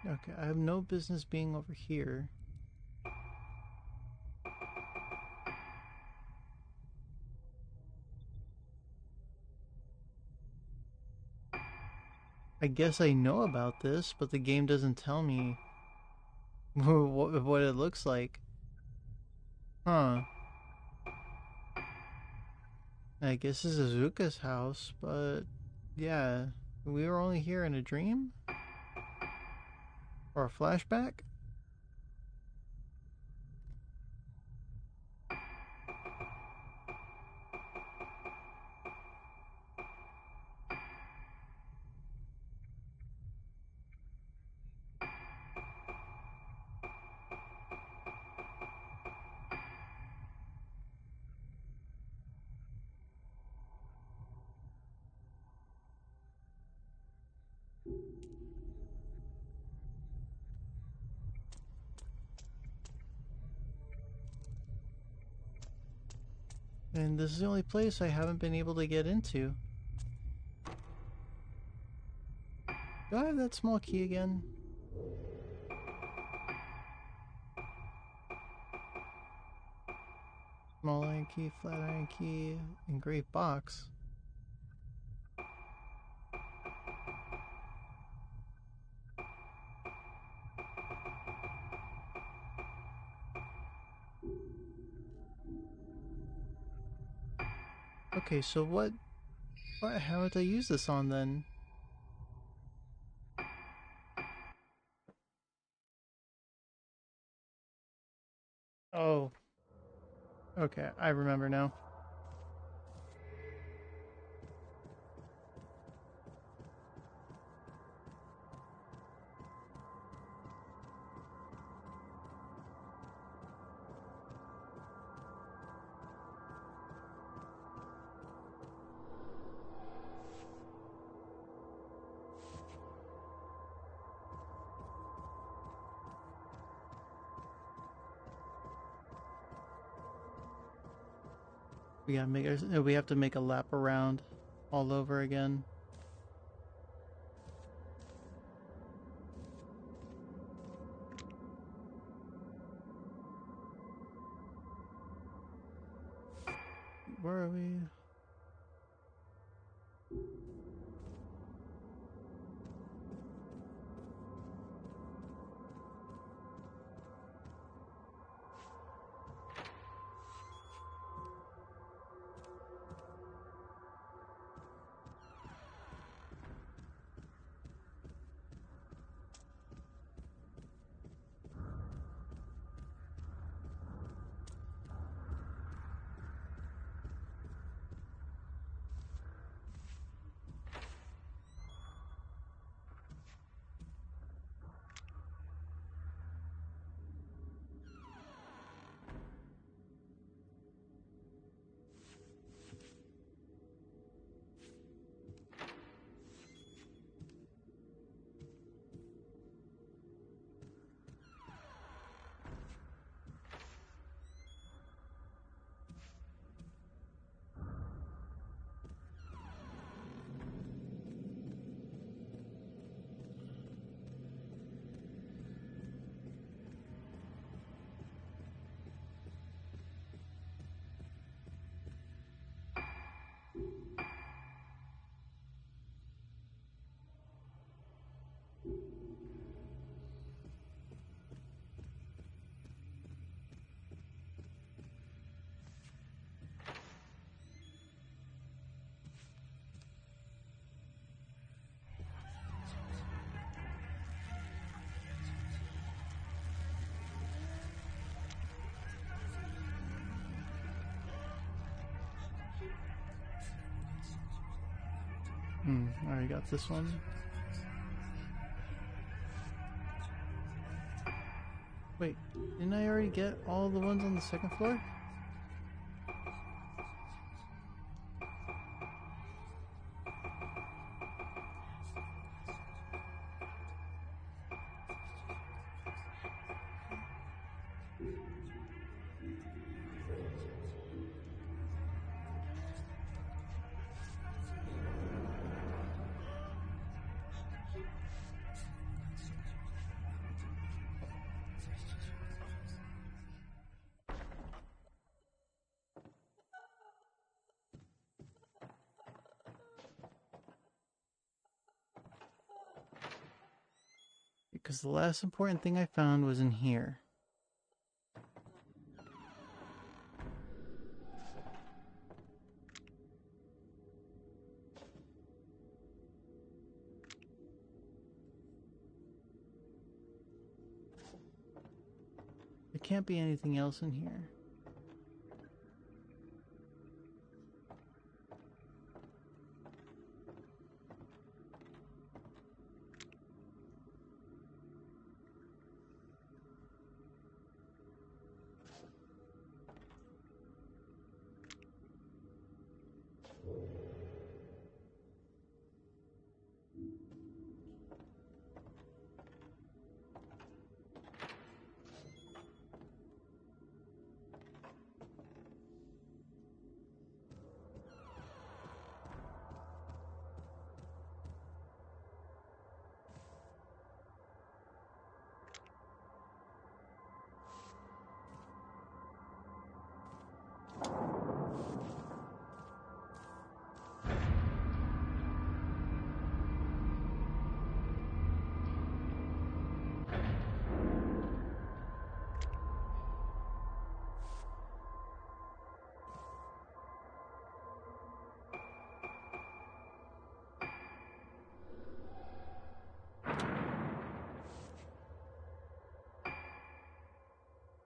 Okay, I have no business being over here. I guess I know about this, but the game doesn't tell me what it looks like. Huh. I guess this is Zuka's house, but yeah, we were only here in a dream? Or a flashback? And this is the only place I haven't been able to get into. Do I have that small key again? Small iron key, flat iron key, engraved box. Okay, so what haven't I used this on then? Oh. Okay, I remember now. We gotta make we have to make a lap around all over again. Where are we? Already got this one. Wait, didn't I already get all the ones on the second floor? Because the last important thing I found was in here. There can't be anything else in here.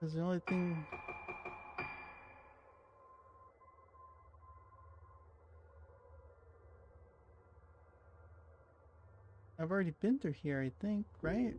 Because the only thing... I've already been through here, I think, right?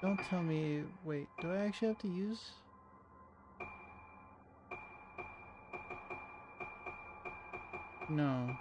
Don't tell me... Wait, do I actually have to use... No.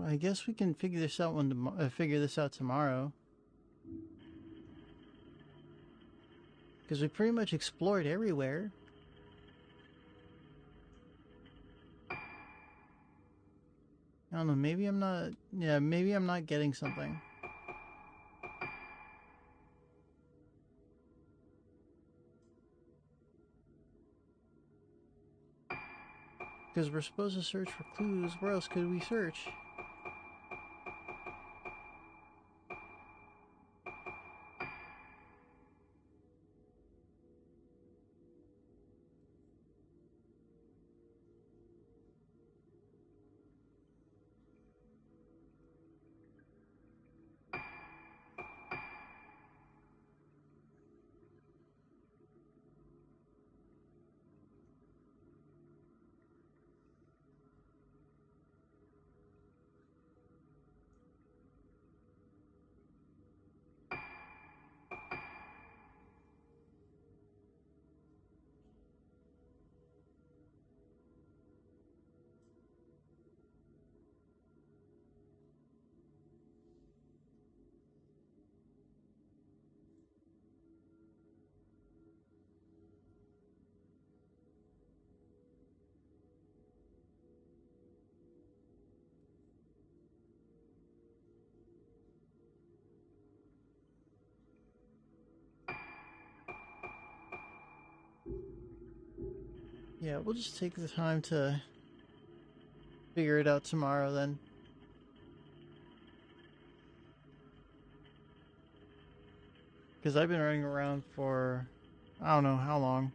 I guess we can figure this out tomorrow. Because we pretty much explored everywhere. I don't know, maybe I'm not... Yeah, maybe I'm not getting something. Because we're supposed to search for clues. Where else could we search? Yeah, we'll just take the time to figure it out tomorrow then. Because I've been running around for I don't know how long.